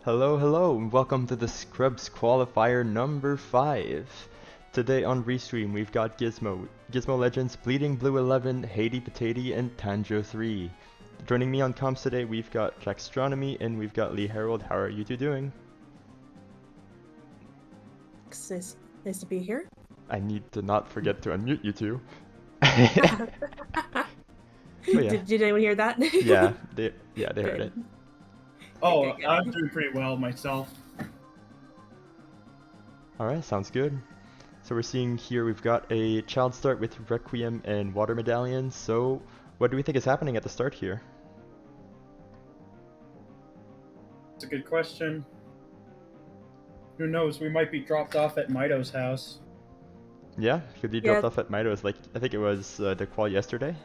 Hello, hello, and welcome to the Scrubs Qualifier number 5. Today on Restream we've got Gizmo Legends, Bleeding Blue 11, Haiti Potato, and Tanjo 3. Joining me on comms today we've got Jackstronomy and we've got Lee Harold. How are you two doing? Nice to be here. I need to not forget to unmute you two. Yeah. Did anyone hear that? Yeah, they heard it. Oh, Good. I'm doing pretty well myself. Alright, sounds good. So we're seeing here we've got a child start with Requiem and Water Medallions. So what do we think is happening at the start here? It's a good question. Who knows? We might be dropped off at Mito's house. Yeah, could be dropped off at Mito's, like, I think it was the qual yesterday.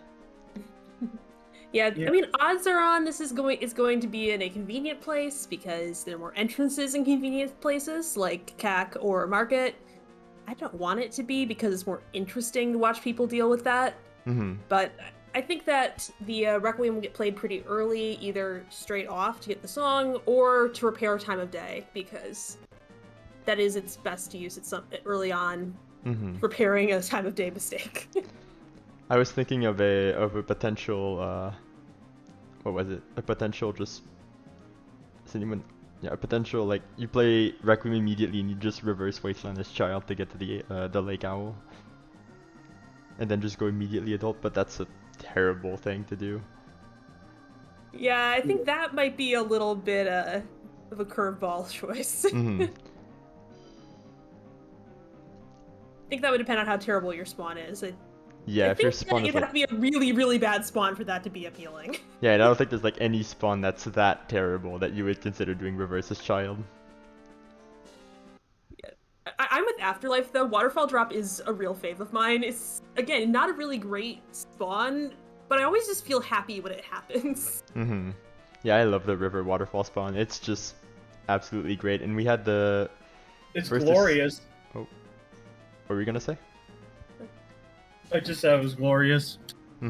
Yeah, I mean, odds are on this is going to be in a convenient place because there are more entrances in convenient places like CAC or Market. I don't want it to be because it's more interesting to watch people deal with that. But I think that the Requiem will get played pretty early, either straight off to get the song or to repair time of day, because that is its best to use it early on, repairing a time of day mistake. I was thinking of a potential what was it? A potential a potential, like, you play Requiem immediately and you just reverse Wasteland as child to get to the Lake Owl. And then just go immediately adult, but that's a terrible thing to do. Yeah, I think that might be a little bit of a curveball choice. I think that would depend on how terrible your spawn is. Yeah, if your spawn is, it'd have to be a really, really bad spawn for that to be appealing. Yeah, and I don't think there's, like, any spawn that's that terrible that you would consider doing reverse as child. Yeah. I'm with Afterlife, though. Waterfall Drop is a real fave of mine. It's, again, not a really great spawn, but I always just feel happy when it happens. Yeah, I love the river waterfall spawn. It's just absolutely great. And we had the... It's glorious. Oh. What were you gonna say? I just said it was glorious. I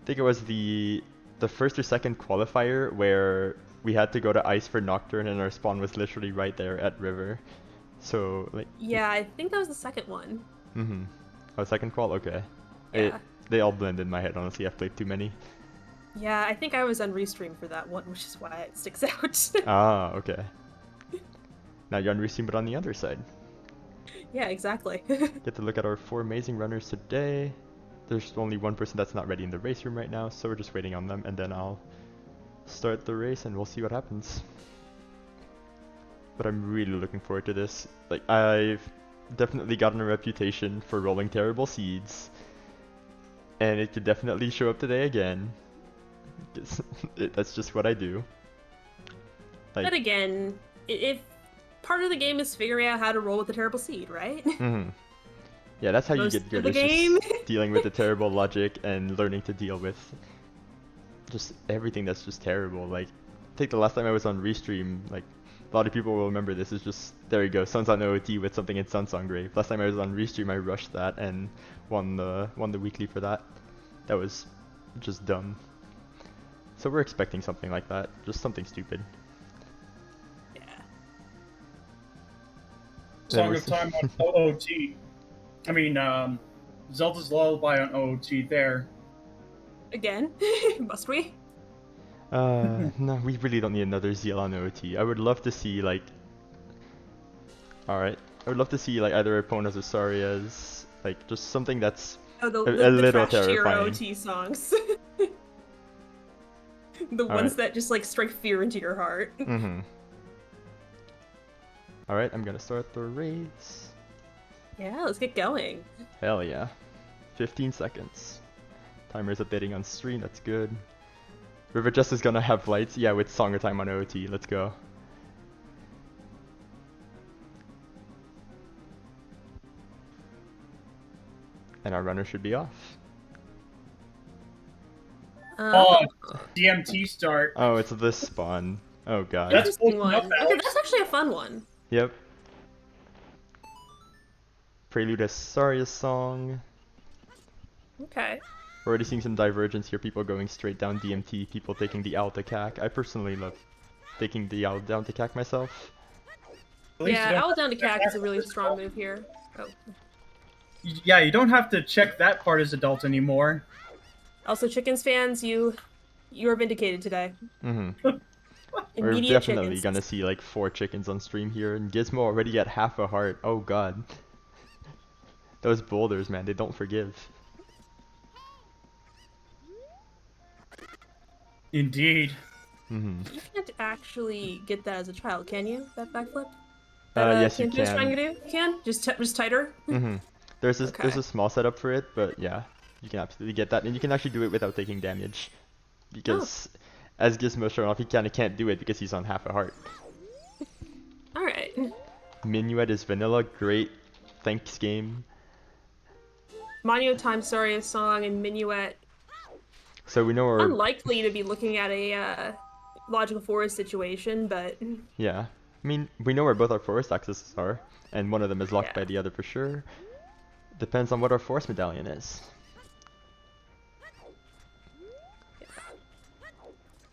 think it was the first or second qualifier where we had to go to ice for Nocturne and our spawn was literally right there at river. So, like... Yeah, I think that was the second one. Oh, second qual? Okay. Yeah. They all blend in my head, honestly. I've played too many. Yeah, I think I was on Restream for that one, which is why it sticks out. Ah, okay. Now you're on Restream, but on the other side. Yeah, exactly. Get to look at our 4 amazing runners today. There's only one person that's not ready in the race room right now, so we're just waiting on them, and then I'll start the race and we'll see what happens. But I'm really looking forward to this. Like, I've definitely gotten a reputation for rolling terrible seeds, and it could definitely show up today again. That's just what I do. Like, but again, if part of the game is figuring out how to roll with the terrible seed, right? Yeah, that's how you get good. The game. Just dealing with the terrible logic and learning to deal with just everything that's just terrible. Like, I think the last time I was on Restream, like, a lot of people will remember this, is just, there you go, Suns on OOT with something in Sunsong Grave. Last time I was on Restream, I rushed that and won the weekly for that. That was just dumb. So we're expecting something like that, just something stupid. Yeah. Song of Time on OOT. I mean, Zelda's Lullaby on OOT there. Again? Must we? No, we really don't need another ZL on OOT. I would love to see, like... Alright. I would love to see, like, either Epona's or Saria's, like, just something that's a little terrifying. OT songs. The ones that just, like, strike fear into your heart. Alright, I'm gonna start the race. Yeah, let's get going. Hell yeah. 15 seconds. Timer's updating on stream, that's good. River Just is gonna have lights, yeah, with Song of Time on OOT, let's go. And our runner should be off. DMT start. Oh, it's this spawn. Oh god. That's one. Okay, that's actually a fun one. Yep. Prelude as Saria's song. Okay. We're already seeing some divergence here, people going straight down DMT, people taking the Alta CAC. I personally love taking the owl down to cack myself. At least you Yeah, don't owl have down to check cack is that a really part as strong adult. move here. Oh. Yeah, you don't have to check that part as adult anymore. Also, chickens fans, you're vindicated today. We're Immediate definitely chickens. gonna see like 4 chickens on stream here, and Gizmo already at half a heart. Oh god. Those boulders, man, they don't forgive. Indeed. Mm-hmm. You can't actually get that as a child, can you? That backflip? That Yes, you Canto is trying to can. do? You can? Just tighter? Mm-hmm. There's Okay. a small setup for it, but yeah, you can absolutely get that, and you can actually do it without taking damage, because as Gizmo showing off, he kind of can't do it because he's on half a heart. Alright. Minuet is vanilla, great thanks game. Manio Time Saria's song and Minuet. So we know we're Unlikely to be looking at a logical forest situation, but yeah. I mean, we know where both our forest accesses are, and one of them is locked yeah. by the other for sure. Depends on what our forest medallion is.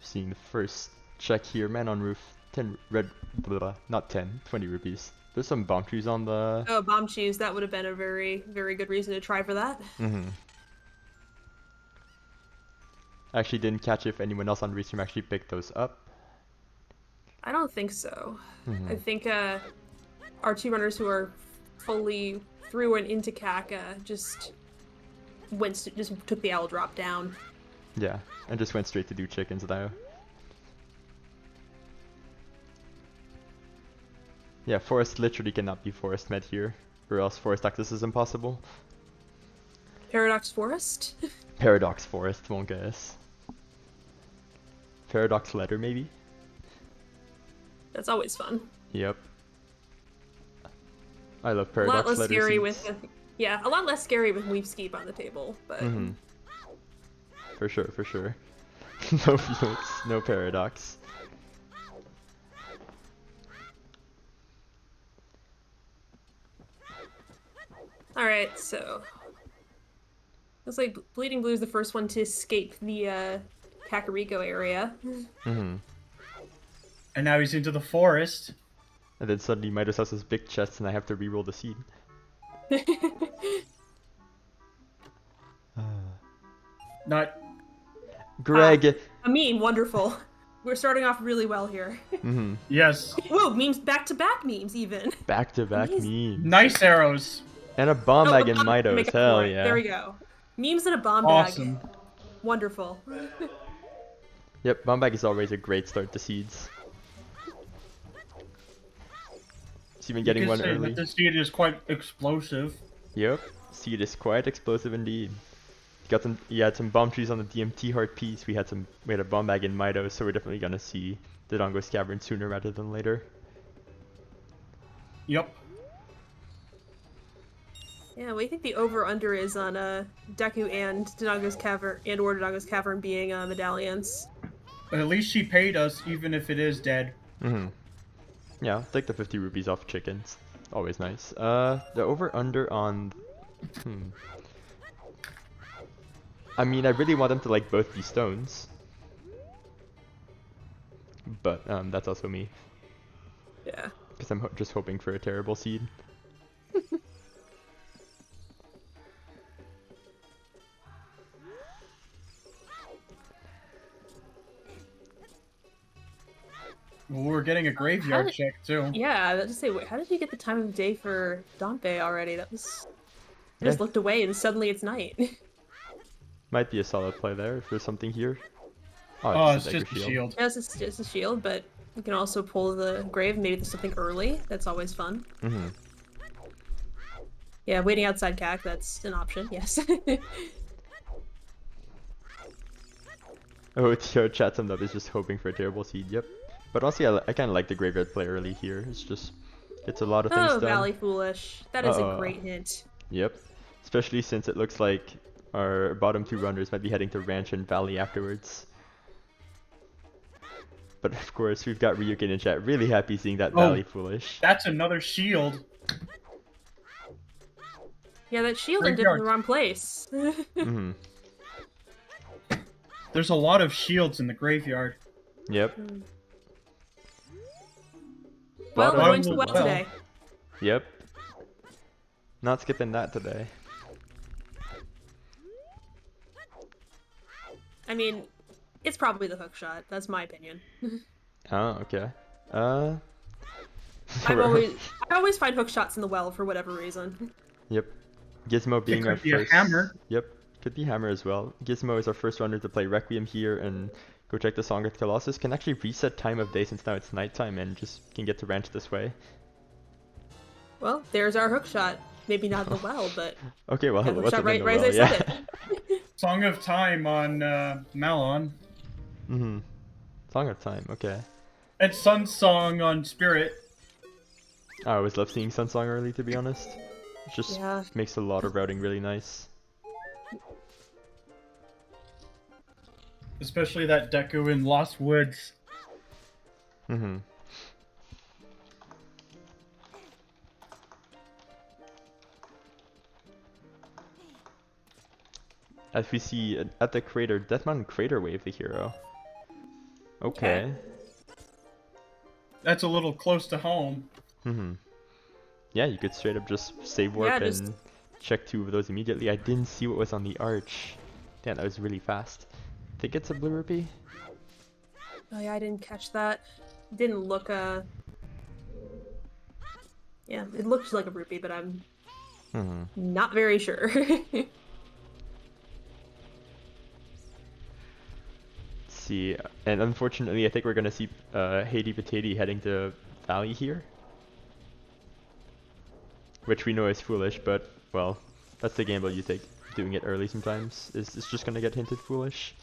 Seeing the first check here, man on roof, 10 red, blah, not 10, 20 rupees. There's some bomb trees on the. Oh, bomb shoes. That would have been a very, very good reason to try for that. Mm-hmm. Actually didn't catch if anyone else on Restream actually picked those up. I don't think so. Mm-hmm. I think our two runners who are fully through and into CAC just took the owl drop down. Yeah, and just went straight to do chickens though. Yeah, forest literally cannot be forest med here, or else forest access is impossible. Paradox Forest? Paradox forest won't get us. Paradox letter maybe? That's always fun. Yep. I love A lot paradox less letter scary seeds. with yeah, a lot less scary with Weepskeep on the table, but Mm-hmm. For sure, for sure. No Felix, no paradox. alright, so looks like Bleeding Blue is the first one to escape the Kakariko area. Mm-hmm. And now he's into the forest. And then suddenly Midas has this big chest and I have to reroll the seed. Not. Greg! A meme, wonderful. We're starting off really well here. Mm-hmm. Yes. Whoa, memes back-to-back memes even. Back-to-back Amazing. memes. Nice arrows. And a bomb Oh, bag a in bomb bag to make Midos, up for hell it. yeah. There we go. Memes in a bomb Awesome. bag. Wonderful. Yep, bomb bag is always a great start to seeds. It's even getting You one could say early. that this seed is quite explosive. Yep, seed is quite explosive indeed. You had some bomb trees on the DMT heart piece. We had a bomb bag in Midos, so we're definitely gonna see the Dongo's Cavern sooner rather than later. Yep. Yeah, what do you think the over-under is on Deku and Dodongo's Cavern or Dodongo's Cavern being medallions? But at least she paid us, even if it is dead. Mm-hmm. Yeah, I'll take the 50 rupees off chickens. Always nice. The over-under on... I mean, I really want them to like both these stones. But that's also me. Yeah. Because I'm just hoping for a terrible seed. Well, we're getting a graveyard check, too. Yeah, I was just say, wait, how did you get the time of day for Dante already? That was... I just Yeah. looked away and suddenly it's night. Might be a solid play there if there's something here. Oh, it's it's just a just dagger a shield. Yeah, it's just a shield, but you can also pull the grave. Maybe there's something early. That's always fun. Mm-hmm. Yeah, waiting outside CAC, that's an option, yes. Oh, Tio chat summed up is just hoping for a terrible seed, yep. But honestly, I kind of like the graveyard play early here. It's just, it's a lot of things Oh, done. Valley Foolish. That is a great hint. Yep. Especially since it looks like our bottom two runners might be heading to Ranch and Valley afterwards. But of course, we've got Ryukin in chat. Really happy seeing that Valley Foolish. That's another shield. Yeah, that shield ended in the wrong place. Mm-hmm. There's a lot of shields in the graveyard. Yep. Well, we're bottom. going to the well today. Yep. Not skipping that today. I mean, it's probably the hook shot. That's my opinion. Oh, okay. I always find hook shots in the well for whatever reason. Yep. Gizmo being our could be a first. hammer. Yep. Could be hammer as well. Gizmo is our first runner to play Requiem here and go check the Song of Colossus. Can actually reset time of day since now it's nighttime and just can get to ranch this way. Well, there's our hook shot. Maybe not in the well, but Okay, well, yeah, hook what's shot up right, in the right well? as I Yeah. said it. Song of Time on Malon. Mm-hmm. Song of Time, okay. And Sun Song on Spirit. I always love seeing Sunsong early, to be honest. It just Yeah. makes a lot of routing really nice. Especially that Deku in Lost Woods. Mm-hmm. As we see at the crater, Death Mountain Crater Wave the hero. Okay. That's a little close to home. Mm-hmm. Yeah, you could straight up just save warp Yeah, just- and check 2 of those immediately. I didn't see what was on the arch. Damn, that was really fast. Think it's a blue rupee? Oh yeah, I didn't catch that. Didn't look Yeah, it looked like a rupee, but I'm Mm-hmm. not very sure. See, and unfortunately, I think we're gonna see Haiti Potato heading to Valley here. Which we know is foolish, but, well, that's the gamble you take. Doing it early sometimes is just gonna get hinted foolish.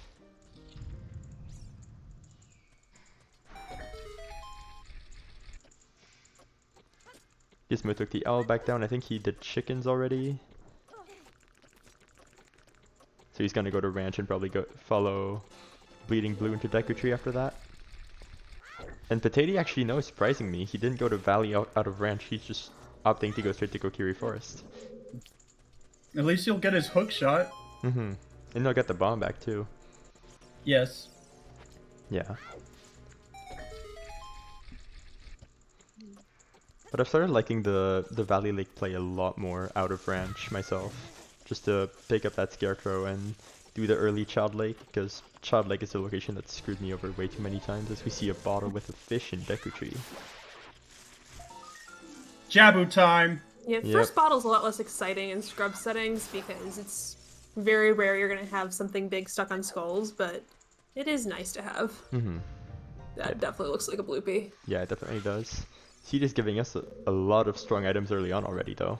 Gizmo took the owl back down. I think he did chickens already. So he's gonna go to ranch and probably go follow Bleeding Blue into Deku Tree after that. And Potato actually knows, surprising me. He didn't go to Valley out of ranch. He's just opting to go straight to Kokiri Forest. At least he'll get his hook shot. Mm-hmm. And they'll get the bomb back too. Yes. Yeah. But I've started liking the Valley Lake play a lot more out of ranch myself. Just to pick up that Scarecrow and do the early Child Lake, because Child Lake is a location that screwed me over way too many times as we see a bottle with a fish in Deku Tree. Jabu time! Yeah, Yep. first bottle's a lot less exciting in scrub settings because it's very rare you're gonna have something big stuck on skulls, but it is nice to have. Mm-hmm. That definitely looks like a bloopy. Yeah, it definitely does. Seed is giving us a lot of strong items early on already though.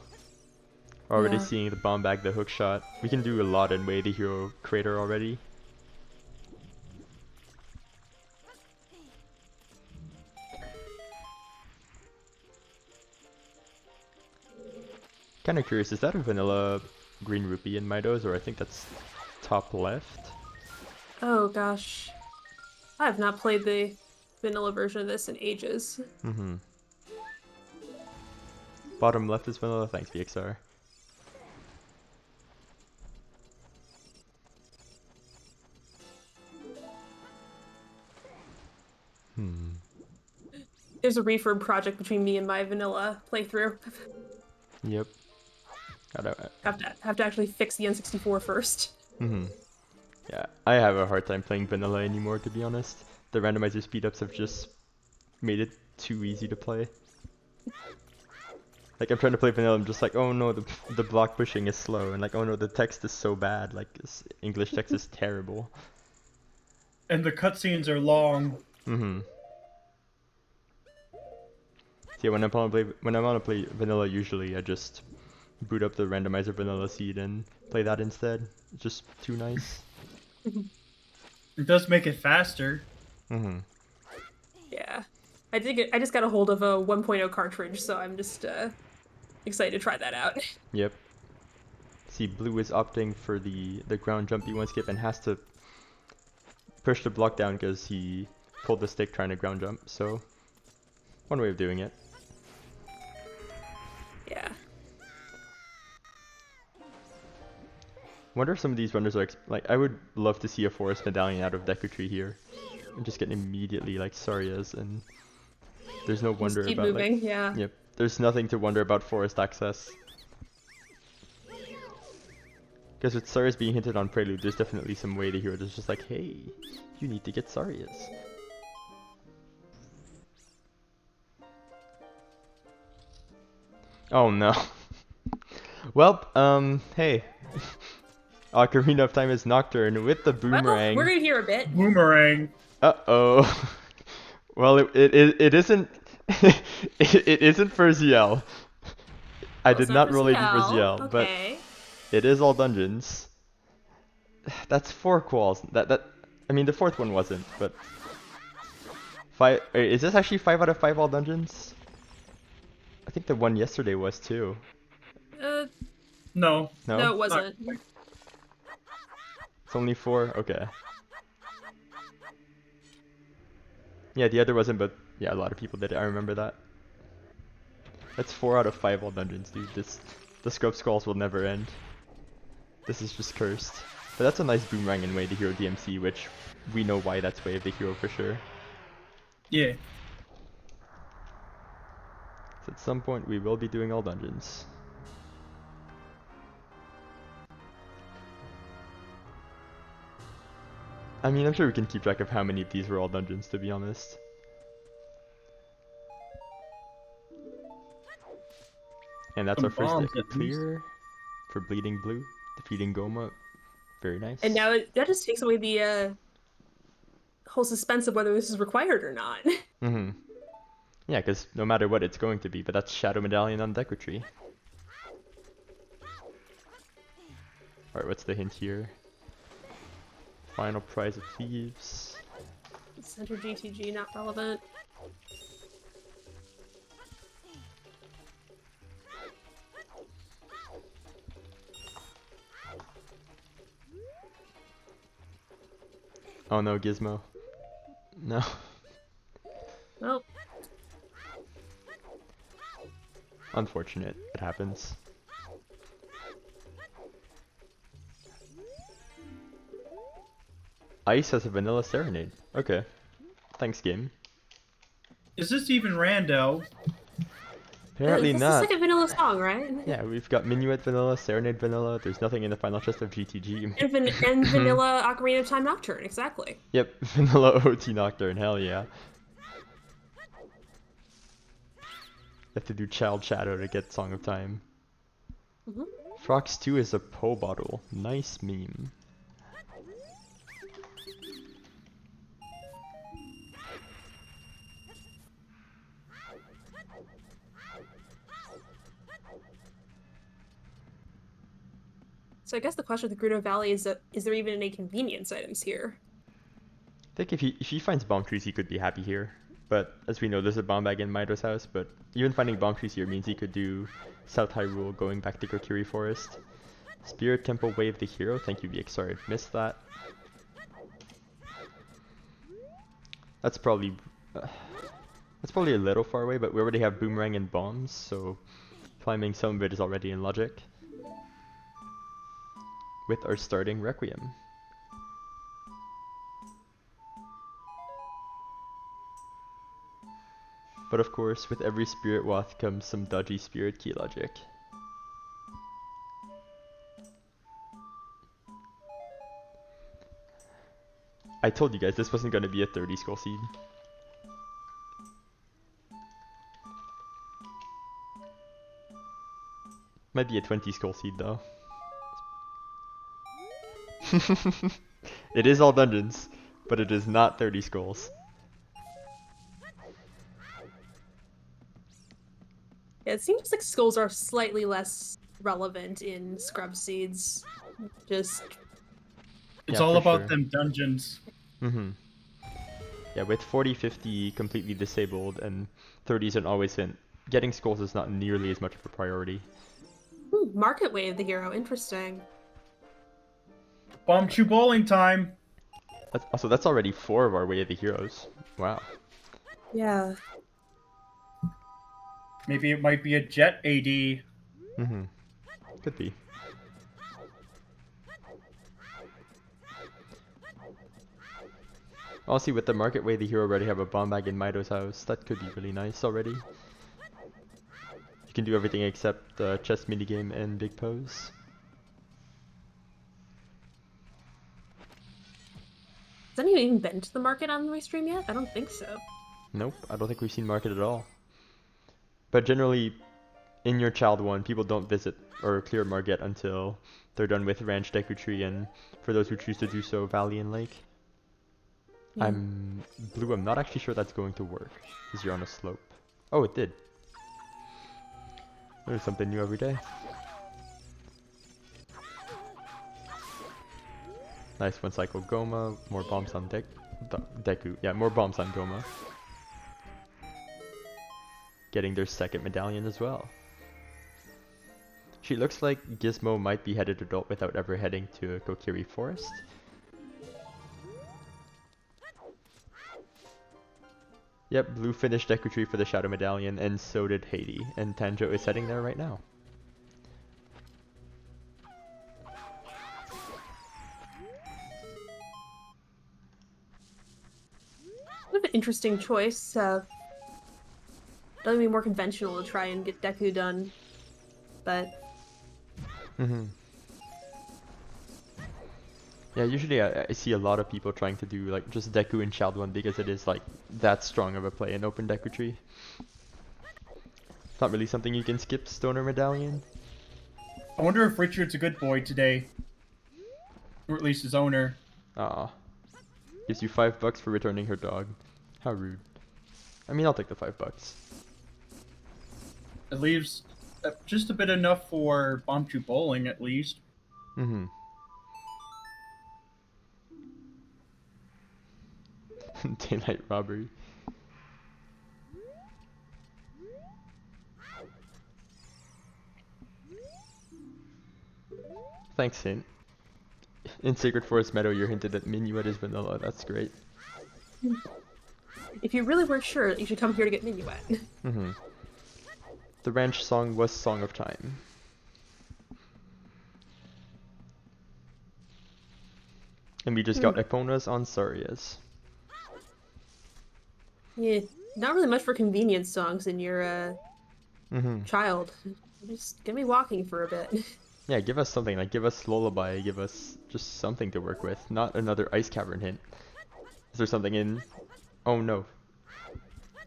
We're already Yeah. seeing the bomb bag, the hook shot. We can do a lot in Way the Hero Crater already. Kinda curious, is that a vanilla green rupee in Midos, or I think that's top left? Oh gosh. I have not played the vanilla version of this in ages. Mm-hmm. Bottom left is vanilla, thanks VXR. Hmm. There's a refurb project between me and my vanilla playthrough. Yep. Gotta, Have to actually fix the N64 first. mm-hmm. Yeah, I have a hard time playing vanilla anymore, to be honest. The randomizer speedups have just made it too easy to play. Like, I'm trying to play vanilla, I'm just like, oh no, the block pushing is slow, and like, oh no, the text is so bad, like, this English text is terrible. And the cutscenes are long. Mm-hmm. So yeah, when I want to play vanilla, usually I just boot up the randomizer vanilla seed and play that instead. It's just too nice. It does make it faster. Mm-hmm. Yeah. I just got a hold of a 1.0 cartridge, so I'm just excited to try that out. Yep. See, Blue is opting for the ground jumpy one skip and has to push the block down because he pulled the stick trying to ground jump. So, one way of doing it. Yeah. Wonder if some of these runners are like, I would love to see a forest medallion out of Deku Tree here. And just get immediately like Sarias and There's no Just wonder keep about moving, like. yeah. Yep. There's nothing to wonder about forest access. Because with Sarius being hinted on Prelude, there's definitely some way the hero is just like, hey, you need to get Sarius. Oh no. Well, hey. Ocarina of Time is Nocturne with the Well, boomerang. we're gonna hear a bit. Boomerang. Uh-oh. Well, it isn't... it isn't for ZL. I Well, it's did not for roll AD for ZL. ZL, but Okay. it is all dungeons. That's 4 quals. I mean, the fourth one wasn't, but... Is this actually 5 out of 5 all dungeons? I think the one yesterday was too. No. No? No, it wasn't. It's only 4? Okay. Yeah, the other wasn't, but yeah, a lot of people did it. I remember that. That's 4 out of 5 all dungeons, dude. The scope skulls will never end. This is just cursed. But that's a nice boomerang in Way of the Hero DMC, which we know why that's Way of the Hero for sure. Yeah. So at some point we will be doing all dungeons. I mean, I'm sure we can keep track of how many of these were all dungeons, to be honest. And that's Some our first bombs, Deku at least. clear for Bleeding Blue, defeating Goma. Very nice. And now that just takes away the whole suspense of whether this is required or not. Mm-hmm. Yeah, because no matter what, it's going to be, but that's Shadow Medallion on Deku Tree. Alright, what's the hint here? Final Prize of Thieves. Center GTG not relevant. Oh no, Gizmo. No. Well, Unfortunate. It happens. Ice has a vanilla serenade. Okay. Thanks, game. Is this even rando? Apparently this not. is like a vanilla song, right? Yeah, we've got Minuet vanilla, Serenade vanilla. There's nothing in the final chest of GTG. And vanilla Ocarina of Time Nocturne, exactly. Yep, vanilla OT Nocturne. Hell yeah. Have to do Child Shadow to get Song of Time. Frox 2 is a Po bottle. Nice meme. So I guess the question with the Gerudo Valley is there even any convenience items here? I think if he finds bomb trees, he could be happy here. But as we know, there's a bomb bag in Maido's house. But even finding bomb trees here means he could do South Hyrule, going back to Kokiri Forest. Spirit Temple Wave the Hero. Thank you, VX. Sorry, missed that. That's probably a little far away, but we already have Boomerang and bombs, so climbing some of it is already in logic. With our starting Requiem. But of course, with every Spirit Wath comes some dodgy Spirit Key logic. I told you guys this wasn't going to be a 30 skull seed. Might be a 20 skull seed though. It is all dungeons, but it is not 30 skulls. Yeah, it seems like skulls are slightly less relevant in Scrub Seeds. Just It's Yeah, all for about sure. them dungeons. Yeah, with 40, 50 completely disabled and 30s and always in, getting skulls is not nearly as much of a priority. Market Way of the Hero, interesting. Bomb chew bowling time. Also, that's already 4 of our Way of the Heroes. Wow. Yeah. Maybe it might be a jet AD. Could be. Honestly, with the market way the hero already have a bomb bag in Mido's house, that could be really nice already. You can do everything except the chess minigame and big pose. Has anyone even been to the market on my stream yet? I don't think so. Nope, I don't think we've seen market at all. But generally, in your child one, people don't visit or clear market until they're done with Ranch, Deku Tree, and for those who choose to do so, Valley and Lake. Yeah. Blue, I'm not actually sure that's going to work, because you're on a slope. Oh, it did. There's something new every day. Nice one cycle Goma, more bombs on Deku. Yeah, more bombs on Goma. Getting their second medallion as well. She looks like Gizmo might be headed adult without ever heading to Kokiri Forest. Yep, Blue finished Deku Tree for the Shadow Medallion, and so did Haiti, and Tanjo is heading there right now. What an interesting choice. Doesn't be more conventional to try and get Deku done, but... Yeah, usually I see a lot of people trying to do like just Deku in Child 1 because it is like that strong of a play in Open Deku Tree. It's not really something you can skip Stoner Medallion. I wonder if Richard's a good boy today. Or at least his owner. Ah. Gives you $5 for returning her dog. How rude. I mean, I'll take the $5. It leaves just a bit enough for Bombchu bowling, at least. Daylight robbery. Thanks, Hint. In Sacred Forest Meadow, you're hinted that Minuet is vanilla. That's great. If you really weren't sure, you should come here to get Minuet. The ranch song was Song of Time. And we just got Eponas on Sarias. Yeah, not really much for convenience songs in your child. Just get me walking for a bit. Yeah, give us something, like give us Lullaby, give us just something to work with, not another Ice Cavern hint. Is there something in... Oh no.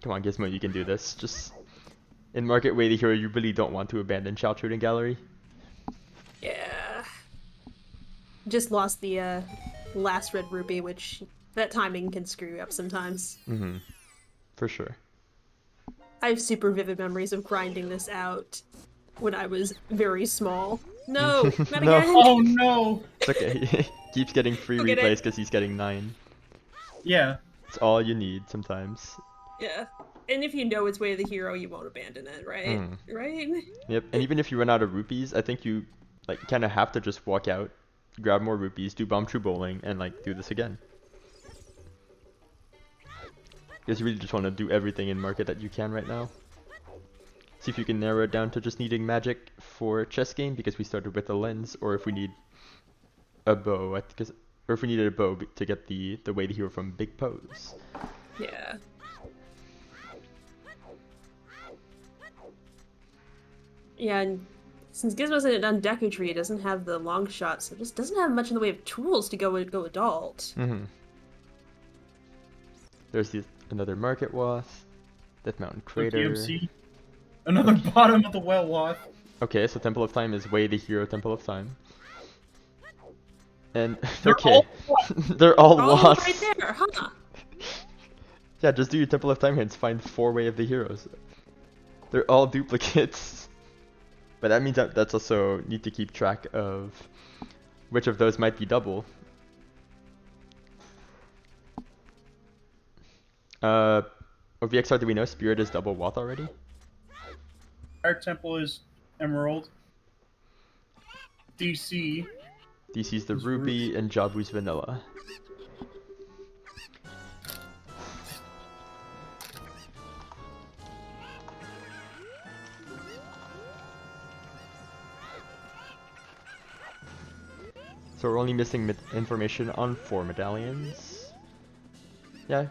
Come on Gizmo, you can do this. Just... In Market Way the Hero, you really don't want to abandon Child Shooting Gallery. Yeah. Just lost the last red rupee, which that timing can screw you up sometimes. For sure. I have super vivid memories of grinding this out when I was very small. No, not No. again. Oh no! It's okay. He keeps getting free Go get replays it. because he's getting 9. Yeah. It's all you need sometimes. Yeah. And if you know it's Way of the Hero, you won't abandon it, right? Right? Yep, and even if you run out of rupees, I think you like kind of have to just walk out, grab more rupees, do Bomb True Bowling, and like do this again. Because you really just want to do everything in Market that you can right now. See if you can narrow it down to just needing magic for chess game, because we started with a lens, or if we need a bow, or if we needed a bow to get the Way the Hero from Big Pose. Yeah. Yeah, and since Gizmo's in on Deku Tree, it doesn't have the long shot, so it just doesn't have much in the way of tools to go adult. There's another Market Wasp, Death Mountain Crater. DMC. Another bottom of the well wasp. Okay, so Temple of Time is Way the Hero Temple of Time. And They're okay, all they're all Oh, wasps. right there, huh? Yeah, just do your Temple of Time hints, find 4 Way of the Heroes. They're all duplicates. But that means that's also need to keep track of which of those might be double. OVXR, do we know Spirit is double Wath already? Our temple is emerald. DC. DC's the Ruby, and Jabu's Vanilla. So we're only missing information on 4 medallions. Yeah.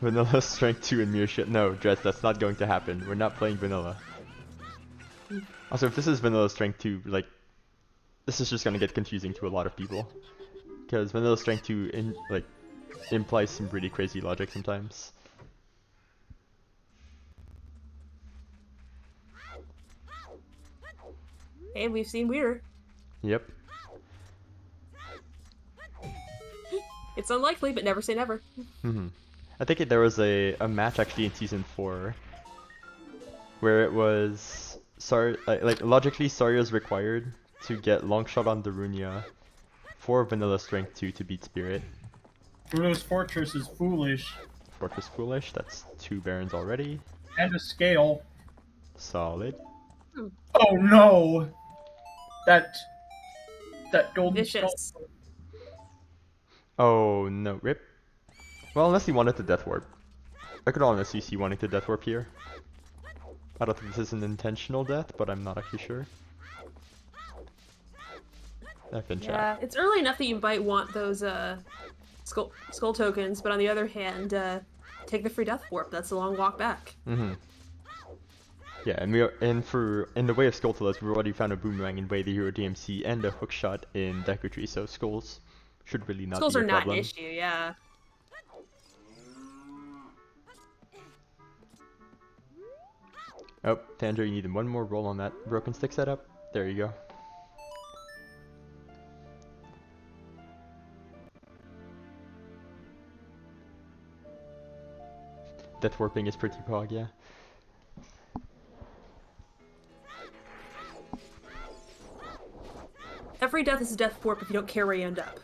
Vanilla strength 2 and mirror shit. No, Dress, that's not going to happen. We're not playing vanilla. Also, if this is vanilla strength 2, like, this is just gonna get confusing to a lot of people. Because vanilla strength 2 implies some pretty crazy logic sometimes. Hey, we've seen weirder. Yep. It's unlikely, but never say never. I think there was a match actually in season 4 where it was like logically Sarya's required to get longshot on Darunia for vanilla strength 2 to beat Spirit. Bruno's Fortress is foolish. Fortress foolish, that's 2 barons already. And a scale. Solid. Oh no! That golden Vicious. skull. Oh no, rip. Well, unless he wanted to death warp. I could honestly see wanting to death warp here. I don't think this is an intentional death, but I'm not actually sure. F in chat. Yeah, it's early enough that you might want those skull tokens, but on the other hand, take the free death warp. That's a long walk back. Yeah, and in the way of Skulltulas, we've already found a boomerang in Way the Hero DMC and a hookshot in Deku Tree, so skulls should really not Skulls be are a not problem. an issue, yeah. Oh, Tanjo, you need one more roll on that broken stick setup. There you go. Death warping is pretty pog, yeah. Every death is a death warp if you don't care where you end up.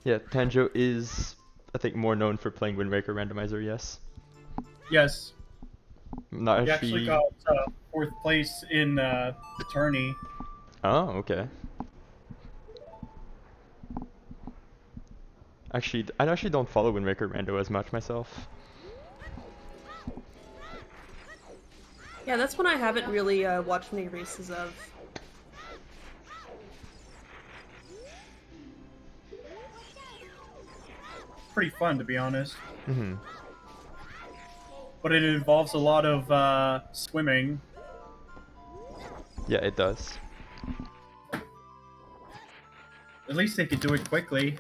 Yeah, Tanjo is, I think, more known for playing Windbreaker Randomizer, yes. Yes. Not He actually got 4th place in the tourney. Oh, okay. Actually, I actually don't follow Windbreaker Rando as much myself. Yeah, that's one I haven't really watched many races of. Pretty fun, to be honest. But it involves a lot of swimming. Yeah, it does. At least they could do it quickly.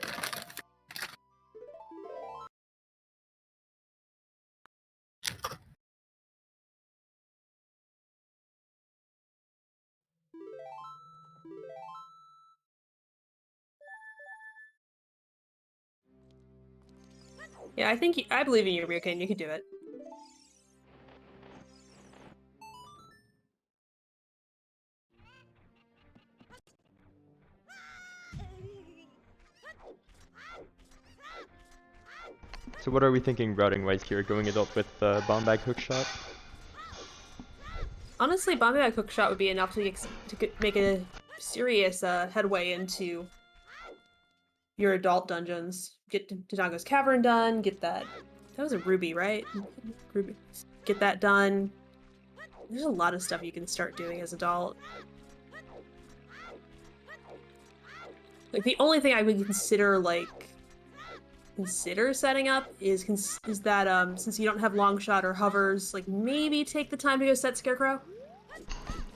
Yeah, I believe in you, Ryuken. You can do it. So what are we thinking routing-wise here? Going adult with bomb bag hookshot? Honestly, bombing that hookshot would be enough to make a serious headway into your adult dungeons. Get Dodongo's Cavern done, get that... That was a ruby, right? Ruby. Get that done. There's a lot of stuff you can start doing as adult. Like, the only thing I would consider setting up is that since you don't have long shot or hovers, like maybe take the time to go set Scarecrow.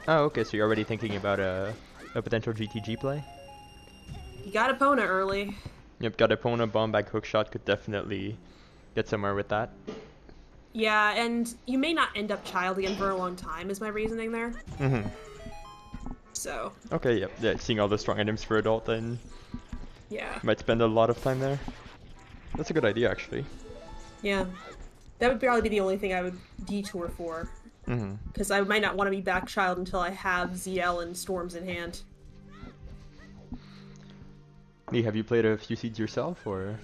Oh, okay, so you're already thinking about a potential GTG play? You got Epona early. Yep, got Epona, bomb bag hookshot could definitely get somewhere with that. Yeah, and you may not end up child again for a long time is my reasoning there. So. Okay, yep, yeah, seeing all the strong items for adult then Yeah. might spend a lot of time there. That's a good idea, actually. Yeah. That would probably be the only thing I would detour for. Because I might not want to be back child until I have ZL and Storms in hand. Lee, have you played a few seeds yourself, or?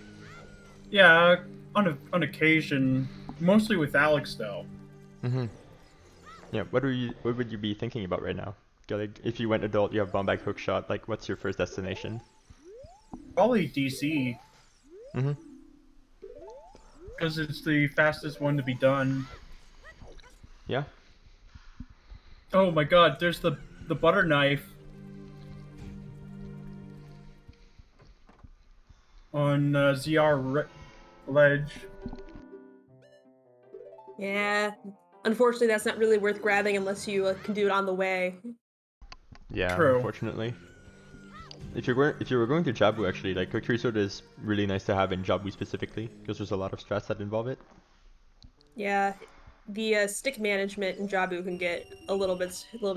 Yeah, on occasion. Mostly with Alex, though. Yeah, what would you be thinking about right now? Like, if you went adult, you have bomb bag hookshot, like, what's your first destination? Probably DC. Mm-hmm. Because it's the fastest one to be done. Yeah. Oh my god, there's the butter knife. on Ledge. Yeah. Unfortunately, that's not really worth grabbing unless you can do it on the way. Yeah, True. unfortunately. If you were going to Jabu, actually, like Quick Reload is really nice to have in Jabu specifically, because there's a lot of strats that involve it. Yeah, the stick management in Jabu can get a little bit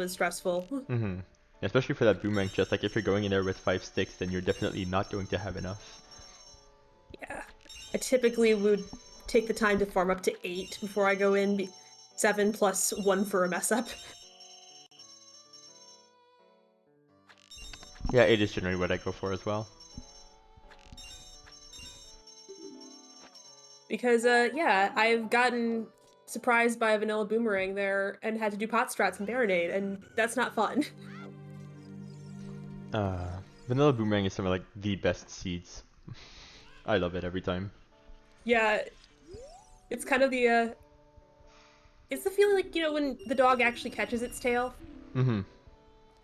stressful. Mm-hmm. Especially for that boomerang chest, like if you're going in there with 5 sticks, then you're definitely not going to have enough. Yeah, I typically would take the time to farm up to 8 before I go in. 7 plus 1 for a mess up. Yeah, 8 is generally what I go for as well. Because, yeah, I've gotten surprised by a vanilla boomerang there and had to do pot strats and Baronade, and that's not fun. Vanilla boomerang is some of like the best seeds. I love it every time. Yeah, it's kind of the, it's the feeling like, you know, when the dog actually catches its tail. Mm-hmm.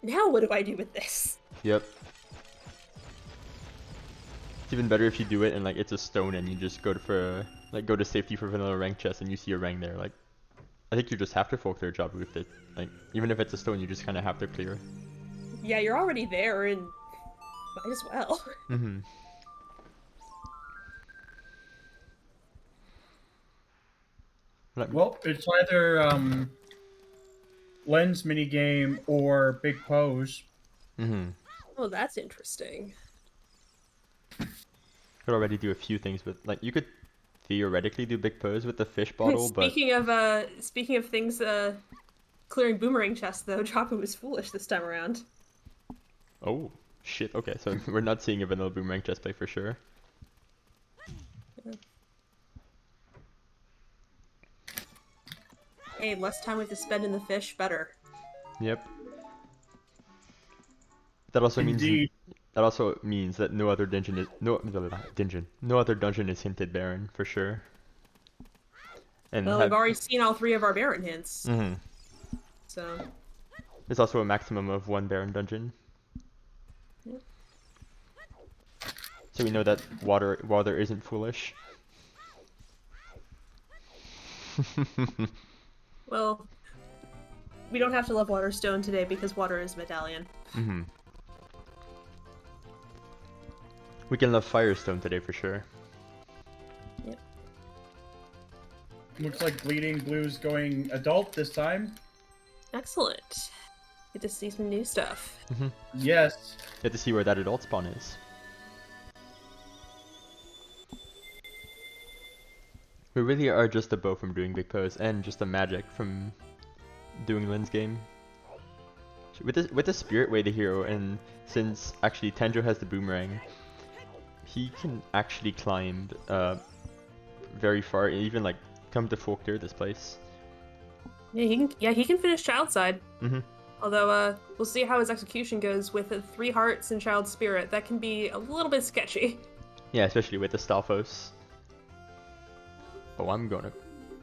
Now what do I do with this? Yep. It's even better if you do it and like it's a stone and you just go to safety for vanilla rank chest and you see a rank there. Like, I think you just have to full clear job with it. Like, even if it's a stone, you just kind of have to clear. Yeah, you're already there and might as well. Mm-hmm. Well, it's either lens minigame or big pose. Mm-hmm. Oh, that's interesting. Could already do a few things with, like, you could theoretically do big pose with the fish bottle, but speaking of things clearing boomerang chests though, Jabu was foolish this time around. oh shit. Okay, so we're not seeing a vanilla boomerang chest play for sure. Hey, less time we have to spend in the fish, better. Yep. That also Indeed. means that no other dungeon is no other dungeon is hinted Baron for sure. And Well, we've already seen all 3 of our Baron hints. Mm-hmm. So There's also a maximum of 1 Baron dungeon. Yep. So we know that water isn't foolish. well, we don't have to love Waterstone today because water is medallion. Mm-hmm. We can love Firestone today for sure. Yep. Looks like Bleeding Blue's going adult this time. Excellent. Get to see some new stuff. Mm-hmm. Yes. Get to see where that adult spawn is. We really are just a bow from doing big pose and just a magic from doing Lynn's game. With the Spirit Way the hero, and since actually Tenjo has the boomerang, he can actually climb very far, and even like come to full clear this place. Yeah, he can finish Child Side. Mm-hmm. Although, we'll see how his execution goes with 3 hearts and Child Spirit. That can be a little bit sketchy. Yeah, especially with the Stalfos. Oh, I'm gonna...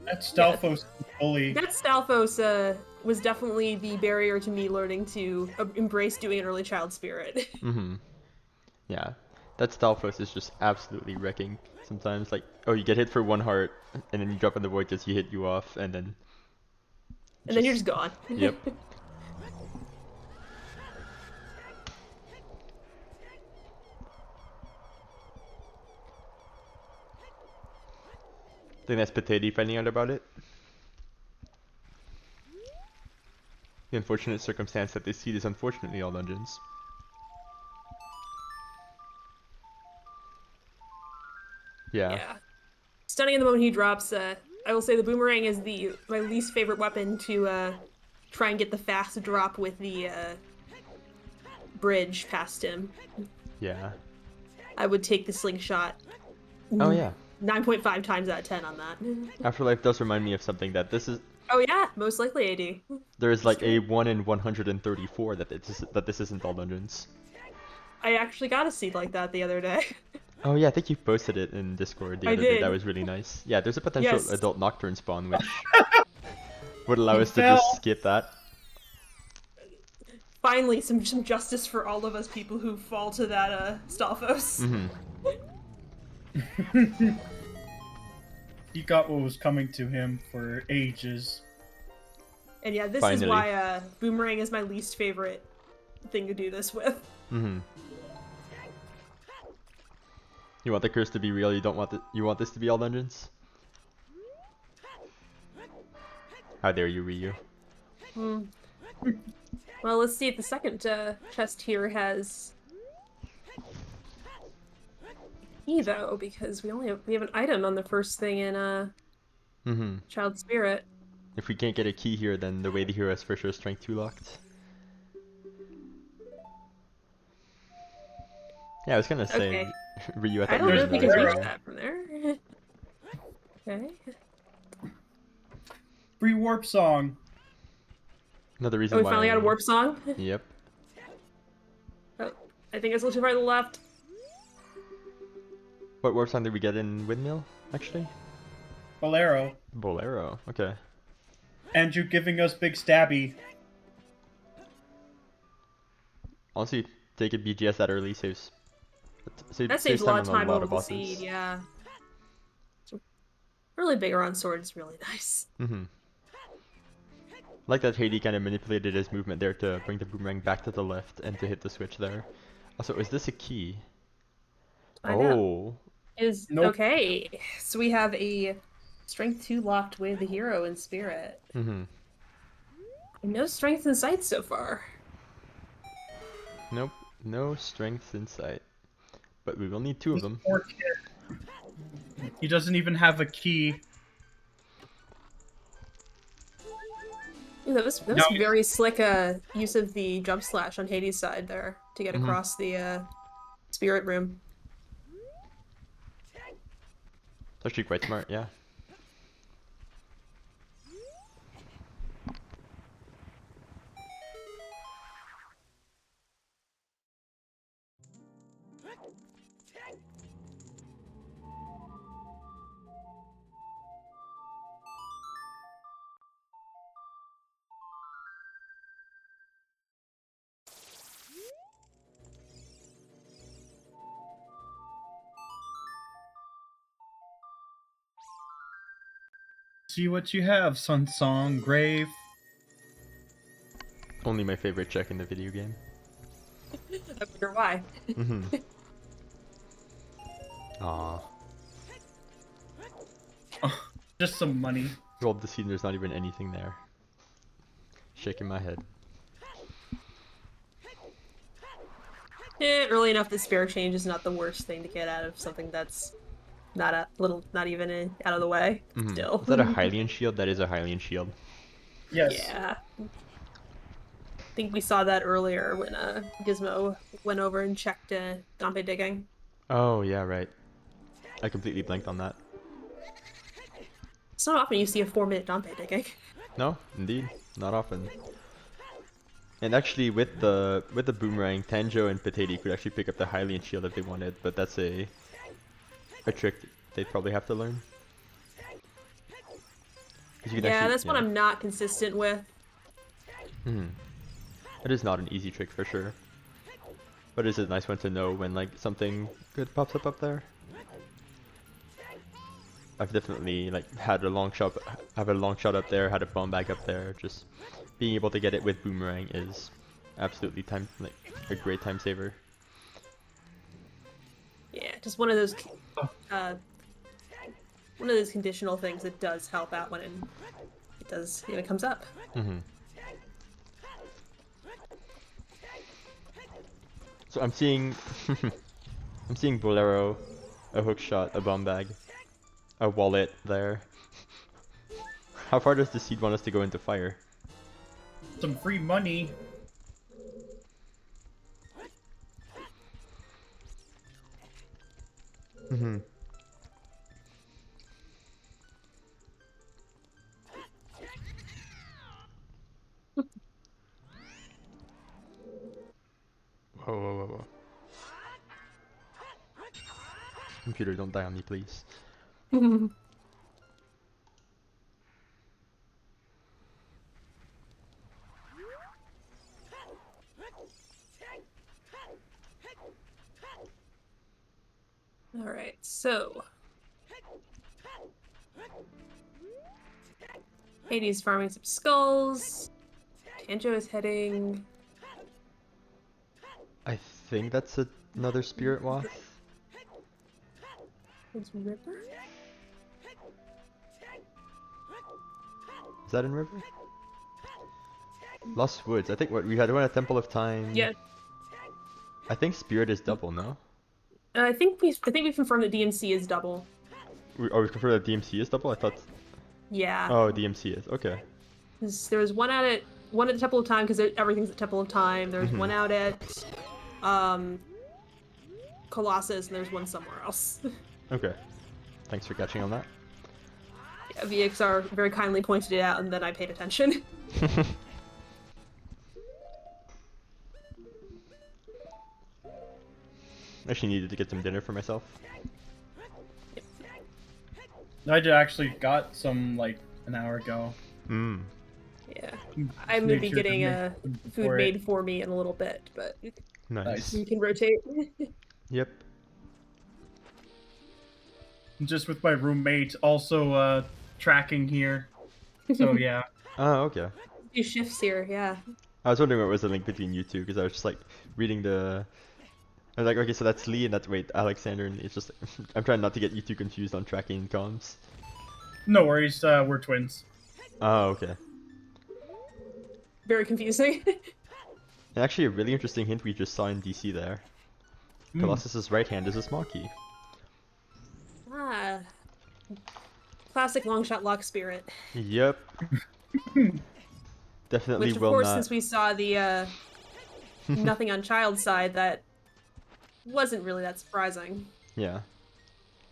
That Stalfos bully. That Stalfos was definitely the barrier to me learning to embrace doing an early Child Spirit. Mm-hmm. Yeah, that Stalfos is just absolutely wrecking sometimes. Like, oh, you get hit for 1 heart, and then you drop in the void just he hit you off, and then... And then you're just gone. Yep. I think that's Potato finding out about it. The unfortunate circumstance that they seed is unfortunately all dungeons. Yeah. Stunning in the moment he drops. I will say the boomerang is my least favorite weapon to try and get the fast drop with the bridge past him. Yeah. I would take the slingshot. Oh yeah. 9.5 times out of 10 on that. Afterlife does remind me of something that this is... Oh yeah, most likely AD. There is like a 1 in 134 that this isn't all dungeons. I actually got a seed like that the other day. Oh yeah, I think you posted it in Discord the other day. That was really nice. Yeah, there's a potential adult Nocturne spawn which would allow us to just skip that. Finally, some justice for all of us people who fall to that Stalfos. Mm-hmm. He got what was coming to him for ages. And yeah, this is Finally. why Boomerang is my least favorite thing to do this with. Mm-hmm. You want the curse to be real, you don't want you want this to be all dungeons? How dare you, Ryu? Hmm. Well, let's see if the second chest here has key though, because we have an item on the first thing in Mm-hmm. Child Spirit. If we can't get a key here, then the way the hero is for sure strength 2 locked. Yeah, I was gonna say, Okay. Ryu, I I thought you don't were know There's if we gonna can die reach there. that from there. Okay. Free warp song. Another Oh, reason we why. finally got a warp song. Yep. Oh, I think it's a little too far to the left. What warp song did we get in Windmill, actually? Bolero. Bolero, okay. Andrew giving us Big Stabby. Honestly, taking BGS that early saves That saves saves a time lot on of a time lot over of the bosses. seed, yeah. Really bigger on sword is really nice. Mm-hmm. Like that Haiti kind of manipulated his movement there to bring the boomerang back to the left and to hit the switch there. Also, is this a key? I know. Oh. Is Nope. okay. So we have a strength 2 locked with the hero in spirit. Mm-hmm. No strength in sight so far. Nope. No strength in sight. But we will need 2 of This them. poor kid. He doesn't even have a key. Ooh, that was No. very slick use of the jump slash on Hades' side there to get Mhm. across the spirit room. It's actually quite smart, yeah. See what you have, Sun Song Grave. Only my favorite check in the video game. I wonder why. Mm-hmm. Aww. Just some money. Rolled the scene, there's not even anything there. Shaking my head. Early enough that spare change is not the worst thing to get out of something that's not even out of the way. Mm-hmm. Still. Is that a Hylian shield? That is a Hylian shield. Yes. Yeah. I think we saw that earlier when Gizmo went over and checked Dompe digging. Oh, yeah, right. I completely blanked on that. It's not often you see a 4-minute Dompe digging. No, indeed. Not often. And actually, with the boomerang, Tanjo and Potato could actually pick up the Hylian shield if they wanted, but that's a trick they'd probably have to learn. 'Cause you can Yeah, actually, that's what I'm not consistent with. Hmm. It is not an easy trick for sure. But it's a nice one to know when like something good pops up there. I've definitely like have a long shot up there, had a bomb bag up there. Just being able to get it with boomerang is absolutely a great time saver. Yeah, just one of those conditional things that does help out when it comes up. Mm-hmm. So I'm seeing I'm seeing Bolero, a hook shot, a bomb bag, a wallet there. How far does the seed want us to go into fire? Some free money. Mm-hmm. Whoa, whoa, whoa, whoa. Computer, don't die on me, please. All right, so Hades farming some skulls. Tanjo is heading. I think that's another spirit wath. Towards River. Is that in River? Lost Woods. I think what we had one at Temple of Time. Yeah. I think spirit is double, no? I think we confirmed that DMC is double. We confirmed that DMC is double? I thought. Yeah. Oh, DMC is. Okay. There was one at the Temple of Time because everything's at Temple of Time. There's one out at Colossus, and there's one somewhere else. Okay. Thanks for catching on that. Yeah, VXR very kindly pointed it out, and then I paid attention. Actually needed to get some dinner for myself. I actually got some like an hour ago. Mmm. Yeah. I'm gonna be getting food for made for me in a little bit, but Nice. we can rotate. Yep. Just with my roommate also tracking here. So yeah. Oh, okay. Few shifts here, yeah. I was wondering what was the link between you two, because I was just like reading the. I was like, okay, so that's Lee, and that's Alexander, and it's just I'm trying not to get you two confused on tracking comms. No worries, we're twins. Oh, okay. Very confusing. And actually, a really interesting hint we just saw in DC there. Colossus's right hand is a small key. Ah. Classic long shot lock spirit. Yep. Definitely Which, of will course, not. since we saw the nothing on child side, that wasn't really that surprising. Yeah.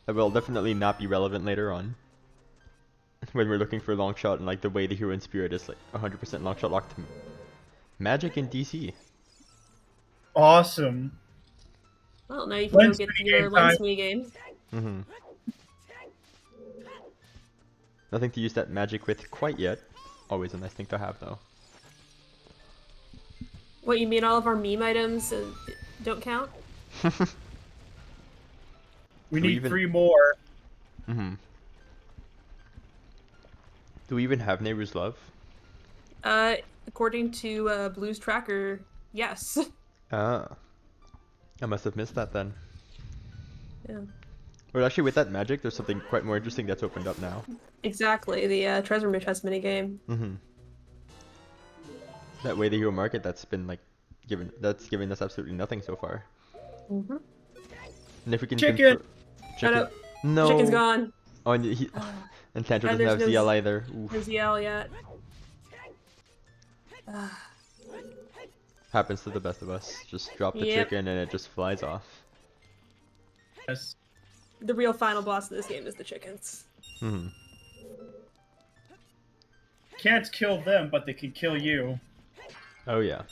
That will definitely not be relevant later on. When we're looking for long shot and like the way the hero in spirit is like 100% long shot locked to magic in DC. Awesome. Well, now you can Lens go get minigame your lens time. minigame. Mm-hmm. Nothing to use that magic with quite yet. Always a nice thing to have though. What, you mean all of our meme items don't count? We Do we need even- 3 more. Mm-hmm. Do we even have Nehru's Love? According to Blue's tracker, yes. Ah. I must have missed that then. Yeah. But actually with that magic, there's something quite more interesting that's opened up now. Exactly, the Treasure Chest minigame. Mm-hmm. That way the hero market that's been like giving us absolutely nothing so far. Mm-hmm. And if we can Chicken! Shut up. No. Chicken's gone. Oh, and and Tanjo doesn't there's have no ZL either. No Oof. ZL yet. Happens to the best of us. Just drop the Yep. chicken and it just flies off. Yes. The real final boss of this game is the chickens. Hmm. Can't kill them, but they can kill you. Oh yeah.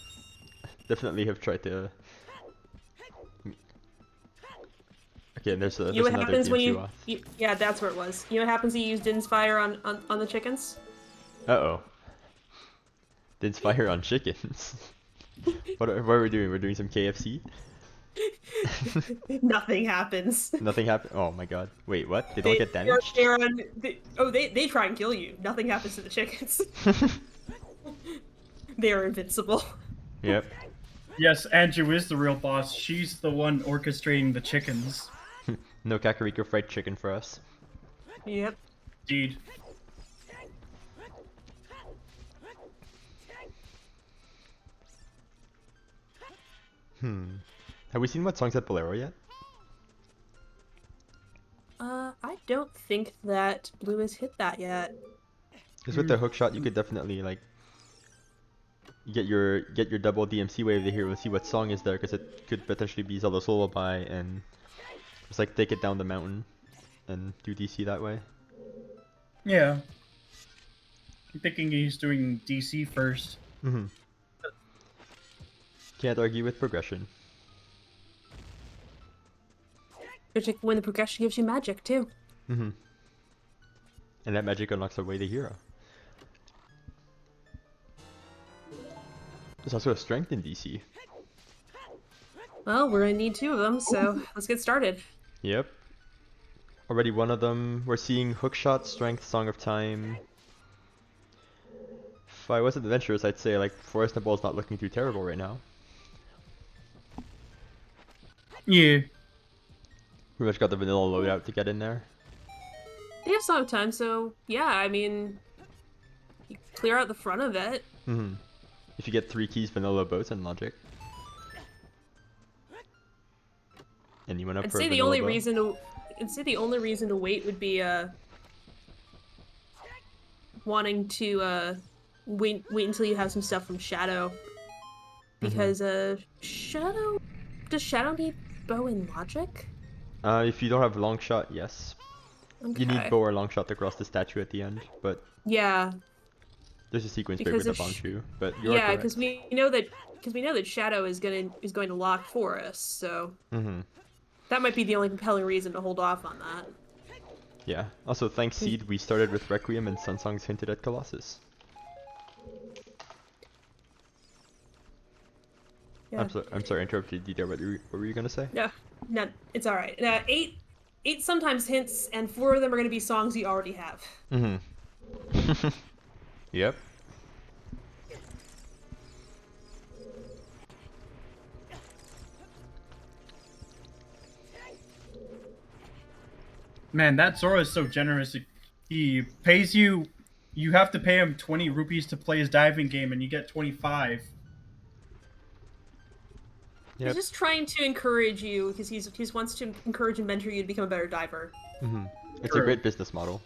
Definitely have tried to. Okay, there's You know there's what another happens when DMC you, off. Yeah, that's where it was. You know what happens when you use Din's Fire on the chickens? Uh-oh. Didn't fire on chickens. What are we doing? We're doing some KFC? Nothing happens. Nothing happened? Oh my god. Wait, what? They don't get damaged? They try and kill you. Nothing happens to the chickens. They are invincible. Yep. Yes, Anju is the real boss. She's the one orchestrating the chickens. No Kakariko fried chicken for us. Yep. Indeed. Have we seen what songs at Bolero yet? I don't think that Blue has hit that yet. Because with the hook shot, you could definitely like get your double DMC wave here and see what song is there, because it could potentially be Zelda's Lullaby and just like take it down the mountain and do DC that way. Yeah. I'm thinking he's doing DC first. Mm-hmm. Can't argue with progression. When the progression gives you magic too. Mm-hmm. And that magic unlocks away the hero. There's also a strength in DC. Well, we're gonna need 2 of them, so let's get started. Yep. already one of them. We're seeing Hookshot, Strength, Song of Time. If I wasn't adventurous, I'd say like Forest Nibel's not looking too terrible right now. Yeah. Pretty much got the vanilla loadout to get in there. They have some time, so yeah, I mean, you clear out the front of it. Mm-hmm. If you get 3 keys, vanilla boats and logic. Anyone up I'd for a say the vanilla only boat? reason to, I'd say the only reason to wait would be wanting to wait until you have some stuff from Shadow, because Shadow, does Shadow need bow and logic? If you don't have long shot, yes. You need Okay. bow or long shot to cross the statue at the end, but Yeah, there's a sequence break because with the of Bongshu. But you are yeah, correct. because we know that Shadow is going to lock Forest, so Mm-hmm. that might be the only compelling reason to hold off on that. Yeah. Also, thanks Seed, we started with Requiem and Sunsong's hinted at Colossus. Yeah. I'm sorry, I interrupted you there. What were you gonna say? No, it's all right. Eight sometimes hints, and 4 of them are going to be songs you already have. Mm-hmm. Yep. Man, that Zora is so generous. He pays you. You have to pay him 20 rupees to play his diving game, and you get 25. He's Yep. just trying to encourage you because he wants to encourage and mentor you to become a better diver. Mm-hmm. It's True. a great business model.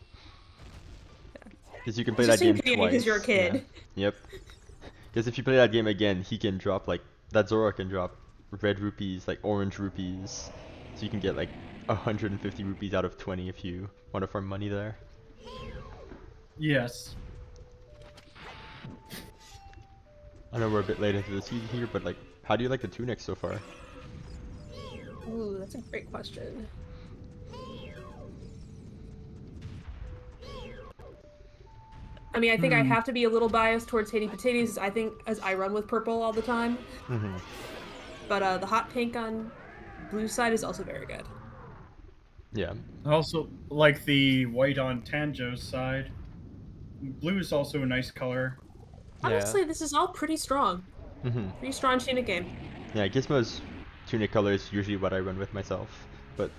Because you can play He's that just game doing it twice. because you're a kid. Yeah. Yep. Because if you play that game again, he can drop like that Zora can drop red rupees, like orange rupees, so you can get like 150 rupees out of 20 if you want to farm money there. Yes. I know we're a bit late into the season here, but like, how do you like the tunics so far? Ooh, that's a great question. I mean, I think I have to be a little biased towards hating potatoes. I think as I run with purple all the time, Mm-hmm. but the hot pink on blue side is also very good. Yeah. I also like the white on Tanjo's side. Blue is also a nice color. Yeah. Honestly, this is all pretty strong. Mm-hmm. Pretty strong tunic game. Yeah, Gizmo's tunic color is usually what I run with myself, but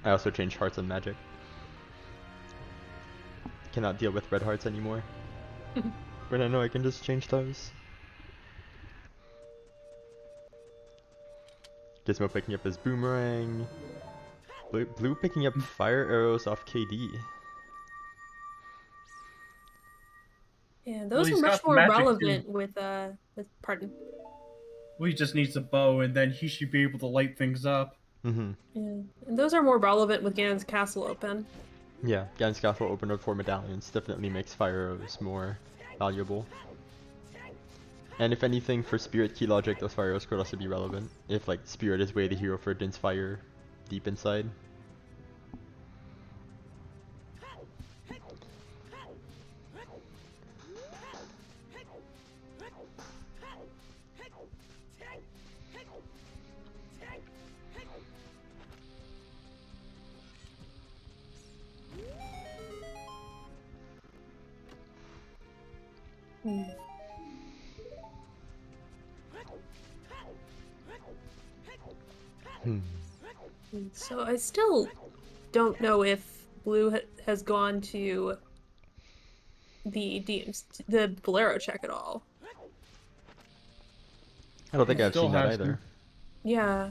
I also change hearts on magic. Cannot deal with red hearts anymore. When I know I can just change those. Gizmo picking up his boomerang. Blue picking up fire arrows off KD. Yeah, Well, those are he's much got the more magic, relevant too. with pardon. Well, he just needs a bow, and then he should be able to light things up. Mm-hmm. Yeah. And those are more relevant with Ganon's castle open. Yeah, Gan's Castle open up 4 medallions definitely makes fire arrows more valuable. And if anything, for Spirit key logic, those fire arrows could also be relevant. If like Spirit is way the hero for Din's fire deep inside. So I still don't know if Blue has gone to the Bolero check at all. I don't think He I've still seen that has either. Yeah.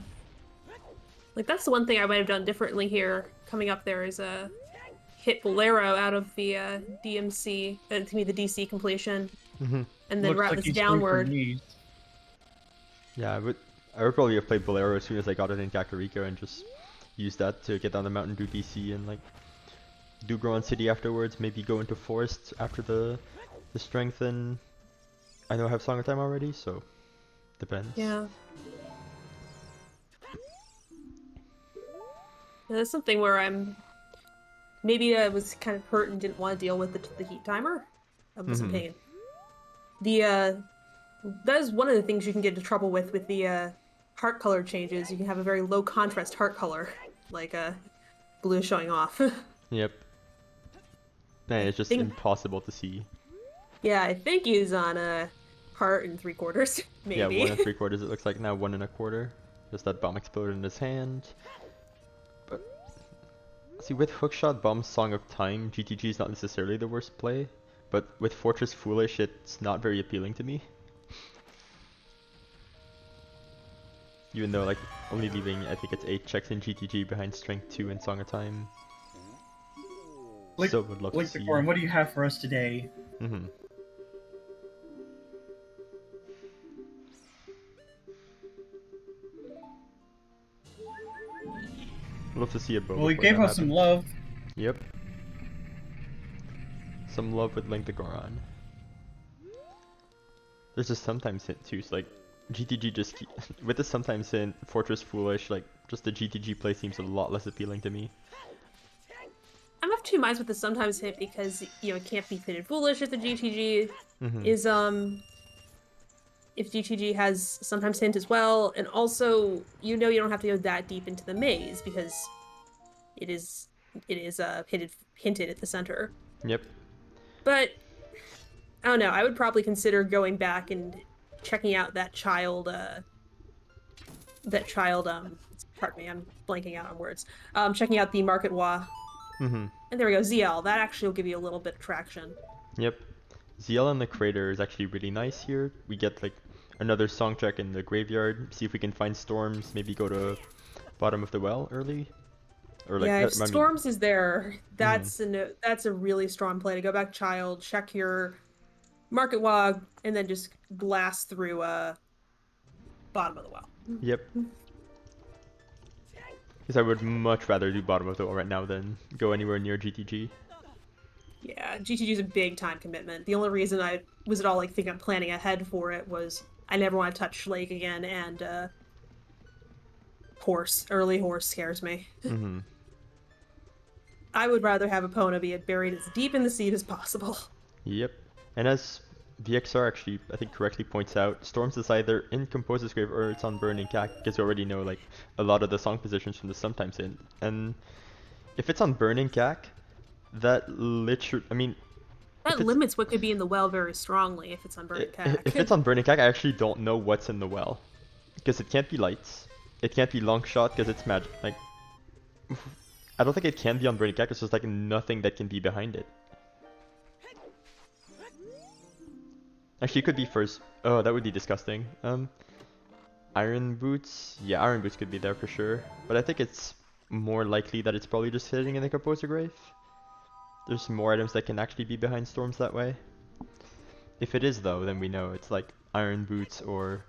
Like, that's the one thing I might have done differently here. Coming up there is a hit Bolero out of the DMC, to me the DC completion, and then Looks route like this he's going for downward. knees. Yeah, I would probably have played Bolero as soon as I got it in Kakariko and just used that to get down the mountain, do DC, and like do Goron City afterwards. Maybe go into Forest after the strength, and I know I have Song of Time already, so depends. Yeah. Yeah, that's something where maybe I was kind of hurt and didn't want to deal with the heat timer. I was in pain. That is one of the things you can get into trouble with the heart color changes. You can have a very low contrast heart color, like blue showing off. Yep. Man, it's just impossible to see. Yeah, I think he's on a part and 3/4, maybe. Yeah, 1 3/4 it looks like now, 1 1/4. Just that bomb exploded in his hand. But see, with Hookshot Bomb's Song of Time, GTG is not necessarily the worst play, but with Fortress Foolish, it's not very appealing to me. Even though, like, only leaving, I think it's 8 checks in GTG behind Strength 2 and Song of Time. So would love to see. What do you have for us today? Mm-hmm. Love to see a bow. Well, he gave us some love. Yep. Some love with Link the Goron. There's a sometimes hint too, so like GTG just with the sometimes hint, Fortress Foolish, like just the GTG play seems a lot less appealing to me. I'm of two minds with the sometimes hint because it can't be pitted foolish if the GTG is if GTG has sometimes hint as well, and also you don't have to go that deep into the maze because it is hinted at the center. Yep. But I don't know. I would probably consider going back and checking out that child. Pardon me, I'm blanking out on words. Checking out the Market Wa. And there we go, ZL. That actually will give you a little bit of traction. Yep. ZL in the crater is actually really nice here. We get like another song check in the graveyard. See if we can find storms. Maybe go to bottom of the well early. Or like if storms is there, that's a really strong play to go back child, check your Market Wog, and then just blast through bottom of the well. Yep. Because I would much rather do bottom of the well right now than go anywhere near GTG. Yeah, GTG is a big time commitment. The only reason I was at all like think I'm planning ahead for it was I never want to touch Schlake again, and early horse scares me. I would rather have Epona be buried as deep in the seed as possible. Yep. And as VXR actually, I think, correctly points out, Storms is either in Composer's Grave or it's on Burning Cack, because we already know like a lot of the song positions from the sometimes in. And if it's on Burning Cack, that literally, I mean... That limits what could be in the well very strongly if it's on Burning Cack. If it's on Burning Cack, I actually don't know what's in the well. Because it can't be lights. It can't be long shot because it's magic. Like, I don't think it can be on Burning Cack, because there's like nothing that can be behind it. Actually, it could be first. Oh, that would be disgusting. Iron Boots? Yeah, Iron Boots could be there for sure. But I think it's more likely that it's probably just sitting in the Composer Grave. There's more items that can actually be behind storms that way. If it is though, then we know it's like Iron Boots or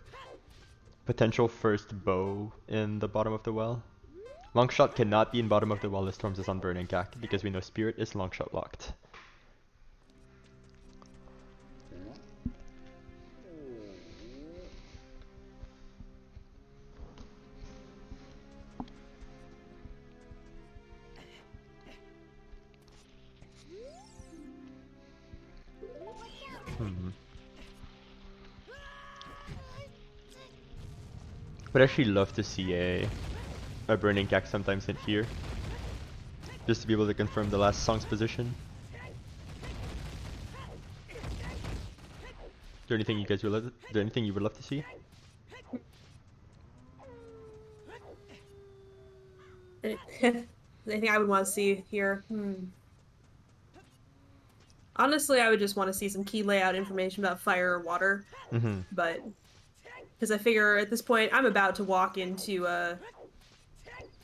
potential first bow in the bottom of the well. Longshot cannot be in bottom of the well if storms is on Burning Cack, because we know Spirit is Longshot locked. Would actually love to see a Burning Cack sometimes hit here, just to be able to confirm the last song's position. Is there anything you guys would love? Is there anything you would love to see? Anything I would want to see here? Honestly, I would just want to see some key layout information about fire or water. But because I figure at this point I'm about to walk into a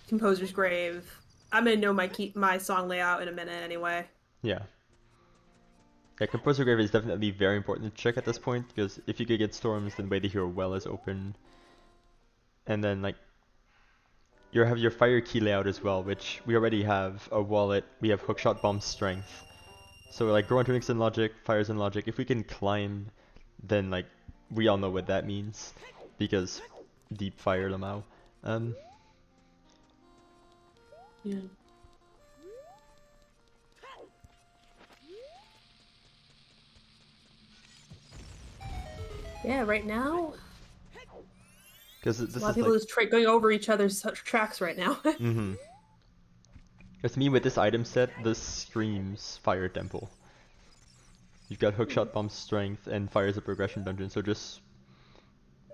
Composer's Grave. I'm gonna know my song layout in a minute anyway. Yeah. Yeah, Composer Grave is definitely very important to check at this point, because if you could get storms, then Way to Hero Well is open. And then like you have your fire key layout as well, which we already have a wallet, we have Hookshot Bomb's Strength. So like Goron Tunics in Logic, Fires in Logic, if we can climb, then like we all know what that means, because Deep Fire Lamau. Yeah. Yeah, right now. Because a lot of people just going over each other's tracks right now. Because to me, with this item set, this screams Fire Temple. You've got Hookshot Bomb Strength and Fire's a progression dungeon, so just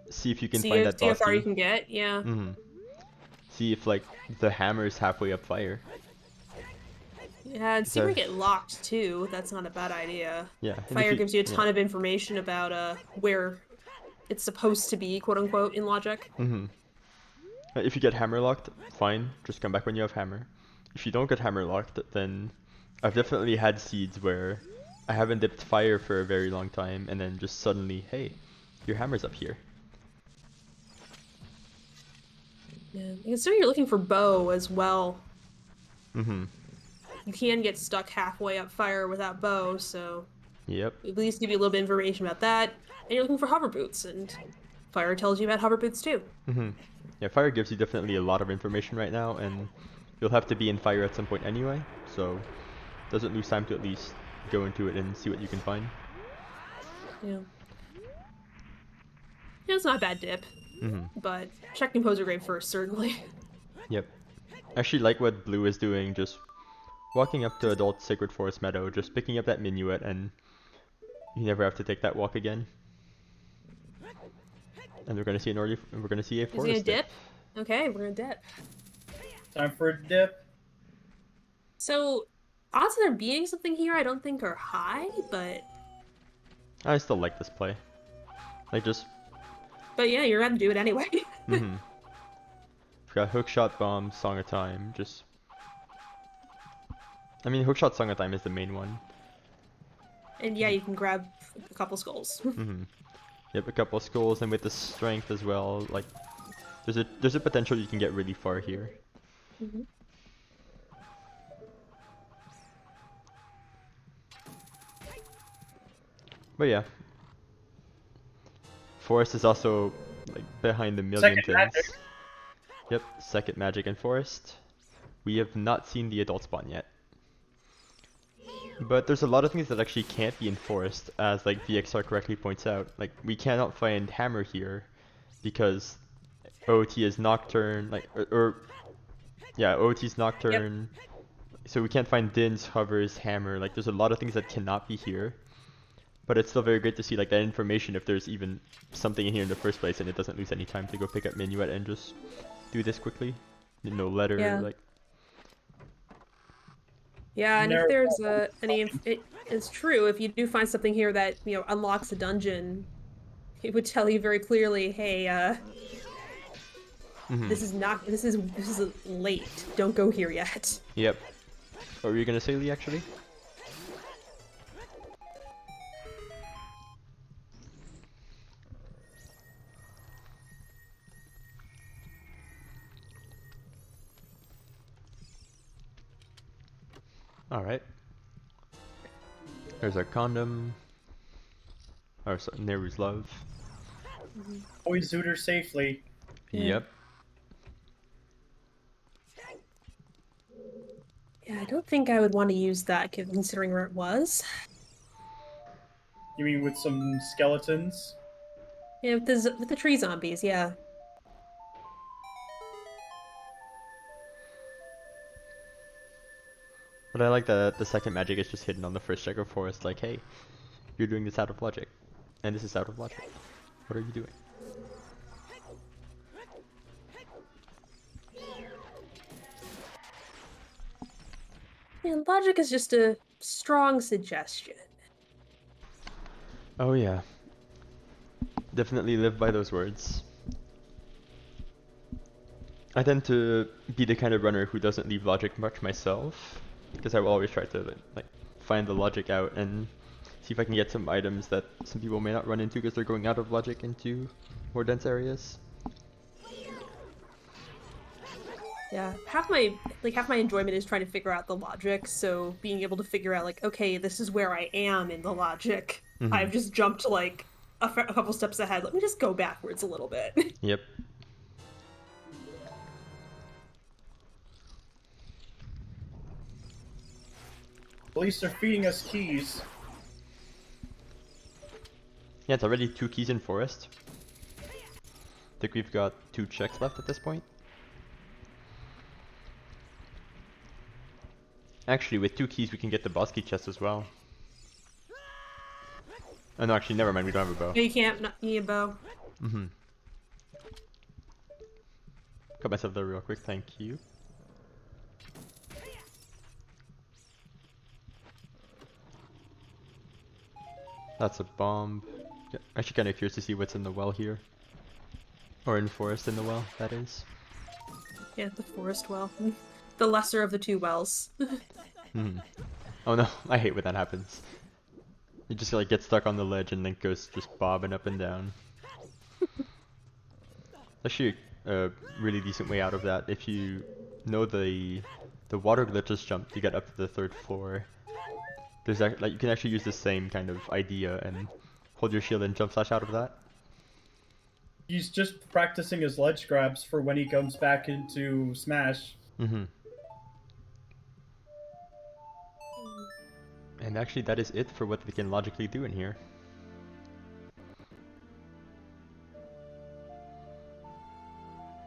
see if you can find that See how boss far key. you can get. Yeah. See if like the hammer is halfway up Fire. Yeah, and see where you get locked too. That's not a bad idea. Yeah. And if Fire gives you a yeah. ton of information about where it's supposed to be, quote unquote, in logic. If you get hammer locked, fine. Just come back when you have hammer. If you don't get hammer locked, then I've definitely had seeds where I haven't dipped Fire for a very long time, and then just suddenly, hey, your hammer's up here. Yeah, considering you're looking for bow as well. You can get stuck halfway up Fire without bow, so Yep. at least give you a little bit of information about that. And you're looking for hover boots, and Fire tells you about hover boots too. Yeah, Fire gives you definitely a lot of information right now, and you'll have to be in Fire at some point anyway, so doesn't lose time to at least go into it and see what you can find. Yeah. Yeah, it's not a bad dip. But check Composer Grave first, certainly. Yep. I actually like what Blue is doing, just walking up to Adult Sacred Forest Meadow, just picking up that minuet, and you never have to take that walk again. And we're gonna see a forest Is he gonna dip? Okay, we're gonna dip. Time for a dip. So, odds of there being something here I don't think are high, but... I still like this play. Like, just... But yeah, you're gonna do it anyway. We've got Hookshot Bomb, Song of Time, just... I mean, Hookshot Song of Time is the main one. And yeah, you can grab a couple skulls. Yep, a couple of skulls, and with the strength as well, like... There's a potential you can get really far here. But yeah. Forest is also like behind the million Second things. magic. Yep, second magic and forest. We have not seen the adult spawn yet. But there's a lot of things that actually can't be in forest, as like VXR correctly points out. Like, we cannot find hammer here because OOT is nocturne, like OOT is nocturne. So we can't find dins, hovers, hammer. Like, there's a lot of things that cannot be here. But it's still very great to see like that information if there's even something in here in the first place, and it doesn't lose any time to go pick up Minuet and just do this quickly. No letter, like. Yeah, and if there's it's true, if you do find something here that, you know, unlocks a dungeon, it would tell you very clearly, hey, this is late. Don't go here yet. Yep. What were you gonna say, Lee, actually? Alright. There's our condom. Or so, Neru's love. Always Zooter safely. Yep. Yeah, I don't think I would want to use that considering where it was. You mean with some skeletons? Yeah, with the tree zombies, yeah. But I like that the second magic is just hidden on the first check of forest, like, hey, you're doing this out of logic. And this is out of logic. What are you doing? Yeah, logic is just a strong suggestion. Oh yeah. Definitely live by those words. I tend to be the kind of runner who doesn't leave logic much myself, because I will always try to like find the logic out and see if I can get some items that some people may not run into because they're going out of logic into more dense areas. Yeah, half my enjoyment is trying to figure out the logic, so being able to figure out like, okay, this is where I am in the logic. I've just jumped like a couple steps ahead. Let me just go backwards a little bit. Yep. At least they're feeding us keys. Yeah, it's already 2 keys in forest. I think we've got 2 checks left at this point. Actually, with 2 keys we can get the boss key chest as well. Oh no, actually, never mind. We don't have a bow. No, you can't. Not need a bow. Got myself there real quick. Thank you. That's a bomb. Yeah, actually, kind of curious to see what's in the well here, or in forest in the well. That is. Yeah, the forest well. The lesser of the 2 wells. Oh no, I hate when that happens. You just like get stuck on the ledge and then goes just bobbing up and down. Actually, a really decent way out of that if you know the water glitches jump to get up to the 3rd floor. There's like you can actually use the same kind of idea and hold your shield and jump slash out of that. He's just practicing his ledge grabs for when he comes back into Smash. And actually, that is it for what we can logically do in here.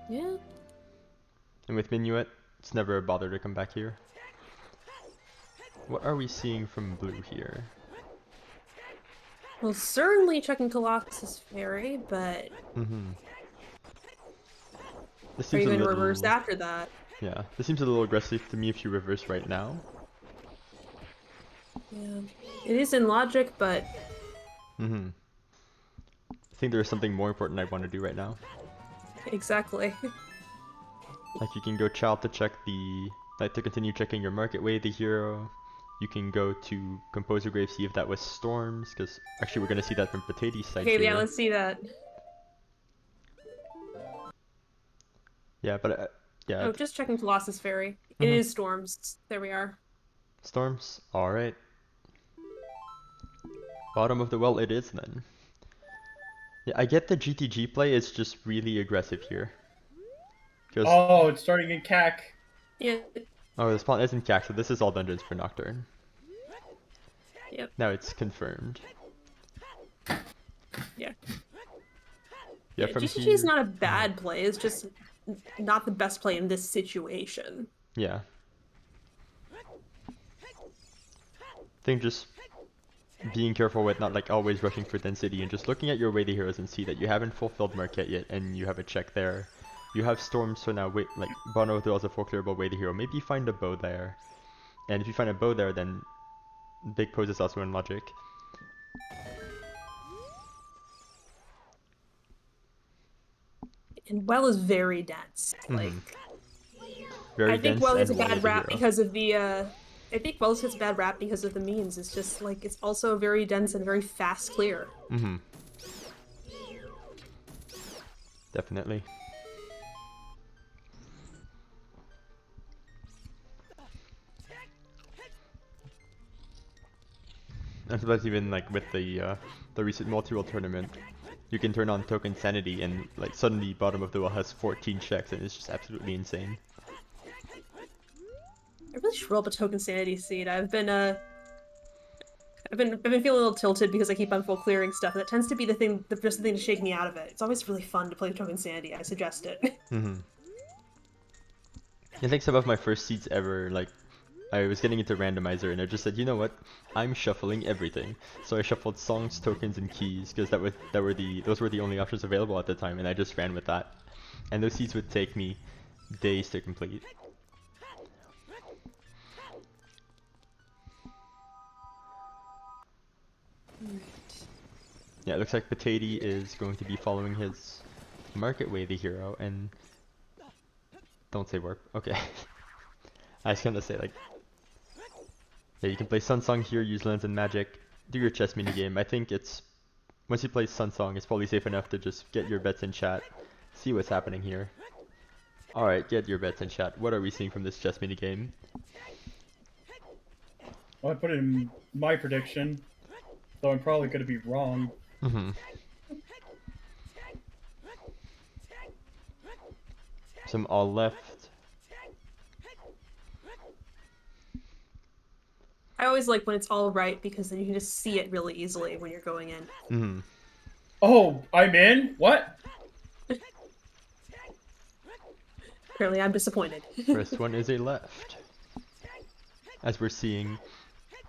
Yeah. And with Minuet, it's never a bother to come back here. What are we seeing from blue here? Well, certainly checking Colossus Fairy, but This are you seems a going to little... reverse after that? Yeah, this seems a little aggressive to me if you reverse right now. Yeah. It is in logic, but... I think there's something more important I want to do right now. Exactly. Like you can go child to check the... Like to continue checking your market way, the hero. You can go to Composer Grave, see if that was Storms, because actually we're going to see that from Potato's side Okay, here. yeah, let's see that. Yeah, but yeah. Oh, just checking Colossus Fairy. It is Storms. There we are. Storms? Alright. Bottom of the well it is then. Yeah, I get the GTG play is just really aggressive here. Oh, it's starting in CAC. Yeah. Oh, the spawn isn't CAC, so this is all dungeons for Nocturne. Yep. Now it's confirmed. Yeah. Yeah, from GTG here... is not a bad play, it's just not the best play in this situation. Yeah. I think just being careful with not like always rushing for density and just looking at your way to heroes and see that you haven't fulfilled Marquette yet and you have a check there. You have Storms, so now wait, like bottom of the well is a full clearable way to hero. Maybe you find a bow there. And if you find a bow there, then big pose is also in logic. And well is very dense. Like very I think dense well gets a and bad rap hero. because of the I think Wells gets a bad rap because of the memes. It's just like it's also very dense and very fast clear. Definitely. And plus even like with the recent multi-role tournament, you can turn on Token Sanity and like suddenly bottom of the well has 14 checks and it's just absolutely insane. I really should roll up a Token Sanity seed. I've been feeling a little tilted because I keep on full clearing stuff. That tends to be the thing, just the thing to shake me out of it. It's always really fun to play Token Sanity. I suggest it. I think some of my first seeds ever, like, I was getting into randomizer and I just said, you know what, I'm shuffling everything. So I shuffled songs, tokens, and keys because those were the only options available at the time, and I just ran with that. And those seeds would take me days to complete. Yeah, it looks like Potato is going to be following his market way, the hero, and don't say warp. Okay. I was gonna say like, yeah, you can play Sun Song here, use Lens and Magic, do your chess minigame. I think it's once you play Sun Song, it's probably safe enough to just get your bets in chat, see what's happening here. All right, get your bets in chat. What are we seeing from this chess minigame? Well, I put in my prediction, though I'm probably going to be wrong. Some all left. I always like when it's all right because then you can just see it really easily when you're going in. Oh, I'm in? What? Apparently I'm disappointed. First one is a left. as we're seeing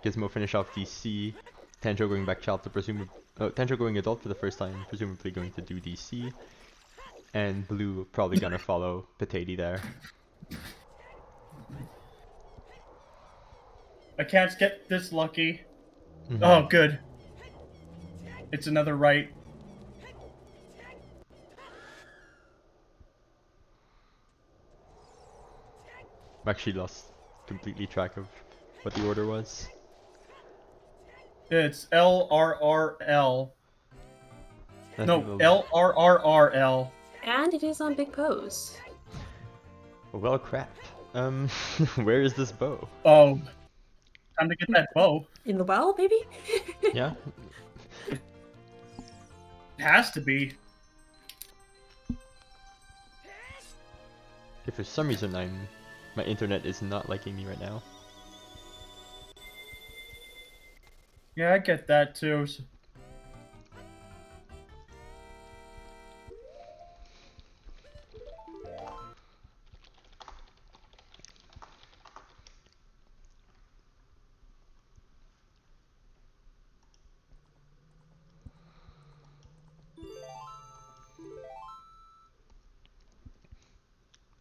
Gizmo finish off DC, Tanjo going back child to Tanjo going adult for the first time, presumably going to do DC, and Blue probably gonna follow Potato there. I can't get this lucky. Oh, good. It's another right. I've actually lost completely track of what the order was. It's LRRL. No, L. LRRRL. And it is on Big Pose. Well, crap. Where is this bow? Oh, time to get that bow. In the well, maybe? Yeah? It has to be. If for some reason my internet is not liking me right now. Yeah, I get that too.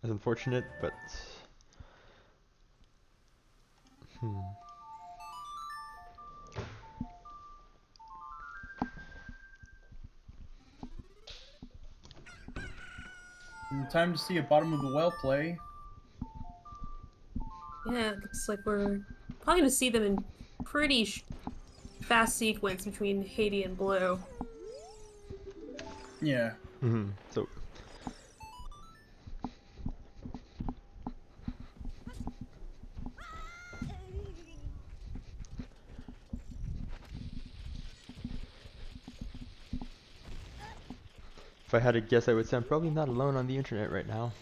It's unfortunate, but... Time to see a bottom of the well play. Yeah, it looks like we're probably gonna see them in pretty fast sequence between Haiti and Blue. Yeah. So... If I had to guess, I would say I'm probably not alone on the internet right now.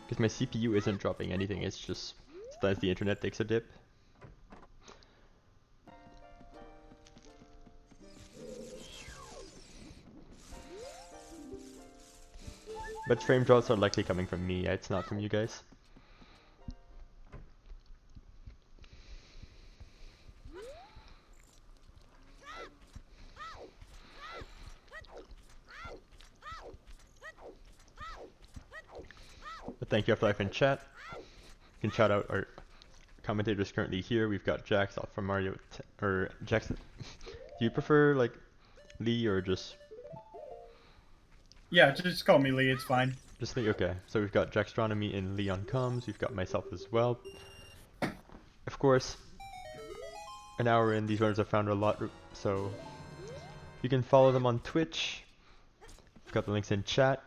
Because my CPU isn't dropping anything, it's just sometimes the internet takes a dip. But frame drops are likely coming from me, it's not from you guys. But thank you Afterlife in chat. You can shout out our commentators currently here. We've got Jax off from Mario, or Jax. Do you prefer like Lee or just? Yeah, just call me Lee, it's fine. Just Lee, okay. So we've got Jackstronomy and Leon Combs. We've got myself as well. Of course, an hour in, these runners have found a lot, so you can follow them on Twitch. We've got the links in chat.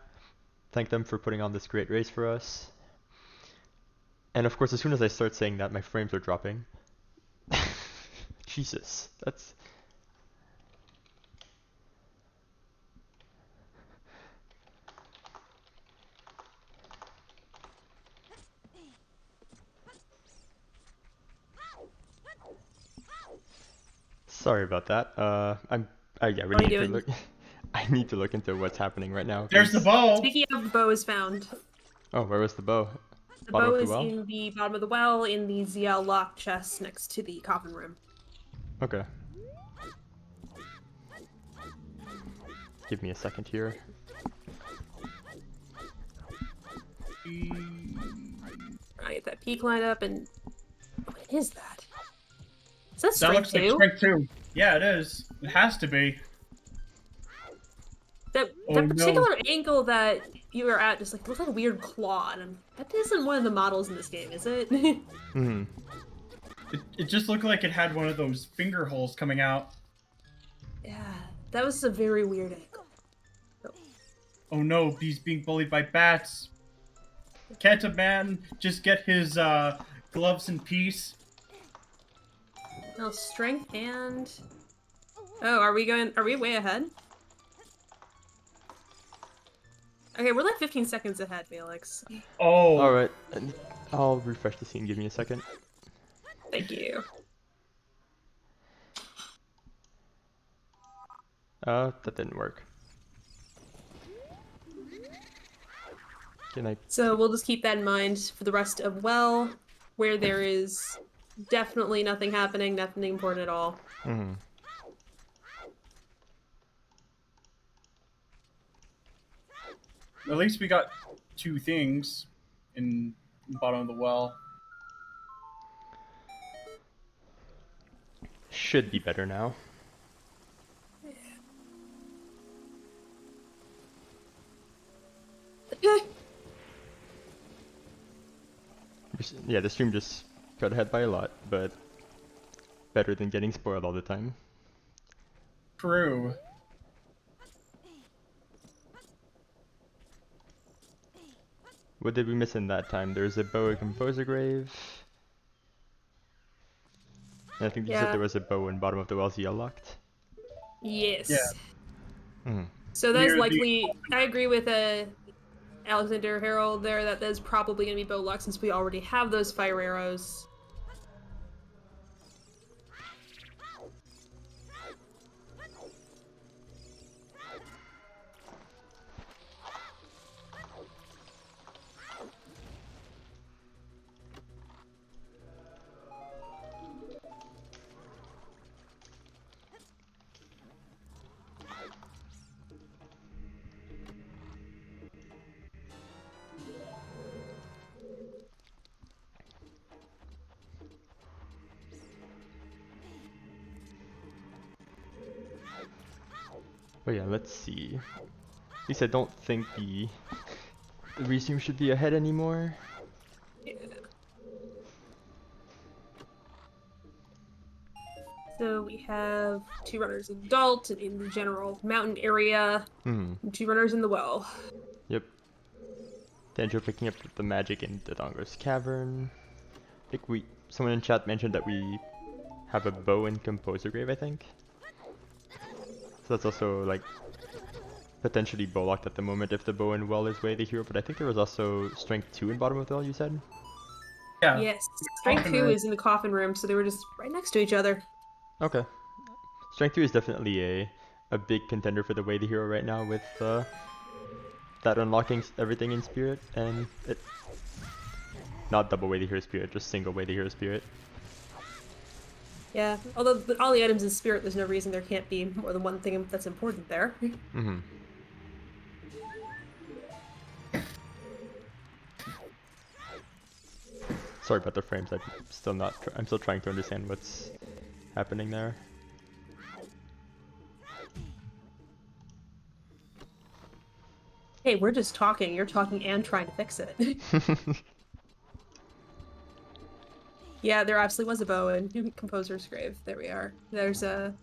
Thank them for putting on this great race for us. And of course, as soon as I start saying that, my frames are dropping. Jesus, that's... Sorry about that. Yeah, we need to look. I need to look into what's happening right now. There's the bow. Speaking of, the bow is found. Oh, where was the bow? The bow is in the bottom of the well, in the ZL lock chest next to the coffin room. Okay. Give me a second here. I get that peak line up, and what is that? Is that That looks strength 2? like strength 2. Yeah, it is. It has to be. That particular angle that you were at just like looked like a weird claw, and that isn't one of the models in this game, is it? It just looked like it had one of those finger holes coming out. Yeah, that was a very weird angle. Oh no, he's being bullied by bats. Can't a man just get his gloves in peace? No, strength and... Oh, are we way ahead? Okay, we're like 15 seconds ahead, Felix. Oh. Alright, I'll refresh the scene, give me a second. Thank you. That didn't work. Can I? So we'll just keep that in mind for the rest of Well, where there is definitely nothing happening, nothing important at all. Mm-hmm. At least we got 2 things in the bottom of the well. Should be better now. Yeah, the stream just got ahead by a lot, but better than getting spoiled all the time. True. What did we miss in that time? There's a bow and composer grave. And I think you said there was a bow in bottom of the wells he unlocked. Yes. Yeah. Mm-hmm. So that is Near the- likely. I agree with Alexander Harold there that there's probably going to be bow luck since we already have those fire arrows. But yeah, let's see. At least I don't think the resume should be ahead anymore. Yeah. So we have 2 runners in Dalt and in the general mountain area, Hmm. and 2 runners in the well. Yep. Danjo picking up the magic in Dodongo's cavern. I think someone in chat mentioned that we have a bow and composer grave, I think. So that's also like potentially bow locked at the moment if the bow and well is way the hero, but I think there was also strength 2 in bottom of the well, you said? Yeah. Yes, strength Coffin 2 room. is in the coffin room, so they were just right next to each other. Okay. Strength 2 is definitely a big contender for the way the hero right now with that unlocking everything in spirit and it not double way the hero spirit, just single way the hero spirit. Yeah, although all the items in spirit, there's no reason there can't be more than one thing that's important there. Mm-hmm. Sorry about the frames. I'm still trying to understand what's happening there. Hey, we're just talking. You're talking and trying to fix it. Yeah, there absolutely was a bow in Composer's Grave. There we are. There's a...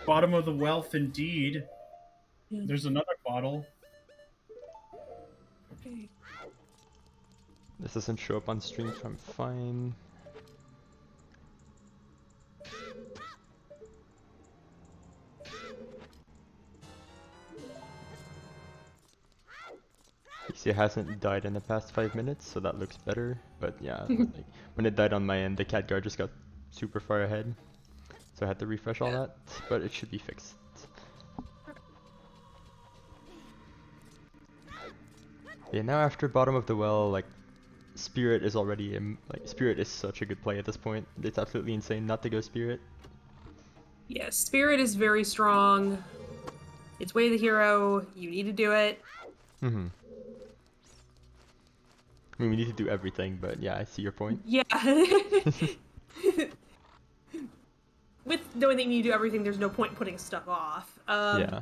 Bottom of the wealth, indeed. Yeah. There's another bottle. Okay. This doesn't show up on stream, so I'm fine. You see it hasn't died in the past 5 minutes, so that looks better. But yeah, like, when it died on my end, the cat guard just got super far ahead. So I had to refresh all that, but it should be fixed. Yeah, now after bottom of the well, like, Spirit is already, Spirit is such a good play at this point. It's absolutely insane not to go Spirit. Yeah, Spirit is very strong. It's way the hero. You need to do it. Mm-hmm. I mean, we need to do everything, but yeah, I see your point. Yeah. With knowing that you need to do everything, there's no point in putting stuff off. Yeah.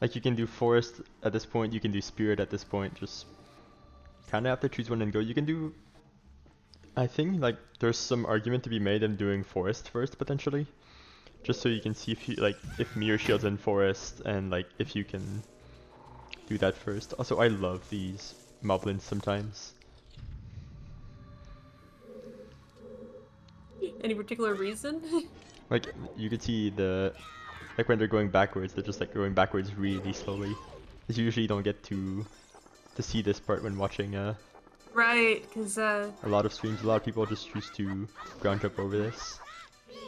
Like, you can do Forest at this point, you can do Spirit at this point, just kind of have to choose one and go. You can do... I think, like, there's some argument to be made in doing Forest first, potentially. Just so you can see if you, like, if Mirror Shield's in Forest, and, like, if you can do that first. Also, I love these moblins sometimes. Any particular reason? Like, you can see like when they're going backwards, they're just like going backwards really slowly. Because you usually don't get to see this part when watching Right, because a lot of streams. A lot of people just choose to ground jump over this.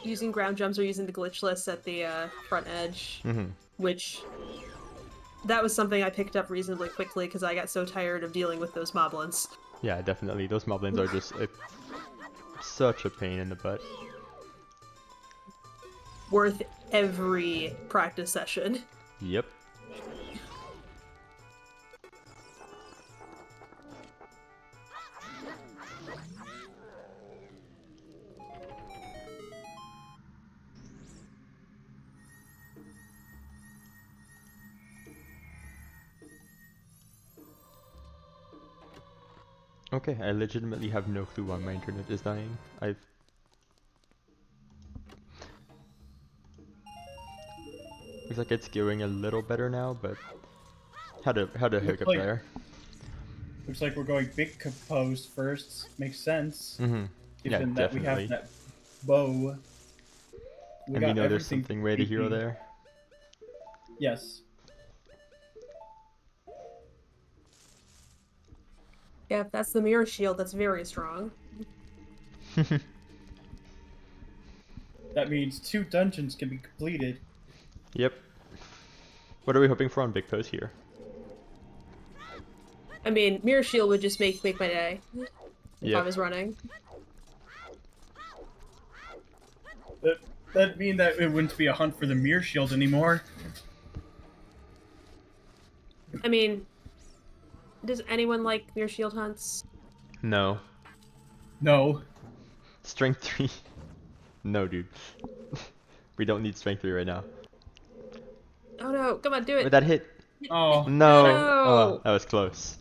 using ground jumps or using the glitchless at the front edge, Mm-hmm. which that was something I picked up reasonably quickly because I got so tired of dealing with those moblins. Yeah, definitely. Those moblins are just such a pain in the butt. Worth every practice session. Yep. Okay, I legitimately have no clue why my internet is dying. Looks like it's going a little better now, but had a hiccup there. Looks like we're going big compose first. Makes sense. Mm-hmm. Yeah, Given that we definitely. have that bow. And we know there's something way to hero there. Yes. Yeah, if that's the mirror shield, that's very strong. That means 2 dungeons can be completed. Yep. What are we hoping for on Big Pose here? I mean, mirror shield would just make my day if I was running. That'd mean that it wouldn't be a hunt for the mirror shield anymore. I mean, does anyone like mirror shield hunts? No. No. Strength 3. No, dude. We don't need Strength 3 right now. Oh no, come on, do it. Wait, that hit. Oh. No. No. Oh, that was close.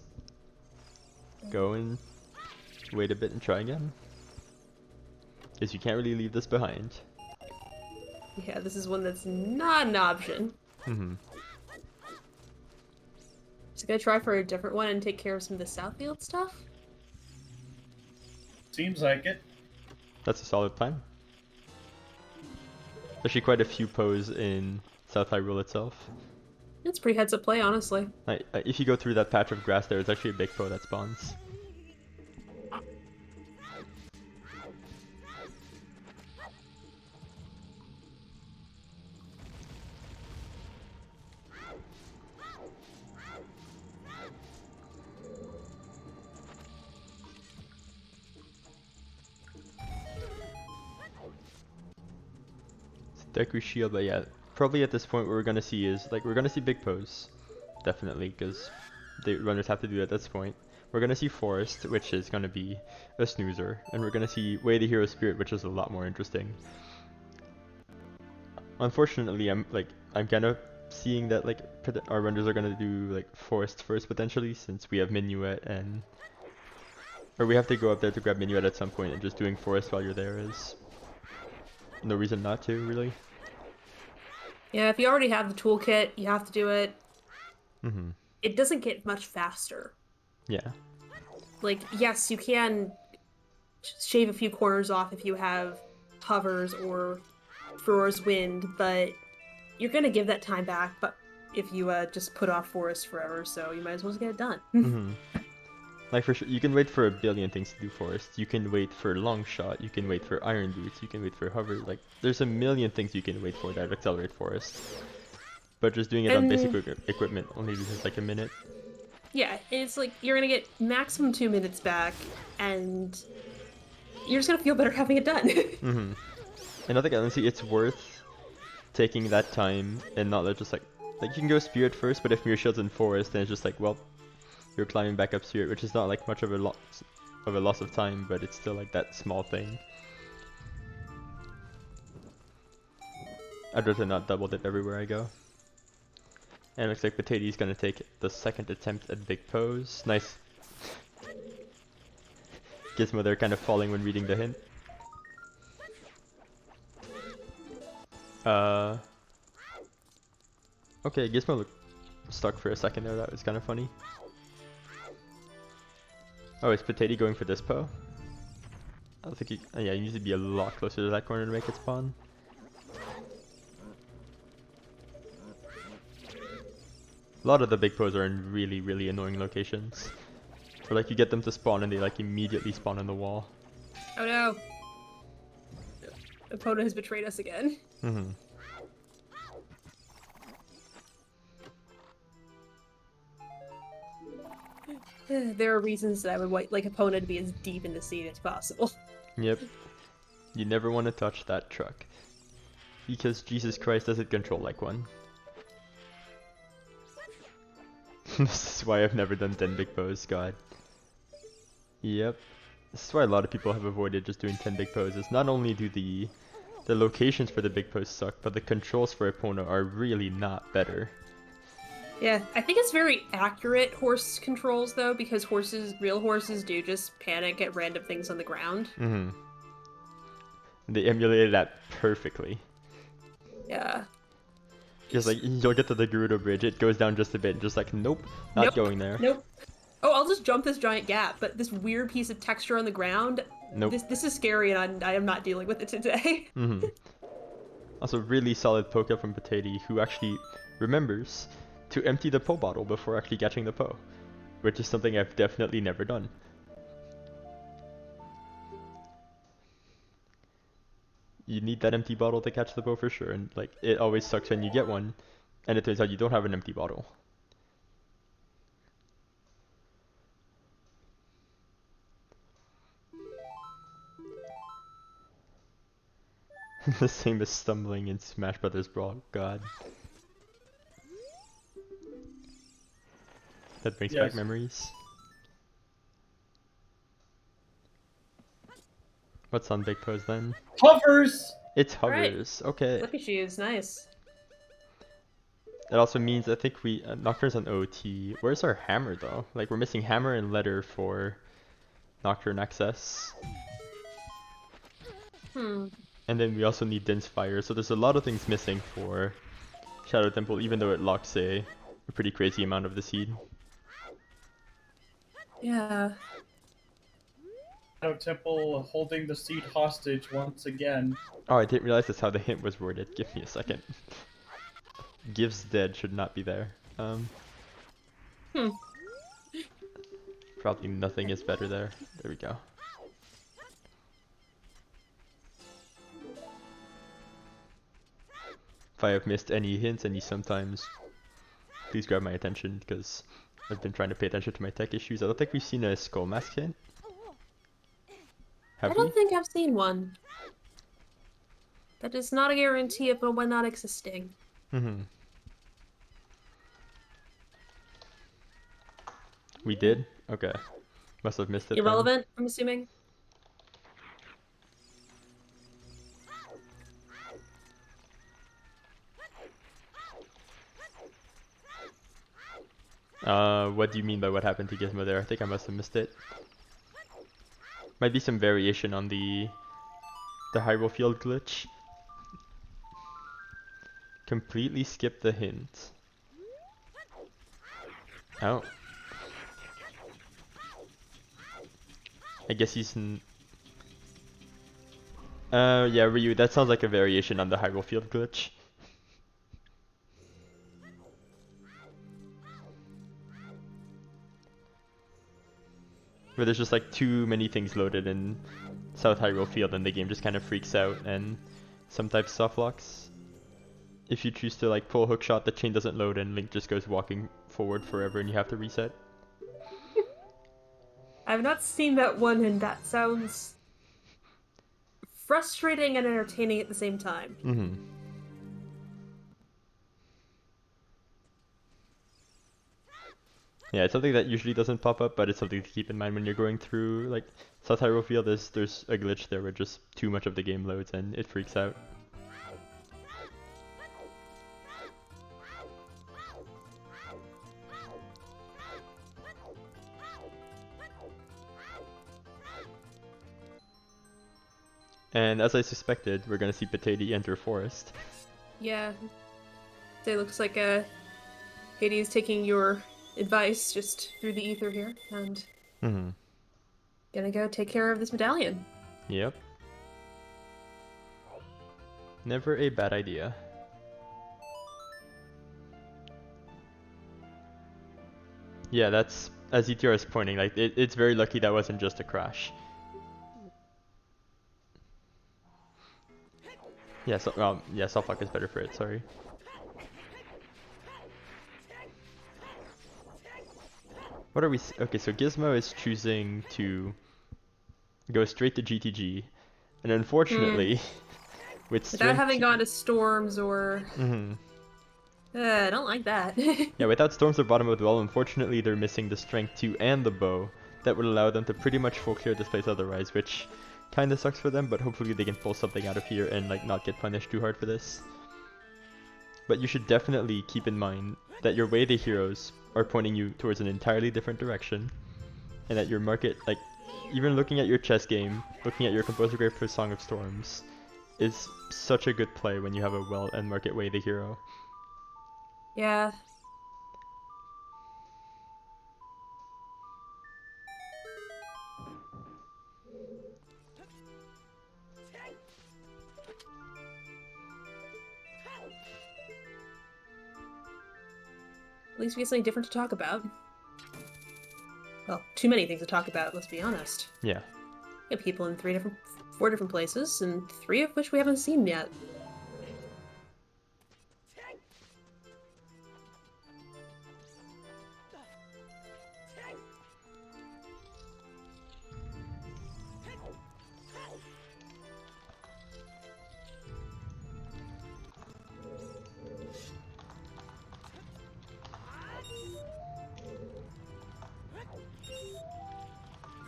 Go and wait a bit and try again. Because you can't really leave this behind. Yeah, this is one that's not an option. Mm-hmm. Just gonna try for a different one and take care of some of the Southfield stuff? Seems like it. That's a solid plan. Actually, quite a few pose in South Hyrule itself. It's pretty heads up play, honestly. If you go through that patch of grass there, it's actually a big po that spawns. Deku Shield, but yeah, probably at this point what we're gonna see is, like, we're gonna see big pose. Definitely, because the runners have to do it at this point. We're gonna see Forest, which is gonna be a snoozer, and we're gonna see Way the Hero Spirit, which is a lot more interesting. Unfortunately, I'm kind of seeing that, like, our runners are gonna do, like, Forest first, potentially, since we have Minuet and... Or we have to go up there to grab Minuet at some point, and just doing Forest while you're there is... no reason not to, really. Yeah, if you already have the toolkit, you have to do it. Mm-hmm. It doesn't get much faster. Yeah. Like, yes, you can shave a few corners off if you have hovers or Thrower's Wind, but you're gonna give that time back, but if you just put off Forest forever, so you might as well just get it done. Mm-hmm. Like, for sure, you can wait for a billion things to do Forest. You can wait for Long Shot, you can wait for Iron Boots, you can wait for Hover. Like, there's a million things you can wait for that accelerate Forest. But just doing it on basic equipment only uses like a minute. Yeah, it's like you're gonna get maximum 2 minutes back, and you're just gonna feel better having it done. Mm-hmm. And I think honestly, it's worth taking that time and not let just like you can go Spirit first, but if Mirror Shield's in Forest, then it's just like, well, you're climbing back up Spirit, which is not like much of a loss of time, but it's still like that small thing. I'd rather not double dip everywhere I go. And it looks like Potato's gonna take the second attempt at Big Pose. Nice. Gizmo there kind of falling when reading the hint. Okay, Gizmo looked stuck for a second there, that was kind of funny. Oh, is Potato going for this po? I don't think he... yeah, he needs to be a lot closer to that corner to make it spawn. A lot of the big pos are in really, really annoying locations. Or like you get them to spawn and they like immediately spawn on the wall. Oh no! Epona has betrayed us again. Mm-hmm. There are reasons that I would like opponent to be as deep in the seat as possible. Yep. You never want to touch that truck. Because Jesus Christ doesn't control like one. This is why I've never done 10 big poses, god. Yep. This is why a lot of people have avoided just doing 10 big poses. Not only do the locations for the big pose suck, but the controls for opponent are really not better. Yeah, I think it's very accurate horse controls though, because real horses do just panic at random things on the ground. Mm-hmm. They emulated that perfectly. Yeah. Because like you'll get to the Gerudo Bridge, it goes down just a bit, and just like nope, not going there. Nope. Oh, I'll just jump this giant gap, but this weird piece of texture on the ground. Nope. This is scary, and I am not dealing with it today. Mm-hmm. Also, really solid poke up from Potato, who actually remembers to empty the Po bottle before actually catching the Po, which is something I've definitely never done. You need that empty bottle to catch the Po for sure, and like it always sucks when you get one, and it turns out you don't have an empty bottle. The same as stumbling in Smash Brothers Brawl, god. That brings back memories. What's on Big Pose then? Hovers! It's hovers, right. Okay. Flippy shoes, nice. That also means I think we Nocturne's on OT. Where's our hammer though? Like we're missing hammer and letter for Nocturne access. And then we also need Dense Fire, so there's a lot of things missing for Shadow Temple, even though it locks a pretty crazy amount of the seed. Yeah. Shadow Temple holding the seed hostage once again. Oh, I didn't realize that's how the hint was worded. Give me a second. Gives dead should not be there. Probably nothing is better there. There we go. If I have missed any hints, sometimes, please grab my attention, because I've been trying to pay attention to my tech issues. I don't think we've seen a Skull Mask hint. Have I don't think I've seen one. That is not a guarantee of one not existing. We did? Okay. Must have missed it. Irrelevant, then. I'm assuming. What do you mean by what happened to Gizmo there? I think I must have missed it. Might be some variation on the Hyrule Field glitch. Completely skipped the hint. Oh. I guess he's yeah, Ryu, that sounds like a variation on the Hyrule Field glitch. Where there's just like too many things loaded in South Hyrule Field and the game just kind of freaks out and some types soft locks. If you choose to like pull hookshot, the chain doesn't load and Link just goes walking forward forever and you have to reset. I've not seen that one and that sounds frustrating and entertaining at the same time. Yeah, it's something that usually doesn't pop up, but it's something to keep in mind when you're going through, like, South Hyrule Field. There's a glitch there where just too much of the game loads and it freaks out. And as I suspected, we're gonna see Potato enter Forest. Yeah. It looks like Hades taking your advice just through the ether here, and gonna go take care of this medallion. Yep. Never a bad idea. Yeah, that's, as ETR is pointing, like, it's very lucky that wasn't just a crash. Yeah, so, yeah, soft lock is better for it, sorry. What are we? Okay, so Gizmo is choosing to go straight to GTG, and unfortunately, with Without strength. having gone to Storms or... I don't like that. Yeah, without Storms or bottom of the well, unfortunately they're missing the strength 2 and the bow that would allow them to pretty much full clear this place otherwise, which kinda sucks for them, but hopefully they can pull something out of here and like not get punished too hard for this. But you should definitely keep in mind that your way the heroes are pointing you towards an entirely different direction, and that your market, like, even looking at your chess game, looking at your Composer Grave for Song of Storms, is such a good play when you have a well and market way the hero. Yeah. At least we have something different to talk about. Well, too many things to talk about, let's be honest. Yeah. We have people in 4 different places, and 3 of which we haven't seen yet.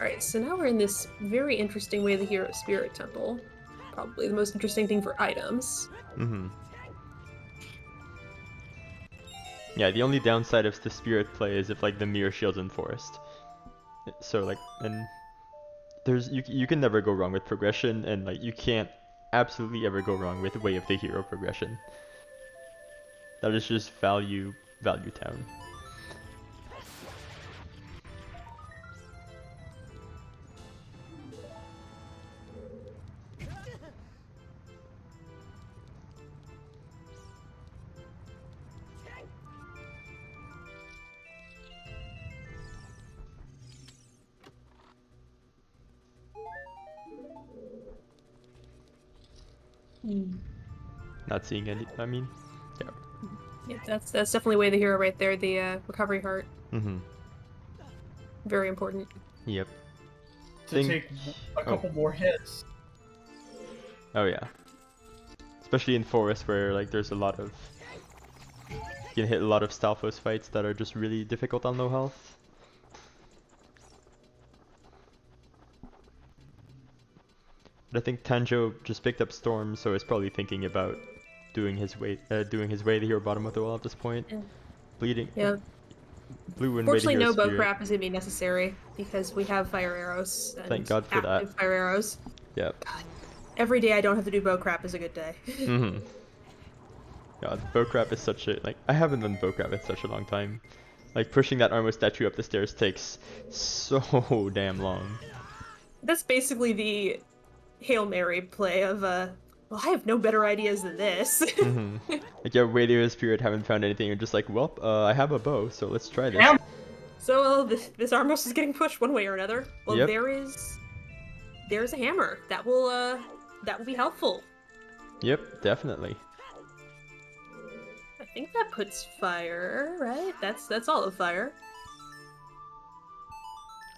Alright, so now we're in this very interesting way of the hero spirit temple. Probably the most interesting thing for items. Yeah, the only downside of the spirit play is if like the mirror shield's in forest. So like, and there's you can never go wrong with progression, and like you can't absolutely ever go wrong with way of the hero progression. That is just value town. Not seeing any. I mean, yeah. Yeah, that's definitely way the hero right there. The recovery heart. Very important. Yep. To take a couple more hits. Oh yeah. Especially in forest where like there's a lot of, you can hit a lot of Stalfos fights that are just really difficult on low health. But I think Tanjo just picked up Storm, so is probably thinking about doing his way the hero bottom of the wall at this point. Yeah. Bleeding. Yeah. Blue and Fortunately, way the no hero bow crap is gonna be necessary because we have fire arrows. And thank God for that. Fire arrows. Yep. God, every day I don't have to do bow crap is a good day. God, bow crap is such a, like, I haven't done bow crap in such a long time. Like pushing that armor statue up the stairs takes so damn long. That's basically the Hail Mary play of well, I have no better ideas than this. Like your radio spirit haven't found anything, you're just like, well, I have a bow, so let's try this. So this armor is getting pushed one way or another. Well, Yep. there's a hammer that will be helpful. Yep, definitely. I think that puts fire, right? That's all of fire.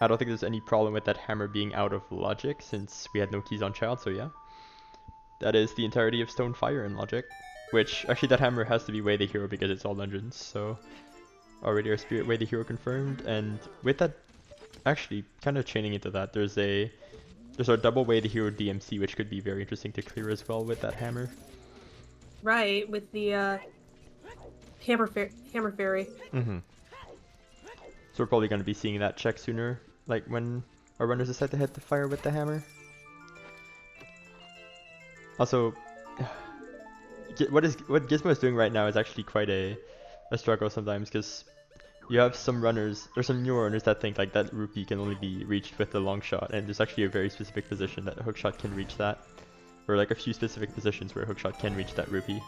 I don't think there's any problem with that hammer being out of logic since we had no keys on child, so yeah. That is the entirety of stone fire in logic. Which, actually that hammer has to be way the hero because it's all dungeons, so already our spirit way the hero confirmed, and with that, actually kind of chaining into that, there's our double way the hero DMC, which could be very interesting to clear as well with that hammer. Right, with the hammer fairy. So we're probably going to be seeing that check sooner, like when our runners decide to hit the fire with the hammer. Also, what Gizmo is doing right now is actually quite a struggle sometimes, because you have some runners, or some newer runners that think like that rupee can only be reached with the long shot, and there's actually a very specific position that a hookshot can reach that, or like a few specific positions where a hookshot can reach that rupee.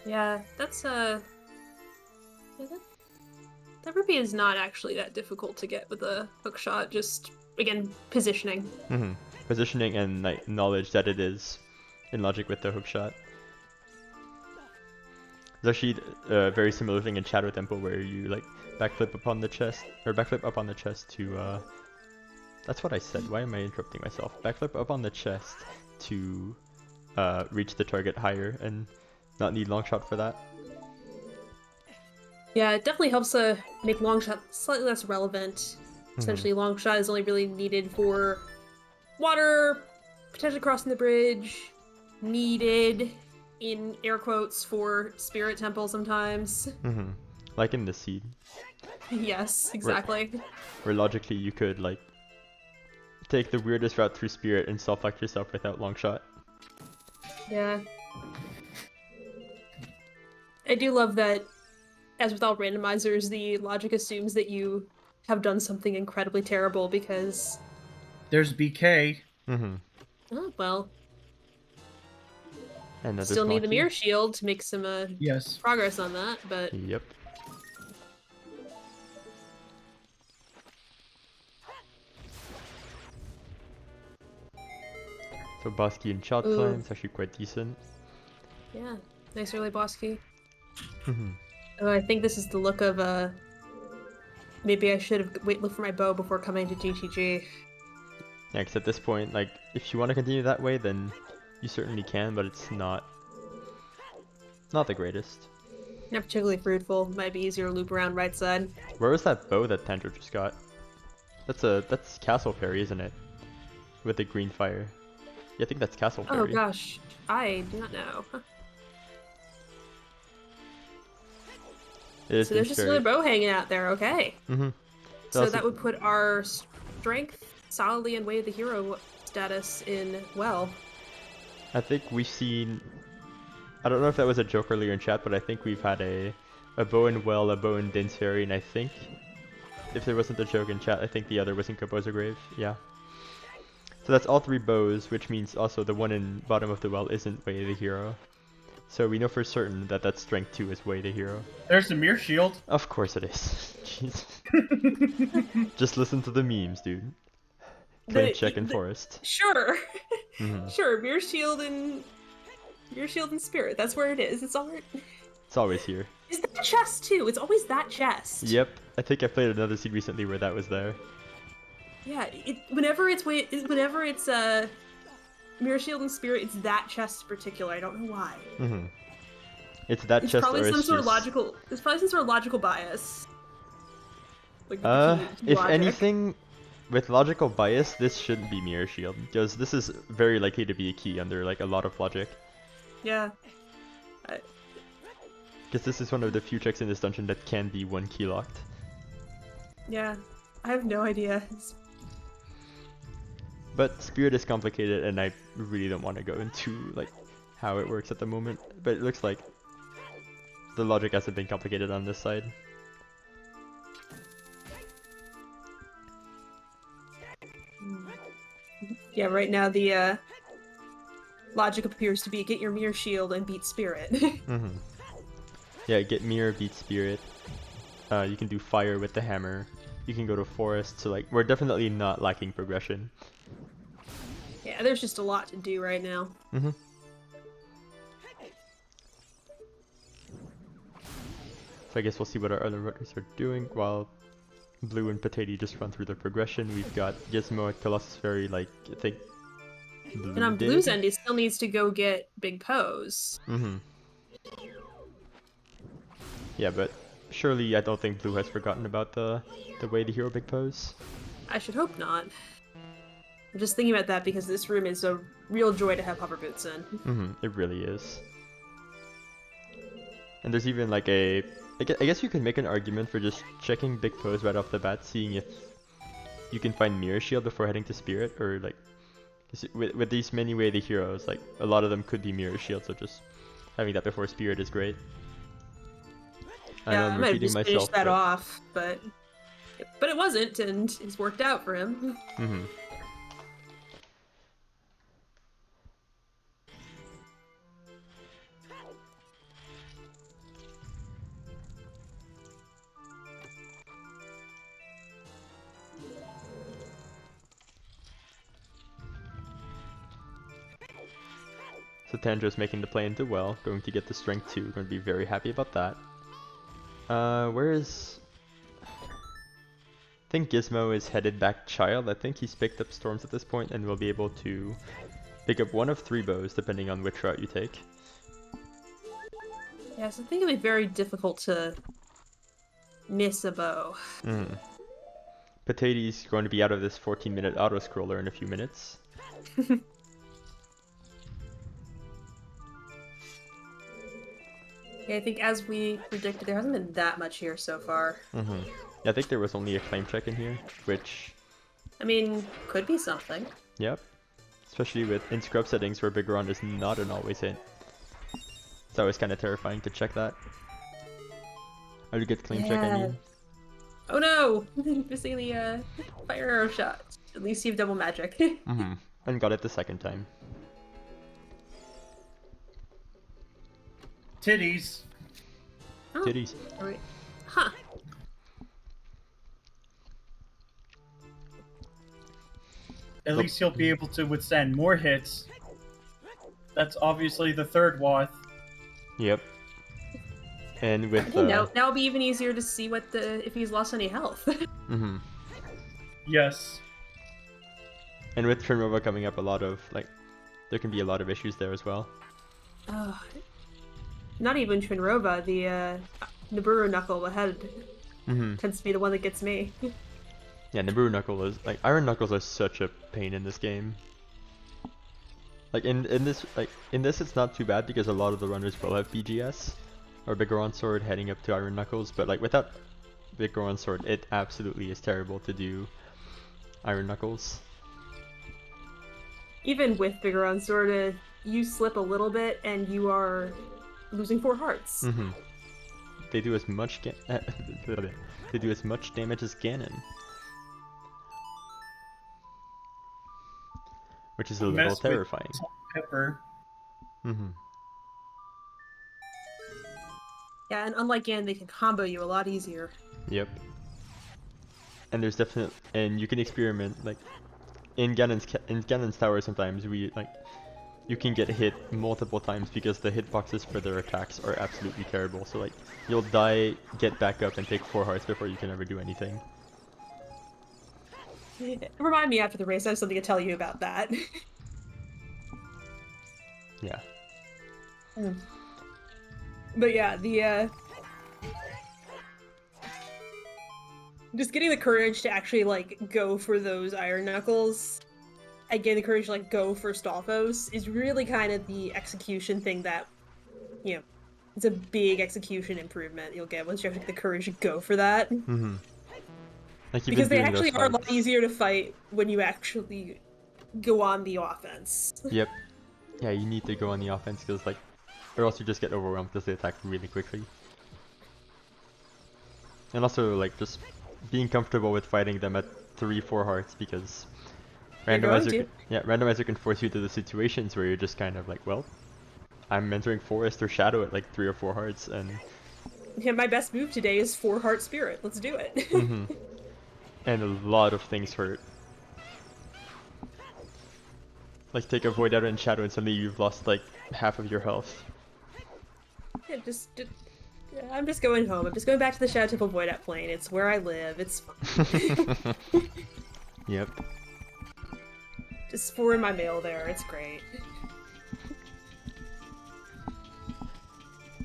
Yeah, that's that rupee is not actually that difficult to get with a hookshot. Just again, positioning. Positioning and like knowledge that it is in logic with the hookshot. There's actually a very similar thing in Shadow Temple where you like backflip upon the chest, or backflip up on the chest to that's what I said, why am I interrupting myself? Backflip up on the chest to reach the target higher and not need long shot for that. Yeah, it definitely helps make long shot slightly less relevant. Essentially, long shot is only really needed for water, potentially crossing the bridge, needed in air quotes for Spirit Temple sometimes. Like in the Seed. Yes, exactly. Where logically you could like take the weirdest route through Spirit and self-lock yourself without long shot. Yeah. I do love that, as with all randomizers, the logic assumes that you have done something incredibly terrible because... There's BK. Oh, well. And Still need the Maki. mirror shield to make some Yes. progress on that, but... Yep. So Bosky and Child Climb is actually quite decent. Yeah, nice early boss key. Oh, I think this is the look of maybe I should have looked for my bow before coming to GTG. Yeah, because at this point, like, if you want to continue that way, then you certainly can, but it's not the greatest. Not particularly fruitful. Might be easier to loop around right side. Where was that bow that Tanjo just got? That's Castle Parry, isn't it? With the green fire. Yeah, I think that's Castle Parry. Oh gosh, I do not know. So there's just another bow hanging out there, okay. So that would put our strength solidly in way of the hero status in well. I think we've seen, I don't know if that was a joke earlier in chat, but I think we've had a bow in well, a bow in Din's Ferry, and I think, if there wasn't a joke in chat, I think the other was in Composer Grave, yeah. So that's all 3 bows, which means also the one in bottom of the well isn't Way the hero. So we know for certain that that's strength 2 is Way the hero. There's the mirror shield. Of course it is. Jeez. Just listen to the memes, dude. Play check in forest. Sure. Sure, mirror shield and spirit. That's where it is. It's always here. Is that chest too? It's always that chest. Yep. I think I played another seed recently where that was there. Yeah, whenever it's mirror shield and spirit, it's that chest in particular. I don't know why. It's that it's chest, probably or some it's sort just... of logical. It's probably some sort of logical bias. Like if anything, with logical bias, this shouldn't be mirror shield because this is very likely to be a key under like a lot of logic. Yeah. Because this is one of the few checks in this dungeon that can be 1 key locked. Yeah, I have no idea. But Spirit is complicated, and I really don't want to go into like how it works at the moment. But it looks like the logic hasn't been complicated on this side. Yeah, right now the logic appears to be get your mirror shield and beat spirit. Yeah, get mirror, beat spirit. You can do fire with the hammer. You can go to forest, so like we're definitely not lacking progression. Yeah, there's just a lot to do right now. So I guess we'll see what our other runners are doing while Blue and Potato just run through their progression. We've got Gizmo at Colossus Ferry, like I think Blue and on did. Blue's end, he still needs to go get Big Pose. Yeah, but surely I don't think Blue has forgotten about the Way the hero Big Pose. I should hope not. I'm just thinking about that because this room is a real joy to have hover boots in. It really is. And there's even like I guess you can make an argument for just checking Big Pose right off the bat, seeing if you can find Mirror Shield before heading to Spirit, or like with these many Way the heroes, like a lot of them could be Mirror Shield, so just having that before Spirit is great. Yeah, I might have just finished that off, but it wasn't, and it's worked out for him. So Tanjo's making the play into well, going to get the strength 2, going to be very happy about that. Where is... I think Gizmo is headed back Child. I think he's picked up Storms at this point and will be able to pick up one of 3 bows depending on which route you take. Yeah, so I think it'll be very difficult to miss a bow. Potato's going to be out of this 14-minute auto-scroller in a few minutes. Yeah, I think as we predicted, there hasn't been that much here so far. Yeah, I think there was only a claim check in here, which... I mean, could be something. Yep. Especially with in scrub settings where Bigoron is not an always hit. It's always kind of terrifying to check that. How to get claim check, I mean. Oh no! Missing the fire arrow shot. At least you have double magic. And got it the second time. Titties. Oh, Titties. alright. Huh. At least he'll be able to withstand more hits. That's obviously the third Wath. Yep. And with now it'll be even easier to see what if he's lost any health. Yes. And with Trinrova coming up, a lot of there can be a lot of issues there as well. Oh, not even Trinrova, the Nibiru Knuckle ahead tends to be the one that gets me. Yeah, Nibiru Knuckle is Iron Knuckles are such a pain in this game. In this it's not too bad because a lot of the runners will have BGS or Bigoron Sword heading up to Iron Knuckles, but without Bigoron Sword, it absolutely is terrible to do Iron Knuckles. Even with Bigoron Sword, you slip a little bit and you are losing 4 hearts. They do as much they do as much damage as Ganon, which is a little terrifying. Pepper. Yeah, and unlike Ganon, they can combo you a lot easier. Yep. And there's and you can experiment in Ganon's tower. Sometimes you can get hit multiple times because the hitboxes for their attacks are absolutely terrible. So you'll die, get back up, and take 4 hearts before you can ever do anything. Remind me after the race, I have something to tell you about that. Yeah. But yeah, just getting the courage to actually go for those Iron Knuckles, and getting the courage to go for Stalfos is really kind of the execution thing that, it's a big execution improvement you'll get once you have the courage to go for that. Because they actually are a lot easier to fight when you actually go on the offense. Yep. Yeah, you need to go on the offense because or else you just get overwhelmed because they attack really quickly. And also just being comfortable with fighting them at 3-4 hearts because randomizer can force you to the situations where you're just kind of well, I'm entering Forest or Shadow at 3 or 4 hearts, and yeah, my best move today is 4 Heart Spirit. Let's do it. And a lot of things hurt. Take a Void out in Shadow and suddenly you've lost half of your health. Yeah, I'm just going home. I'm just going back to the Shadow Temple Void Out plane. It's where I live. It's fine. Yep. Just forward my mail there. It's great.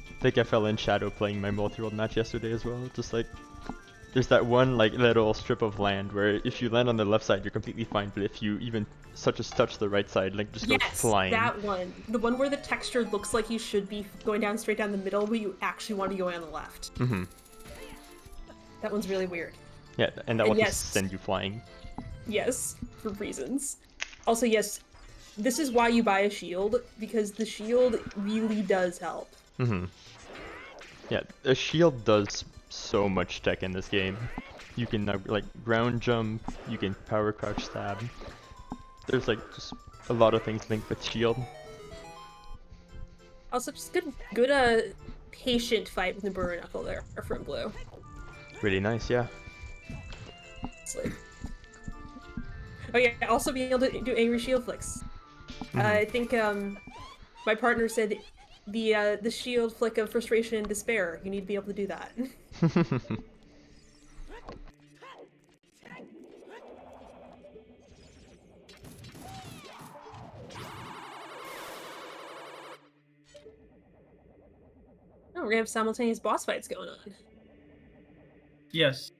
I think I fell in Shadow playing my multi-world match yesterday as well. Just there's that one little strip of land where if you land on the left side you're completely fine, but if you even such as touch the right side, just goes flying. That one. The one where the texture looks like you should be going down straight down the middle, but you actually want to be going on the left. That one's really weird. Yeah, and that will just send you flying. Yes, for reasons. Also, yes, this is why you buy a shield, because the shield really does help. Yeah, a shield does so much tech in this game. You can ground jump, you can power crouch stab. There's just a lot of things linked with shield. Also, just good patient fight with Nibiru Knuckle there, from blue. Really nice, yeah. It's oh yeah, also being able to do angry shield flicks. I think My partner said the shield flick of frustration and despair. You need to be able to do that. Oh, we're gonna have simultaneous boss fights going on. Yes.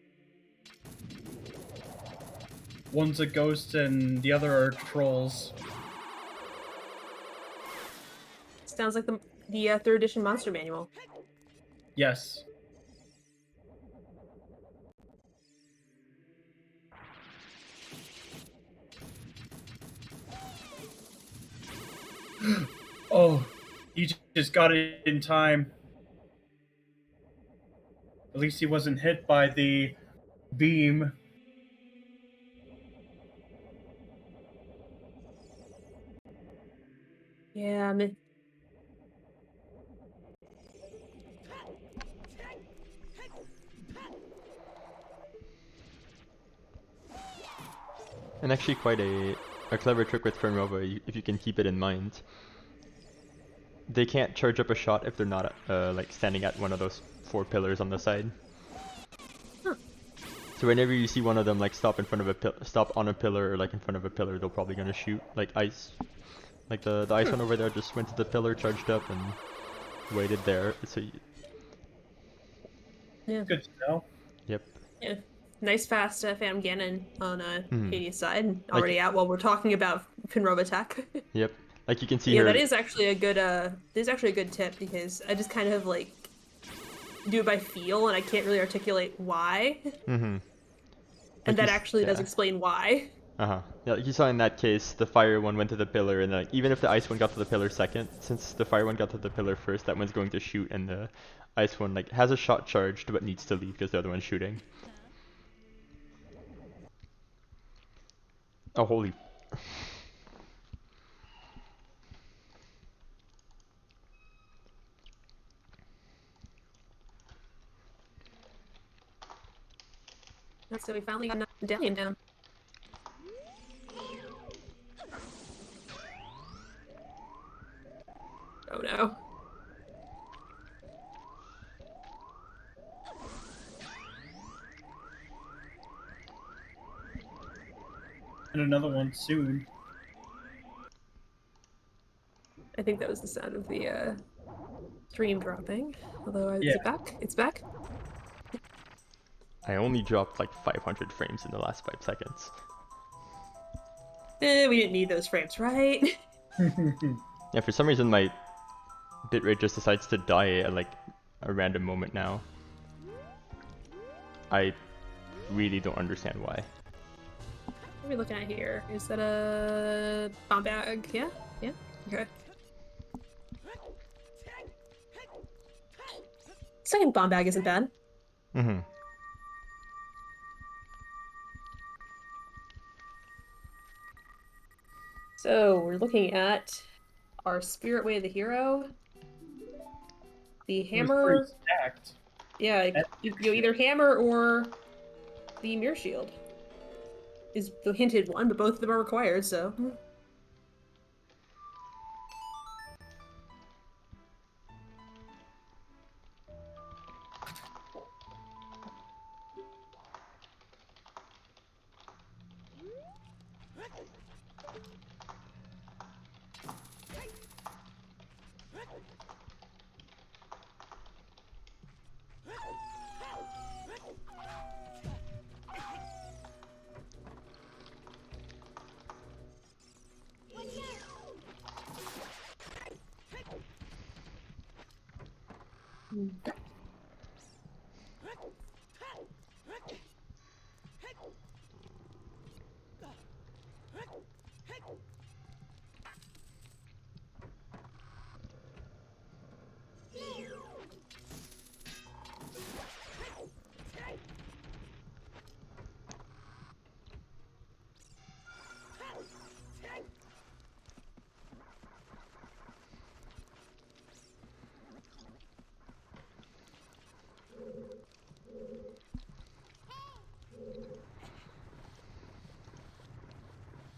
One's a ghost and the other are trolls. Sounds like the third edition monster manual. Yes. Oh, he just got it in time. At least he wasn't hit by the beam. Yeah, I mean, And actually quite a clever trick with Fernrova, if you can keep it in mind. They can't charge up a shot if they're not like standing at one of those 4 pillars on the side. huh. So whenever you see one of them like stop in front of stop on a pillar or like in front of a pillar, they're probably gonna shoot. Like ice, like the ice one over there just went to the pillar, charged up, and waited there. So Yeah. Good to know. yep. Yeah. Nice fast Phantom Ganon on Hades' side. Like- Already out while we're talking about Finrova tech. Yep. Like you can see Yeah, her. that is actually a good tip because I just kind of like do it by feel and I can't really articulate why. Mm-hmm. And that you actually does yeah. explain why. Uh-huh. Yeah, like you saw in that case, the fire one went to the pillar, and like, even if the ice one got to the pillar second, since the fire one got to the pillar first, that one's going to shoot, and the ice one like has a shot charged but needs to leave because the other one's shooting. Oh, holy. That's so we finally got a medallion down. Oh no. And another one soon. I think that was the sound of the stream dropping. Although is Yeah. it back? It's back? I only dropped like 500 frames in the last 5 seconds. We didn't need those frames, right? Yeah, for some reason my bitrate just decides to die at like a random moment now. I really don't understand why. What are we looking at here? Is that a bomb bag? Yeah? Yeah? Okay. Second bomb bag isn't bad. Mm-hmm. So we're looking at our Spirit Way of the Hero. The It was hammer. pretty stacked. Yeah, you either hammer or the mirror shield is the hinted one, but both of them are required, so.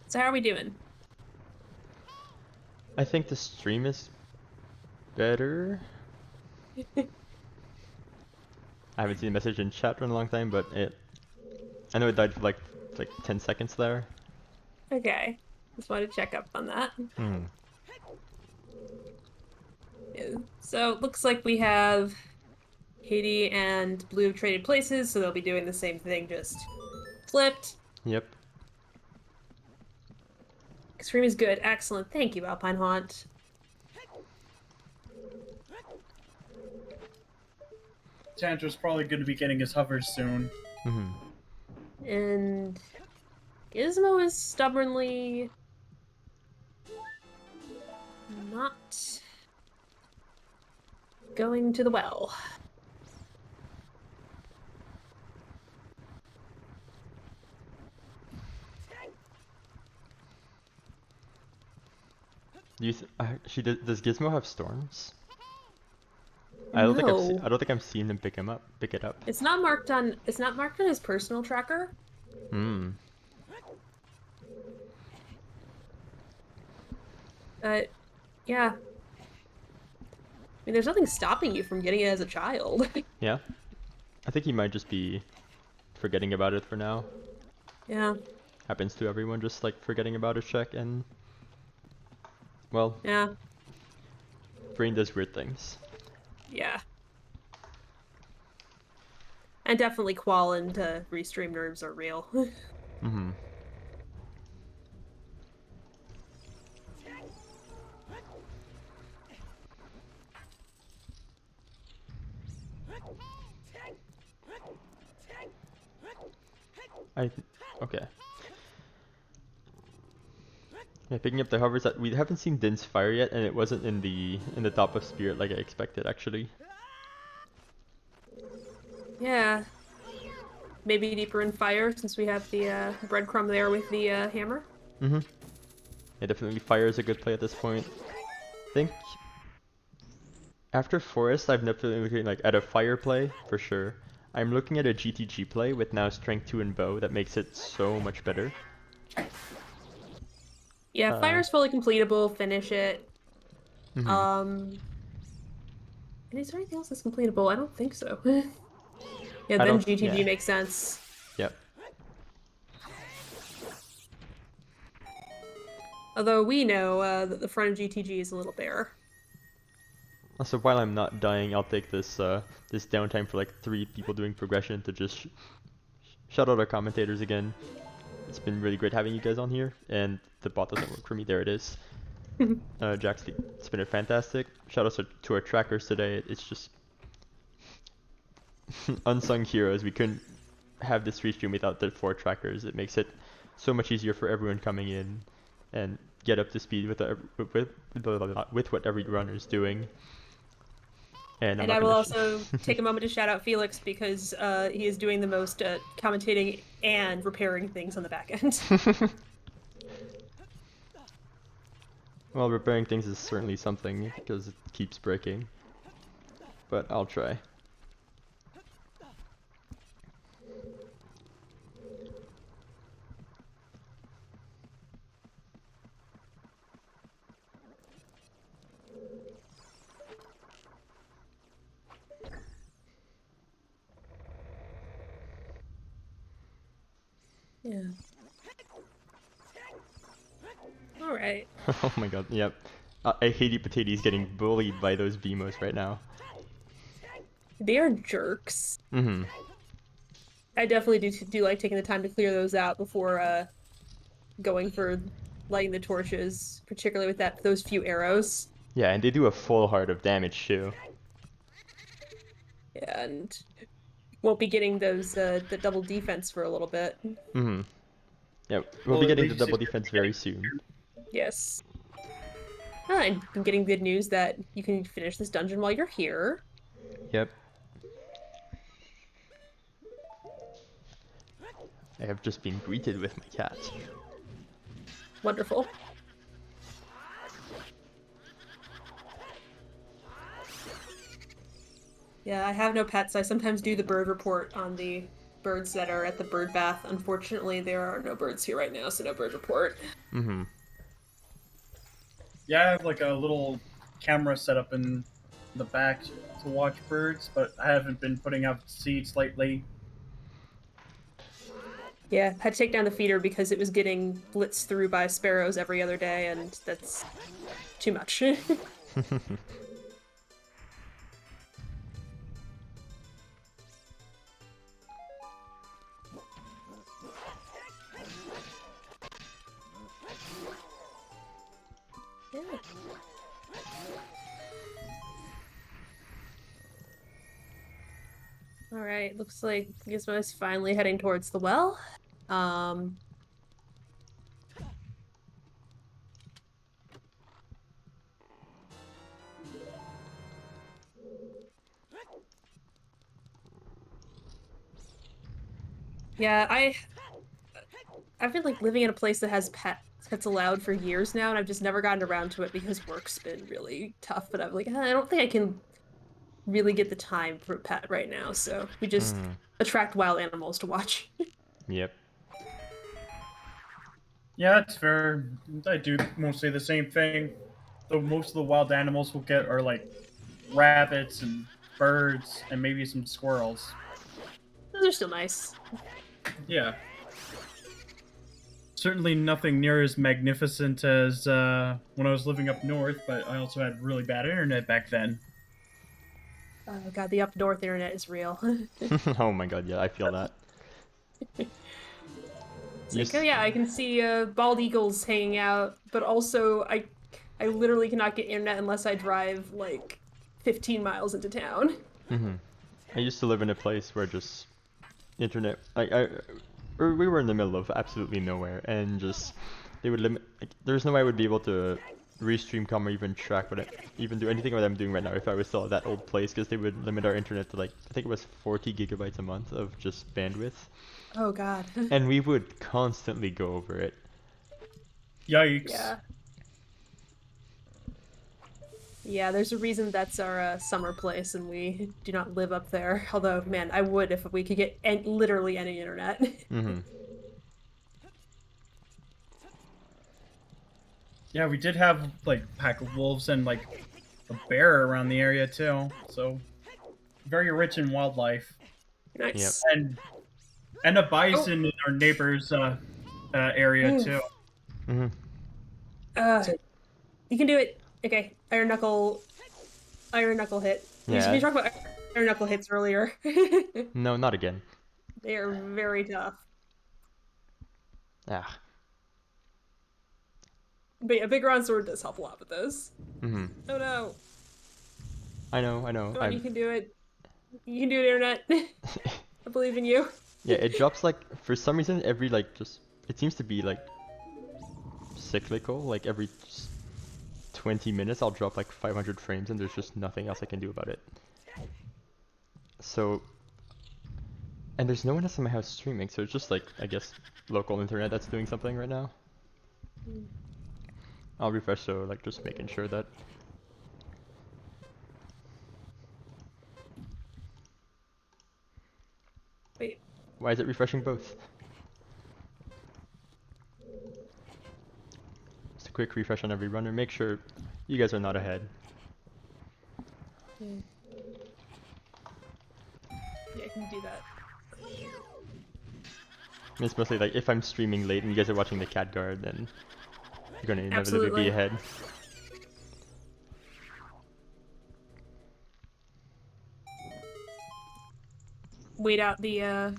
So how are we doing? I think the stream is better. I haven't seen a message in chat in a long time, but I know it died for like 10 seconds there. Okay. Just wanted to check up on that. Hmm. Yeah. So it looks like we have Katie and Blue traded places, so they'll be doing the same thing, just flipped. Yep. Extreme is good. Excellent. Thank you, Alpine Haunt. Sandra's probably going to be getting his hovers soon. Hmm. And Gizmo is stubbornly not going to the well. Do you does Gizmo have storms? I No. don't think I've seen him pick it up. It's not marked on his personal tracker. Hmm. Yeah. I mean, there's nothing stopping you from getting it as a child. Yeah. I think he might just be forgetting about it for now. Yeah. Happens to everyone, just like forgetting about a check, and well, Yeah. brain does weird things. Yeah. And definitely Qual and Restream nerves are real. Mm-hmm. Okay. Yeah, picking up the hovers that we haven't seen Din's fire yet, and it wasn't in the top of spirit like I expected actually. Yeah. Maybe deeper in fire since we have the breadcrumb there with the hammer. Mm-hmm. Yeah, definitely fire is a good play at this point. I think after forest, I've definitely looking like at a fire play for sure. I'm looking at a GTG play with now strength 2 and bow that makes it so much better. Yeah, fire's fully completable. Finish it. Mm-hmm. And is there anything else that's completable? I don't think so. Yeah, I then don't- GTG yeah. makes sense. Yep. Although we know that the front of GTG is a little bare. Also, while I'm not dying, I'll take this this downtime for like 3 people doing progression to just shout out our commentators again. It's been really great having you guys on here, and the bot doesn't work for me. There it is. Jax, it's been fantastic. Shout out to our trackers today. It's just unsung heroes. We couldn't have this restream without the 4 trackers. It makes it so much easier for everyone coming in and get up to speed with what every runner is doing. And I will also take a moment to shout out Felix because he is doing the most commentating and repairing things on the back end. Well, repairing things is certainly something because it keeps breaking. But I'll try. Yeah. Alright. Oh my god, yep. I hate Potatoes getting bullied by those BMOs right now. They are jerks. Mm-hmm. I definitely do like taking the time to clear those out before going for lighting the torches, particularly with those few arrows. Yeah, and they do a full heart of damage too. Yeah, and won't be getting those the double defense for a little bit. Mm-hmm. Yeah, we'll be getting the double defense very soon. Yes. And I'm getting good news that you can finish this dungeon while you're here. Yep. I have just been greeted with my cat. Wonderful. Yeah, I have no pets. I sometimes do the bird report on the birds that are at the bird bath. Unfortunately, there are no birds here right now, so no bird report. Mm-hmm. Yeah, I have like a little camera set up in the back to watch birds, but I haven't been putting out seeds lately. Yeah, had to take down the feeder because it was getting blitzed through by sparrows every other day, and that's too much. Yeah. All right, looks like Gizmo is finally heading towards the well. Um, yeah, I've been like living in a place that has pets allowed for years now, and I've just never gotten around to it because work's been really tough. But I'm like, I don't think I can really get the time for a pet right now, so we just Mm. attract wild animals to watch. Yep. Yeah, that's fair. I do mostly the same thing. Though most of the wild animals we'll get are like rabbits and birds and maybe some squirrels. Those are still nice. Yeah. Certainly nothing near as magnificent as when I was living up north, but I also had really bad internet back then. Oh god, the up north internet is real. Oh my god, yeah, I feel that. It's like, oh yeah, I can see bald eagles hanging out, but also I literally cannot get internet unless I drive like 15 miles into town. I used to live in a place where just internet, or we were in the middle of absolutely nowhere, and just they would limit. Like, there's no way I would be able to restream com or even track what even do anything what I'm doing right now if I was still at that old place, because they would limit our internet to like I think it was 40 gigabytes a month of just bandwidth, Oh god. and we would constantly go over it. Yikes. Yeah. Yeah, there's a reason that's our summer place and we do not live up there. Although, man, I would if we could get literally any internet. Yeah, we did have like a pack of wolves and like a bear around the area too. So very rich in wildlife. Nice. And a bison in our neighbor's area Oof. too. You can do it. Okay, iron knuckle hit. Yeah. We talked about iron knuckle hits earlier. No, not again. They are very tough. Ah. But yeah, big round sword does help a lot with those. Oh no. I know. Come on, you can do it. You can do it, internet. I believe in you. Yeah, it drops like for some reason every like just it seems to be like cyclical. Like every 20 minutes I'll drop like 500 frames and there's just nothing else I can do about it. So, and there's no one else in my house streaming, so it's just like I guess local internet that's doing something right now. I'll refresh, so like just making sure that. Wait. Why is it refreshing both? Just a quick refresh on every runner. Make sure you guys are not ahead. Yeah, I can do that. It's mostly like if I'm streaming late and you guys are watching the cat guard, then you're gonna inevitably Absolutely. be ahead. Wait out the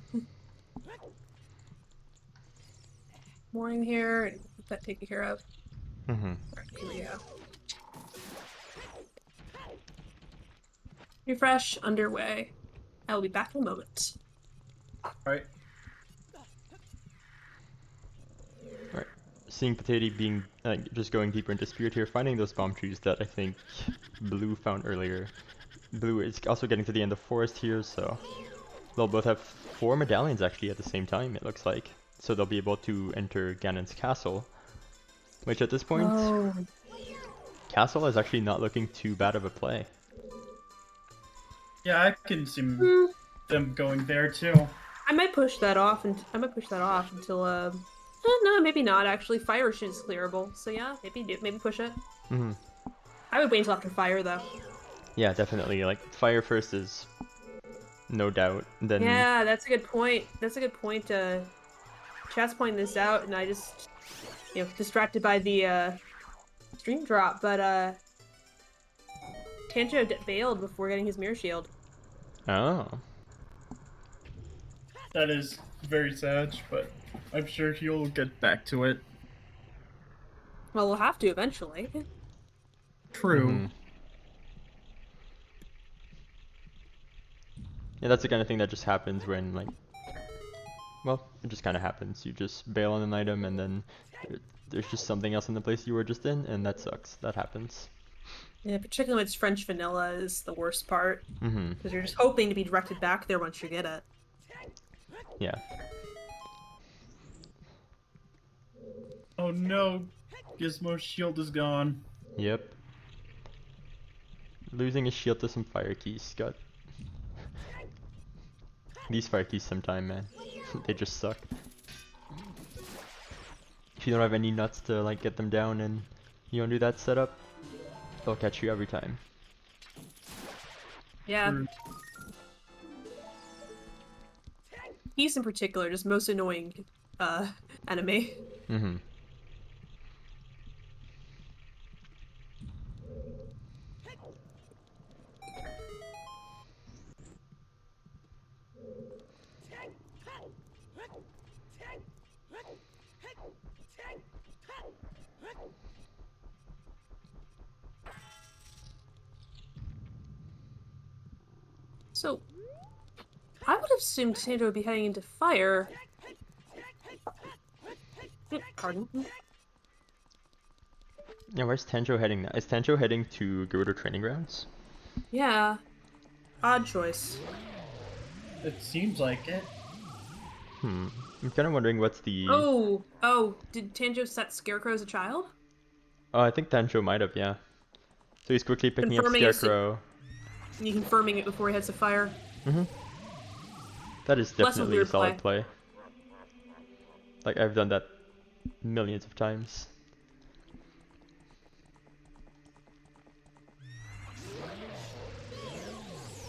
morning here and get that taken care of. Alright, here we go. Refresh underway. I will be back in a moment. Right. Right. Seeing Potato being just going deeper into Spirit here, finding those bomb trees that I think Blue found earlier. Blue is also getting to the end of Forest here, so they'll both have 4 medallions actually at the same time, it looks like. So they'll be able to enter Ganon's castle, which at this point, castle is actually not looking too bad of a play. Yeah, I can see them going there too. I might push that off and until no, maybe not actually. Fire is clearable. So yeah, maybe push it. Mm-hmm. I would wait until after fire though. Yeah, definitely. Like fire first is no doubt. Then Yeah, that's a good point. That's a good point. Chat's pointing this out, and I just, distracted by the stream drop. But Tanjo bailed before getting his mirror shield. oh. That is very sad, but I'm sure he'll get back to it. Well, we'll have to eventually. True. Mm-hmm. Yeah, that's the kind of thing that just happens when like, well, it just kind of happens. You just bail on an item and then there's just something else in the place you were just in, and that sucks. That happens. Yeah, particularly when it's French vanilla is the worst part. Mm-hmm. Because you're just hoping to be directed back there once you get it. Yeah. Oh no, Gizmo's shield is gone. Yep. Losing a shield to some fire keys got. These fire keys sometime, man. They just suck. If you don't have any nuts to like get them down and you don't do that setup, they'll catch you every time. Yeah. True. He's in particular, just most annoying enemy. Mm-hmm. So, I would have assumed Sandra would be heading into fire. Pardon. Yeah, where's Tenjo heading now? Is Tenjo heading to Gerudo Training Grounds? Yeah. Odd choice. It seems like it. I'm kind of wondering what's the... Oh, did Tanjo set Scarecrow as a child? Oh, I think Tenjo might have, yeah. So he's quickly picking up Scarecrow. You confirming it before he heads to fire? Mm-hmm. That is definitely a solid play. Like, I've done that millions of times.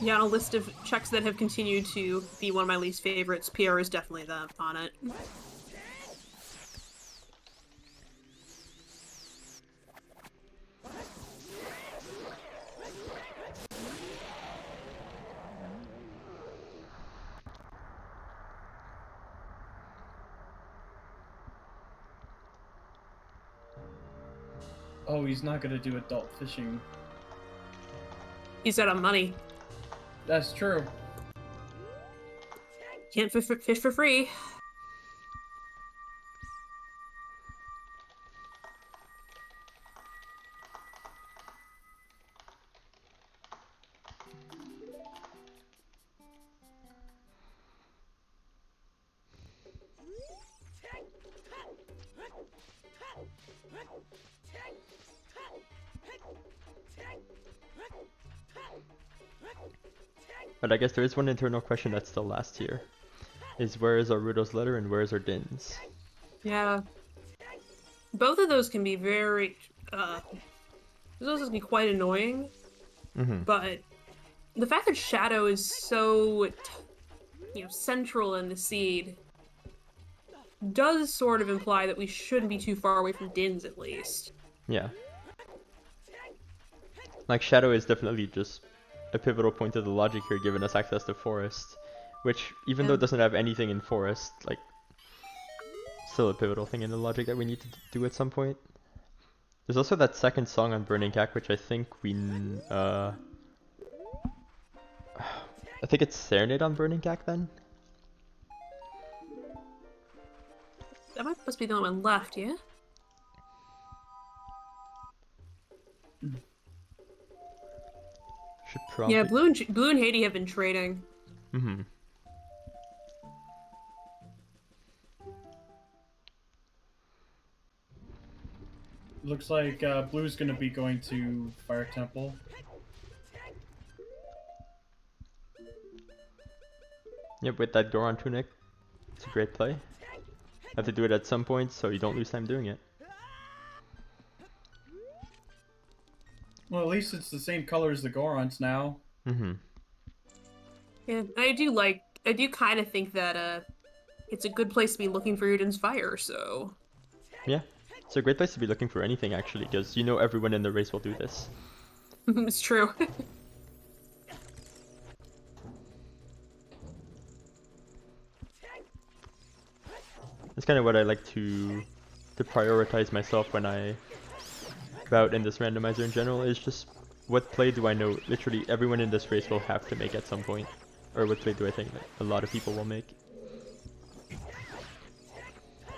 Yeah, on a list of checks that have continued to be one of my least favorites, PR is definitely on it. Oh, he's not gonna do adult fishing. He's out of money. That's true. Can't fish for free. But I guess there is one internal question that still lasts here. Is where is our Rudo's letter and where is our Din's? Yeah. Both of those can be very, those can be quite annoying. Mm-hmm. But the fact that Shadow is so, central in the seed does sort of imply that we shouldn't be too far away from Din's at least. Yeah. Like, Shadow is definitely just a pivotal point of the logic here, giving us access to Forest, which, even though it doesn't have anything in Forest, like, still a pivotal thing in the logic that we need to do at some point. There's also that second song on Burning Cack, which I think I think it's Serenade on Burning Cack then? That must be the only one left, yeah? Should probably... Yeah, Blue and Haiti have been trading. Mm-hmm. Looks like Blue's gonna be going to Fire Temple. Yep, with that Goron Tunic, it's a great play. Have to do it at some point so you don't lose time doing it. Well, at least it's the same color as the Gorons now. Mm-hmm. Yeah, I do kind of think that it's a good place to be looking for Eden's fire. So Yeah, it's a great place to be looking for anything actually, because you know everyone in the race will do this. it's true. That's kind of what I like to prioritize myself when I go out in this randomizer in general, is just what play do I know literally everyone in this race will have to make at some point, or what play do I think that a lot of people will make.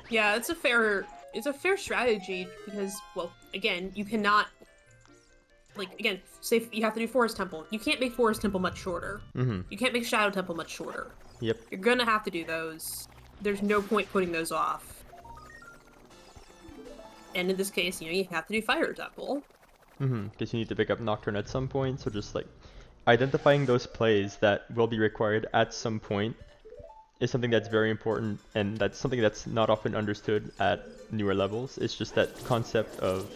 Yeah, it's a fair strategy because, well, again, you cannot, like, again, say you have to do Forest Temple. You can't make Forest Temple much shorter. Mm-hmm. You can't make Shadow Temple much shorter. Yep. You're gonna have to do those. There's no point putting those off. And in this case, you have to do Fire Temple. Mm-hmm. Because you need to pick up Nocturne at some point, so just like identifying those plays that will be required at some point is something that's very important, and that's something that's not often understood at newer levels. It's just that concept of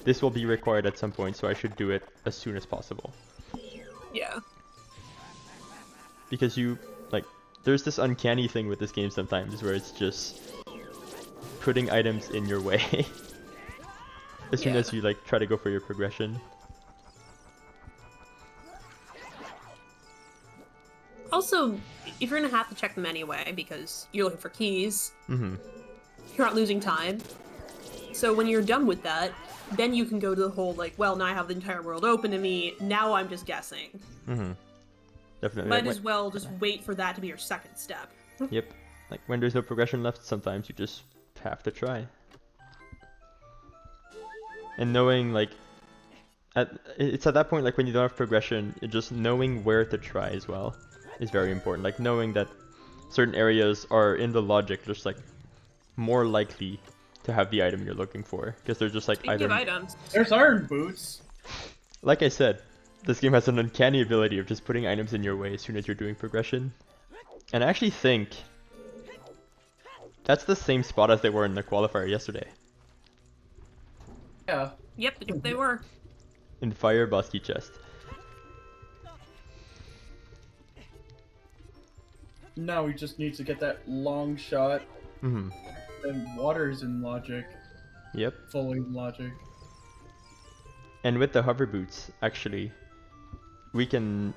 this will be required at some point, so I should do it as soon as possible. Yeah. Because there's this uncanny thing with this game sometimes where it's just putting items in your way as soon as you try to go for your progression. Also, if you're gonna have to check them anyway because you're looking for keys, Mm-hmm. you're not losing time. So when you're done with that, then you can go to the whole well, now I have the entire world open to me. Now I'm just guessing. Mm-hmm. Definitely. Might as well just wait for that to be your second step. Yep. Like when there's no progression left, sometimes you just have to try. And knowing it's at that point when you don't have progression, just knowing where to try as well is very important. Like knowing that certain areas are in the logic just more likely to have the item you're looking for, because they're just Speaking of items, There's iron boots. Like I said, this game has an uncanny ability of just putting items in your way as soon as you're doing progression. And I actually think that's the same spot as they were in the qualifier yesterday. Yeah. Yep, they were. In Fire Bosky Chest. Now we just need to get that long shot. Mm-hmm. And water's in logic. Yep. Fully in logic. And with the hover boots, actually, we can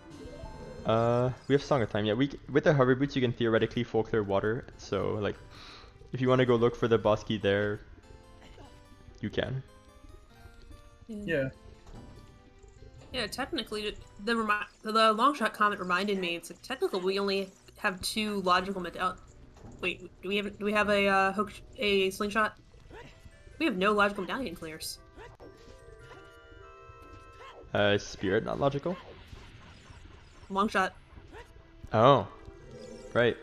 we have Song of Time. Yeah, with the hover boots you can theoretically full clear water. So if you want to go look for the Bosky there, you can. Yeah. Yeah, technically, the long shot comment reminded me. It's technically we only have 2 logical medallions. Wait, do we have a slingshot? We have no logical medallion clears. Spirit, not logical. Long shot. Oh, right.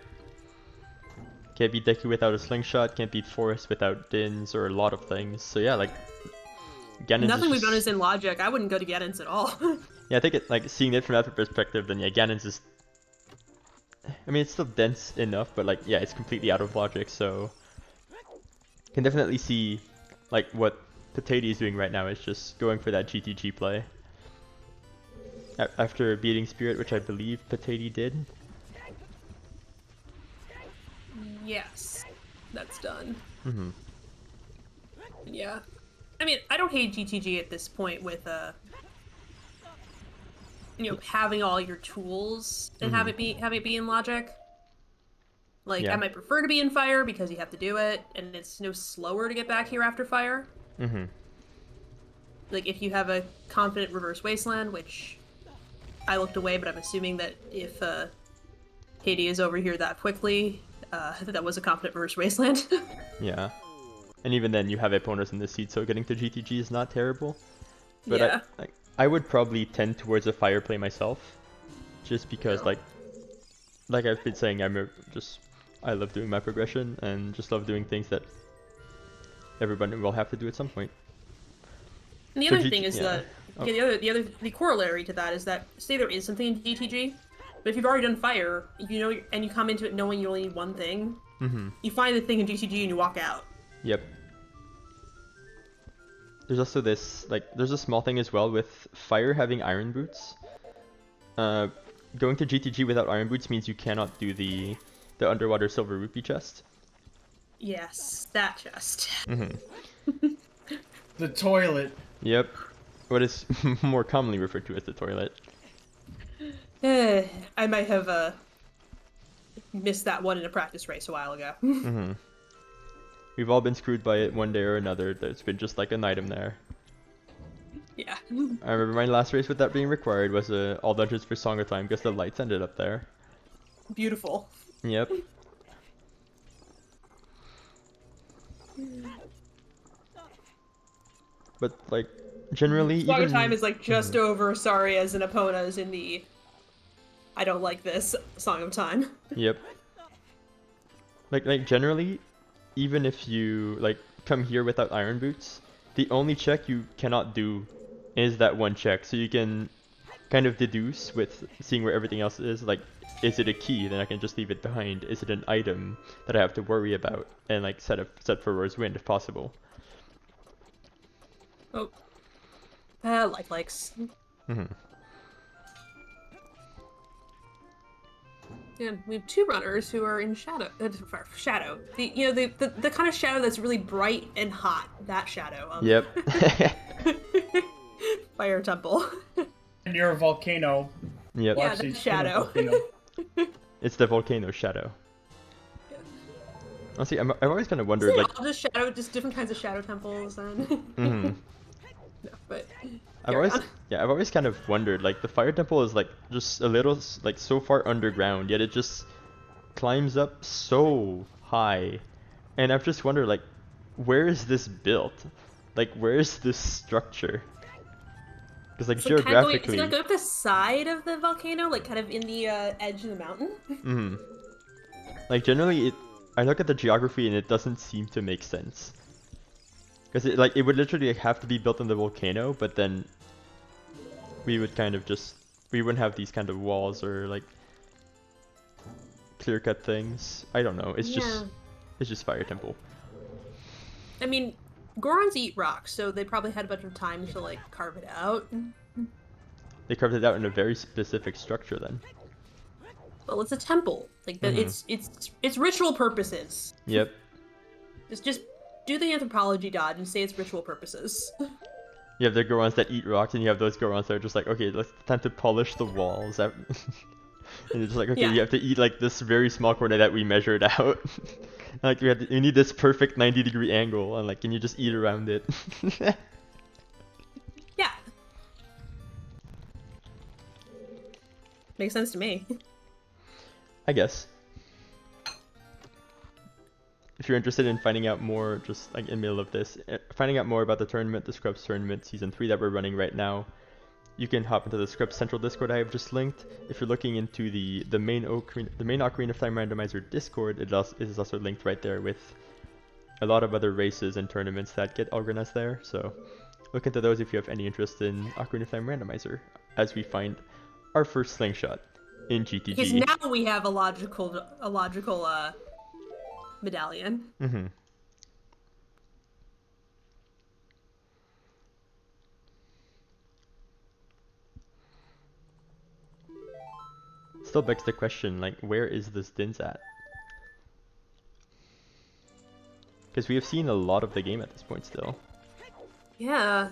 Can't beat Deku without a slingshot. Can't beat Forest without Dins or a lot of things. So yeah, Ganon's Nothing we've done is in logic. I wouldn't go to Ganon's at all. Yeah, I think seeing it from that perspective, then yeah, Ganon's is. I mean, it's still dense enough, but yeah, it's completely out of logic. So you can definitely see what Potato is doing right now is just going for that GTG play. After beating Spirit, which I believe Potato did. Yes, that's done. Mm-hmm. Yeah. I mean, I don't hate GTG at this point with having all your tools and have it be in logic. I might prefer to be in Fire because you have to do it, and it's no slower to get back here after Fire. Mm-hmm. If you have a confident Reverse Wasteland, which I looked away, but I'm assuming that if Katie is over here that quickly, that was a confident Reverse Wasteland. Yeah. And even then, you have Eponas in the seat, so getting to GTG is not terrible. But yeah. I would probably tend towards a Fire play myself, just because like I've been saying, I love doing my progression and just love doing things that everybody will have to do at some point. And the other thing is that the corollary to that is that say there is something in GTG, but if you've already done Fire, and you come into it knowing you only need one thing, you find the thing in GTG and you walk out. Yep. there's also this, like, there's a small thing as well with fire having iron boots. Going to GTG without iron boots means you cannot do the underwater silver rupee chest. Yes, that chest. The toilet. Yep. What is more commonly referred to as the toilet. I might have missed that one in a practice race a while ago. We've all been screwed by it one day or another. There's been just like an item there. Yeah. I remember my last race with that being required was all dungeons for Song of Time because the lights ended up there. Beautiful. Yep. But like generally, Song of even Time is like just over Saria's and Epona's in the I don't like this Song of Time. Yep. Like generally, even if you like come here without iron boots, the only check you cannot do is that one check. So you can kind of deduce with seeing where everything else is. Like, is it a key? Then I can just leave it behind. Is it an item that I have to worry about and like set for Roar's Wind if possible? Oh. Lifelikes. And we have two runners who are in shadow. Shadow. The kind of shadow that's really bright and hot. That shadow. Yep. Fire Temple. Near a volcano. Yep. Yeah, Actually, that's shadow. in a volcano. It's the volcano shadow. Honestly, I've always kind of wondered, Isn't it like, all just shadow, just different kinds of shadow temples, and no, but I've always kind of wondered, like, the fire temple is like just a little like so far underground, yet it just climbs up so high, and I've just wondered, like, where is this built? Like, where is this structure? Because like it's like geographically, kind of going up the side of the volcano, like kind of in the edge of the mountain. like generally I look at the geography and it doesn't seem to make sense. Because it would literally have to be built on the volcano, but then we would kind of we wouldn't have these kind of walls or like clear cut things. I don't know. It's just fire temple. I mean, Gorons eat rocks, so they probably had a bunch of time to like carve it out. They carved it out in a very specific structure then. Well, it's a temple. Like that, it's ritual purposes. Yep. Just do the anthropology dodge and say it's ritual purposes. You have the Gorons that eat rocks, and you have those Gorons that are just like, okay, it's time to polish the walls. And it's just like, okay, you have to eat like this very small corner that we measured out. Like we need this perfect 90-degree angle, and like, can you just eat around it? Yeah. Makes sense to me. I guess. If you're interested in finding out more, just like in the middle of this, finding out more about the tournament, the Scrubs tournament season 3 that we're running right now, you can hop into the Scrubs Central Discord I have just linked. If you're looking into the main Ocarina of Time randomizer Discord, it is also linked right there with a lot of other races and tournaments that get organized there. So look into those if you have any interest in Ocarina of Time randomizer, as we find our first slingshot in GTG. Because now we have a logical medallion. Still begs the question, like, where is this Dins at? Because we have seen a lot of the game at this point still. Yeah.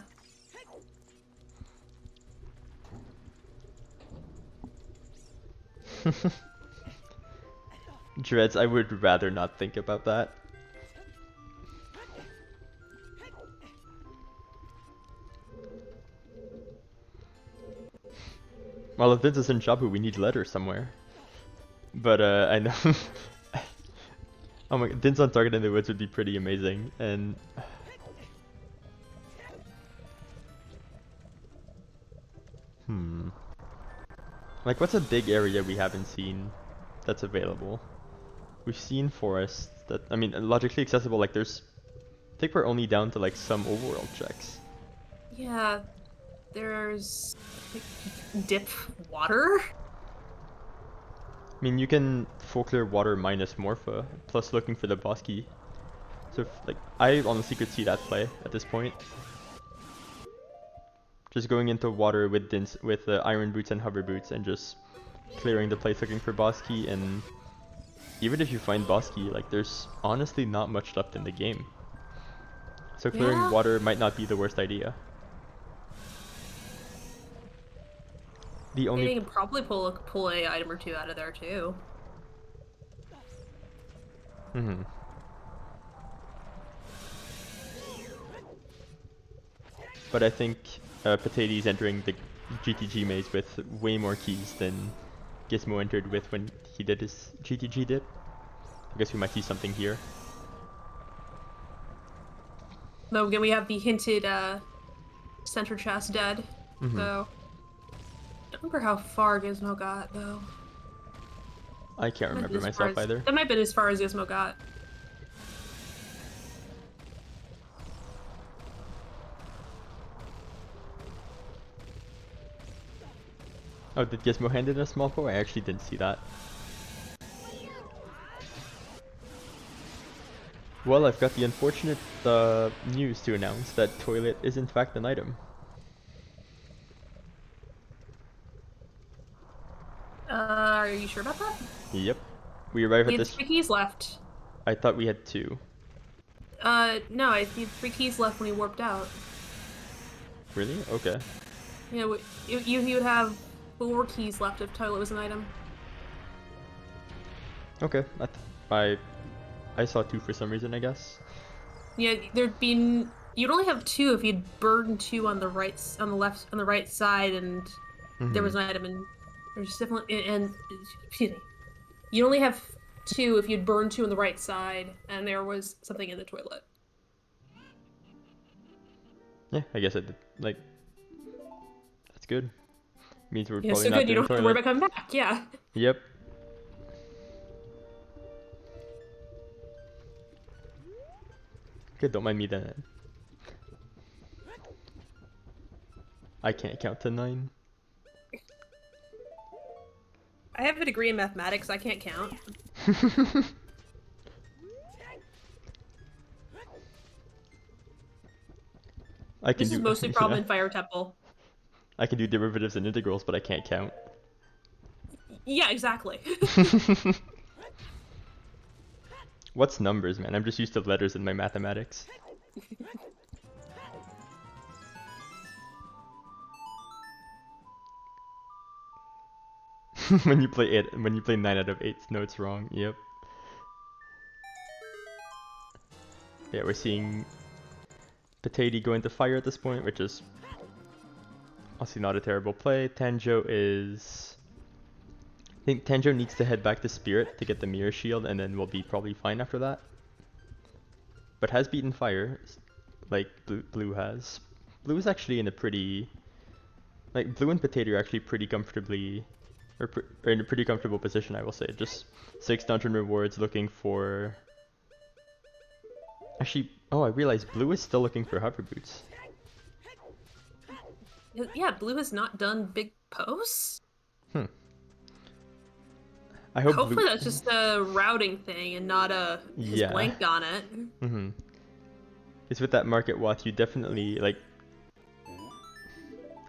Dreads, I would rather not think about that. Well, if this is in Jabu, we need letters somewhere. But I know. Oh my god, Din's on target in the woods would be pretty amazing, and like, what's a big area we haven't seen that's available? We've seen forests that, I mean, logically accessible, like I think we're only down to like some overworld checks. Yeah. There's like, dip water. I mean, you can full clear water minus Morpha, plus looking for the boss key. So, like, I honestly could see that play at this point. just going into water with iron boots and hover boots and just clearing the place looking for boss key. And even if you find boss key, like there's honestly not much left in the game. So clearing water might not be the worst idea. The only you can probably pull a item or two out of there too. But I think Patati's entering the GTG maze with way more keys than Gizmo entered with when he did his GTG dip. I guess we might see something here. Though again, we have the hinted center chest dead. So I don't remember how far Gizmo got though. I can't remember myself either. That might have been as far as Gizmo got. Oh, did Gizmo hand in a small bow? I actually didn't see that. Well, I've got the unfortunate news to announce that toilet is in fact an item. Are you sure about that? Yep. We arrive at We had this. 3 keys left. I thought we had 2. No, I see 3 keys left when he warped out. Really? Okay. Yeah, you would have 4 keys left if toilet was an item. Okay. I saw 2 for some reason, I guess. Yeah, you'd only have 2 if you'd burned 2 on the right side, and there was an item, and there's definitely excuse me. You only have 2 if you'd burned 2 on the right side, and there was something in the toilet. Yeah, I guess that's good. Means we're Yeah, probably so not good you doing don't have to worry about coming back. Yeah. Yep. Okay, don't mind me then. I can't count to 9. I have a degree in mathematics. I can't count. This is mostly problem in Fire Temple. I can do derivatives and integrals, but I can't count. Yeah, exactly. What's numbers, man? I'm just used to letters in my mathematics. when you play 9 out of 8, no, it's wrong. Yep. Yeah, we're seeing Patati go into fire at this point, which is obviously not a terrible play. Tanjo is... I think Tanjo needs to head back to Spirit to get the Mirror Shield, and then we'll be probably fine after that. But has beaten fire, like Blue has. Blue is actually in a pretty... Like, Blue and Potato are actually pretty comfortably... Or in a pretty comfortable position, I will say. Just 6 dungeon rewards looking for... Actually, oh, I realized Blue is still looking for hover boots. Yeah, Blue has not done big posts. I hope Hopefully that's just a routing thing and not his blank on it. It's with that market watch, you definitely, like...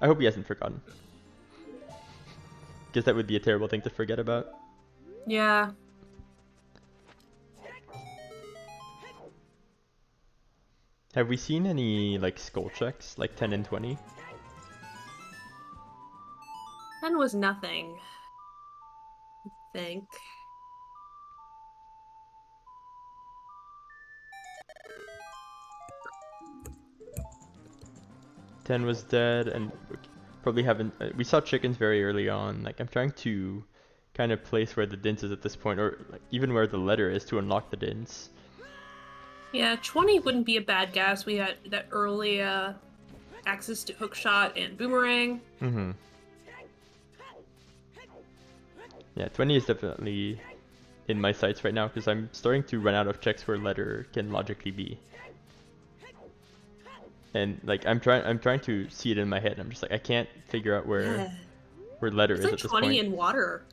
I hope he hasn't forgotten. Because that would be a terrible thing to forget about. Yeah. Have we seen any, like, skull checks, like 10 and 20? 10 was nothing. I think. Ten was dead, and probably haven't... we saw chickens very early on. Like, I'm trying to kind of place where the dints is at this point, or like, even where the letter is to unlock the dints. Yeah, 20 wouldn't be a bad guess. We had that early access to hookshot and boomerang. Yeah, 20 is definitely in my sights right now, because I'm starting to run out of checks where letter can logically be. And like I'm trying to see it in my head. I'm just like, I can't figure out where letter is like at this 20 point. in water.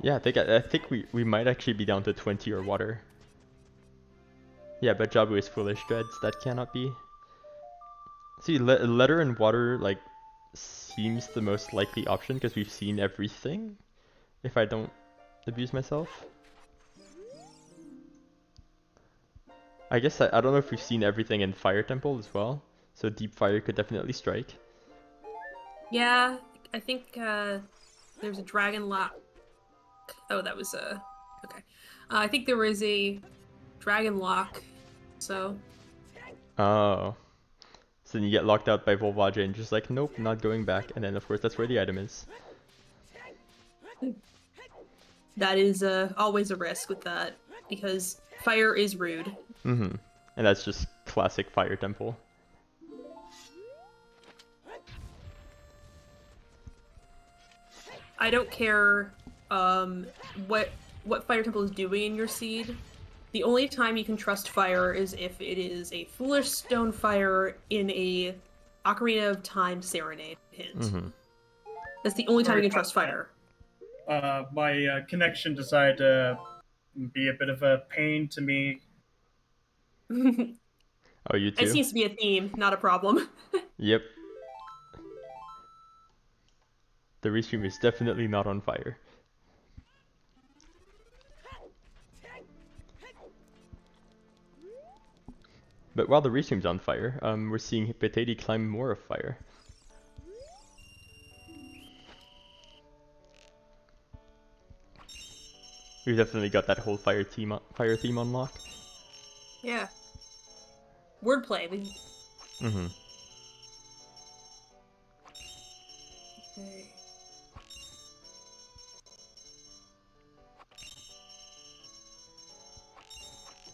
Yeah, I think we might actually be down to 20 or water. Yeah, but Jabu is foolish dreads. That cannot be. See, letter and water like seems the most likely option because we've seen everything. If I don't abuse myself. I guess I don't know if we've seen everything in Fire Temple as well. So Deep Fire could definitely strike. Yeah, I think there's a dragon lock. Oh, that was okay. I think there was a dragon lock. So. Oh. So then you get locked out by Volvaja and just like, nope, not going back. And then of course that's where the item is. That is always a risk with that because fire is rude. Mm-hmm. And that's just classic Fire Temple. I don't care what Fire Temple is doing in your seed. The only time you can trust fire is if it is a foolish stone fire in a Ocarina of Time serenade hint. Mm-hmm. That's the only time you can trust fire. My connection decided to be a bit of a pain to me. Oh, you too? It seems to be a theme, not a problem. Yep. The restream is definitely not on fire. But while the restream's on fire, we're seeing Potato climb more of fire. We've definitely got that whole fire theme on lock. Yeah. Wordplay. Mm-hmm. Okay.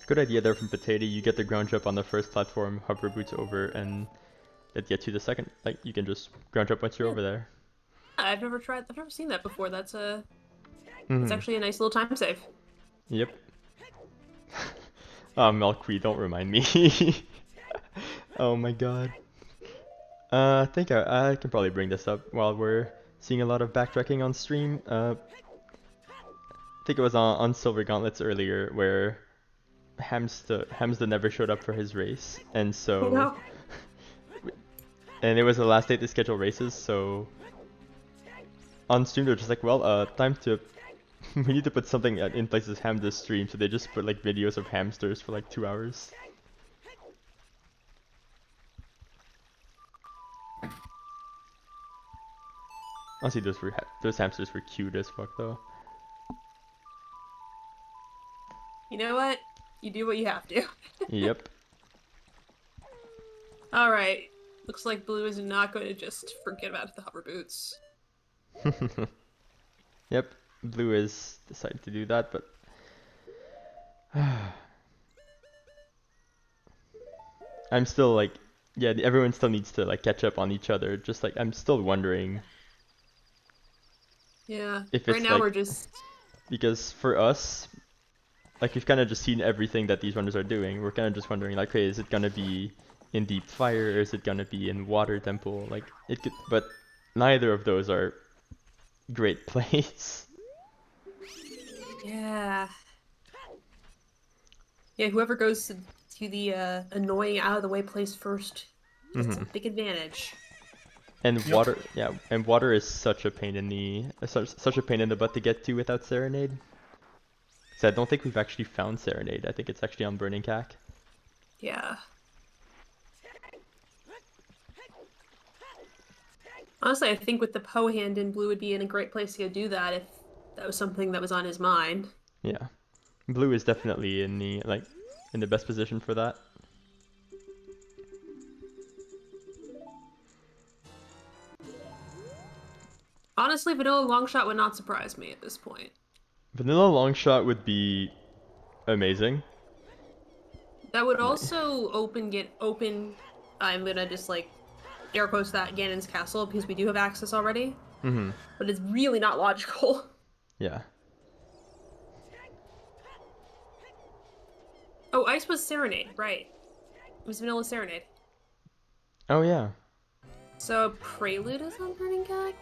Good idea there from Potato. You get the ground jump on the first platform, hover boots over, and that gets you the second. Like you can just ground jump once you're over there. I've never seen that before. That's Mm-hmm. It's actually a nice little time save. Yep. Milkweed, don't remind me. Oh my god. I think I can probably bring this up while we're seeing a lot of backtracking on stream. I think it was on Silver Gauntlets earlier where Hamsta never showed up for his race, and so Oh, no. and it was the last day to schedule races, so on stream they're just like, well, time to we need to put something in place as Hamsta's stream, so they just put like videos of hamsters for like 2 hours. Honestly, those hamsters were cute as fuck though. You know what? You do what you have to. Yep. Alright. Looks like Blue is not going to just forget about the hover boots. Yep. Blue is decided to do that, but I'm still like, yeah, everyone still needs to like catch up on each other. Just like I'm still wondering. Yeah. If right it's now like, we're just because for us, like we've kind of just seen everything that these runners are doing. We're kind of just wondering like, hey, is it gonna be in Deep Fire or is it gonna be in Water Temple? Like it could, but neither of those are great plays. yeah. Yeah, whoever goes to the annoying out of the way place first gets a big advantage. And water, yeah, and water is such a pain in the such a pain in the butt to get to without Serenade. So I don't think we've actually found Serenade. I think it's actually on Burning Cack. Yeah. Honestly, I think with the Poe hand in, Blue would be in a great place to go do that if that was something that was on his mind. Yeah, Blue is definitely in the best position for that. Honestly, Vanilla Longshot would not surprise me at this point. Vanilla Longshot would be amazing. That would also open. I'm gonna just like air quotes that Ganon's castle because we do have access already. But it's really not logical. Yeah. Oh, Ice was Serenade, right? It was Vanilla Serenade. Oh yeah. So Prelude is on Burning Cack?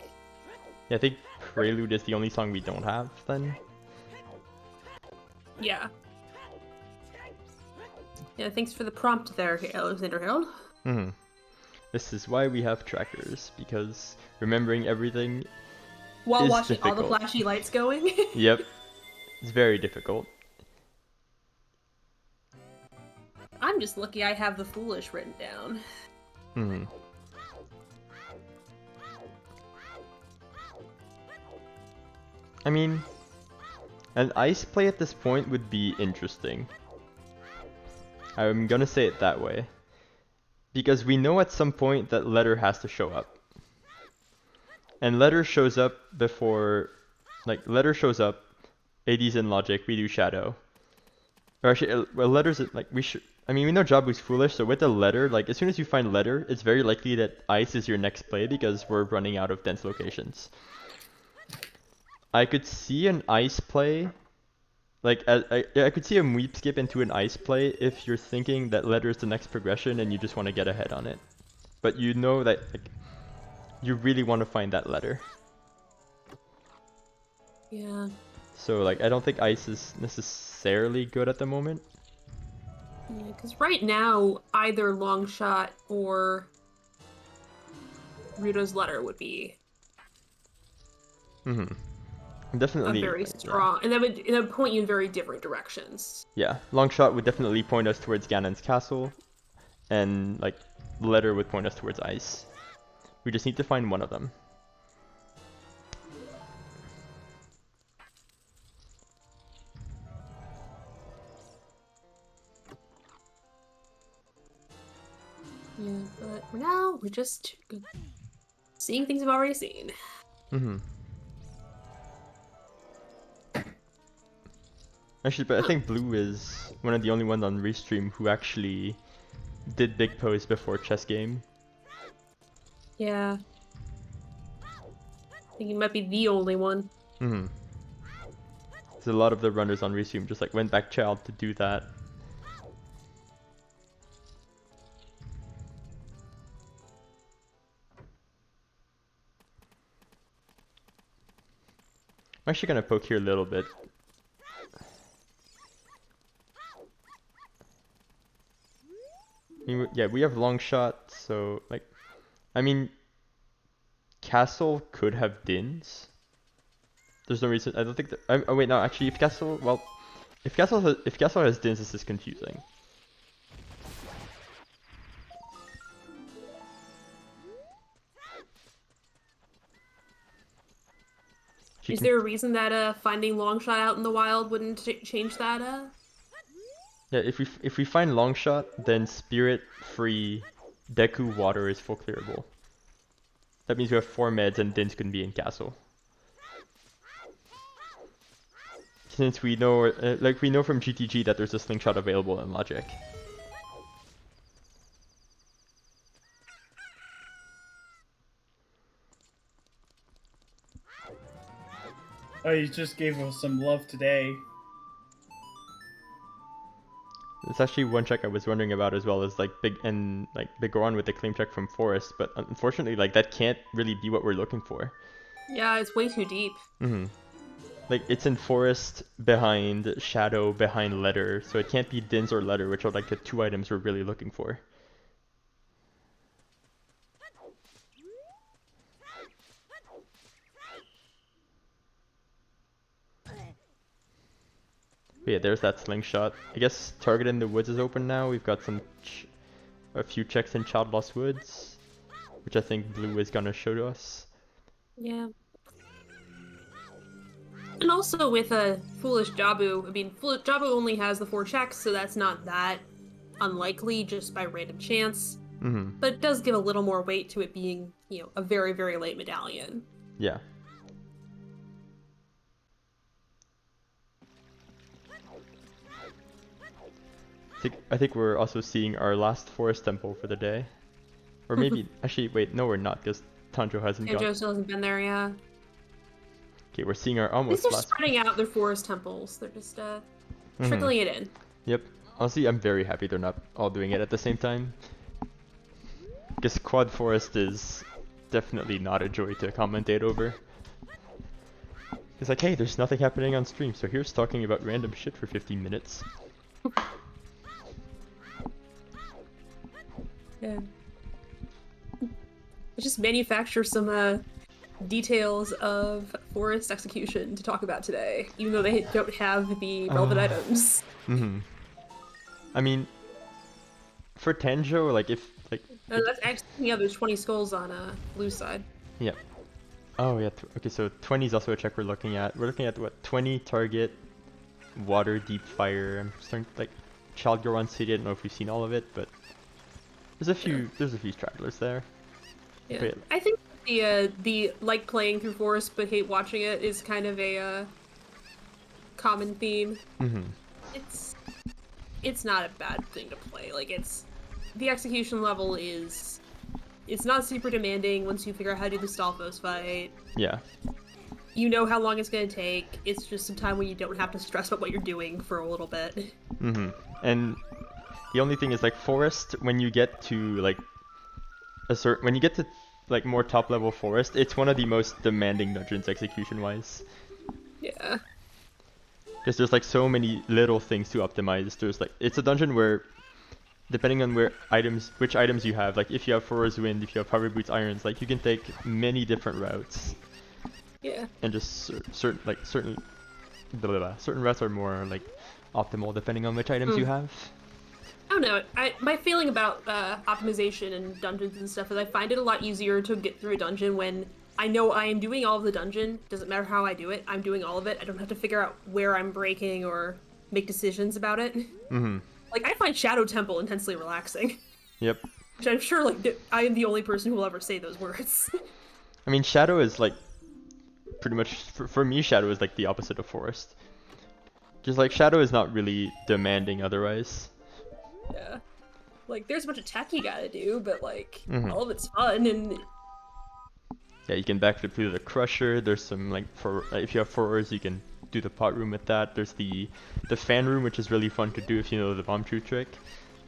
Yeah, I think Prelude is the only song we don't have then. Yeah. Yeah, thanks for the prompt there, Alexander Harold. Hmm. This is why we have trackers, because remembering everything While is watching all the difficult. flashy lights going. Yep. It's very difficult. I'm just lucky I have the foolish written down. Hmm. I mean, an ice play at this point would be interesting. I'm gonna say it that way. Because we know at some point that letter has to show up. And letter shows up before, like, letter shows up, AD's in logic, we do shadow. Or actually, well, letters, like, I mean, we know Jabu's foolish, so with the letter, like, as soon as you find letter, it's very likely that ice is your next play because we're running out of dense locations. I could see an ice play, like, I could see a weep skip into an ice play if you're thinking that letter is the next progression and you just want to get ahead on it. But you know that, like, you really want to find that letter. Yeah. So, like, I don't think ice is necessarily good at the moment. Yeah, because right now, either long shot or Ruto's letter would be Definitely. a very strong, and that would point you in very different directions. Yeah, long shot would definitely point us towards Ganon's castle, and like letter would point us towards ice. We just need to find one of them. Yeah, but for now, we're just seeing things we've already seen. Actually, but I think Blue is one of the only ones on Restream who actually did big pose before chess game. Yeah. I think he might be the only one. So a lot of the runners on Restream just like went back child to do that. I'm actually gonna poke here a little bit. I mean, yeah, we have long shot, so like, I mean, Castle could have Dins. There's no reason. I don't think that. Oh wait, no. Actually, if Castle, well, if Castle has Dins, this is confusing. Is there a reason that finding long shot out in the wild wouldn't change that? Yeah, if we find long shot, then spirit free Deku water is full clearable. That means we have 4 meds and Dins can be in Castle. Since we know, like we know from GTG that there's a slingshot available in Logic. Oh, you just gave us some love today. It's actually one check I was wondering about as well as like Big Goron with the claim check from Forest, but unfortunately like that can't really be what we're looking for. Yeah, it's way too deep. Like it's in Forest behind Shadow behind Letter, so it can't be Dins or Letter, which are like the 2 items we're really looking for. But yeah, there's that slingshot. I guess target in the woods is open now. We've got a few checks in Child Lost Woods, which I think Blue is gonna show to us. Yeah. And also with a Foolish Jabu, I mean, Jabu only has the 4 checks, so that's not that unlikely just by random chance. But it does give a little more weight to it being, you know, a very, very late medallion. Yeah. I think we're also seeing our last Forest Temple for the day. Or maybe, actually, wait, no we're not, because Tanjo hasn't gone. Tanjo still hasn't been there, yeah. Okay, we're seeing our almost At least they're last. spreading out their Forest Temples. They're just, trickling it in. Yep. Honestly, I'm very happy they're not all doing it at the same time. Because Quad Forest is definitely not a joy to commentate over. It's like, hey, there's nothing happening on stream, so here's talking about random shit for 15 minutes. Yeah. Just manufacture some details of forest execution to talk about today, even though they don't have the relevant items. Mm-hmm. I mean, for Tenjo, like if like That's actually, yeah, there's 20 skulls on blue side. yeah. Oh yeah. Okay, so 20 is also a check we're looking at. We're looking at what 20 target, water, deep fire. I'm starting like Child Goron City. I don't know if we've seen all of it, but there's a few. Yeah. There's a few stragglers there. Yeah, But, I think the like playing through forest but hate watching it is kind of a common theme. mm-hmm. It's not a bad thing to play. Like the execution level is it's not super demanding once you figure out how to do the Stalfos fight. Yeah. You know how long it's gonna take. It's just some time when you don't have to stress about what you're doing for a little bit. Mm-hmm. And the only thing is like forest, when you get to like when you get to like more top level forest, it's one of the most demanding dungeons execution wise. Yeah. Because there's like so many little things to optimize. There's like it's a dungeon where depending on which items you have, like if you have Forest Wind, if you have Power Boots Irons, like you can take many different routes. Yeah. And just certain routes are more like optimal depending on which items you have. I don't know. My feeling about optimization and dungeons and stuff is I find it a lot easier to get through a dungeon when I know I am doing all of the dungeon. Doesn't matter how I do it. I'm doing all of it. I don't have to figure out where I'm breaking or make decisions about it. Mm-hmm. Like I find Shadow Temple intensely relaxing. Yep. Which I'm sure like I am the only person who will ever say those words. I mean, Shadow is like pretty much for me. Shadow is like the opposite of Forest. Just like Shadow is not really demanding otherwise. Yeah. Like there's a bunch of tech you gotta do, but like Mm-hmm. all of it's fun and Yeah, you can backflip through the Crusher. There's some like if you have 4 you can do the pot room with that. There's the fan room, which is really fun to do if you know the bomb shoot trick.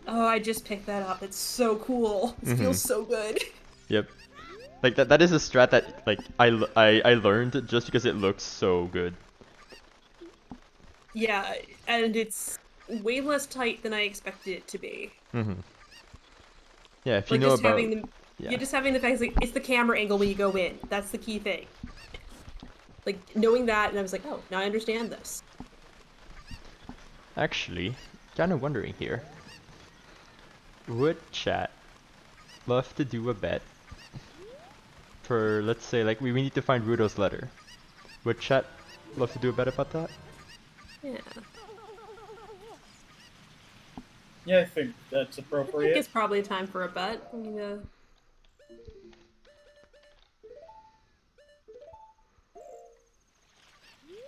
oh, I just picked that up. It's so cool. It feels so good. Yep. Like that is a strat that like I learned just because it looks so good. Yeah, and it's way less tight than I expected it to be. Mm-hmm. Yeah, if you Like know just about having the yeah, just having the fact like it's the camera angle when you go in. That's the key thing. Like knowing that, and I was like, oh, now I understand this. Actually, kind of wondering here. Would chat love to do a bet for, let's say, like we need to find Rudo's letter? Would chat love to do a bet about that? Yeah. Yeah, I think that's I appropriate. think it's probably time for a bet. I mean,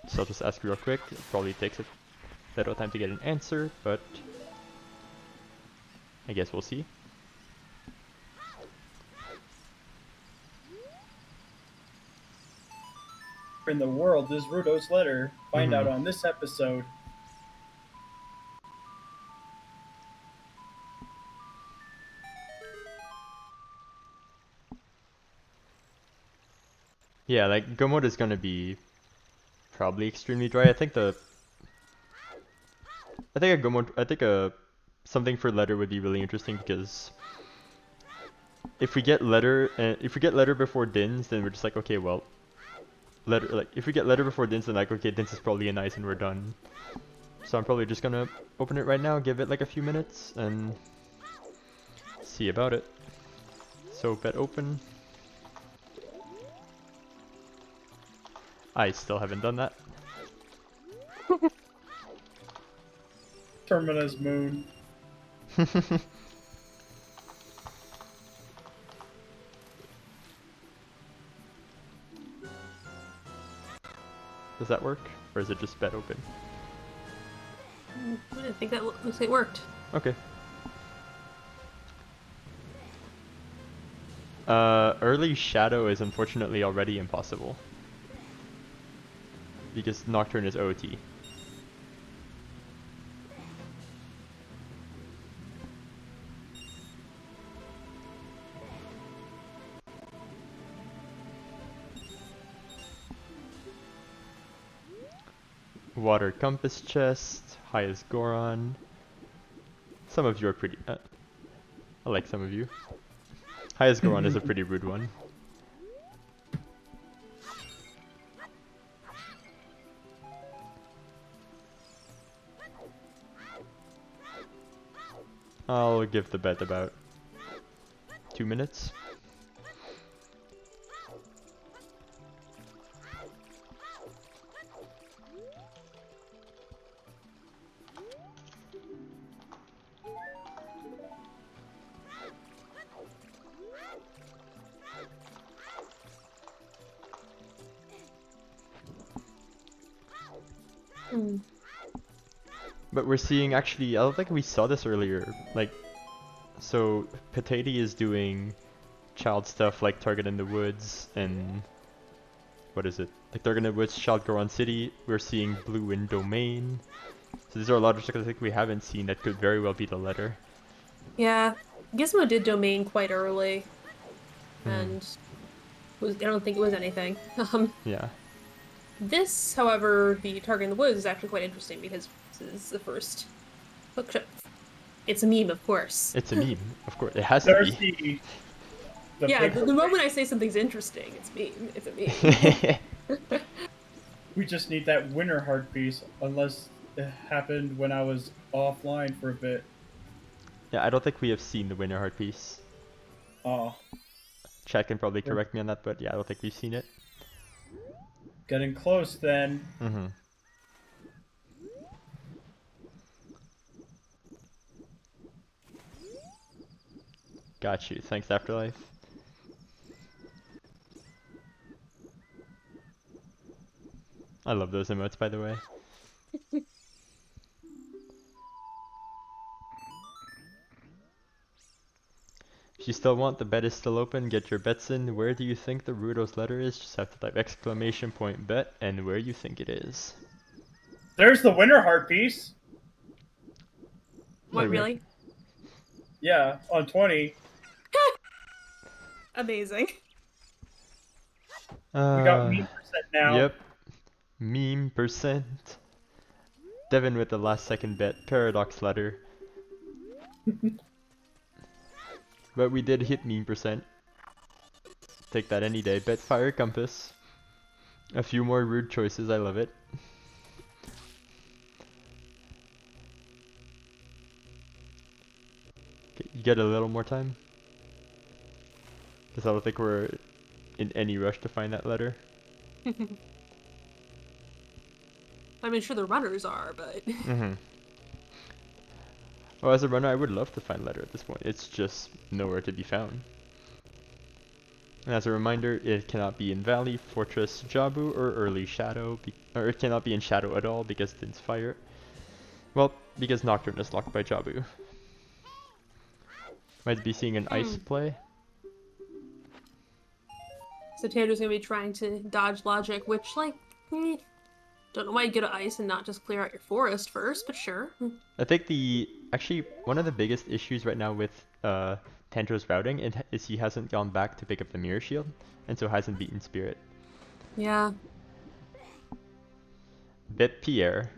So I'll just ask real quick. It probably takes a little time to get an answer, but I guess we'll see. In the world is Rudo's letter. Find out on this episode. Yeah, like Gomod is gonna be probably extremely dry. I think a Gomod, something for letter would be really interesting because if we get letter before Dins, then we're just like, okay, well, if we get letter before Dins, then like, okay, Dins is probably a nice and we're done. So I'm probably just gonna open it right now, give it like a few minutes, and see about it. So bet open. I still haven't done that. Terminus Moon. Does that work? Or is it just bet open? I think that looks like it worked. Okay. Early Shadow is unfortunately already impossible. Because Nocturne is OT. Water Compass Chest, highest Goron. Some of you are pretty... a like some of you. Highest Goron is a pretty rude one. I'll give the bet about 2 minutes. But we're seeing, actually, I don't think we saw this earlier, like, so Potato is doing child stuff like Target in the Woods and, what is it, like Target in the Woods, Child Goron City. We're seeing Blue in Domain. So these are a lot of stuff I think we haven't seen that could very well be the letter. Yeah, Gizmo did Domain quite early, and I don't think it was anything. Yeah. This, however, the Target in the Woods is actually quite interesting because this is the first hook ship. It's a meme, of course. It's a meme, of course. It has to There's be. The moment I say something's interesting, it's meme. It's a meme. We just need that winter heart piece, unless it happened when I was offline for a bit. Yeah, I don't think we have seen the Winter Heart piece. Oh. Chad can probably correct me on that, but yeah, I don't think we've seen it. Getting close then. Got you. Thanks, Afterlife. I love those emotes, by the way. If you still want, the bet is still open. Get your bets in. Where do you think the Rudo's letter is? Just have to type exclamation point bet and where you think it is. There's the winter heart piece. What, really? Yeah, on 20. Amazing. We got meme percent now. Yep. Meme percent. Devin with the last second bet. Paradox letter. But we did hit meme percent. Take that any day. Bet Fire Compass. A few more rude choices. I love it. Okay, you get a little more time? Because I don't think we're in any rush to find that letter. I mean, sure, the runners are, but... Well, as a runner, I would love to find letter at this point. It's just nowhere to be found. And as a reminder, it cannot be in Valley, Fortress, Jabu, or Early Shadow, or it cannot be in Shadow at all because it's fire. Well, because Nocturne is locked by Jabu. Might be seeing an ice play. So Tanner's gonna be trying to dodge logic, which, like, don't know why you'd go to ice and not just clear out your forest first, but sure. I think actually, one of the biggest issues right now with Tantro's routing is he hasn't gone back to pick up the Mirror Shield, and so hasn't beaten Spirit. Yeah. Bet Pierre.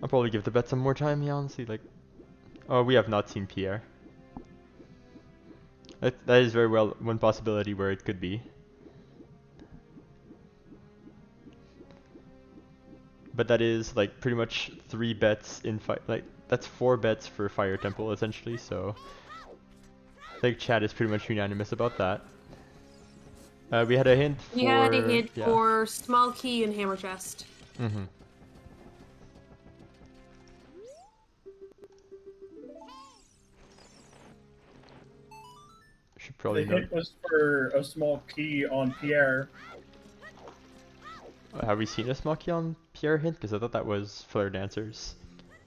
I'll probably give the bet some more time, yeah, honestly, like... Oh, we have not seen Pierre. That is very well one possibility where it could be. But that is like pretty much 3 bets in like that's 4 bets for Fire Temple essentially, so I think chat is pretty much unanimous about that. We had a hint for... We had a hint for Small Key and Hammer Chest. Should probably the hint was for a small key on Pierre. Have we seen a Small Key on Pierre hint? Because I thought that was Flare Dancers.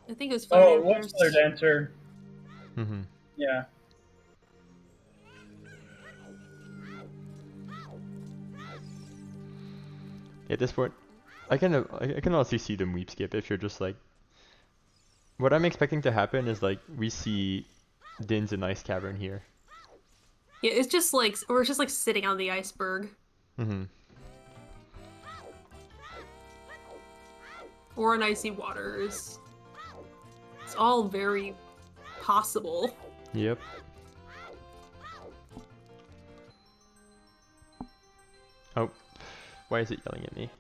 I think it was Flare Dancers. Oh, it was Flare Dancer. Yeah. At this point, I can honestly see them weep skip if you're just like... What I'm expecting to happen is like we see Din's in Ice Cavern here. Yeah, it's just like we're just like sitting on the iceberg. Or in icy waters. It's all very possible. Yep. Oh, why is it yelling at me?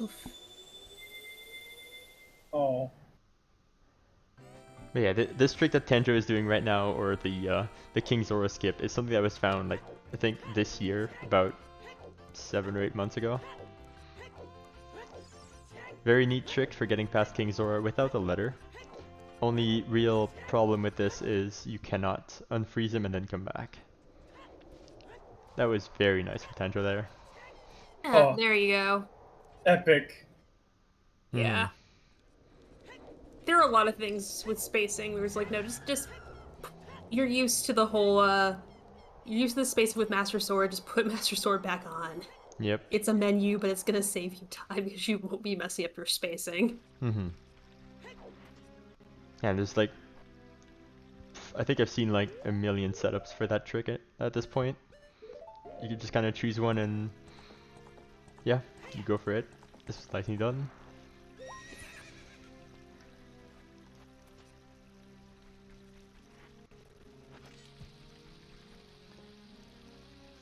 Oof. Oh. But yeah, this trick that Tanjo is doing right now, or the King Zora skip, is something that was found like I think this year, about 7 or 8 months ago. Very neat trick for getting past King Zora without the letter. Only real problem with this is you cannot unfreeze him and then come back. That was very nice for Tanjo there. Oh. There you go. Epic. Yeah. There are a lot of things with spacing where it's like, no, just you're used to the whole you're used to the spacing with Master Sword, just put Master Sword back on. Yep. It's a menu, but it's gonna save you time because you won't be messing up your spacing. Yeah, there's like I think I've seen like a million setups for that trick at this point. You can just kind of choose one and yeah, you go for it. This is nicely done.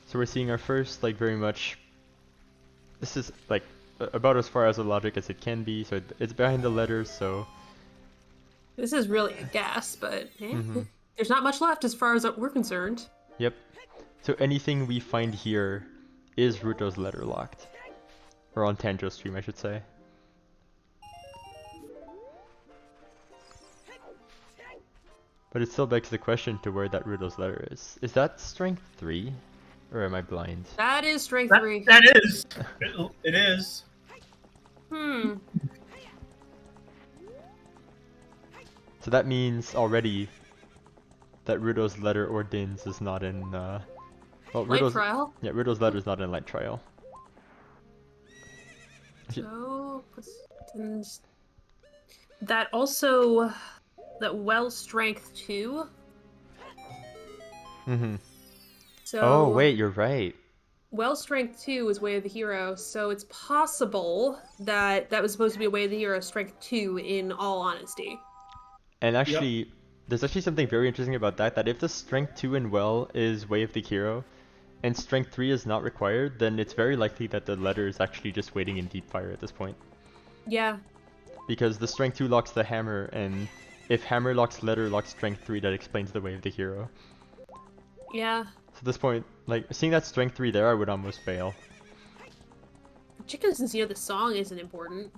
So we're seeing our first, like, very much, this is like about as far as a logic as it can be, so it's behind the letters, so this is really a guess, but there's not much left as far as we're concerned. Yep. So anything we find here is Ruto's letter locked. Or on Tanjo's stream, I should say. But it still begs the question to where that Ruto's letter is. Is that strength 3? Or am I blind? That is strength 3. That is. It is. So that means already that Ruto's letter or Din's is not in well, Light Trial? Yeah, Ruto's letter is not in Light Trial. So that also that well strength 2. So oh wait, you're right. Well strength 2 is Way of the Hero, so it's possible that that was supposed to be a Way of the Hero strength 2 in all honesty. And actually, there's actually something very interesting about that, that if the strength 2 in Well is Way of the Hero, and strength 3 is not required, then it's very likely that the letter is actually just waiting in Deep Fire at this point. Yeah. Because the strength 2 locks the hammer, and if hammer locks letter locks strength 3, that explains the Way of the Hero. Yeah. So at this point, like, seeing that strength 3 there, I would almost fail. Particularly since, you know, the song isn't important.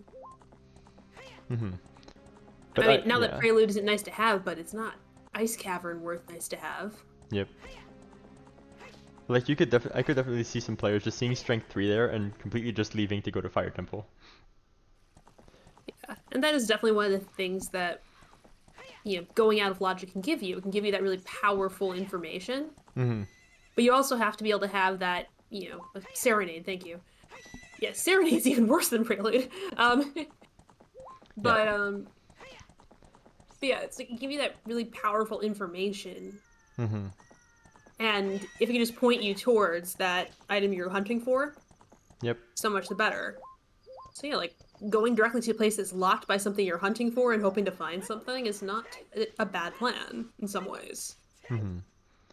But I mean, now that Prelude isn't nice to have, but it's not Ice Cavern worth nice to have. Yep. Like, I could definitely see some players just seeing strength 3 there and completely just leaving to go to Fire Temple. Yeah, and that is definitely one of the things that, you know, going out of logic can give you. It can give you that really powerful information. But you also have to be able to have that, you know, Serenade, thank you. Yeah, Serenade's even worse than Prelude. But yeah, it's like, it give you that really powerful information. And if it can just point you towards that item you're hunting for, so much the better. So yeah, like, going directly to a place that's locked by something you're hunting for and hoping to find something is not a bad plan in some ways.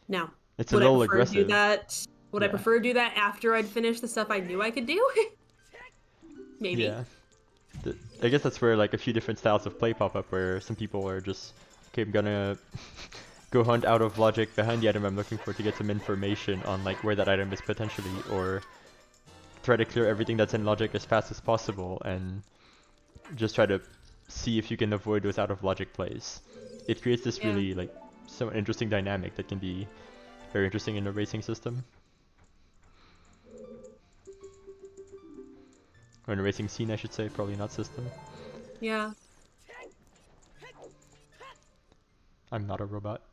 Now, it's a little aggressive. Would I prefer to do that after I'd finished the stuff I knew I could do? Maybe. Yeah. I guess that's where, like, a few different styles of play pop up, where some people are just, okay, I'm gonna go hunt out of logic behind the item I'm looking for to get some information on, like, where that item is potentially, or try to clear everything that's in logic as fast as possible and just try to see if you can avoid those out of logic plays. It creates this really, like, somewhat interesting dynamic that can be very interesting in a racing system. Or in a racing scene, I should say, probably not system. Yeah. I'm not a robot.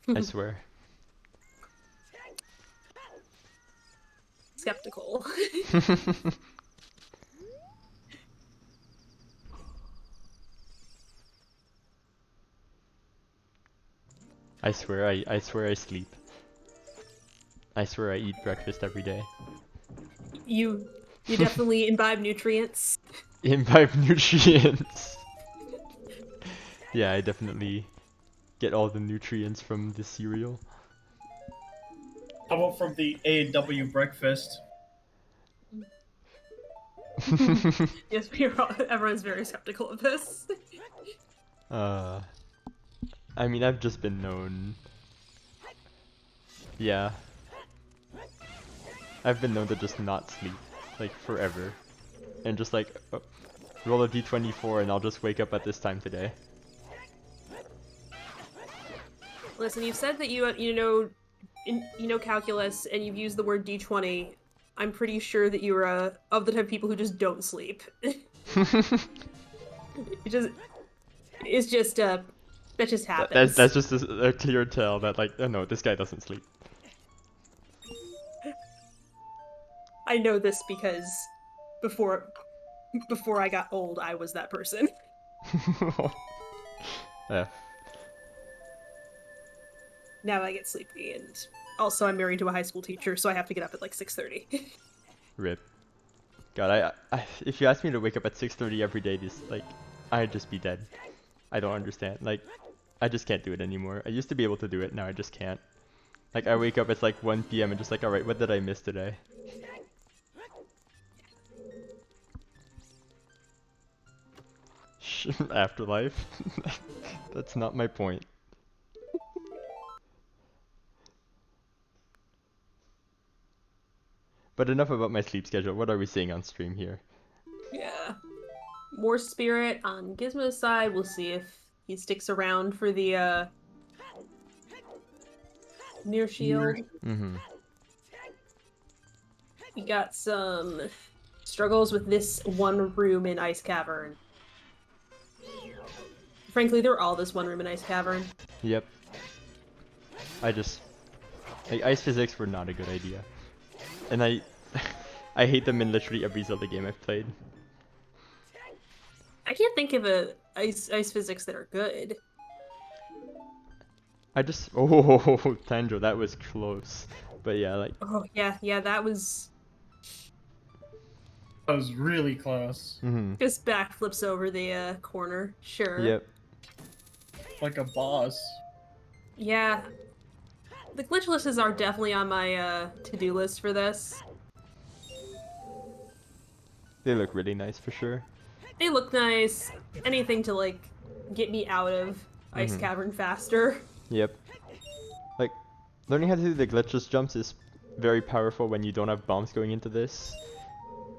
I swear. Skeptical. I swear I swear I sleep. I swear I eat breakfast every day. You You definitely imbibe nutrients. Imbibe nutrients. Yeah, I definitely get all the nutrients from the cereal. How about from the A&W breakfast? Yes, everyone's very skeptical of this. I mean, I've just been known. Yeah. I've been known to just not sleep, like, forever. And just like, roll a d24 and I'll just wake up at this time today. Listen, you've said that you know calculus, and you've used the word d20. I'm pretty sure that you're of the type of people who just don't sleep. It's just that just happens. That's just a clear tell that like, oh no, this guy doesn't sleep. I know this because before I got old, I was that person. Yeah. Now I get sleepy, and also I'm married to a high school teacher, so I have to get up at like 6:30. Rip. God, if you asked me to wake up at 6:30 every day, I'd just be dead. I don't understand. Like, I just can't do it anymore. I used to be able to do it, now I just can't. Like, I wake up, it's like 1 p.m. and just like, alright, what did I miss today? Afterlife? That's not my point. But enough about my sleep schedule. What are we seeing on stream here? Yeah. More spirit on Gizmo's side. We'll see if he sticks around for the near shield. Mm-hmm. We got some struggles with this one room in Ice Cavern. Frankly, they're all this one room in Ice Cavern. Yep. Like, ice physics were not a good idea. And I hate them in literally every Zelda game I've played. I can't think of a ice physics that are good. Oh, Tanjo, that was close. But yeah, like... Oh, yeah, that was... That was really close. Mm-hmm. Just backflips over the corner, sure. Yep. Like a boss. Yeah. The glitchlists are definitely on my to-do list for this. They look really nice for sure. They look nice. Anything to, like, get me out of Ice Cavern faster. Yep. Like, learning how to do the glitchless jumps is very powerful when you don't have bombs going into this.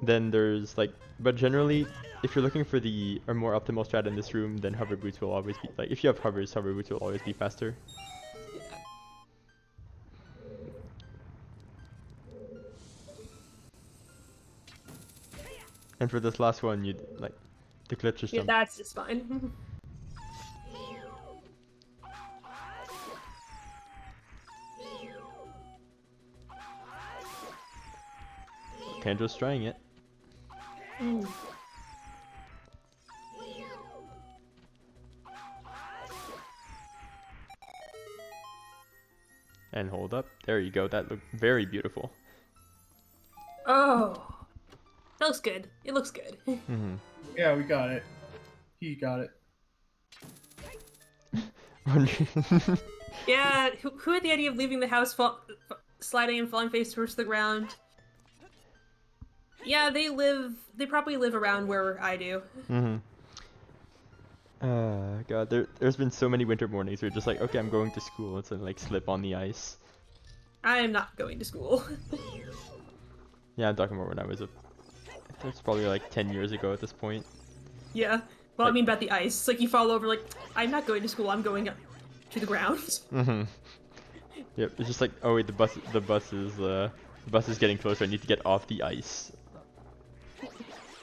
Then there's, like, but generally, if you're looking for a more optimal strat in this room, then hover boots will always be, like, if you have hovers, hover boots will always be faster. And for this last one, you'd, like, the glitchless Yeah, jump. that's just fine. Tanjo's trying it. And hold up. There you go. That looked very beautiful. Oh. That looks good. It looks good. Yeah, we got it. He got it. Yeah, who had the idea of leaving the house sliding and falling face first to the ground? Yeah, they probably live around where I do. God, there's been so many winter mornings where you're just like, okay, I'm going to school. It's like slip on the ice. I am not going to school. Yeah, I'm talking about when I was that's probably like 10 years ago at this point. Yeah. Well, I mean about the ice. Like, you fall over, like, I'm not going to school, I'm going up to the ground. Yep, it's just like, oh wait, the bus is getting closer, I need to get off the ice.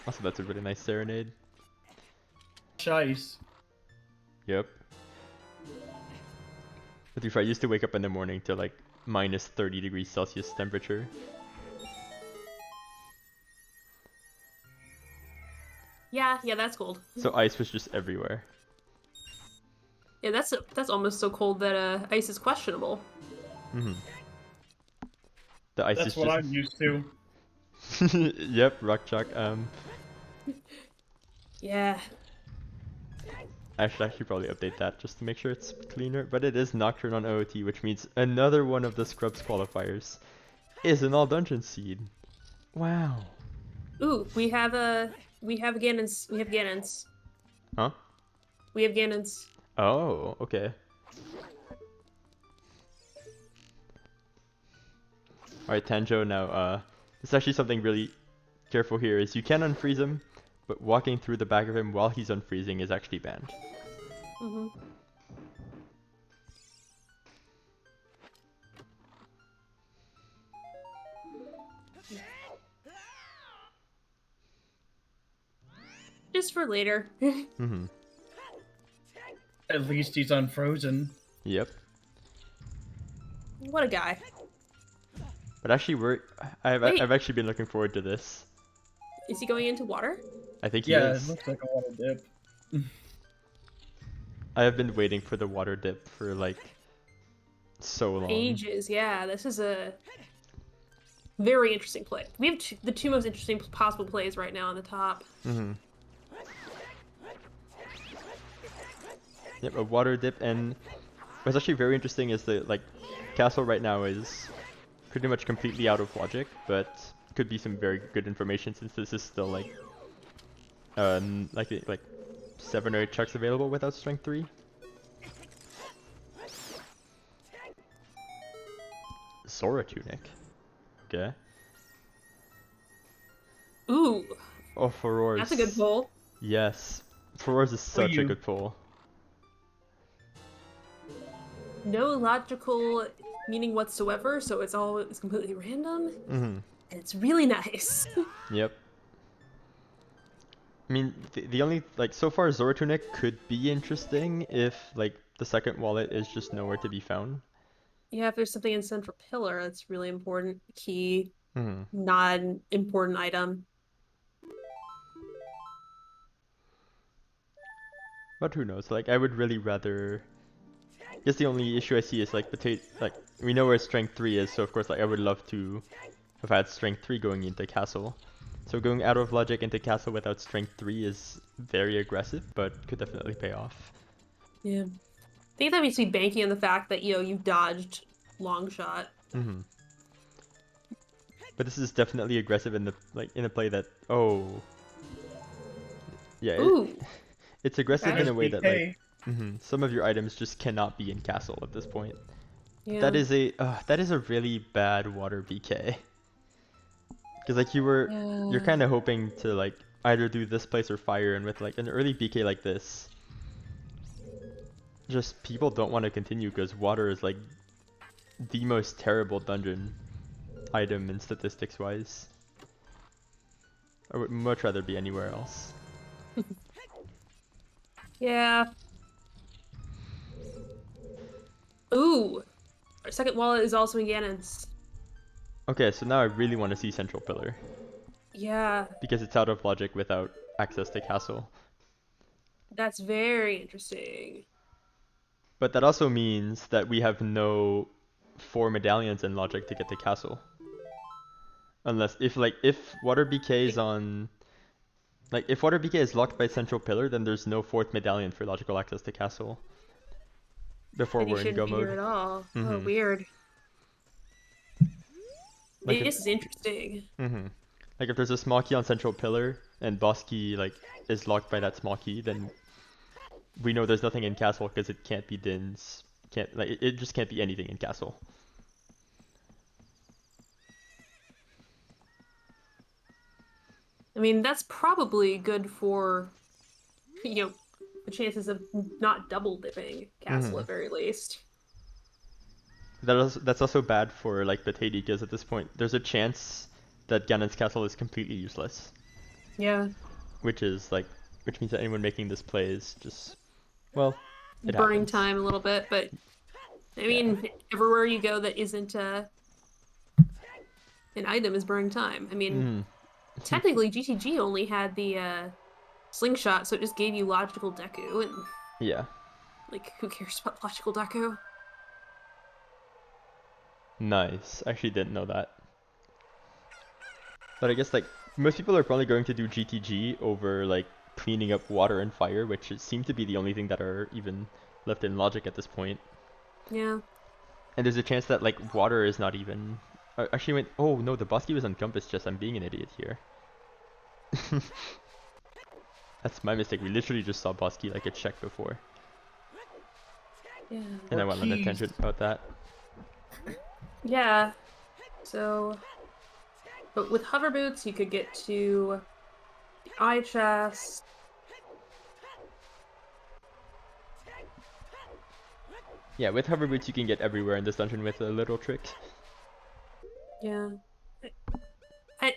Also, that's a really nice serenade. Ice. Yep. But before, I used to wake up in the morning to like minus 30 degrees Celsius temperature. Yeah, that's cold. So ice was just everywhere. Yeah, that's almost so cold that ice is questionable. The ice That's is what just... I'm used to. Yep, rock chalk. Yeah. Actually, I should probably update that just to make sure it's cleaner. But it is Nocturne on OOT, which means another one of the Scrubs qualifiers is an all dungeon seed. Wow. Ooh, we have Ganons. We have Ganons. Huh? We have Ganons. Oh, okay. Alright, Tanjo, now, it's actually something really careful here is you can unfreeze him, but walking through the back of him while he's unfreezing is actually banned. Mm-hmm. Just for later. Mm-hmm. At least he's unfrozen. Yep. What a guy. But actually, I've actually been looking forward to this. Is he going into water? I think he Yeah, is. it looks like a water dip. I have been waiting for the water dip for like so long. Ages, yeah. This is a very interesting play. We have the two most interesting possible plays right now on the top. Mm-hmm. Yep, a water dip, and what's actually very interesting is the like castle right now is pretty much completely out of logic, but could be some very good information since this is still like like 7 or 8 chucks available without strength 3. Sora tunic. Okay. Ooh, Oh, Furores. that's a good pull. Yes. Furores is such a good pull. No logical meaning whatsoever, so it's completely random. Mm-hmm. And it's really nice. Yep. I mean, the only, like, so far Zora Tunic could be interesting if, like, the second wallet is just nowhere to be found. Yeah, if there's something in Central Pillar that's really important, key, Mm-hmm. non-important item. But who knows? Like, I would really rather. I guess the only issue I see is like like we know where strength 3 is, so of course like I would love to have had strength 3 going into castle. So going out of logic into castle without strength 3 is very aggressive, but could definitely pay off. Yeah. I think that makes me banking on the fact that, you dodged long shot. Mm-hmm. But this is definitely aggressive in the play that yeah, Ooh. it's aggressive in a way that like BK. some of your items just cannot be in castle at this point. Yeah. That is a really bad water BK. Because like you're kind of hoping to like either do this place or fire, and with like an early BK like this, just people don't want to continue because water is like the most terrible dungeon item in statistics wise. I would much rather be anywhere else. Yeah. Ooh. Our second wallet is also in Ganon's. Okay, so now I really want to see Central Pillar. Yeah. Because it's out of logic without access to castle. That's very interesting. But that also means that we have no 4 medallions in logic to get to castle. Unless if water BK is on if water BK is locked by Central Pillar, then there's no 4th medallion for logical access to castle. Before And you we're in shouldn't go be mode. here at all. Mm-hmm. Oh, weird. Like This is interesting. Mm-hmm. Like if there's a small key on Central Pillar and boss key is locked by that small key, then we know there's nothing in castle because it can't be Din's. It just can't be anything in castle. I mean, that's probably good for, the chances of not double dipping castle at very least. That's also bad for like Betaidi because at this point there's a chance that Ganon's castle is completely useless. Yeah. Which means that anyone making this play is just it burning happens. time a little bit, but I mean, everywhere you go that isn't an item is burning time. I mean, technically GTG only had the slingshot, so it just gave you logical Deku, and yeah. like, who cares about logical Deku? Nice. Actually didn't know that. But I guess like most people are probably going to do GTG over like cleaning up water and fire, which seem to be the only thing that are even left in logic at this point. Yeah. And there's a chance that like water is not even. Actually, went. Oh no, the Bosky was on Compass Chest. I'm being an idiot here. That's my mistake. We literally just saw Bosky like a check before. Yeah. And I Or went on a keys. tangent about that. Yeah. So, but with hover boots, you could get to the eye chest. Yeah, with hover boots you can get everywhere in this dungeon with a little trick. Yeah. I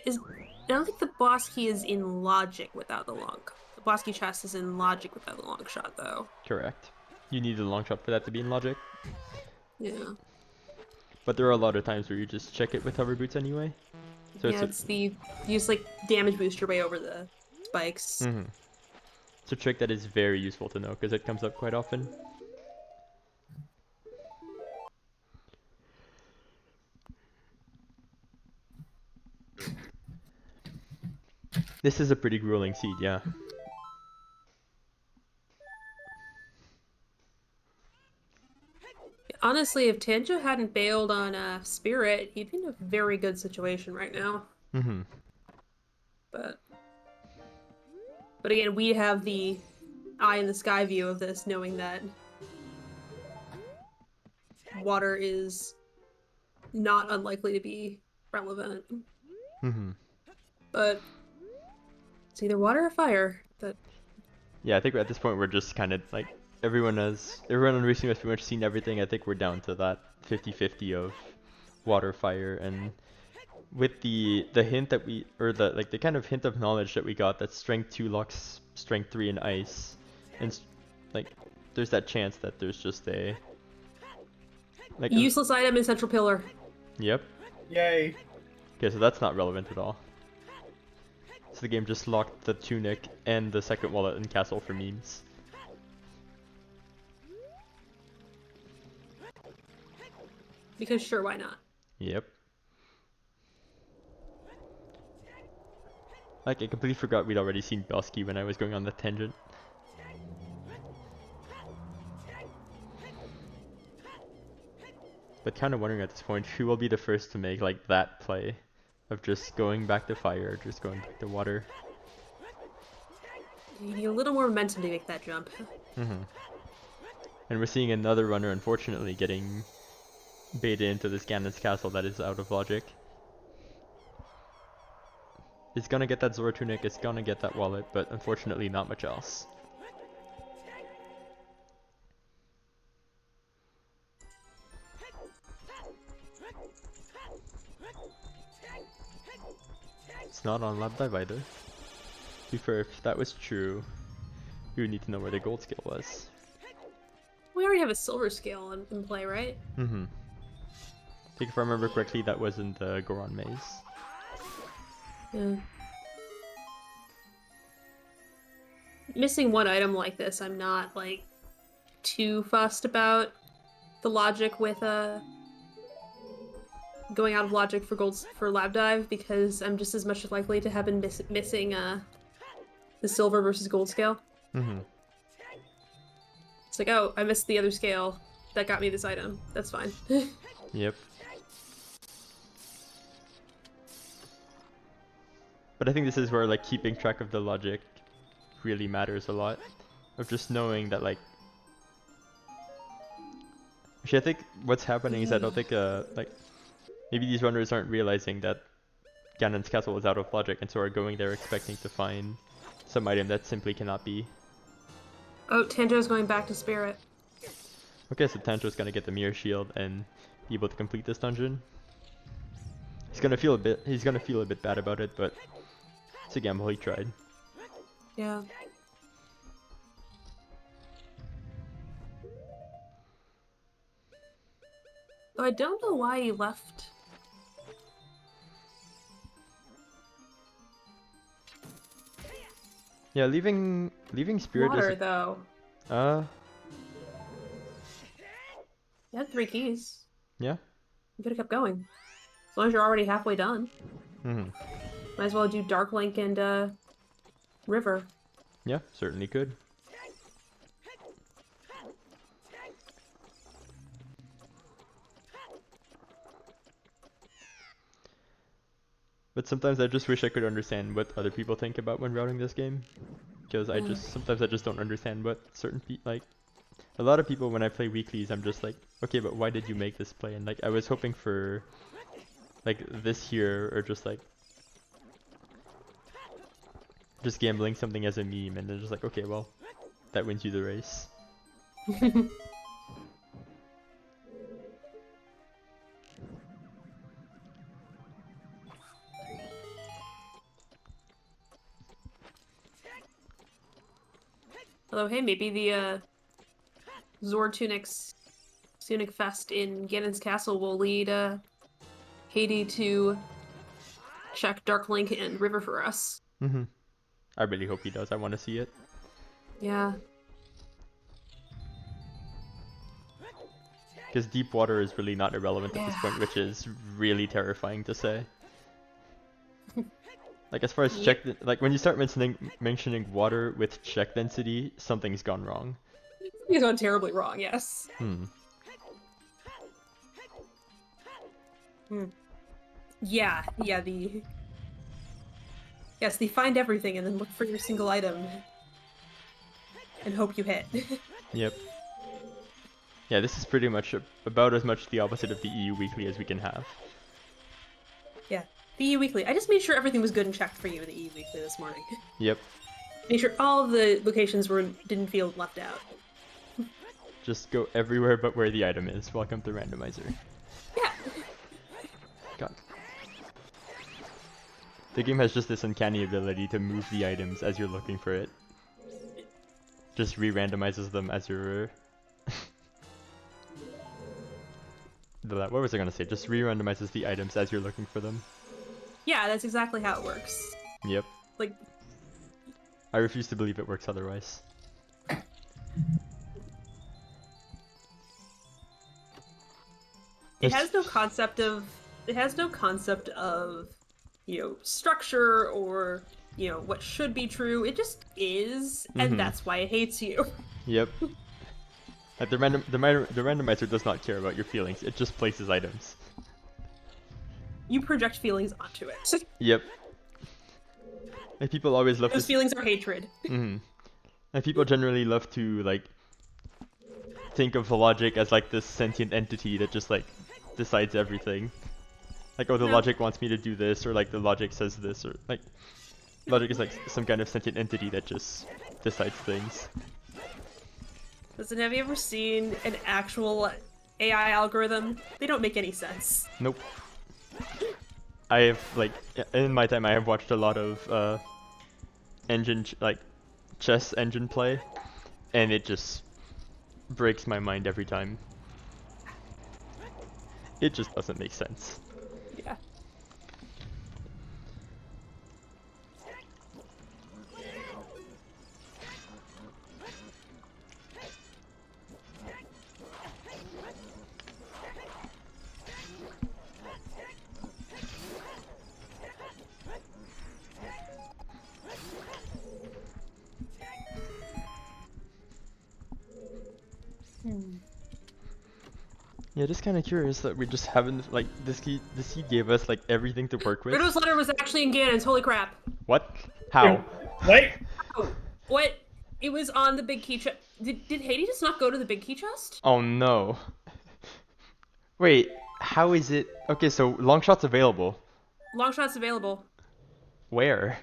don't think the boss key is in logic without the long. The boss key chest is in logic without the long shot, though. Correct. You need a long shot for that to be in logic. Yeah. But there are a lot of times where you just check it with hover boots anyway. So Yeah, it's the you just like damage boost your way over the spikes. It's a trick that is very useful to know because it comes up quite often. This is a pretty grueling seed, yeah. Honestly, if Tanjo hadn't bailed on Spirit, he'd be in a very good situation right now. But again, we have the eye in the sky view of this, knowing that water is not unlikely to be relevant. But it's either water or fire. Yeah, I think at this point we're just kind of like everyone on Racing has pretty much seen everything. I think we're down to that 50-50 of water, fire, and with the hint that we the kind of hint of knowledge that we got that strength 2 locks strength 3 in ice, and like there's that chance that there's just a like Useless item in Central Pillar. Yep. Yay. Okay, so that's not relevant at all. So the game just locked the tunic and the second wallet in castle for memes. Because sure, why not? Yep. Like, I completely forgot we'd already seen Belsky when I was going on the tangent. But kind of wondering at this point who will be the first to make like that play of just going back to fire, just going back to water. You need a little more momentum to make that jump. And we're seeing another runner unfortunately getting baited into this Ganon's castle that is out of logic. It's gonna get that Zora tunic, it's gonna get that wallet, but unfortunately not much else. It's not on lab dive either. To be fair, if that was true, we would need to know where the gold scale was. We already have a silver scale in play, right? I think if I remember correctly, that was in the Goron maze. Yeah. Missing one item like this, I'm not like too fussed about the logic with going out of logic for lab dive, because I'm just as much likely to have been missing the silver versus gold scale. It's like, oh, I missed the other scale that got me this item. That's fine. Yep. But I think this is where like keeping track of the logic really matters a lot. Of just knowing that like... Actually, I think what's happening is I don't think like maybe these runners aren't realizing that Ganon's castle is out of logic and so are going there expecting to find some item that simply cannot be. Oh, Tanjo's going back to Spirit. Okay, so Tanjo's gonna get the mirror shield and be able to complete this dungeon. He's gonna feel a bit bad about it, but it's a gamble, he tried. Yeah. Though I don't know why he left. Yeah, leaving Spirit Water, is though. You had 3 keys. Yeah. You could have kept going. As long as you're already halfway done. Might as well do Dark Link and River. Yeah, certainly could. But sometimes I just wish I could understand what other people think about when routing this game. Because sometimes I just don't understand what certain like, a lot of people when I play weeklies, I'm just like, okay, but why did you make this play? And like, I was hoping for like this here, or just like, just gambling something as a meme, and they're just like, okay, well, that wins you the race. Although, hey, maybe the Zord Tunic Fest in Ganon's Castle will lead Haiti to check Dark Link and River for us. Mm-hmm. I really hope he does. I want to see it. Yeah. Because deep water is really not irrelevant at this point, which is really terrifying to say. Like, as far as check, like when you start mentioning water with check density, something's gone wrong. He's gone terribly wrong. Yes. Yeah. Yes, they find everything and then look for your single item and hope you hit. Yep. Yeah, this is pretty much about as much the opposite of the EU Weekly as we can have. Yeah, the EU Weekly. I just made sure everything was good and checked for you in the EU Weekly this morning. Yep. Made sure all of the locations didn't feel left out. Just go everywhere but where the item is. Welcome to Randomizer. Yeah. God. The game has just this uncanny ability to move the items as you're looking for it. Just re-randomizes them as you're... What was I gonna say? Just re-randomizes the items as you're looking for them. Yeah, that's exactly how it works. Yep. Like... I refuse to believe it works otherwise. It has no concept of... you know, structure or, you know, what should be true. It just is, and that's why it hates you. Yep. Like the randomizer does not care about your feelings. It just places items. You project feelings onto it. Yep. And people always love Those feelings are hatred. And people generally love to like think of the logic as like this sentient entity that just like decides everything. Like, oh, the logic wants me to do this, or like the logic says this, or like logic is like some kind of sentient entity that just decides things. Listen, have you ever seen an actual AI algorithm? They don't make any sense. Nope. I have, like, in my time I have watched a lot of chess engine play, and it just breaks my mind every time. It just doesn't make sense. Yeah. Yeah, just kind of curious that we just haven't, like, this key gave us, like, everything to work with. Riddle's letter was actually in Ganon's, holy crap. What? How? Wait! Oh, what? It was on the big key chest. Did Haiti just not go to the big key chest? Oh no. Wait, how is it? Okay, so Longshot's available. Longshot's available. Where?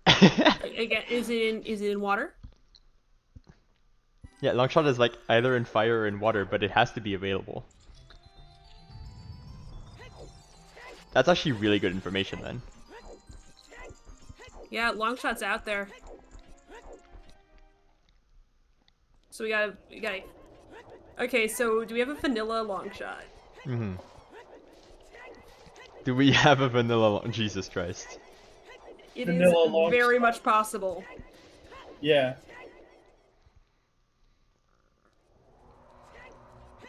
Again, is it in water? Yeah, Longshot is, like, either in fire or in water, but it has to be available. That's actually really good information then. Yeah, Longshot's out there. So we gotta... Okay, so do we have a vanilla Longshot? Do we have a vanilla Jesus Christ. It Vanilla is Longshot. very much possible. Yeah.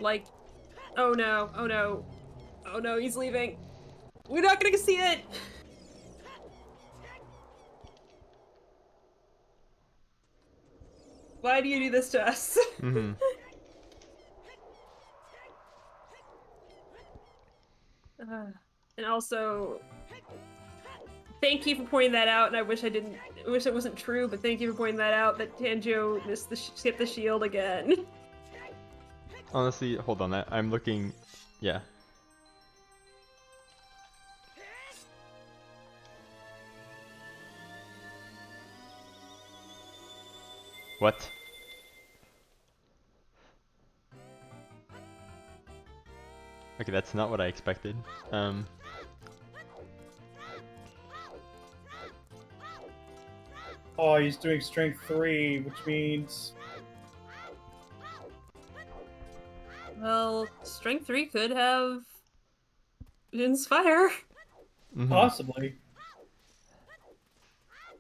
Like... Oh no, oh no. Oh no, he's leaving. We're not gonna see it! Why do you do this to us? Mm-hmm. And also, thank you for pointing that out. And I wish I wish it wasn't true, but thank you for pointing that out. That Tanjo skipped the shield again. Honestly, hold on. I'm looking. Yeah. What? Okay, that's not what I expected. Oh, he's doing strength 3, which means... Well, strength 3 could have inspire. Mm-hmm. Possibly.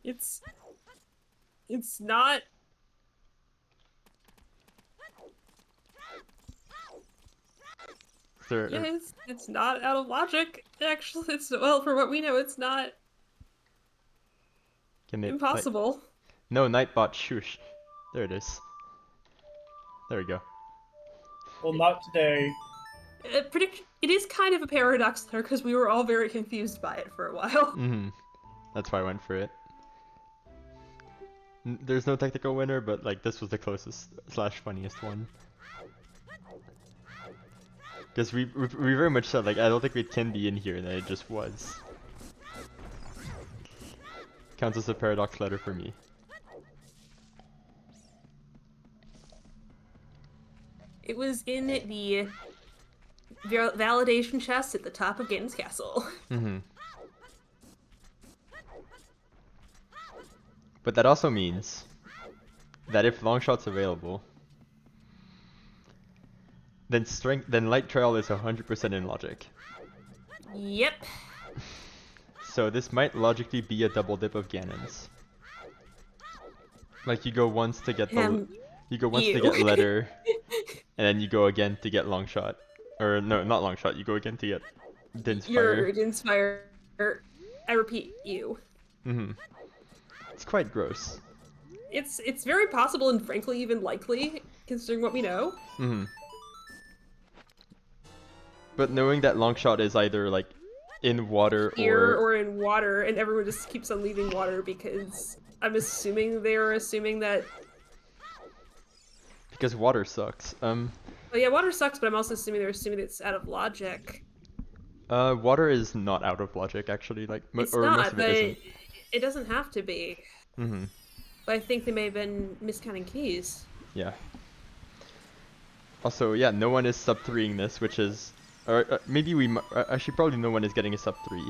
It's not. Yeah, it's not out of logic. Actually, well, for what we know, it's not impossible. Like, no, Nightbot, shush. There it is. There we go. Well, not today. It is kind of a paradox there, because we were all very confused by it for a while. Mm-hmm. That's why I went for it. There's no technical winner, but like this was the closest / funniest one. Because we very much said like I don't think we can be in here, and then it just was. Counts as a paradox letter for me. It was in the validation chest at the top of Gaten's castle. Mm-hmm. But that also means that if Longshot's available, then Light Trail is 100% in logic. Yep. So this might logically be a double dip of Ganon's. Like you go once to get to get letter, and then you go again to get Longshot. Or no, not Longshot. You go again to get Dinspire. Your Dinspire. I repeat, you. Mm-hmm. It's quite gross. It's very possible and frankly even likely, considering what we know. Mm-hmm. But knowing that Longshot is either like in water or in water, and everyone just keeps on leaving water because I'm assuming they're assuming that. Because water sucks. Well, yeah, water sucks, but I'm also assuming they're assuming it's out of logic. Water is not out of logic actually. Like it's or not, most of it but isn't. It doesn't have to be. Mm-hmm. But I think they may have been miscounting keys. Yeah. Also, yeah, no one is sub 3ing this, which is, or maybe actually probably no one is getting a sub 3,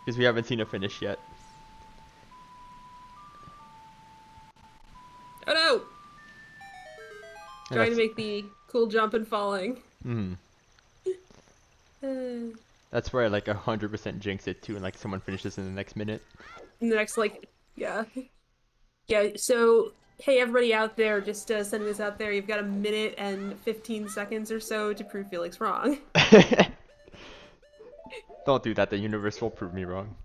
because we haven't seen a finish yet. Oh no! Trying to make the cool jump and falling. Mm-hmm. That's where I like 100% jinx it too, and like someone finishes in the next minute. In the next, like, yeah. Yeah, so, hey everybody out there, just sending this out there, you've got 1 minute and 15 seconds or so to prove Felix wrong. Don't do that, the universe will prove me wrong.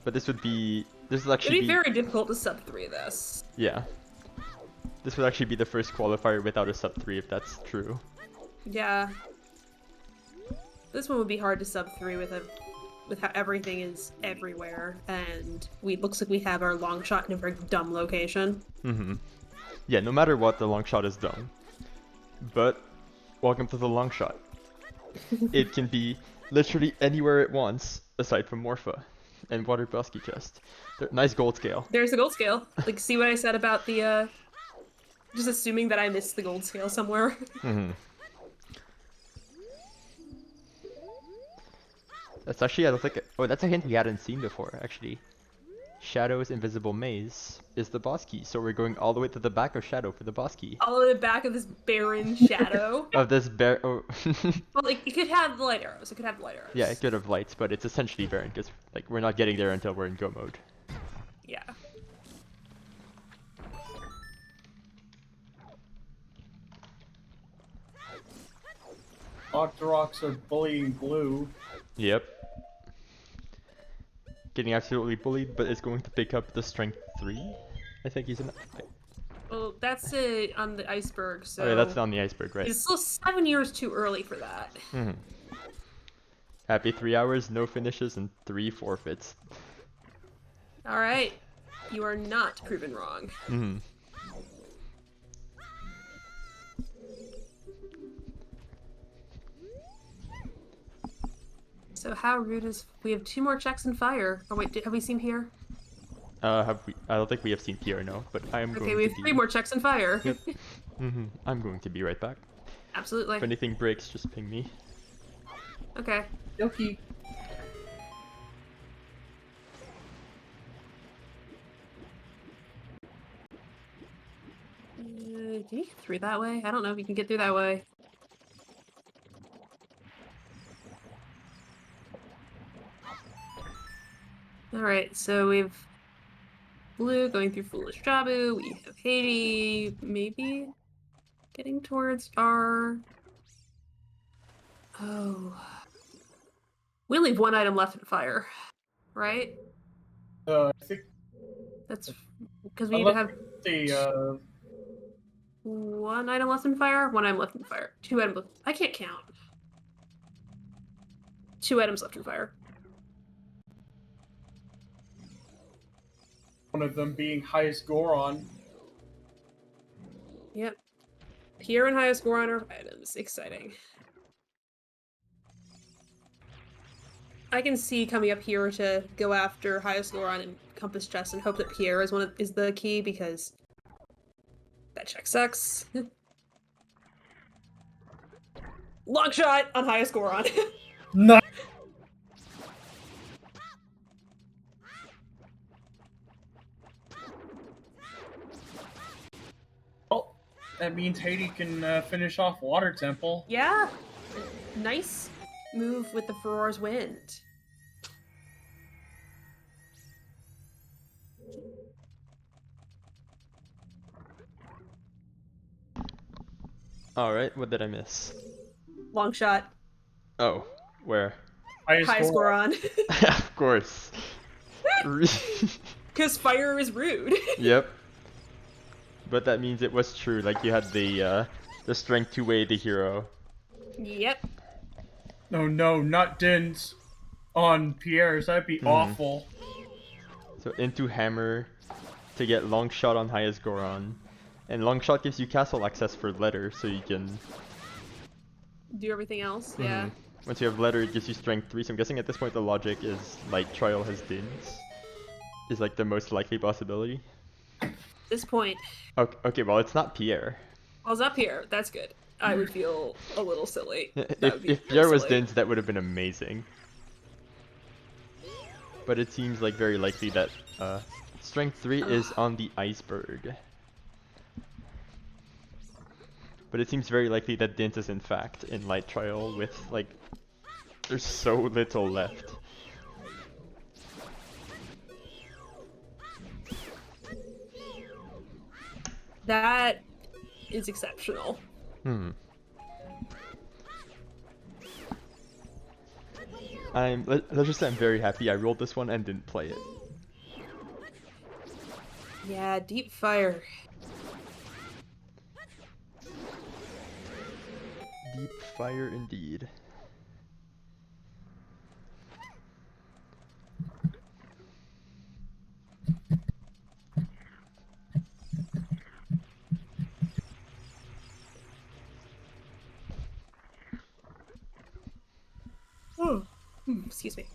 But this would actually be very difficult to sub 3 this. Yeah. This would actually be the first qualifier without a sub 3 if that's true. Yeah. This one would be hard to sub 3 with how everything is everywhere, and looks like we have our long shot in a very dumb location. Mm-hmm. Yeah, no matter what, the long shot is dumb. But welcome to the long shot. It can be literally anywhere it wants, aside from Morpha and Water Bosky Chest. Nice gold scale. There's the gold scale. Like, see what I said about the, just assuming that I missed the gold scale somewhere. Mm-hmm. That's actually, I don't think, that's a hint we hadn't seen before, actually. Shadow's Invisible Maze is the boss key, so we're going all the way to the back of Shadow for the boss key. All the way back of this barren shadow. Of this well, like, it could have the light arrows. It could have the light arrows. Yeah, it could have lights, but it's essentially barren, because like we're not getting there until we're in go mode. Yeah. Octoroks are bullying Blue. Yep. getting absolutely bullied, but is going to pick up the strength 3. I think he's in. Well, that's on the iceberg, so. Oh yeah, that's on the iceberg, right? It's still 7 years too early for that. Happy 3 hours, no finishes, and 3 forfeits. All right, you are not proven wrong. So how rude is... We have 2 more checks in fire. Oh wait, have we seen Pierre? Have we? I don't think we have seen Pierre, no. But I am going to be... Okay, we have 3 more checks in fire. Yep. I'm going to be right back. Absolutely. If anything breaks, just ping me. Okay. Yoki. Can you get through that way? I don't know if you can get through that way. Alright, so we have Blue going through Foolish Jabu, we have Haiti, maybe getting towards our... Oh. We only have 1 item left in fire, right? I think That's because we need to have the 1 item left in fire, 1 item left in fire. 2 items left. I can't count. 2 items left in fire. one of them being highest Goron. Yep. Pierre and highest Goron are items. Exciting. I can see coming up here to go after highest Goron and Compass Chest and hope that Pierre is the key because that check sucks. Long shot on highest Goron. No. Well, that means Haiti can finish off Water Temple. Yeah. Nice move with the Furor's Wind. Alright, what did I miss? Long shot. Oh, where? Highest Goron. Of course. Because fire is rude. Yep. But that means it was true, like you had the strength to weigh the hero. Yep. No, not Din's on Pierre's. That'd be awful. So into hammer to get long shot on highest Goron. And long shot gives you castle access for letter, so you can do everything else. Yeah. Once you have letter, it gives you strength 3. So I'm guessing at this point the logic is light trial has Dins. Is like the most likely possibility. At this point. Okay, well it's not Pierre. I was up here. That's good. I would feel a little silly. If Pierre was Dins, that would have been amazing. But it seems like very likely that strength 3 is on the iceberg. But it seems very likely that Dins is in fact in light trial with like there's so little left. That is exceptional. Let's just say I'm very happy I rolled this one and didn't play it. Yeah, deep fire. Deep fire indeed. Excuse me.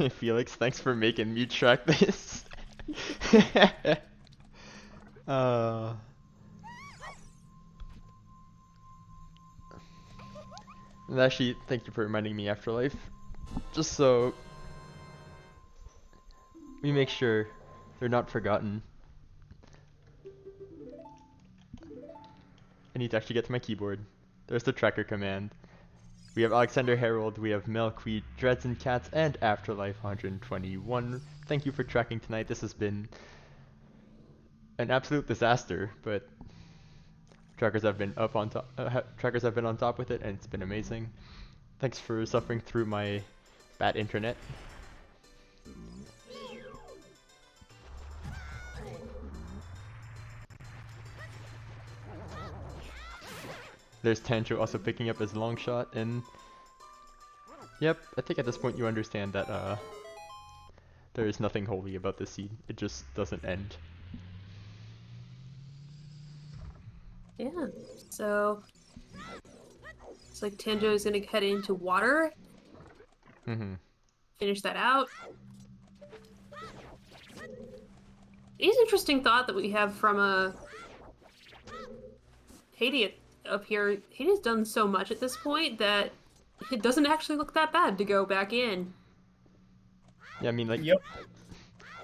Felix, thanks for making me track this. And actually, thank you for reminding me, Afterlife. Just so we make sure they're not forgotten. I need to actually get to my keyboard. There's the tracker command. We have Alexander Harold, we have Milkweed, Dreads and Cats, and Afterlife 121. Thank you for tracking tonight. This has been an absolute disaster, but trackers have been on top with it, and it's been amazing. Thanks for suffering through my bad internet. There's Tanjo also picking up his long shot, and yep, I think at this point you understand that there is nothing holy about this seed. It just doesn't end. Yeah, so it's like Tanjo is gonna head into water, finish that out. It's an interesting thought that we have from Haiti up here. Haiti's done so much at this point that it doesn't actually look that bad to go back in. Yeah, I mean, like, Yep.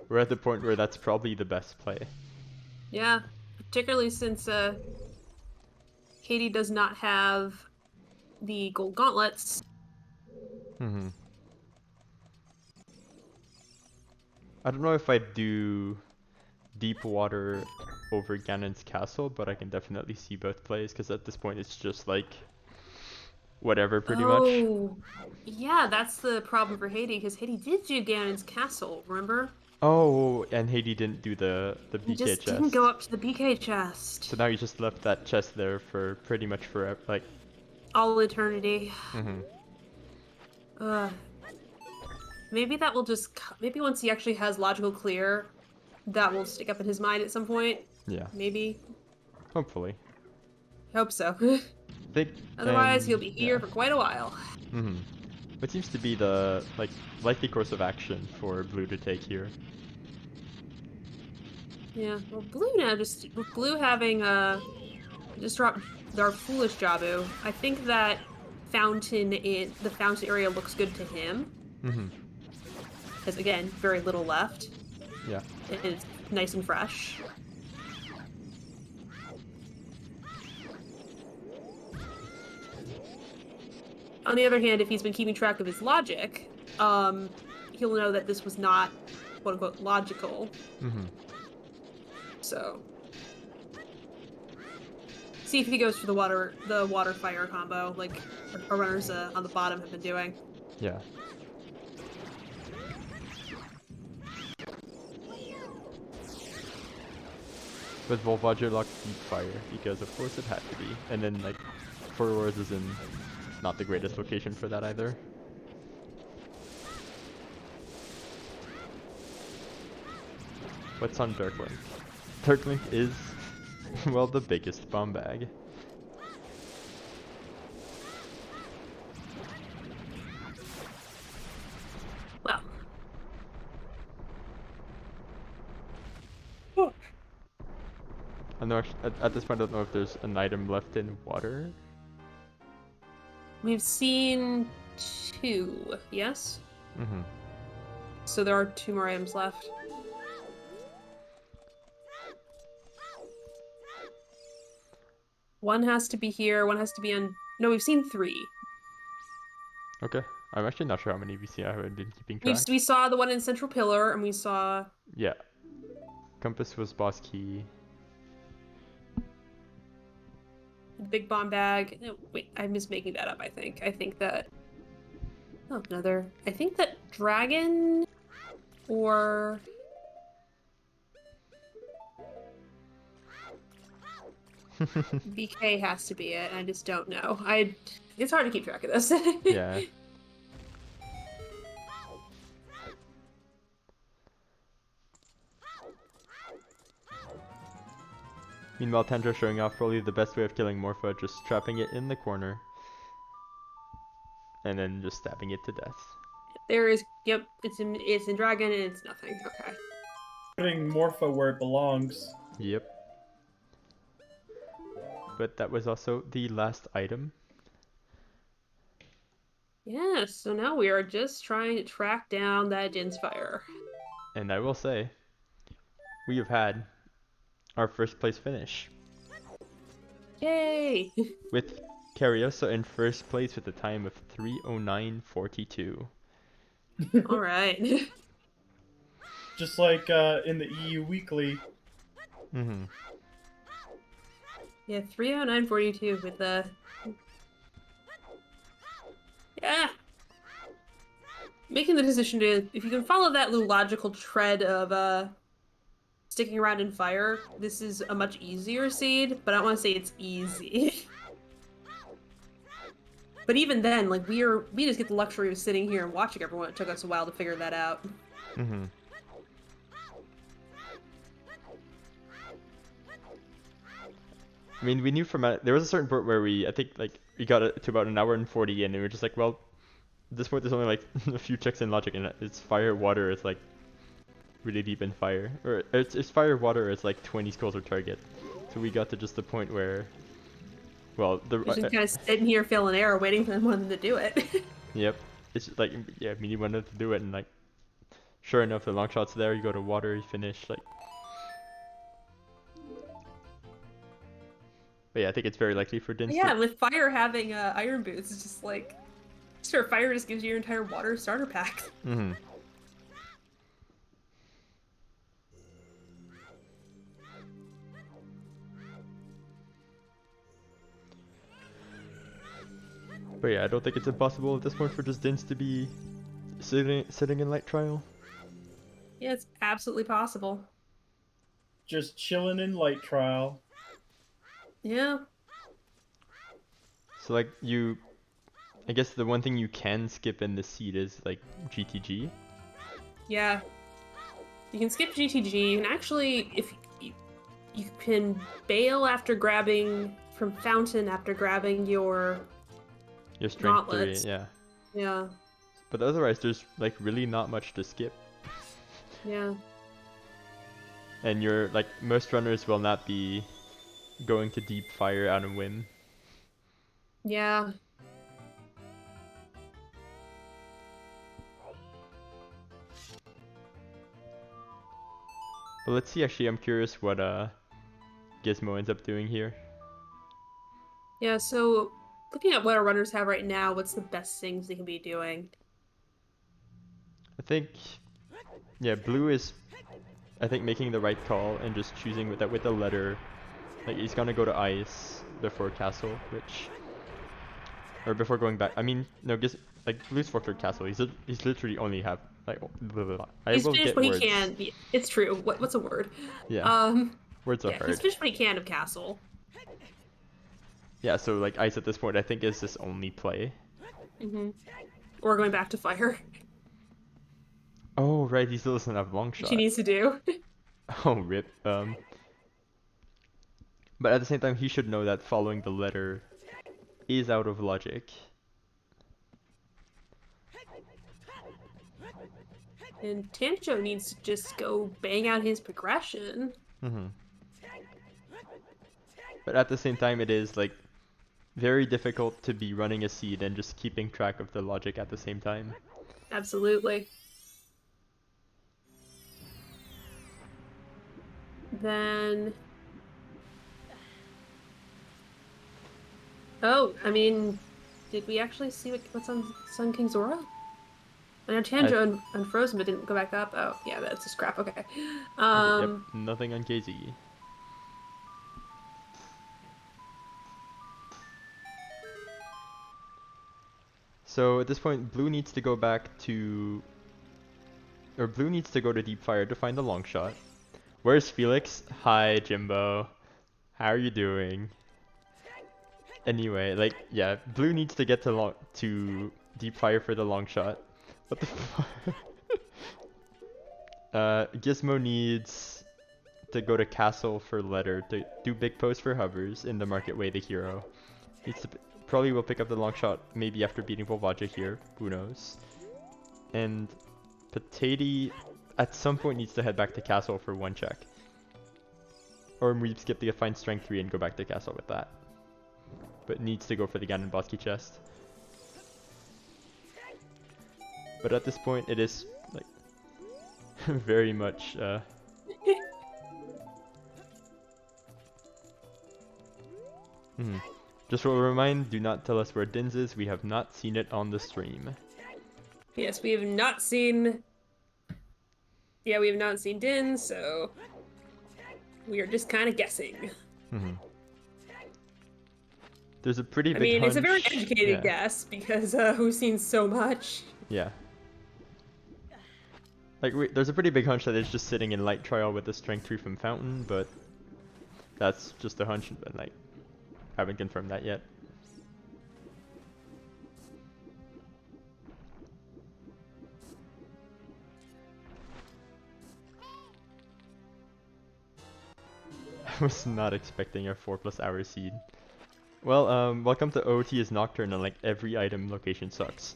we're at the point where that's probably the best play. Yeah, particularly since Haiti does not have the gold gauntlets. I don't know if I'd do deep water over Ganon's castle, but I can definitely see both plays, because at this point it's just like whatever pretty much. Oh, yeah, that's the problem for Haiti, because Haiti did do Ganon's castle, remember? Oh, and Haiti didn't do the He BK just chest. didn't go up to the BK chest. So now you just left that chest there for pretty much forever, like. All eternity. Maybe that will just... Maybe once he actually has logical clear, that will stick up in his mind at some point. Yeah. Maybe. Hopefully. I hope so. Otherwise, he'll be here for quite a while. What seems to be the likely course of action for Blue to take here? Yeah, well, Blue now just... With Blue having, just dropped our foolish Jabu, I think that the fountain area looks good to him. Because, again, very little left. Yeah. It's nice and fresh. On the other hand, if he's been keeping track of his logic, he'll know that this was not, quote-unquote, logical. So... See if he goes for the water-fire combo, like our runners on the bottom have been doing. Yeah. But Volvager locked Deep Fire, because of course it had to be. And then, like, Forwards is in not the greatest location for that either. What's on Darklink? Darklink is, well, the biggest bomb bag. Well. I know at this point I don't know if there's an item left in water. We've seen 2, yes? So there are 2 more items left. One has to be here, one has to be on... No, we've seen 3. Okay. I'm actually not sure how many we've seen. I haven't been keeping track. We saw the one in Central Pillar, and we saw... Yeah. Compass was boss key. The big bomb bag. No, wait, I'm just making that up, I think. I think that... Oh, another... I think that Dragon... Or... BK has to be it. I just don't know. It's hard to keep track of this. Yeah. Meanwhile, Tanjo showing off probably the best way of killing Morpha, just trapping it in the corner. And then just stabbing it to death. There is... Yep, it's in Dragon and it's nothing. Okay. Putting Morpha where it belongs. Yep. But that was also the last item. Yeah, so now we are just trying to track down that Jin's Fire. And I will say, we have had our first place finish. Yay! With Cariosa in first place with a time of 3:09:42. Alright. Just like in the EU Weekly. Yeah, 3:09:42 with the... Yeah. Making the decision to, if you can follow that little logical tread of sticking around in fire, this is a much easier seed, but I don't want to say it's easy. But even then, like, we just get the luxury of sitting here and watching everyone. It took us a while to figure that out. Mm-hmm. I mean, we knew from there was a certain point where I think like we got it to about an hour and 40 in, and we were just like, well, at this point there's only like a few checks in logic, and it's fire, water, it's like really deep in fire, or it's fire, water, it's like 20 skulls per target. So we got to just the point where, well, We're just kind of sitting here feeling error, waiting for one to do it. Yep, it's just like, yeah, we need one to do it, and like, sure enough, the long shot's there. You go to water, you finish, like. But yeah, I think it's very likely for Din. Yeah, with fire having iron boots, it's just like, sure, fire just gives you your entire water starter pack. Mm-hmm. But yeah, I don't think it's impossible at this point for just Dins to be sitting in light trial. Yeah, it's absolutely possible. Just chilling in light trial. Yeah. So like I guess the one thing you can skip in the seed is like GTG. Yeah. You can skip GTG, and actually, if you can bail after grabbing from Fountain after grabbing your strength gauntlets. 3, yeah. Yeah. But otherwise, there's like really not much to skip. Yeah. And like most runners will not be going to deep fire out of whim. Yeah. But let's see. Actually, I'm curious what Gizmo ends up doing here. Yeah. So, looking at what our runners have right now, what's the best things they can be doing? I think, yeah, blue is, I think, making the right call and just choosing with the letter. Like he's gonna go to ice before castle, or before going back. I mean, no, like blue's forfeit castle. He's literally only have like. Blah, blah, blah. He's will finished get what words. he can. It's true. What's a word? Yeah. Words are yeah, hard. he's finished what he can of castle. Yeah, so like ice at this point, I think is his only play. Or going back to fire. Oh right, he still doesn't have long shot. Which he needs to do. Oh rip. But at the same time, he should know that following the letter is out of logic. And Tanjo needs to just go bang out his progression. But at the same time, it is like very difficult to be running a seed and just keeping track of the logic at the same time. Absolutely. Then... Oh, I mean, did we actually see what's on Sun King Zora? I know Tanjo and Frozen, but didn't go back up. Oh, yeah, that's a scrap. Okay. Yep, nothing on KZ. So at this point, blue needs to go back to, or blue needs to go to deep fire to find the long shot. Where's Felix? Hi, Jimbo. How are you doing? Anyway, like, yeah, blue needs to get to deep fire for the long shot. What the fuck? Gizmo needs to go to castle for letter to do big post for hovers in the market way, the hero. Needs to probably will pick up the long shot maybe after beating Volvaja here, who knows. And Potato at some point needs to head back to castle for one check. Or we skip the find strength 3 and go back to castle with that. But needs to go for the Ganon Bosky chest. But at this point it is like very much Just will remind, do not tell us where Dins is, we have not seen it on the stream. Yes, we have not seen... Yeah, we have not seen Din, so... We are just kind of guessing. There's a pretty I big mean, hunch. it's a very educated Yeah. guess because we've seen so much. Yeah. Like, there's a pretty big hunch that it's just sitting in light trial with the strength 3 from Fountain, but that's just a hunch, and like, haven't confirmed that yet. I was not expecting a 4+ hour seed. Well, welcome to OT is Nocturne, and like every item location sucks.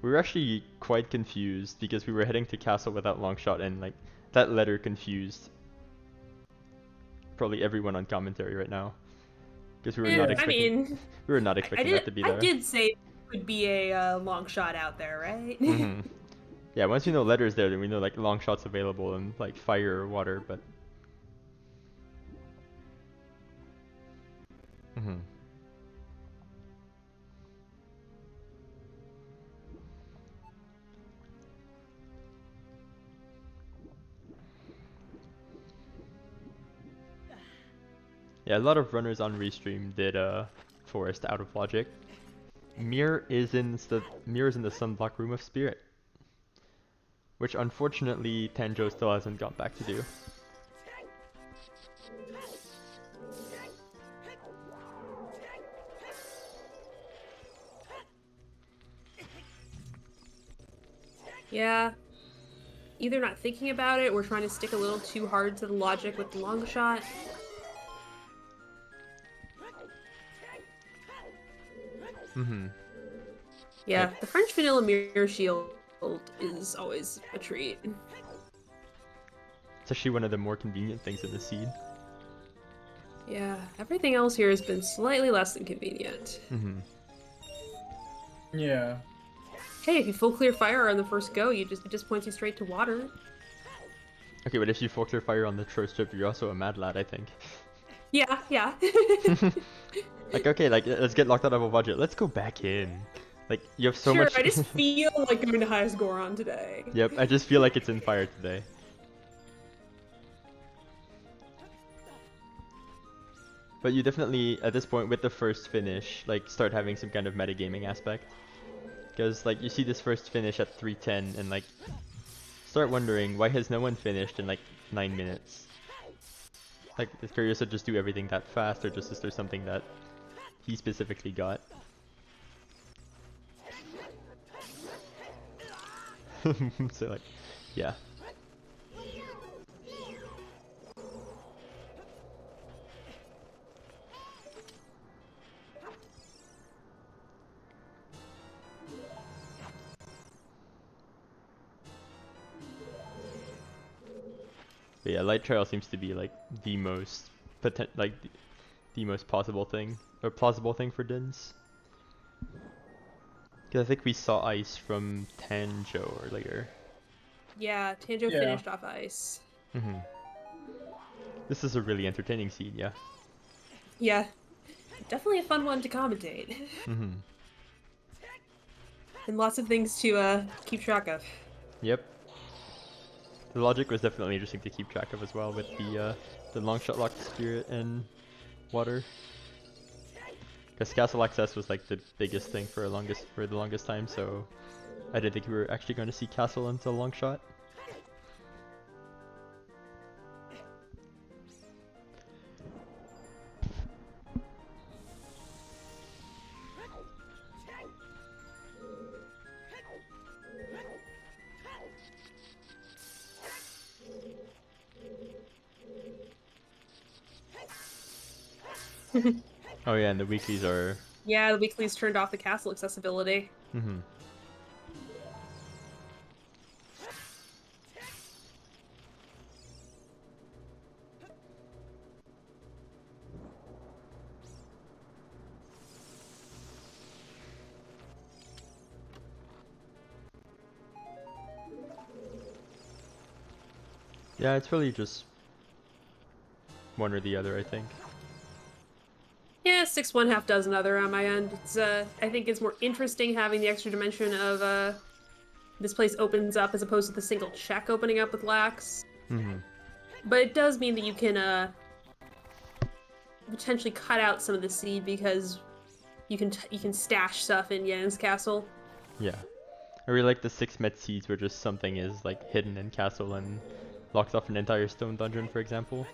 We were actually quite confused because we were heading to castle without Longshot, and like that letter confused probably everyone on commentary right now because we were not expecting. I mean, we were not expecting that to be there. I did say it could be a long shot out there, right? Mm-hmm. Yeah, once we know letters there, then we know like Longshots available and like fire or water, but. Mm-hmm. Yeah, a lot of runners on Restream did Forest out of logic. Mirror is in the Sunblock Room of Spirit, which unfortunately Tanjo still hasn't got back to do. Yeah. Either not thinking about it or trying to stick a little too hard to the logic with the long shot. Mm-hmm. Yeah, the French vanilla mirror shield is always a treat. It's actually one of the more convenient things in the seed. Yeah, everything else here has been slightly less than convenient. Mm-hmm. Yeah. Hey, if you full clear fire on the first go, it just points you straight to water. Okay, but if you full clear fire on the Troll Strip, you're also a mad lad, I think. Yeah, yeah. Like, okay, like, let's get locked out of a budget. Let's go back in. Like, you have so much. I just feel like going to highest Goron today. Yep, I just feel like it's in fire today. But you definitely, at this point, with the first finish, like, start having some kind of metagaming aspect. Because, like, you see this first finish at 3:10, and, like, start wondering, why has no one finished in, like, 9 minutes? Like, is Curiosa just do everything that fast, or just is there something that he specifically got? So, like, yeah. But yeah, light trail seems to be like the most the most possible thing or plausible thing for Dins. Because I think we saw ice from Tanjo earlier. Yeah, Tanjo finished off ice. Mm-hmm. This is a really entertaining seed, yeah. Yeah, definitely a fun one to commentate. Mm-hmm. And lots of things to keep track of. Yep. The logic was definitely interesting to keep track of as well with the Longshot Locked Spirit and water. Because Castle Access was like the biggest thing for the longest time, so I didn't think we were actually going to see Castle until Longshot. Oh yeah, and the weeklies are... Yeah, the weeklies turned off the castle accessibility. Mm-hmm. Yeah, it's really just one or the other, I think. Yeah, 6 one, half dozen other on my end. It's I think it's more interesting having the extra dimension of this place opens up as opposed to the single check opening up with Lax. Mm-hmm. But it does mean that you can potentially cut out some of the seed because you can stash stuff in Yan's castle. Yeah. I really like the 6 met seeds where just something is like hidden in castle and locks off an entire stone dungeon, for example.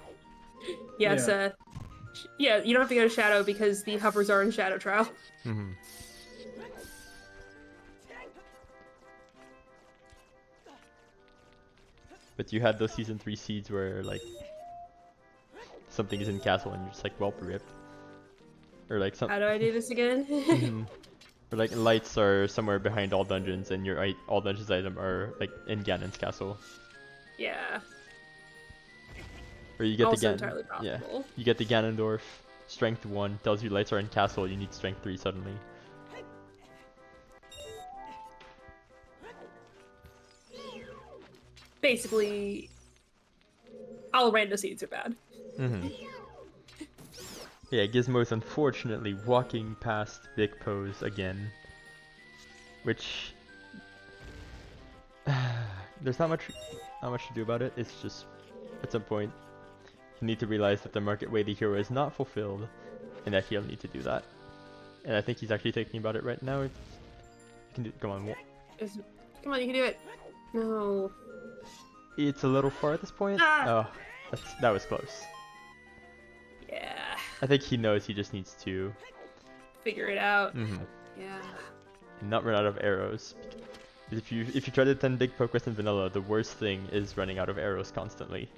Yes, Yeah. yeah, you don't have to go to Shadow because the hovers are in Shadow Trial. Mm-hmm. But you had those season 3 seeds where like something is in castle and you're just like, well, rip. Or like some. How do I do this again? Mm-hmm. Or like lights are somewhere behind all dungeons and your all dungeons item are like in Ganon's castle. Yeah. Or you get Also the entirely yeah, possible. you get the Ganondorf, strength 1, tells you lights are in castle, you need strength 3 suddenly. Basically, all rando seeds are bad. Mm-hmm. Yeah, Gizmo's unfortunately walking past Big Pose again. Which there's not much to do about it. It's just at some point you need to realize that the market way the hero is not fulfilled and that he'll need to do that. And I think he's actually thinking about it right now. You can do, come on. Come on, you can do it. No. It's a little far at this point. Ah! Oh, that was close. Yeah. I think he knows he just needs to Figure it out. mm-hmm, Yeah. not run out of arrows. If you try to 10 big Poke in vanilla, the worst thing is running out of arrows constantly.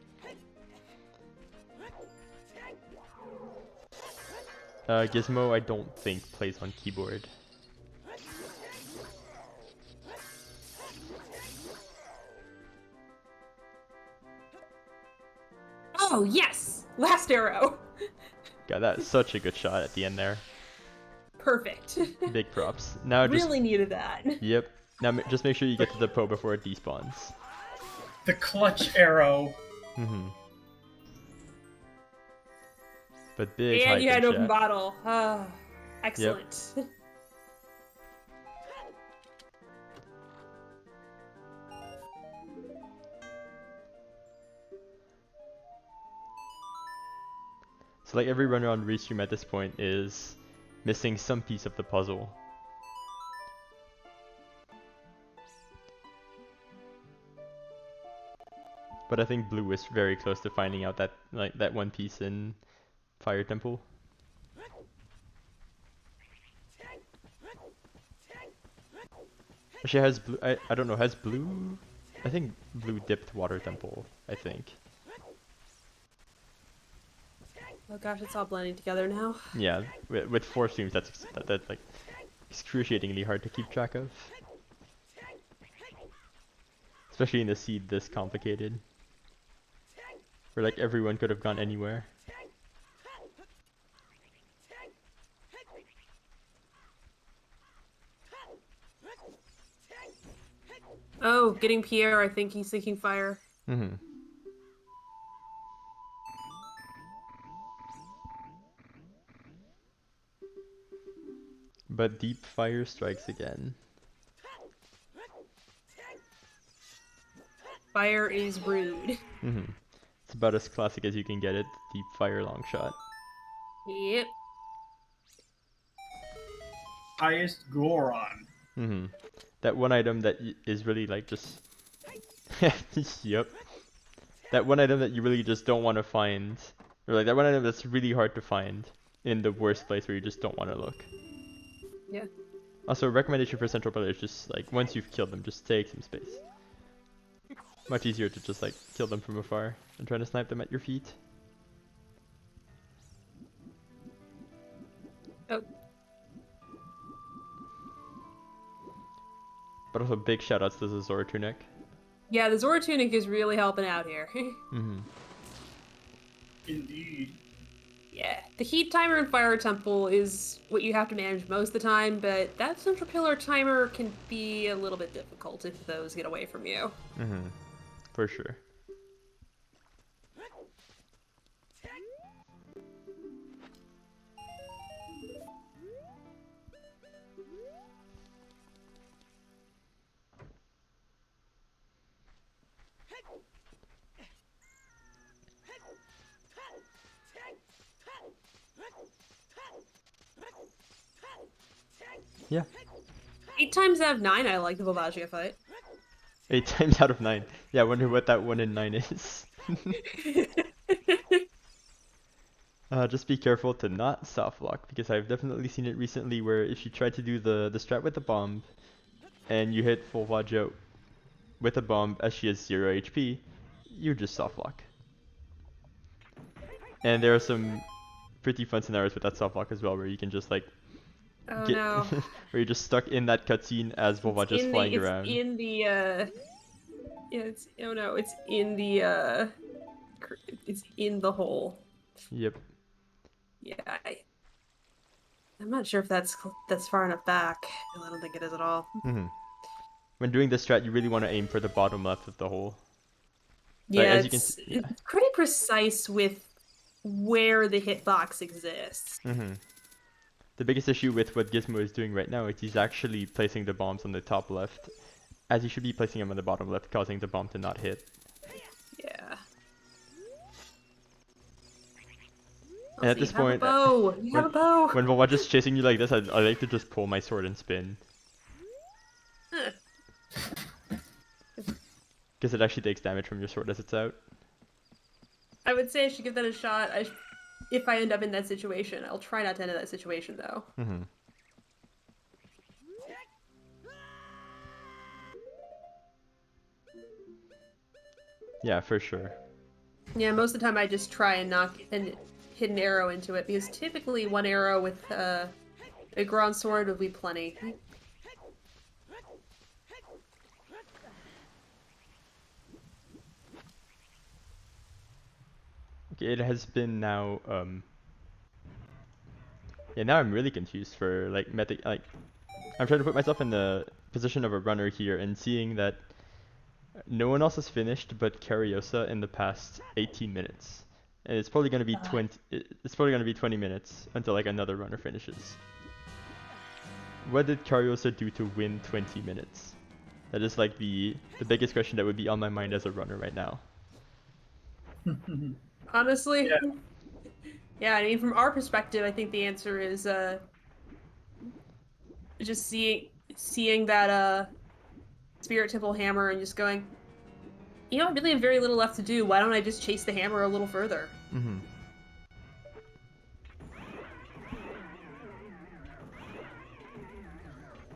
Gizmo, I don't think plays on keyboard. Oh, yes! Last arrow! God, that is such a good shot at the end there. Perfect. Big props. Now Really needed that. Yep. Now just make sure you get to the Poe before it despawns. The clutch arrow. Mm-hmm. But big And you hype had in an open chat. bottle. Oh, excellent. Yep. So like every runner on Restream at this point is missing some piece of the puzzle. But I think Blue is very close to finding out that that one piece in Fire Temple. Actually, has Blue? I don't know. Has Blue? I think Blue dipped Water Temple. I think. Oh gosh, it's all blending together now. Yeah, with 4 streams, that's like excruciatingly hard to keep track of. Especially in the seed this complicated. Where like everyone could have gone anywhere. Oh, getting Pierre, I think he's thinking fire. Mm-hmm. But deep fire strikes again. Fire is rude. Mm-hmm. It's about as classic as you can get it. Deep fire long shot. Yep. Highest Goron. Mm-hmm. That one item that is really like just... Yep. That one item that you really just don't want to find. Or like that one item that's really hard to find in the worst place where you just don't want to look. Yeah. Also, a recommendation for central players, just like once you've killed them, just take some space. Much easier to just like kill them from afar than trying to snipe them at your feet. Oh. But also big shoutouts to the Zora Tunic. Yeah, the Zora Tunic is really helping out here. Mm-hmm. Indeed. Yeah, the heat timer in Fire Temple is what you have to manage most of the time, but that Central Pillar timer can be a little bit difficult if those get away from you. Mm-hmm. For sure. Yeah. 8 times out of 9, I like the Volvagia fight. 8 times out of 9. Yeah, I wonder what that 1 in 9 is. Just be careful to not soft lock, because I've definitely seen it recently where if you try to do the strat with the bomb and you hit Volvagia with a bomb as she has 0 HP, you just soft lock. And there are some pretty fun scenarios with that soft lock as well, where you can just like Oh get no. where you're just stuck in that cutscene as Volvagia's flying around. It's in the yeah, it's oh no, it's in the it's in the hole. Yep. Yeah, I'm not sure if that's far enough back. I don't think it is at all. When doing this strat, you really want to aim for the bottom left of the hole. Yeah, Like, as you can see, it's pretty precise with where the hitbox exists. The biggest issue with what Gizmo is doing right now is he's actually placing the bombs on the top left, as he should be placing them on the bottom left, causing the bomb to not hit. Yeah. And at this point, you have a bow. When Volvagia's chasing you like this, I like to just pull my sword and spin. Because it actually takes damage from your sword as it's out. I would say I should give that a shot. If I end up in that situation, I'll try not to end in that situation though. Yeah, for sure. Yeah, most of the time I just try and hit an arrow into it, because typically one arrow with a Grand Sword would be plenty. Okay, it has been now, yeah, now I'm really confused for, like, I'm trying to put myself in the position of a runner here and seeing that no one else has finished but Cariosa in the past 18 minutes. And it's probably going to be 20 minutes until, like, another runner finishes. What did Cariosa do to win 20 minutes? That is, like, the biggest question that would be on my mind as a runner right now. Honestly, yeah. I mean, from our perspective, I think the answer is just seeing that Spirit Temple hammer and just going, you know, I really have very little left to do. Why don't I just chase the hammer a little further?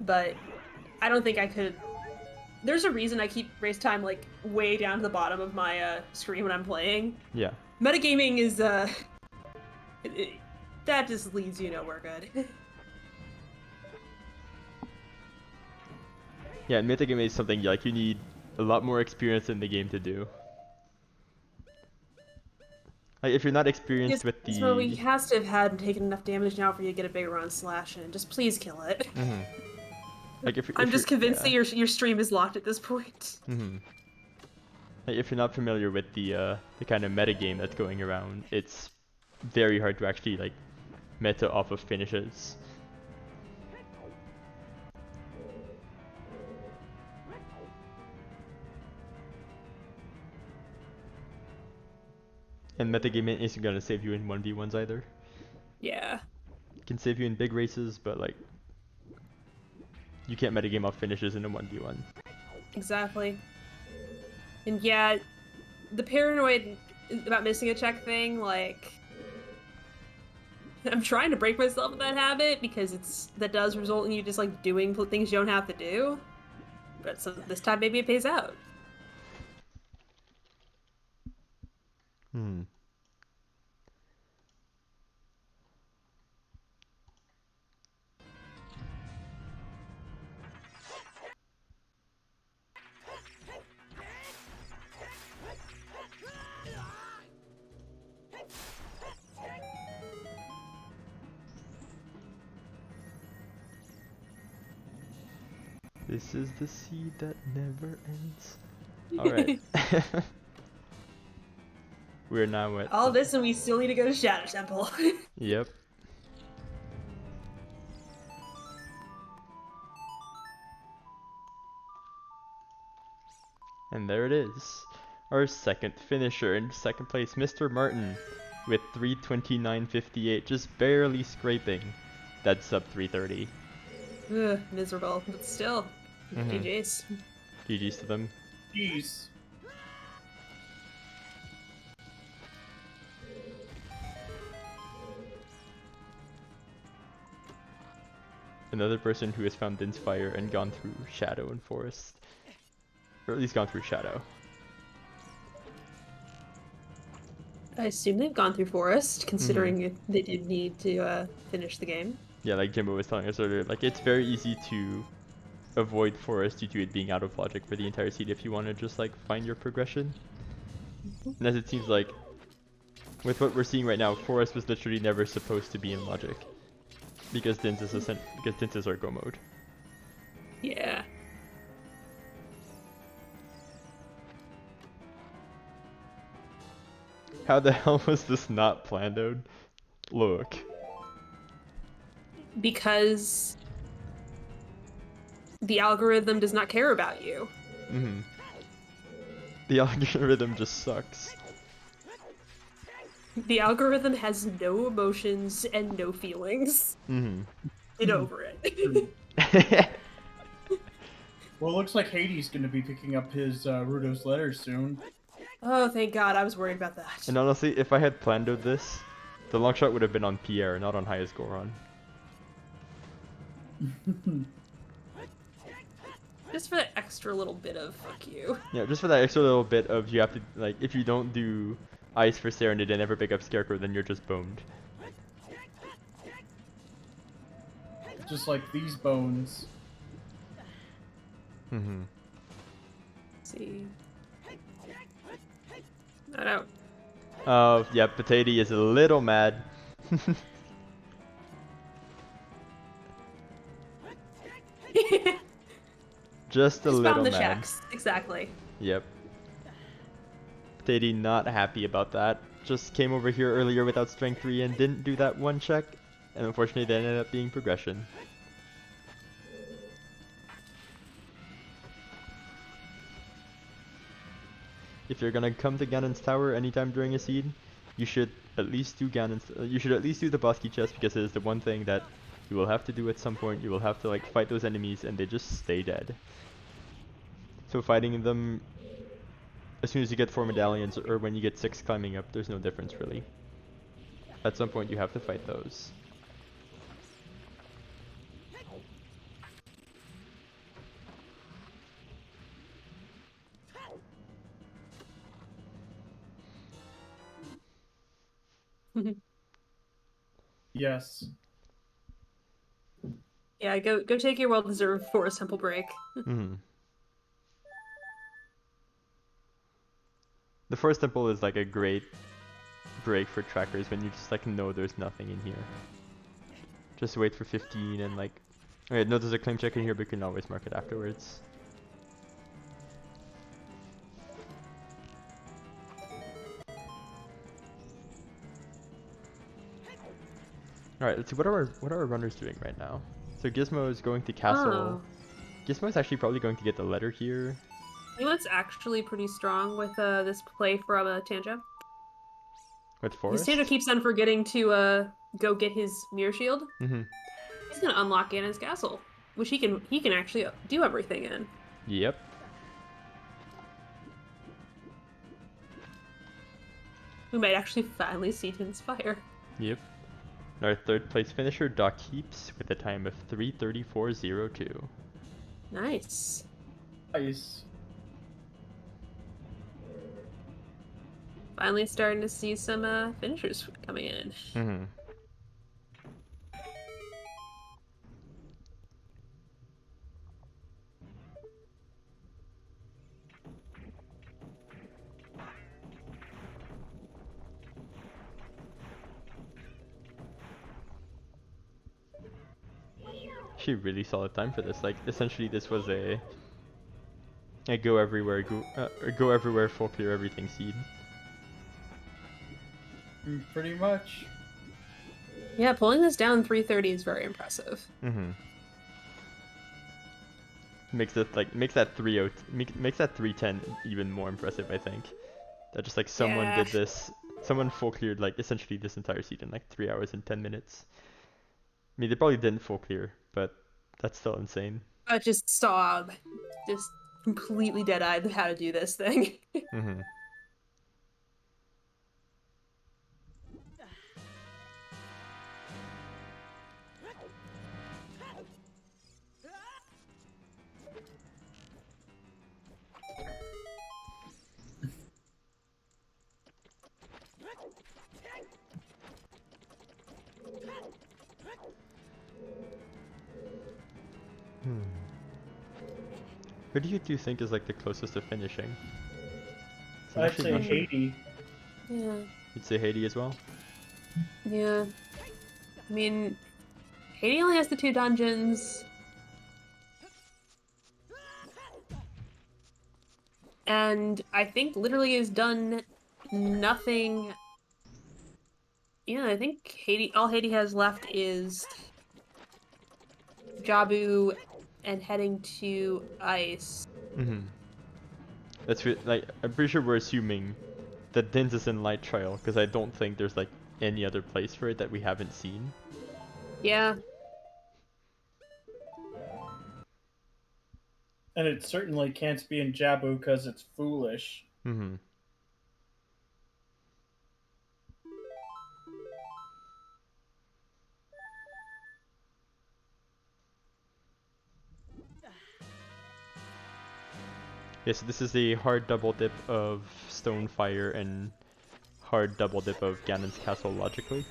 But I don't think I could. There's a reason I keep race time like way down to the bottom of my screen when I'm playing. Yeah. Metagaming is that just leads you nowhere good. Yeah, metagaming is something like you need a lot more experience in the game to do. Like if you're not experienced with the. So he has to have had taken enough damage now for you to get a big round slash in. Just please kill it. Like I'm just convinced that your stream is locked at this point. Like if you're not familiar with the kind of meta game that's going around, it's very hard to actually like meta off of finishes. And metagaming isn't gonna save you in 1v1s either. Yeah. It can save you in big races, but like you can't metagame off finishes in a 1v1. Exactly. And yeah, the paranoid about missing a check thing, like, I'm trying to break myself of that habit because that does result in you just like doing things you don't have to do. But so this time maybe it pays out. This is the seed that never ends. Alright. We're now at... All this and we still need to go to Shadow Temple. Yep. And there it is. Our second finisher in second place, Mr. Martin, with 3:29.58, just barely scraping that sub 3:30. Ugh, miserable, but still, GG's. GG's to them. Jeez. Another person who has found Inspire and gone through Shadow and Forest. Or at least gone through Shadow. I assume they've gone through Forest, considering they did need to finish the game. Yeah, like Jimbo was telling us earlier, like it's very easy to avoid Forest due to it being out of logic for the entire seed if you want to just like find your progression. And as it seems like, with what we're seeing right now, Forest was literally never supposed to be in logic. Because Dins is our go mode. Yeah. How the hell was this not planned out? Look. Because the algorithm does not care about you. The algorithm just sucks. The algorithm has no emotions and no feelings. Get over it. Well, it looks like Hades going to be picking up his Rudo's letters soon. Oh, thank God, I was worried about that. And honestly, if I had planned out this, the long shot would have been on Pierre, not on highest Goron. Just for that extra little bit of fuck you. Yeah, just for that extra little bit of you have to, like, if you don't do Ice for Serenade and never pick up Scarecrow, then you're just boned. Just like these bones. Let's see. I don't. Oh, yeah, Potato is a little mad. Just a little found the mad. checks. Exactly. Yep. Potato not happy about that. Just came over here earlier without strength 3 and didn't do that one check. And unfortunately that ended up being progression. If you're gonna come to Ganon's Tower anytime during a seed, you should at least do the boss key chest, because it is the one thing that you will have to do at some point. You will have to like fight those enemies and they just stay dead. So fighting them as soon as you get 4 medallions or when you get 6 climbing up, there's no difference really. At some point you have to fight those. Yes. Yeah, go take your well-deserved Forest Temple break. The Forest Temple is like a great break for trackers when you just like know there's nothing in here. Just wait for 15 and like... Okay, no, there's a claim check in here, but you can always mark it afterwards. Alright, let's see, what are our runners doing right now? So Gizmo is going to Castle. Oh. Gizmo is actually probably going to get the letter here. You know what's actually pretty strong with this play from Tanjo? With Because Forest? Tanjo keeps on forgetting to go get his mirror shield. He's gonna unlock Ganon's castle, which he can actually do everything in. Yep. We might actually finally see to inspire. Yep. Our third place finisher, Doc Heaps, with a time of 3:34.02. Nice. Nice. Finally starting to see some finishers coming in. She really solid time for this. Like, essentially, this was a go everywhere, go everywhere, full clear everything seed. Pretty much. Yeah, pulling this down 330 is very impressive. Makes that 310 even more impressive, I think. That just like someone did this, someone full cleared like essentially this entire seed in like 3 hours and 10 minutes. I mean, they probably didn't full clear, but That's still insane. I just saw, just completely dead-eyed how to do this thing. Mm-hmm. Hmm. Who do you two think is like the closest to finishing? I'm I'd actually say not sure. Haiti. Yeah, You'd say Haiti as well? yeah. I mean, Haiti only has the 2 dungeons. And I think literally has done nothing. Yeah, I think all Haiti has left is Jabu and heading to Ice. Mm-hmm. Like, I'm pretty sure we're assuming that Dins is in Light Trial, because I don't think there's like any other place for it that we haven't seen. Yeah. And it certainly can't be in Jabu because it's foolish. Mm-hmm. Yeah, so this is a hard double dip of Stonefire and hard double dip of Ganon's Castle logically.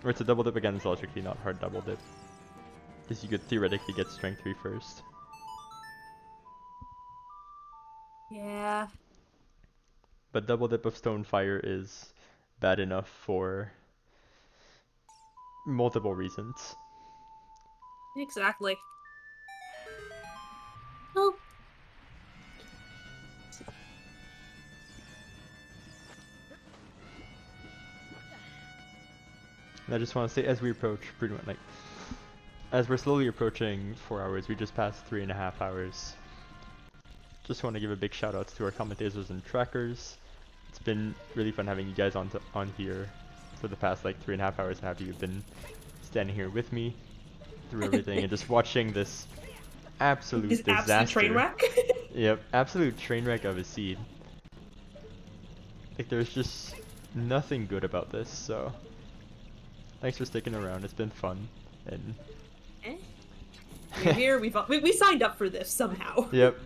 Or it's a double dip of Ganon's logically, not hard double dip. Because you could theoretically get Strength 3 first. Yeah. But double dip of Stonefire is bad enough for multiple reasons. Exactly. Oh. And I just want to say, as we approach, pretty much like, as we're slowly approaching 4 hours, we just passed 3.5 hours. Just want to give a big shout out to our commentators and trackers. It's been really fun having you guys on here for the past like 3.5 hours and have you been standing here with me through everything and just watching this absolute disaster. Absolute train wreck. Yep, absolute train wreck of a seed. Like there's just nothing good about this, so thanks for sticking around. It's been fun and We're here. We signed up for this somehow. Yep.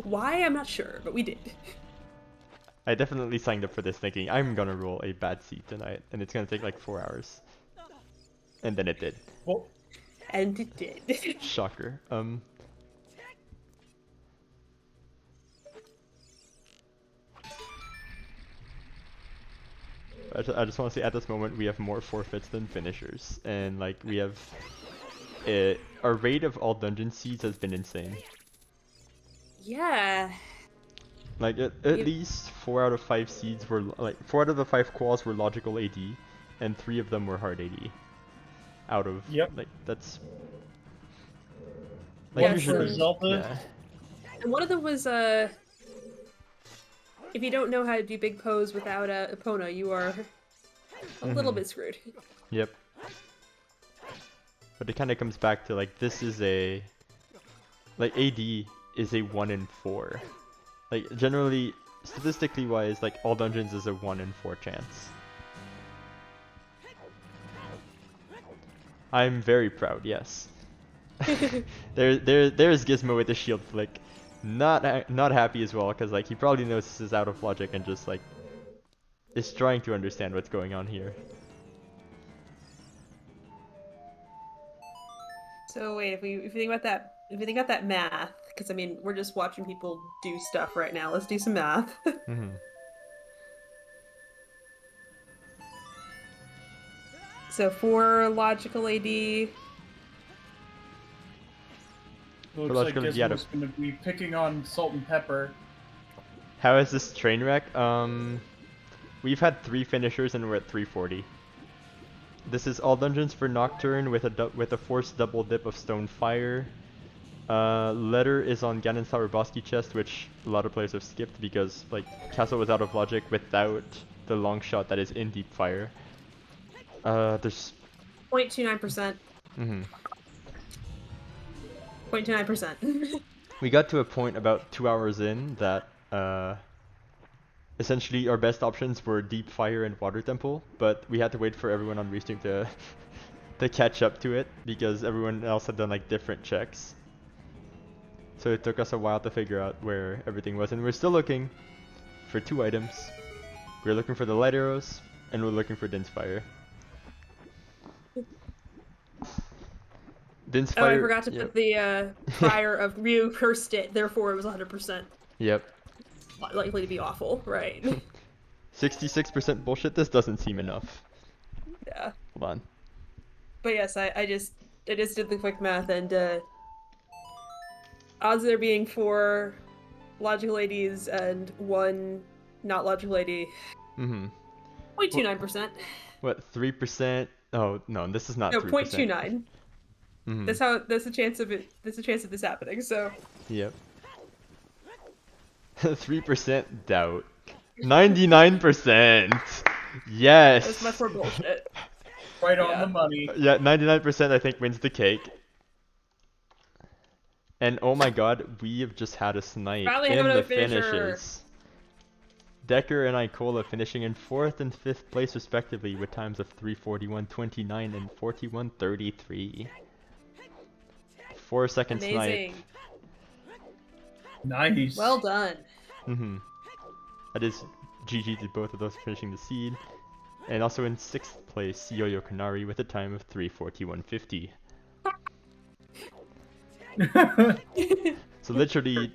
Why? I'm not sure, but we did. I definitely signed up for this thinking I'm gonna roll a bad seed tonight and it's gonna take like 4 hours. And then it did. Well, And it did. Shocker. I just want to say at this moment we have more forfeits than finishers, and like we have, our rate of all dungeon seeds has been insane. Yeah. Like at least 4 out of 5 seeds were like 4 out of the 5 quals were logical AD, and 3 of them were hard AD. Out of like that's. Like usually, and one of them was if you don't know how to do big pose without a Epona, you are a little bit screwed. Yep. But it kind of comes back to like this is a like AD is a 1 in 4. Like generally, statistically wise, like all dungeons is a 1 in 4 chance. I'm very proud, yes. There's Gizmo with the shield flick. Not happy as well, because like he probably knows this is out of logic and just like is trying to understand what's going on here. So wait, if we think about that math, because I mean we're just watching people do stuff right now. Let's do some math. So for logical AD. Looks like Gizmo's gonna be picking on Salt and Pepper. How is this train wreck? We've had 3 finishers and we're at 340. This is all dungeons for Nocturne with a forced double dip of Stonefire. Letter is on Ganon's Tower Bosky chest, which a lot of players have skipped because like Castle was out of logic without the long shot that is in Deep Fire. There's 0.29%. Mm-hmm. 0.29%. We got to a point about 2 hours in that essentially our best options were Deep Fire and Water Temple, but we had to wait for everyone on restream to to catch up to it because everyone else had done like different checks. So it took us a while to figure out where everything was, and we're still looking for 2 items. We're looking for the light arrows, and we're looking for Din's Fire. Din's Oh, I Fire. forgot to Yep. put the prior of Ryu cursed it, therefore it was 100%. Yep. Likely to be awful, right? 66% bullshit. This doesn't seem enough. Yeah. Hold on. But yes, I just did the quick math, and odds of there being 4 logical ladies and 1 not logical lady. Mm-hmm. 0.29%. What, 3%? Oh no, this is not No, 3%. 0.29. Mm-hmm. That's the chance of it. There's a chance of this happening. So. Yep. 3% doubt. 99%. Yes. That's much more bullshit. Right on the money. Yeah, 99% I think wins the cake. And oh my god, we have just had a snipe Probably have in the another finisher. finishes. Decker and Icola finishing in 4th and 5th place respectively with times of 3:41.29 and 41:33. 4-second snipe. Amazing. Nice. Well done. Mm-hmm. That is GG to both of those finishing the seed. And also in 6th place, Yo-Yo Kanari with a time of 3:41.50. So literally,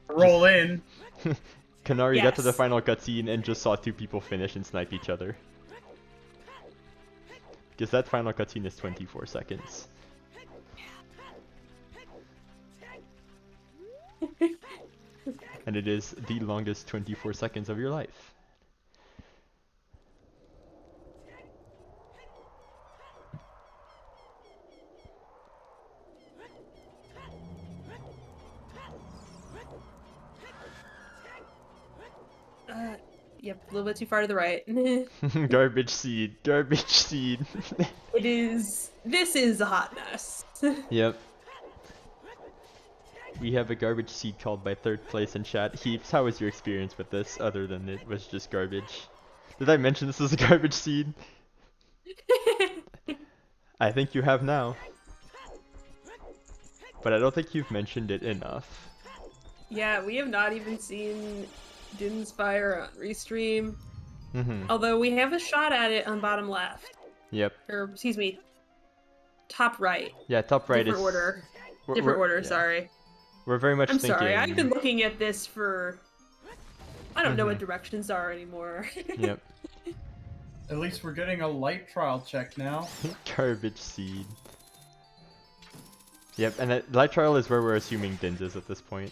Roll in. Kanari got to the Yes. final cutscene and just saw 2 people finish and snipe each other. Because that final cutscene is 24 seconds. And it is the longest 24 seconds of your life. Yep, a little bit too far to the right. Garbage seed, garbage seed. It is. This is a hot mess. Yep. We have a garbage seed called by 3rd place in chat. Heaps, how was your experience with this other than it was just garbage? Did I mention this was a garbage seed? I think you have now. But I don't think you've mentioned it enough. Yeah, we have not even seen Din's Fire on Restream. Mm-hmm. Although we have a shot at it on bottom left. Yep. Or, excuse me, top right. Yeah, top right Different is... order. we're- Different we're- order, yeah. sorry. We're very much I'm thinking... sorry, I've been looking at this for... I don't know what Mhm. directions are anymore. Yep. At least we're getting a light trial check now. Garbage seed. Yep, and light trial is where we're assuming Din's is at this point.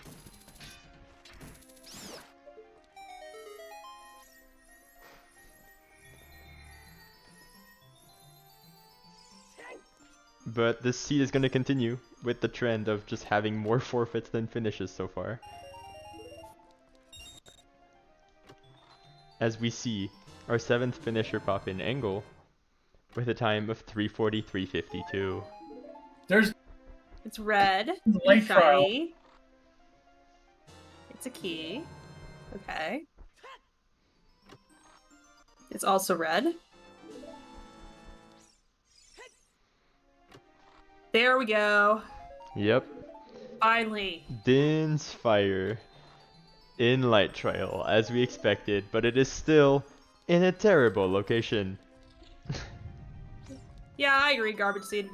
But this seed is going to continue with the trend of just having more forfeits than finishes so far. As we see our 7th finisher pop in Angle with a time of 3:43.52. There's It's red. the light trial. Shiny. It's a key. Okay. It's also red. There we go. Yep. Finally. Din's Fire in Light Trial, as we expected, but it is still in a terrible location. Yeah, I agree, garbage seed.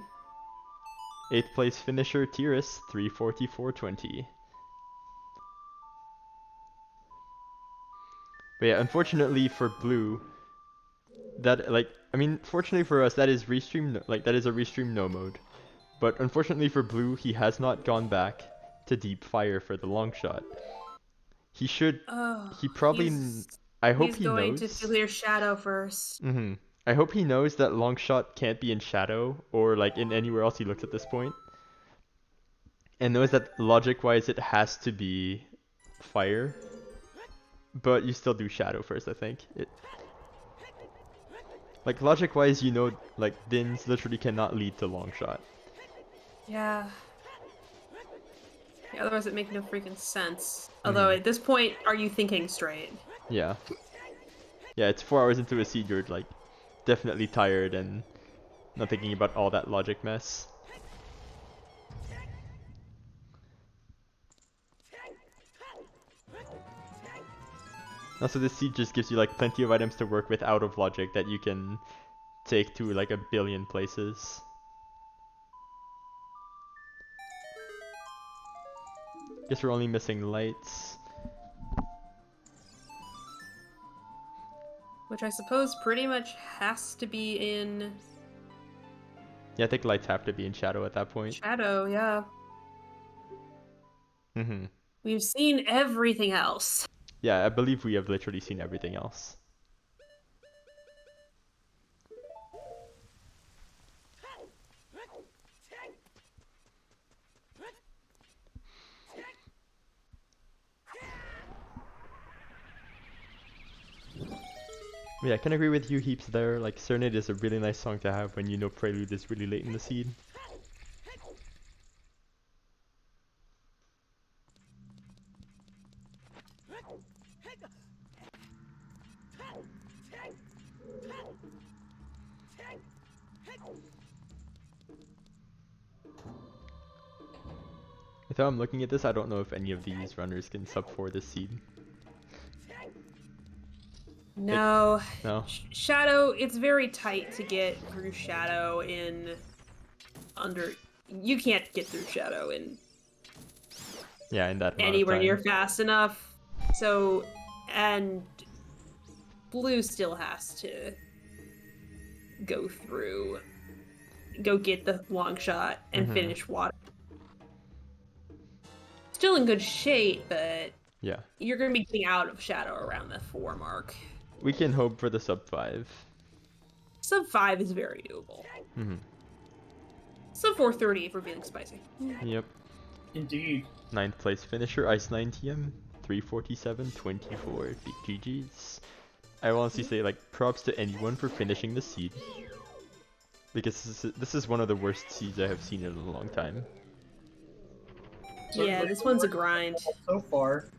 8th place finisher Tiris, 3:44.20. But yeah, unfortunately for Blue, that fortunately for us, that is restream, that is a restream no mode. But unfortunately for Blue, he has not gone back to Deep Fire for the long shot. He should. Oh, He probably. I hope he's he going knows. to clear shadow first. Mm-hmm. I hope he knows that long shot can't be in shadow or like in anywhere else he looks at this point. And knows that logic-wise it has to be fire. But you still do shadow first, I think. Like logic-wise, you know, like Dins literally cannot lead to long shot. Yeah. Yeah, otherwise it makes no freaking sense. Although at this point, are you thinking straight? Yeah. Yeah, it's 4 hours into a seed, you're like definitely tired and not thinking about all that logic mess. Also, this seed just gives you like plenty of items to work with out of logic that you can take to like a billion places. Guess we're only missing lights. Which I suppose pretty much has to be in Yeah, I think lights have to be in shadow at that point. shadow, yeah. Mm-hmm. We've seen everything else. Yeah, I believe we have literally seen everything else. Yeah, I can agree with you heaps there. Like, Serenade is a really nice song to have when you know Prelude is really late in the seed. If I'm looking at this, I don't know if any of these runners can sub 4 this seed. No. No? Shadow, it's very tight to get through Shadow in under... You can't get through Shadow in Yeah, in that amount anywhere of near time. fast enough. So, and Blue still has to go through, go get the long shot and finish water. Still in good shape, but Yeah. you're going to be getting out of Shadow around the 4 mark. We can hope for the sub 5. Sub 5 is very doable. Sub 430 if we're being spicy. Yep. Indeed. 9th place finisher, Ice 9 TM, 347.24. Big GG's. I honestly say, like, props to anyone for finishing the seed. Because this is one of the worst seeds I have seen in a long time. Yeah, this one's a grind. So far.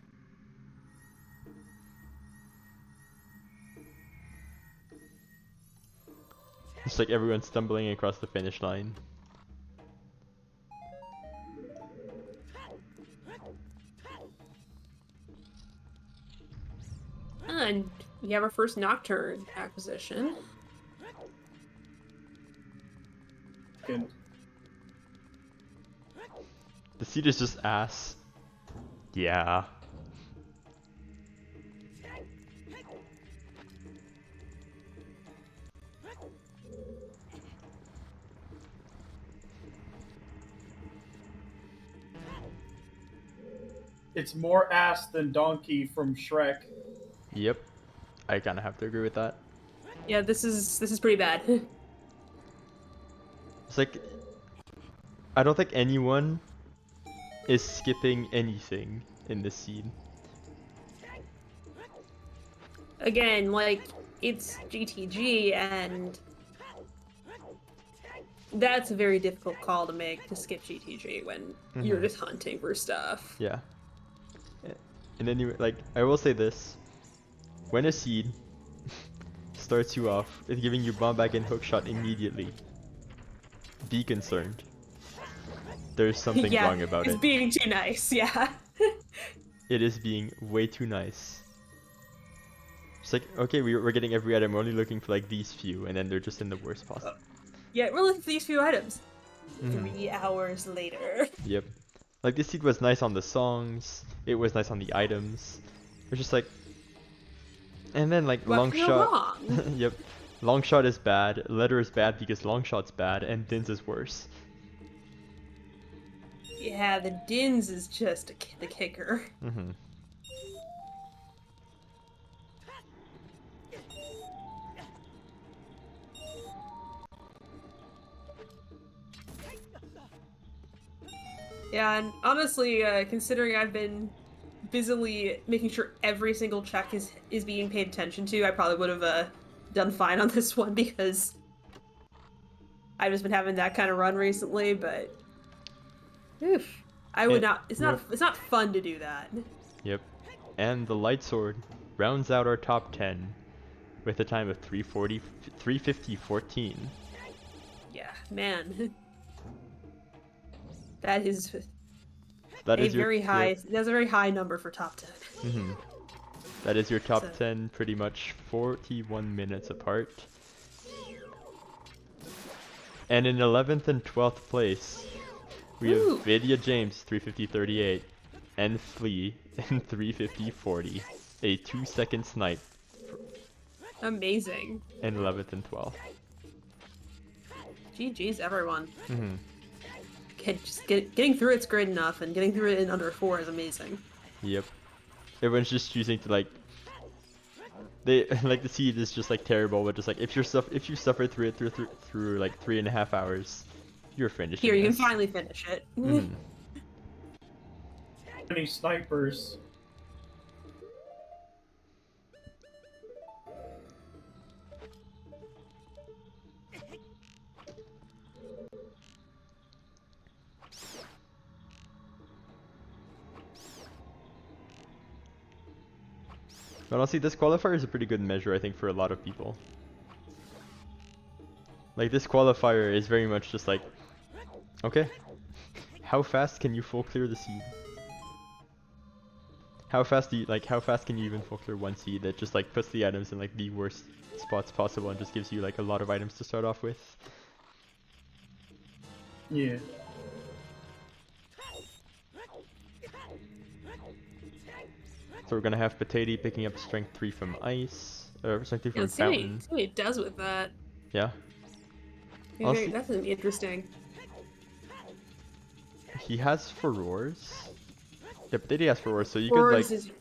It's like everyone stumbling across the finish line. And we have our first Nocturne acquisition. Good. The seed is just ass. Yeah. It's more ass than donkey from Shrek. Yep. I kind of have to agree with that. Yeah, this is pretty bad. It's like, I don't think anyone is skipping anything in this seed. Again, like, it's GTG, and that's a very difficult call to make, to skip GTG when you're just hunting for stuff. Yeah. And then you, like, I will say this. When a seed starts you off with giving you bomb bag and hookshot immediately, be concerned. There's something Yeah, wrong about it's it. being too nice, yeah. It is being way too nice. It's like, okay, we're getting every item, we're only looking for like these few, and then they're just in the worst possible. Yeah, we're looking for these few items. 3 hours later. Yep. Like, this seed was nice on the songs, it was nice on the items. It's just like... And then, like, What long could go shot... wrong? Yep. Long shot is bad, letter is bad because long shot's bad, and Dins is worse. Yeah, the Dins is just the kicker. Yeah, and honestly, considering I've been busily making sure every single check is being paid attention to, I probably would have done fine on this one because I've just been having that kind of run recently, but oof. I would not. It's not. It's not fun to do that. Yep. And the light sword rounds out our top 10 with a time of 350-14. Yeah, man. That is That is very high. Yep. That's a very high number for top 10. Mm-hmm. That is your top 10, pretty much 41 minutes apart. And in 11th and 12th place, we have Vidya James 350-38 and Flea in 350-40. A 2-second snipe. Amazing. In 11th and 12th. GG's everyone. Mm-hmm. Getting through it's great enough, and getting through it in under 4 is amazing. Yep. Everyone's just choosing to like. They like the seed is just like terrible, but just like if you suffer through it through like 3.5 hours, you're finished. Here, you can finally finish it. Mm-hmm. Many snipers. But honestly, this qualifier is a pretty good measure, I think, for a lot of people. Like, this qualifier is very much just like, okay, how fast can you full clear the seed? How fast can you even full clear one seed that just like puts the items in like the worst spots possible and just gives you like a lot of items to start off with? Yeah. So we're gonna have Potato picking up strength 3 from ice, or strength 3 from Let's fountain. see what he does with that. Yeah. That's gonna be interesting. He has furores. Yeah, Potato has furores, so you Furores could like.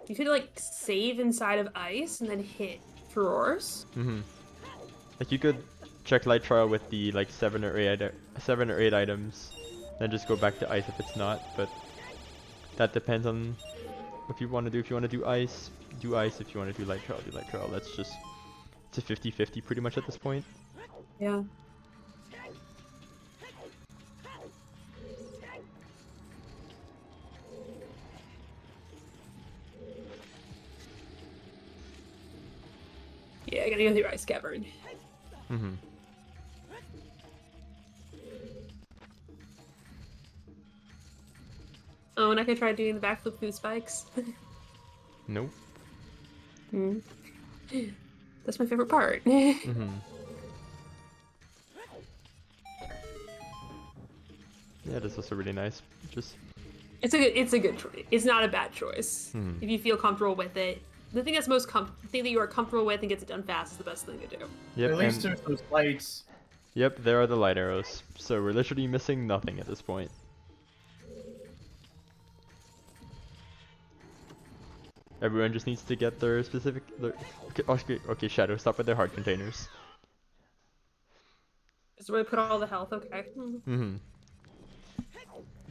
you could like save inside of ice and then hit furores. Mm-hmm. Like you could check light trial with the like 7 or 8 items, then just go back to ice if it's not. But that depends on what you want to do. If you want to do ice, do ice. If you want to do light trial, do light trial. That's just it's a 50-50 pretty much at this point. Yeah. Yeah, I gotta go through Ice Cavern. Mm-hmm. Oh, and I could try doing the backflip through the spikes. Nope. That's my favorite part. Mm-hmm. Yeah, that's also really nice. Just. It's a good choice. It's not a bad choice if you feel comfortable with it. The thing that's the thing that you are comfortable with and gets it done fast is the best thing to do. Yep. At least there's those lights. Yep, there are the light arrows. So we're literally missing nothing at this point. Everyone just needs to get their specific. Okay, Shadow, stop with their hard containers. Is where we put all the health, okay. Mm-hmm.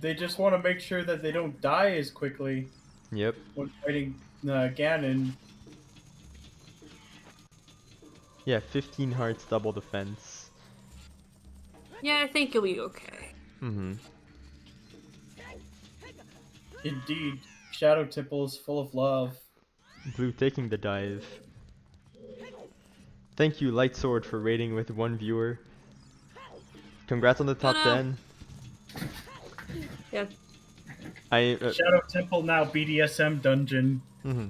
They just want to make sure that they don't die as quickly. Yep. When fighting Ganon. Yeah, 15 hearts, double defense. Yeah, I think you'll be okay. Mm-hmm. Indeed, Shadow Temple is full of love. Blue taking the dive. Thank you, Light Sword, for raiding with 1 viewer. Congrats on the top 10. Yeah. Shadow Temple now BDSM dungeon. Mm-hmm.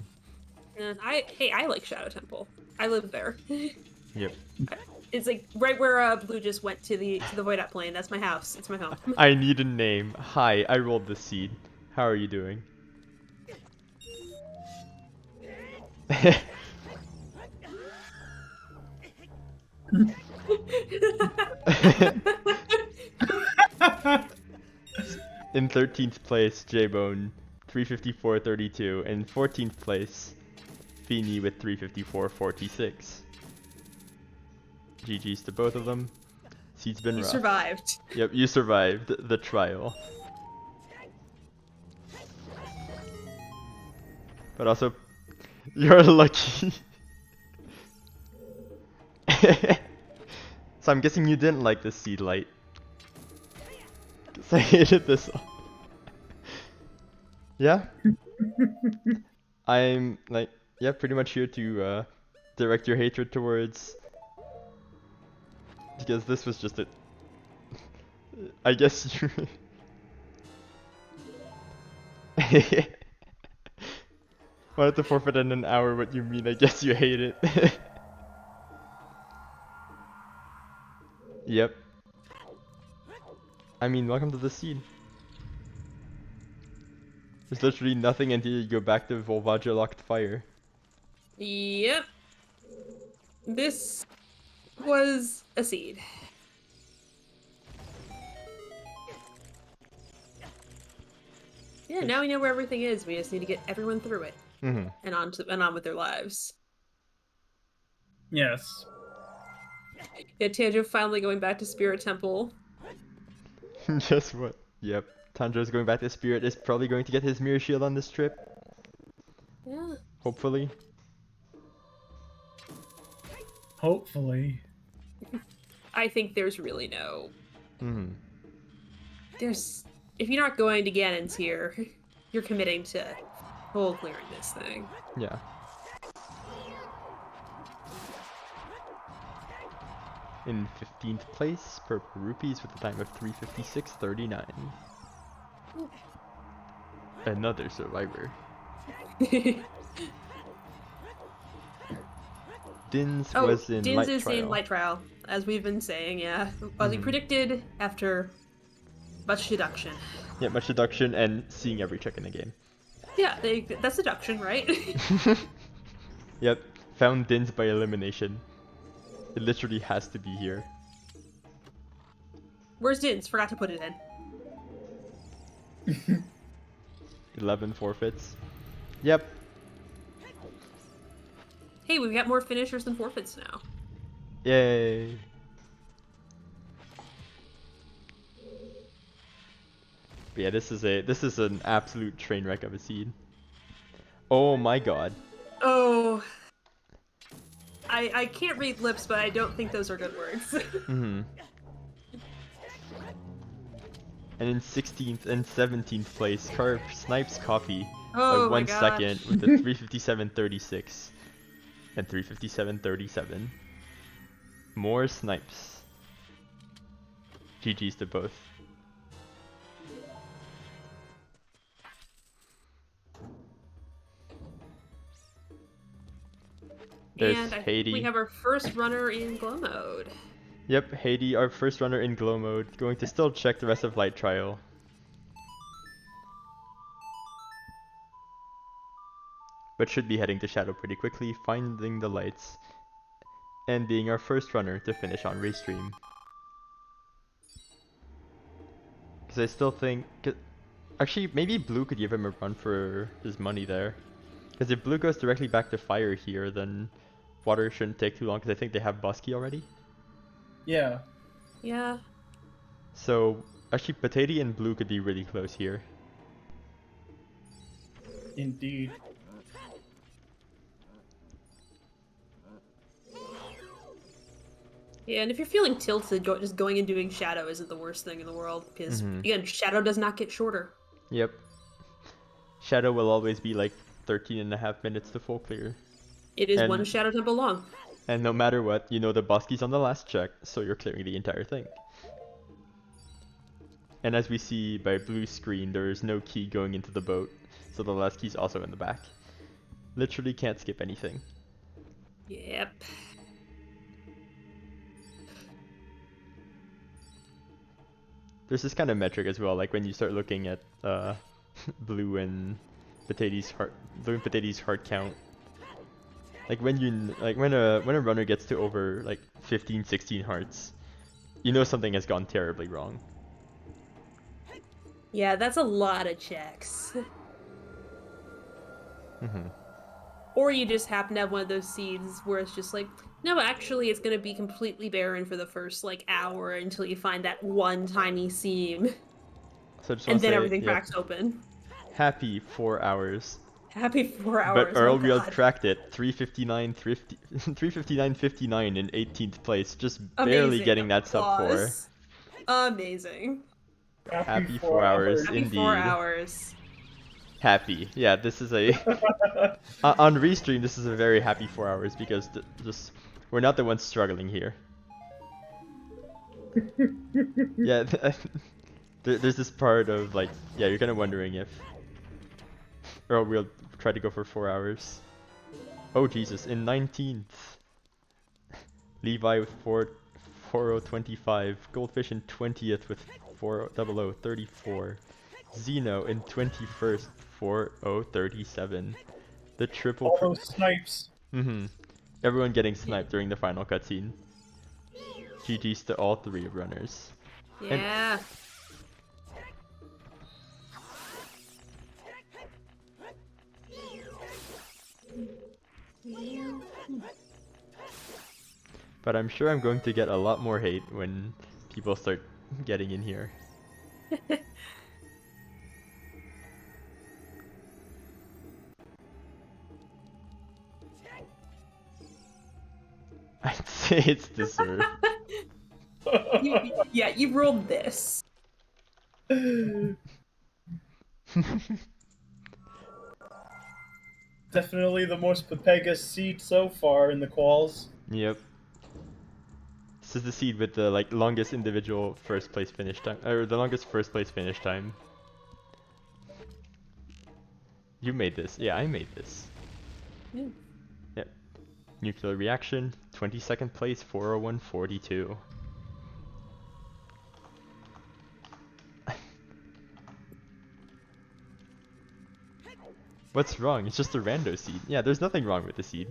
And I like Shadow Temple. I live there. Yep. It's like right where Blue just went to the Void Up Plane. That's my house. It's my home. I need a name. Hi, I rolled the seed. How are you doing? In 13th place, J-Bone, 354.32. In 14th place, Feeny with 354.46. GG's to both of them. Seed's been rough. You survived. Yep, you survived the trial. But also, you're lucky. So I'm guessing you didn't like the seed light. 'Cause I hated this one. Yeah? I'm like, yeah, pretty much here to direct your hatred towards, because this was just a, I guess you wanted to forfeit in an hour. What you mean? I guess you hate it. Yep. I mean, welcome to the seed. There's literally nothing until you go back to Volvagia Locked Fire. Yep. This was a seed. Yeah, now we know where everything is. We just need to get everyone through it. Mm-hmm. And on with their lives. Yes. Yeah, Tanjo finally going back to Spirit Temple. Just what? Yep. Tanjiro's going back to Spirit, is probably going to get his mirror shield on this trip. Yeah. Hopefully. Hopefully. I think there's really no... Mm-hmm. If you're not going to Ganon's here, you're committing to whole clearing this thing. Yeah. In 15th place, Purple Rupees with a time of 3:56:39. Another survivor. Dins was in Dins Light is Trial. in Light Trial, as we've been saying, yeah. As we predicted after much deduction. Yeah, much deduction and seeing every check in the game. Yeah, that's deduction, right? Yep, found Dins by elimination. It literally has to be here. Where's Dins? Forgot to put it in. 11 forfeits. Yep. Hey, we've got more finishers than forfeits now. Yay. But yeah, this is an absolute train wreck of a seed. Oh my god. Oh. I can't read lips, but I don't think those are good words. Mm-hmm. And in 16th and 17th place, Carp snipes Coffee Oh by my 1 gosh. second with a 3:57:36 and 3:57:37. More snipes. GG's to both. There's And I think Haiti. we have our first runner in glow mode. Yep, Haiti, our first runner in glow mode, going to still check the rest of Light Trial. But should be heading to Shadow pretty quickly, finding the lights, and being our first runner to finish on Race Stream. Because I still think... Actually, maybe Blue could give him a run for his money there. Because if Blue goes directly back to Fire here, then Water shouldn't take too long, because I think they have Busky already. Yeah. Yeah. So, actually, Potato and Blue could be really close here. Indeed. Yeah, and if you're feeling tilted, just going and doing Shadow isn't the worst thing in the world, because, again, Shadow does not get shorter. Yep. Shadow will always be like 13.5 minutes to full clear. It is one Shadow Temple long. And no matter what, you know the Busky's on the last check, so you're clearing the entire thing. And as we see by Blue's screen, there is no key going into the boat, so the last key's also in the back. Literally can't skip anything. Yep. There's this kind of metric as well, like when you start looking at Blue and Potato's heart count. Like when a runner gets to over like 15, 16 hearts, you know something has gone terribly wrong. Yeah, that's a lot of checks. Or you just happen to have one of those seeds where it's just like, no, actually it's gonna be completely barren for the first like hour until you find that one tiny seam. So I just And then say, everything yep, cracks open. happy 4 hours. Happy 4 But hours. Earl Oh Wheel god. cracked it. 359.59 in 18th place. Just barely Amazing. getting that sub 4. Applause. Amazing. Happy 4 4 hours hours. Happy 4 indeed. hours. Happy. Yeah, this is a... on Restream, this is a very happy 4 hours because just we're not the ones struggling here. Yeah, there's this part of like, yeah, you're kind of wondering if Earl will try to go for 4 hours. Oh Jesus, in 19th, Levi with 4025, Goldfish in 20th with 40034, Zeno in 21st 4037. The triple. All those snipes. Everyone getting sniped during the final cutscene. GG's to all 3 runners. Yeah. But I'm sure I'm going to get a lot more hate when people start getting in here. I'd say it's deserved. Yeah, you rolled this. Definitely the most Pepegas seed so far in the quals. Yep. This is the seed with the like longest individual first place finish time, or the longest first place finish time. You made this. Yeah, I made this. Yeah. Yep. Nuclear reaction, 22nd place, 40142. What's wrong? It's just a rando seed. Yeah, there's nothing wrong with the seed.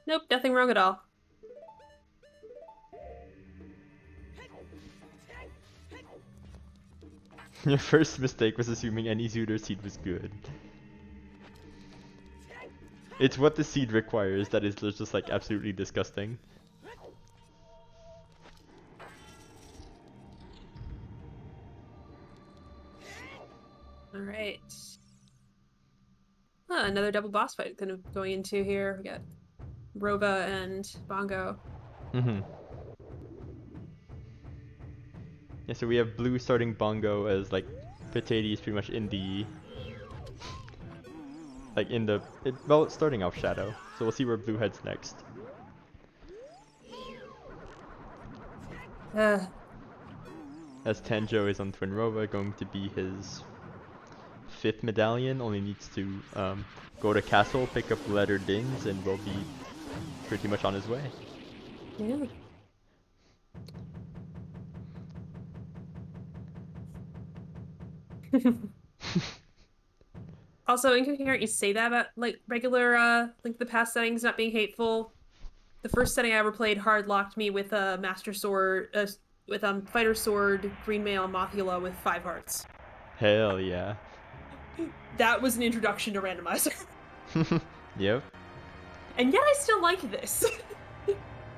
Nope, nothing wrong at all. Your first mistake was assuming any Zooter seed was good. It's what the seed requires that is just like absolutely disgusting. Alright. Another double boss fight kind of going into here. We got Rova and Bongo. Yeah, so we have blue starting Bongo as like Patati is pretty much in the well, it's starting off Shadow. So we'll see where blue heads next. As Tanjo is on Twin Rova, going to be his 5th medallion, only needs to go to castle, pick up letter dins, and will be pretty much on his way. Yeah. Also, Incoherent, you say that about like regular like the past settings not being hateful. The first setting I ever played hard locked me with a Master Sword, with Fighter Sword, Green Mail, Mothula with 5 hearts. Hell yeah. That was an introduction to randomizer. Yep. And yet I still like this.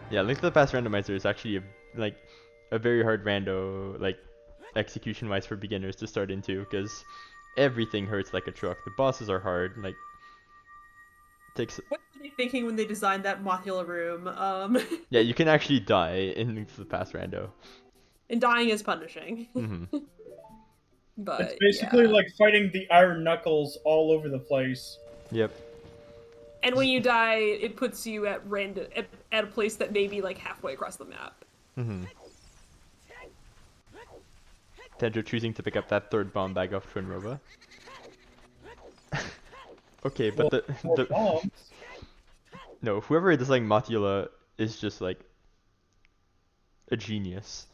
Yeah, Link to the Past randomizer is actually a very hard rando, like execution wise for beginners to start into, because everything hurts like a truck. The bosses are hard, like takes. What were they thinking when they designed that Mothula room? Yeah, you can actually die in Link to the Past rando. And dying is punishing. But it's basically yeah. like fighting the Iron Knuckles all over the place. Yep. And when you die, it puts you at random at a place that may be like halfway across the map. Tenjo choosing to pick up that 3rd bomb bag off Twin Rova. Okay, but the no, whoever designed Mothula is just like a genius.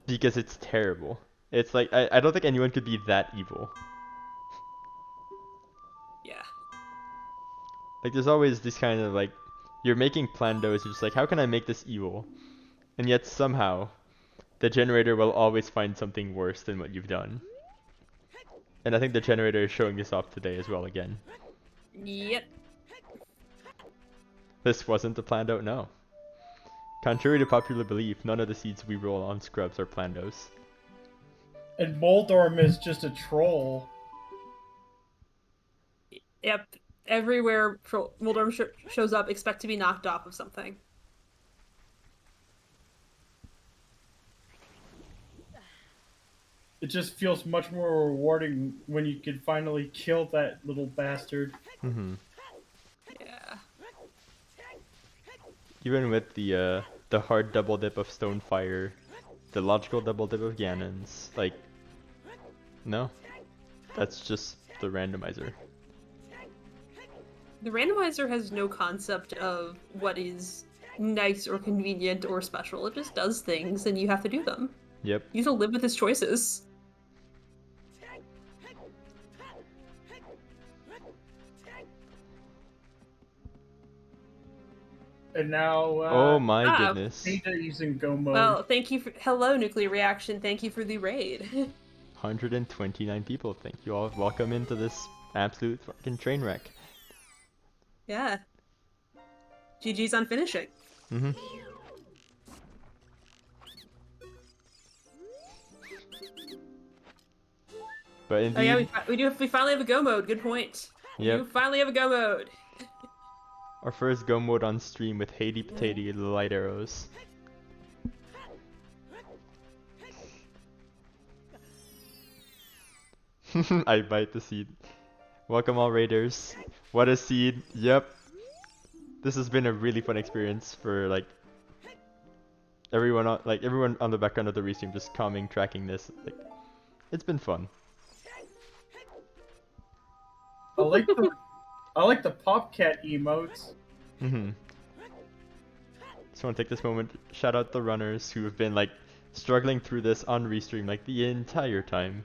Because it's terrible. It's like I don't think anyone could be that evil. Yeah. Like there's always this kind of like, you're making plandos, you're just like, how can I make this evil? And yet somehow the generator will always find something worse than what you've done. And I think the generator is showing this off today as well again. Yep. This wasn't a plando? No. Contrary to popular belief, none of the seeds we roll on scrubs are plandos. And Moldorm is just a troll. Yep. Everywhere Muldorm shows up, expect to be knocked off of something. It just feels much more rewarding when you can finally kill that little bastard. Mm-hmm. Yeah. Even with the hard double dip of Stonefire, the logical double dip of Ganon's, like, no, that's just the randomizer. The randomizer has no concept of what is nice or convenient or special. It just does things and you have to do them. Yep. You have to live with its choices. And now, Oh my goodness. Hades in go mode. Well, thank you for hello nuclear reaction. Thank you for the raid. 129 people. Thank you all. Welcome into this absolute fucking train wreck. Yeah. GG's on finishing. Mm-hmm. But indeed, Oh yeah, we finally have a go mode. Good point. Yep. You finally have a go mode. Our first go mode on stream with Haiti Potato light arrows. I bite the seed. Welcome all raiders. What a seed. Yep. This has been a really fun experience for like everyone on the background of the restream, just calming, tracking this. Like, it's been fun. I like the Popcat emotes. Mm-hmm. Just want to take this moment, shout out the runners who have been like struggling through this on restream like the entire time.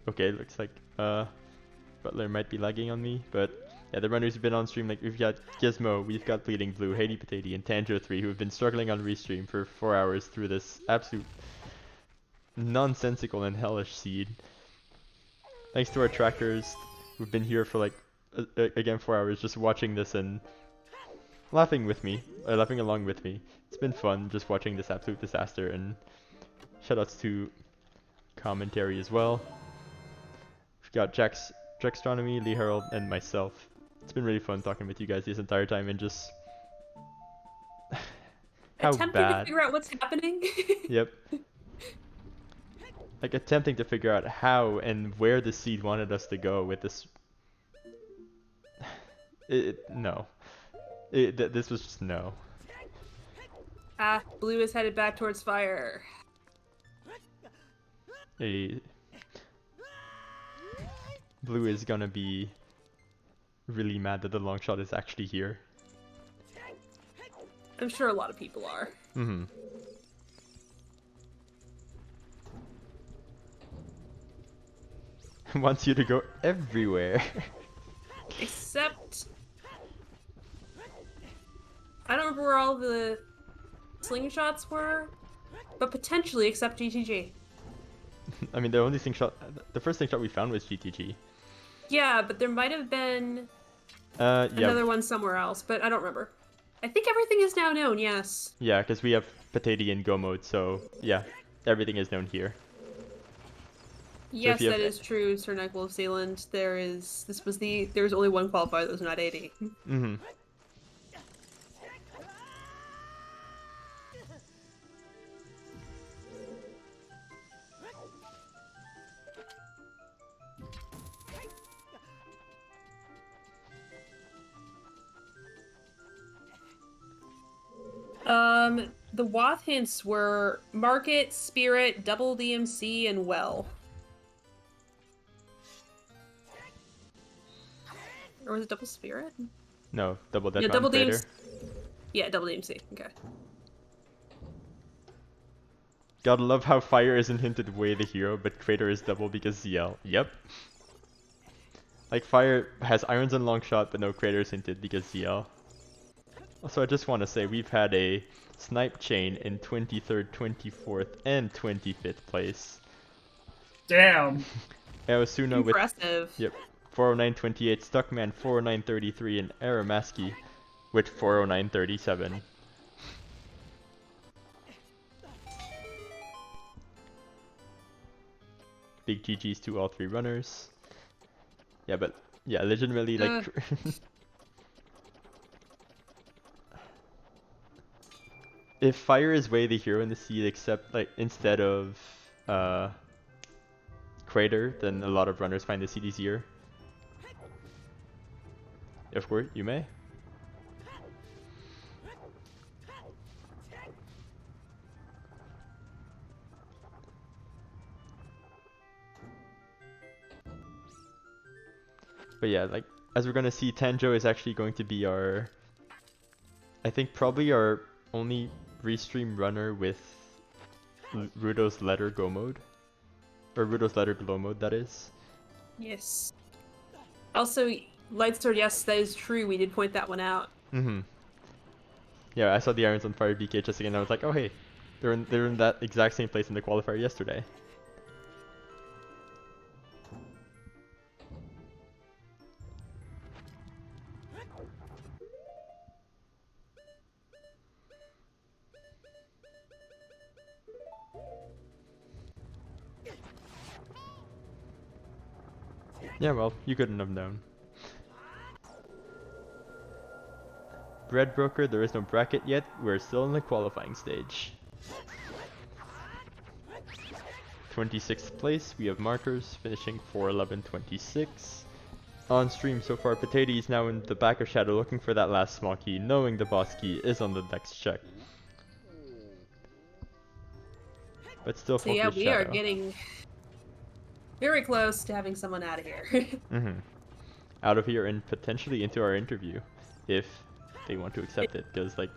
Okay, looks like Butler might be lagging on me, but yeah, the runners who've been on stream, like we've got Gizmo, we've got Bleeding Blue, Haiti Potato, and Tanjo3 who have been struggling on restream for 4 hours through this absolute nonsensical and hellish seed. Thanks to our trackers who've been here for like again 4 hours just watching this and laughing along with me. It's been fun just watching this absolute disaster, and shoutouts to commentary as well. We've got Jackstronomy, Lee Harold, and myself. It's been really fun talking with you guys this entire time and just how attempting bad. to figure out what's happening. Yep. Like attempting to figure out how and where the seed wanted us to go with this. No. This was just no. Blue is headed back towards fire. Blue is gonna be really mad that the long shot is actually here. I'm sure a lot of people are. Mm-hmm. Wants you to go everywhere. Except... I don't remember where all the slingshots were, but potentially except GTG. I mean, the first slingshot we found was GTG. Yeah, but there might have been Yeah. another one somewhere else, but I don't remember. I think everything is now known, yes. Yeah, because we have Potato in go mode, so yeah, everything is known here. Yes, that is true, Sir Nigel of Zealand. There was only one qualifier that was not 80. Mm-hmm. The Wath hints were Market, Spirit, Double DMC, and Well. Or was it Double Spirit? No, double death Yeah, on Double Crater. DMC. Yeah, Double DMC. Okay. Gotta love how Fire isn't hinted way the hero, but Crater is double because ZL. Yep. Like Fire has irons and long shot, but no Crater is hinted because ZL. Also, I just want to say we've had a snipe chain in 23rd, 24th, and 25th place. Damn. Aosuna with Impressive. 409.28, Stuckman 409.33, and Aramaski with 409.37. Big GG's to all three runners. Yeah, but yeah, legitimately like. If fire is way the hero in the seed, except like instead of uh crater, then a lot of runners find the seed easier. Of course, you may. But yeah, like as we're gonna see, Tanjo is actually going to be our, I think probably our only restream runner with Rudo's letter go mode, or Rudo's letter glow mode, that is. Yes. Also, Lightsword, yes, that is true. We did point that one out. Mm-hmm. Yeah, I saw the Irons on Fire BK just again. And I was like, oh hey, they're in that exact same place in the qualifier yesterday. Yeah, well, you couldn't have known. Bread Broker, there is no bracket yet. We're still in the qualifying stage. 26th place, we have markers finishing 4:11:26. On stream so far, Potato is now in the back of Shadow looking for that last small key, knowing the boss key is on the next check. But still So yeah, focus we Shadow. are getting very close to having someone out of here. Mm-hmm. Out of here and potentially into our interview, if they want to accept it, because like...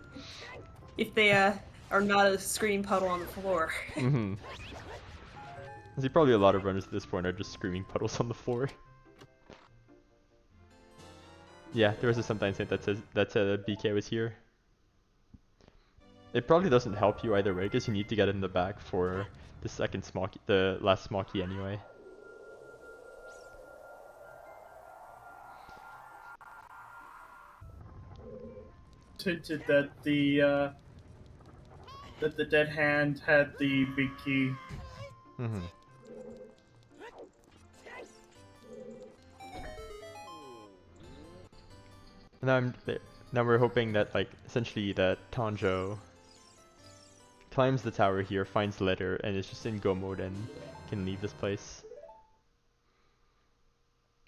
If they are not a scream puddle on the floor. Mm-hmm. See, probably a lot of runners at this point are just screaming puddles on the floor. Yeah, there was a sometimes hint that says that BK was here. It probably doesn't help you either way, because you need to get in the back for the second small key, the last small key anyway. Hinted that the dead hand had the big key. Mm-hmm. Now we're hoping that like essentially that Tanjo climbs the tower here, finds letter, and is just in go mode and can leave this place.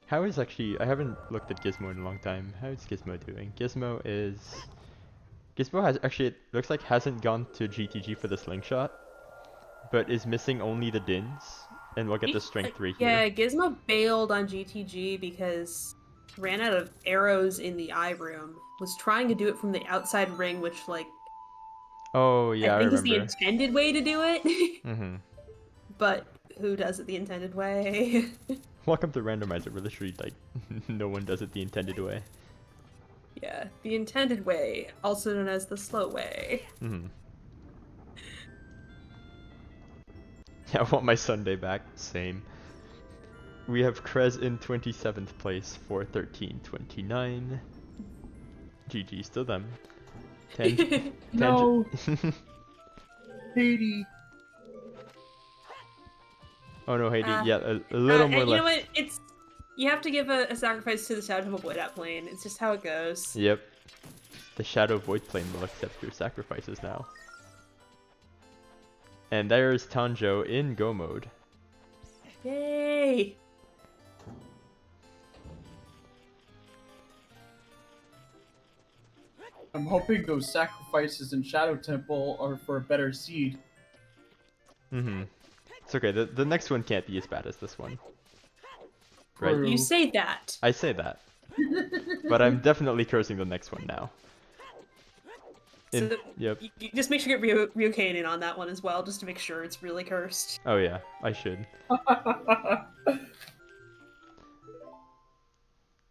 How is actually, I haven't looked at Gizmo in a long time. How is Gizmo doing? Gizmo has actually, it looks like hasn't gone to GTG for the slingshot, but is missing only the dins, and we'll get the strength 3 here. Yeah, Gizmo bailed on GTG because ran out of arrows in the eye room. Was trying to do it from the outside ring, which like Oh yeah, I think is remember. the intended way to do it. Mm-hmm. But who does it the intended way? Welcome to Randomizer, where literally like no one does it the intended way. Yeah, the intended way, also known as the slow way. Mm-hmm. Yeah, I want my Sunday back. Same. We have Krez in 27th place for 13:29. GG's to them. No. Haiti. Oh no, Haiti. Yeah, a little more you left. know what? It's you have to give a sacrifice to the Shadow to avoid that plane. It's just how it goes. Yep. The Shadow Void Plane will accept your sacrifices now. And there's Tanjo in go mode. Yay! I'm hoping those sacrifices in Shadow Temple are for a better seed. Mm-hmm. It's okay, the next one can't be as bad as this one. Right? True. You say that. I say that. But I'm definitely cursing the next one now. Yep. You just make sure you get Ryukain in on that one as well, just to make sure it's really cursed. Oh yeah, I should.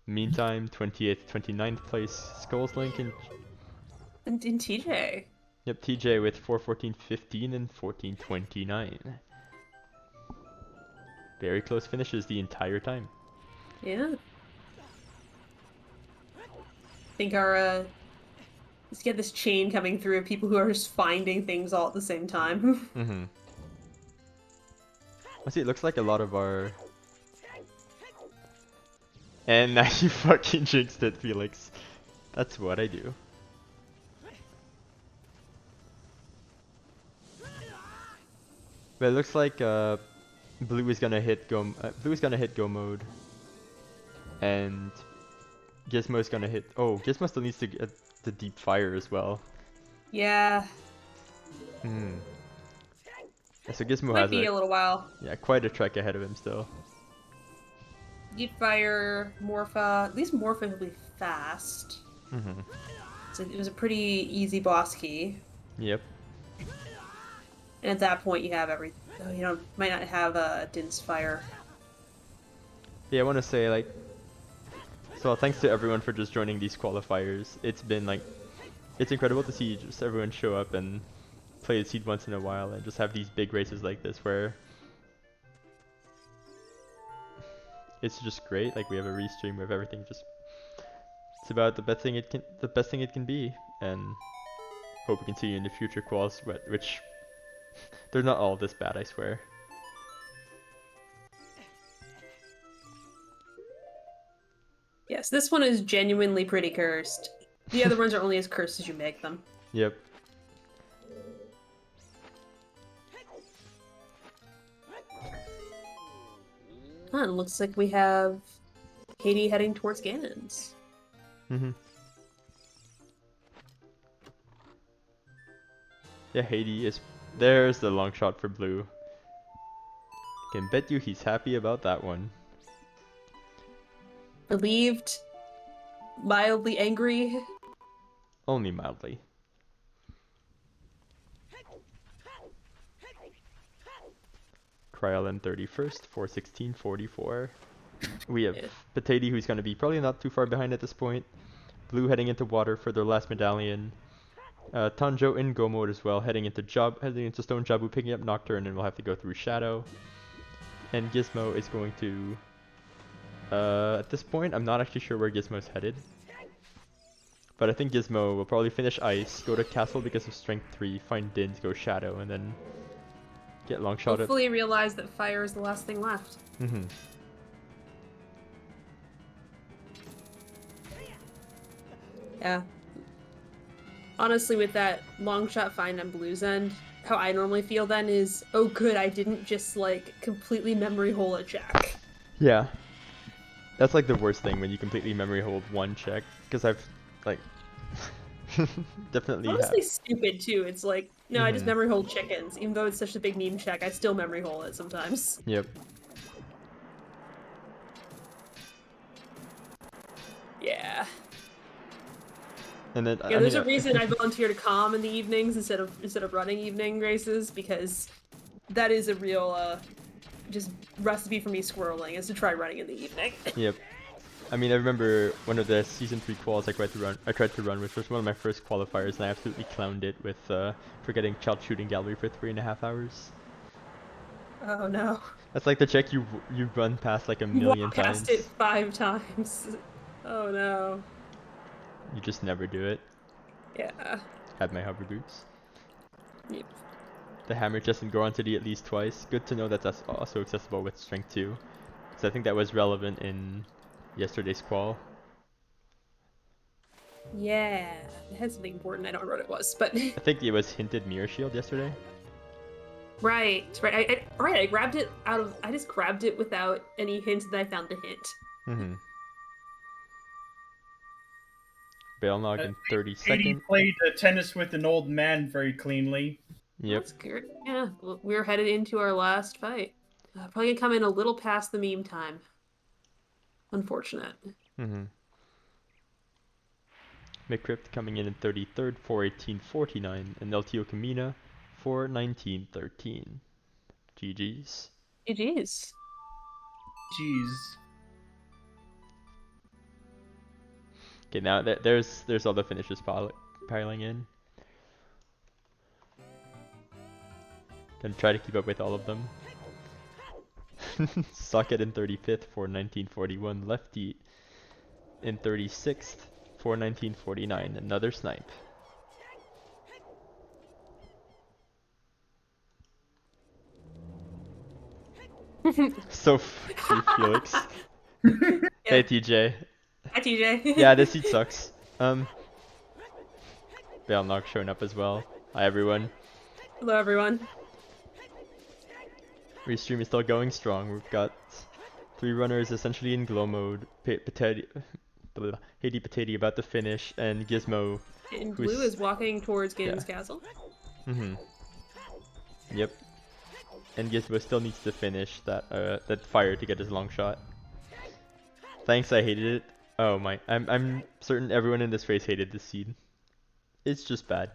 Meantime, 28th, 29th place, Skulls Link and in TJ. Yep, TJ with 4:14.15 and 14:29. Very close finishes the entire time. Yeah. I think our let's get this chain coming through of people who are just finding things all at the same time. Mm-hmm. I see, it looks like a lot of our... And now you fucking jinxed it, Felix. That's what I do. But it looks like blue is gonna hit go mode, and Gizmo's gonna hit. Oh, Gizmo still needs to get the deep fire as well. Yeah. Hmm. Yeah, so Gizmo Might has be a little while. quite a trek ahead of him still. Deep Fire, Morpha. At least Morpha will be fast. Mm-hmm. So it was a pretty easy boss key. Yep. And at that point, you have everything. Oh, you don't might not have Din's Fire. Yeah, I want to say like. So thanks to everyone for just joining these qualifiers. It's been like, it's incredible to see just everyone show up and play the seed once in a while and just have these big races like this where it's just great. Like we have a restream with everything just. It's about the best thing it can be, and hope we can see you in the future quals, which they're not all this bad, I swear. Yes, this one is genuinely pretty cursed. The other ones are only as cursed as you make them. Yep. Huh, it looks like we have Katie heading towards Ganon's. Mm-hmm. Yeah, Haiti is... There's the long shot for blue. Can bet you he's happy about that one. Relieved, mildly angry. Only mildly. Krylen 31st, 416.44. We have Potato, who's going to be probably not too far behind at this point. Blue heading into water for their last medallion. Tanjo in go mode as well, heading into Stone Jabu, picking up Nocturne, and we'll have to go through Shadow. And Gizmo is going to... at this point, I'm not actually sure where Gizmo's headed. But I think Gizmo will probably finish Ice, go to Castle because of Strength 3, find Dins, go Shadow, and then get long shot at... Hopefully realize that fire is the last thing left. Mm-hmm. Yeah. Honestly, with that long shot find on Blue's end, how I normally feel then is, oh good, I didn't just, like, completely memory hole a check. Yeah. That's like the worst thing when you completely memory hold one check, because I've, like, definitely Honestly stupid, too. It's like, no, I just Mhm. memory hold chickens. Even though it's such a big meme check, I still memory hole it sometimes. Yep. Yeah. And then, Yeah, there's a reason I volunteer to calm in the evenings instead of running evening races, because that is a real just recipe for me squirreling, is to try running in the evening. Yep. I mean, I remember one of the season 3 quals I tried to run, which was one of my first qualifiers, and I absolutely clowned it with forgetting Child Shooting Gallery for 3.5 hours. Oh no. That's like the check you run past like a million Walk past times. it 5 times. Oh no. You just never do it. Yeah. Had my hover boots. Yep. The hammer chest and Goron City at least twice. Good to know that that's also accessible with Strength 2. So I think that was relevant in yesterday's qual. Yeah. It had something important. I don't remember what it was, but I think it was hinted Mirror Shield yesterday. right. I grabbed it out of. I just grabbed it without any hint that I found the hint. Mm-hmm. Bailnog in 30 Katie seconds. played tennis with an old man very cleanly. Yep. That's good. Yeah, well, we're headed into our last fight. Probably gonna come in a little past the meme time. Unfortunate. Mm-hmm. McCrypt coming in 33rd, 418.49, and LTO Kamina 419.13. GG's. GG's. Jeez. Okay, now there's all the finishes piling in. Gonna try to keep up with all of them. Socket in 35th, 419.41. Lefty in 36th, 419.49. Another snipe. So you, Felix. Hey TJ. Hi TJ. Yeah, this seat sucks. Balnok showing up as well. Hi everyone. Hello everyone. Restream is still going strong. We've got 3 runners essentially in glow mode. Hady Patati about to finish, and Gizmo. And Blue is walking towards Ganon's castle. Yep. And Gizmo still needs to finish that fire to get his long shot. Thanks, I hated it. Oh my, I'm certain everyone in this race hated this seed. It's just bad.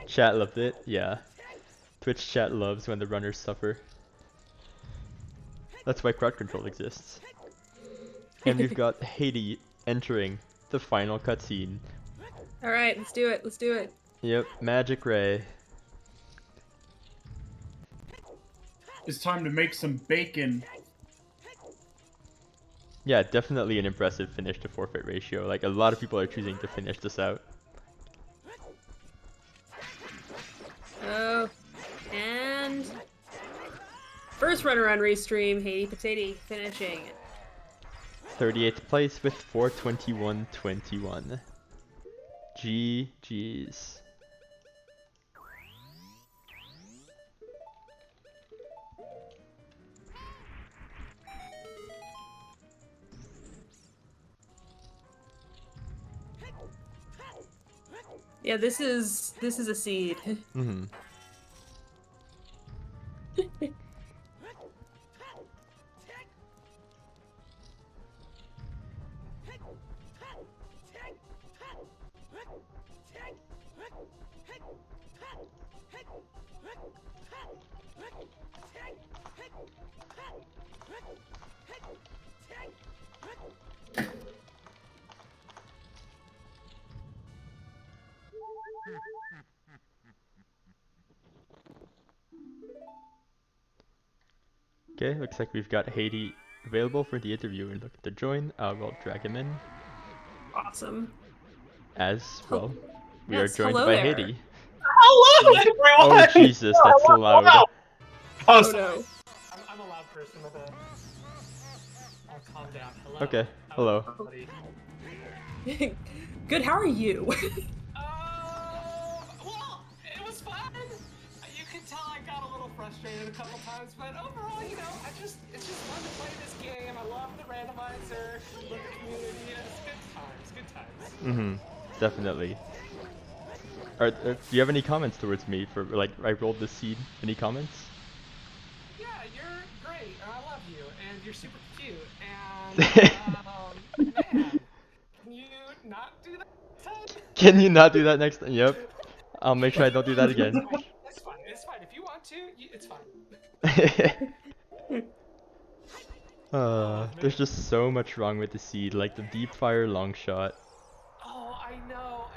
Chat loved it, yeah. Twitch chat loves when the runners suffer. That's why crowd control exists. And we've got Hady entering the final cutscene. Alright, let's do it, let's do it. Yep, Magic Ray. It's time to make some bacon. Yeah, definitely an impressive finish to forfeit ratio. Like, a lot of people are choosing to finish this out. Oh, and first runner on Restream, Hady Patati, finishing 38th place with 4:21.21. GG's. Yeah, this is a seed. Okay, looks like we've got Hady available for the interview and looking to join. We'll drag him in. Awesome. As well, we Yes, are joined hello by there. Hady. Hello, everyone! Oh Jesus, that's loud. Oh no. I'm a loud person with a... I'll calm down. Hello. Okay, hello. Everybody. Good, how are you? Well, it was fun. You can tell I got a little frustrated a couple times, but overall, you know, it's just fun to play this game. I love the randomizer, love the community, it's good times. Definitely. Do you have any comments towards me for, like, I rolled the seed? Any comments? Yeah, you're great, and I love you, and you're super cute, and, man, can you not do that next time? Can you not do that next time? Yep. I'll make sure I don't do that again. It's fine, if you want to, it's fine. There's just so much wrong with the seed, like the deep fire long shot. Oh, I know.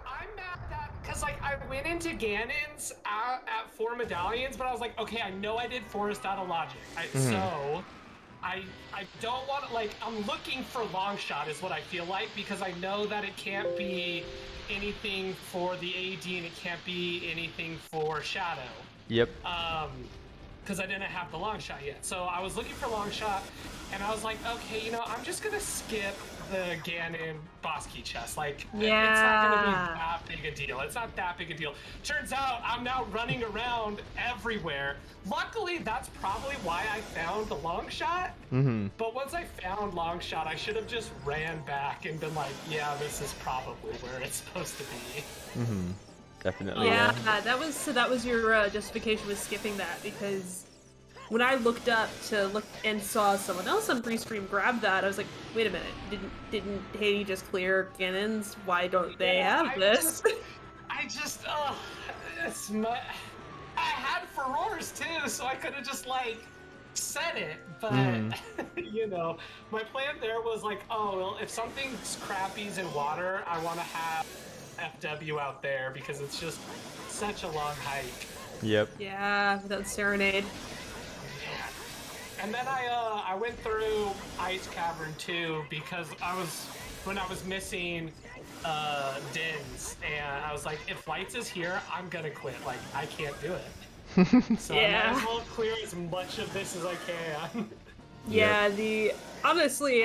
I'm mad that because like I went into Ganon's at 4 medallions, but I was like, okay, I know I did forest out of logic. So I don't want to, like, I'm looking for long shot is what I feel like, because I know that it can't be anything for the AD and it can't be anything for Shadow. Yep. Because I didn't have the long shot yet. So I was looking for long shot, and I was like, okay, you know, I'm just gonna skip the Ganon boss key chest. Like, it's not gonna be that big a deal. It's not that big a deal. Turns out I'm now running around everywhere. Luckily, that's probably why I found the long shot. But once I found long shot, I should have just ran back and been like, yeah, this is probably where it's supposed to be. Definitely. Yeah, that was your justification with skipping that, because when I looked up to look and saw someone else on Restream grab that, I was like, wait a minute, didn't Hady just clear Ganon's? Why don't they have this? I had Furores too, so I could have just like said it, but you know, my plan there was like, oh, well, if something's crappy's in water, I want to have FW out there because it's just such a long hike. Yep. Yeah, without Serenade. And then I went through Ice Cavern too because when I was missing Dins, and I was like, if Lights is here, I'm gonna quit. Like, I can't do it. So I Yeah. might as well clear as much of this as I can. Yeah, honestly,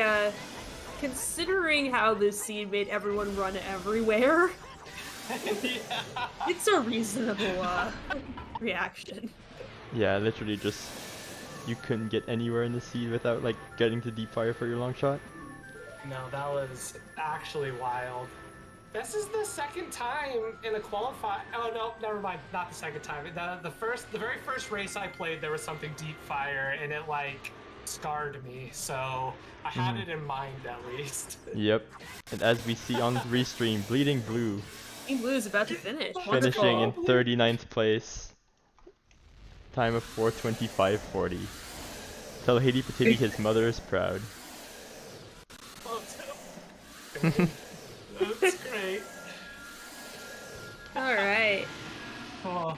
considering how this scene made everyone run everywhere, Yeah. it's a reasonable reaction. Yeah, literally just you couldn't get anywhere in the seed without like getting to deep fire for your long shot. No, that was actually wild. This is the second time in a qualify. Oh no, never mind. Not the second time. The very first race I played, there was something deep fire, and it like scarred me. So I had it in mind at least. Yep. And as we see on the restream, Bleeding Blue Team Blue is about to finish. finishing in Wonderful. 39th place. Time of 4:25:40. Tell Haiti Patiti his mother is proud. Oh, that's great. All right. Oh.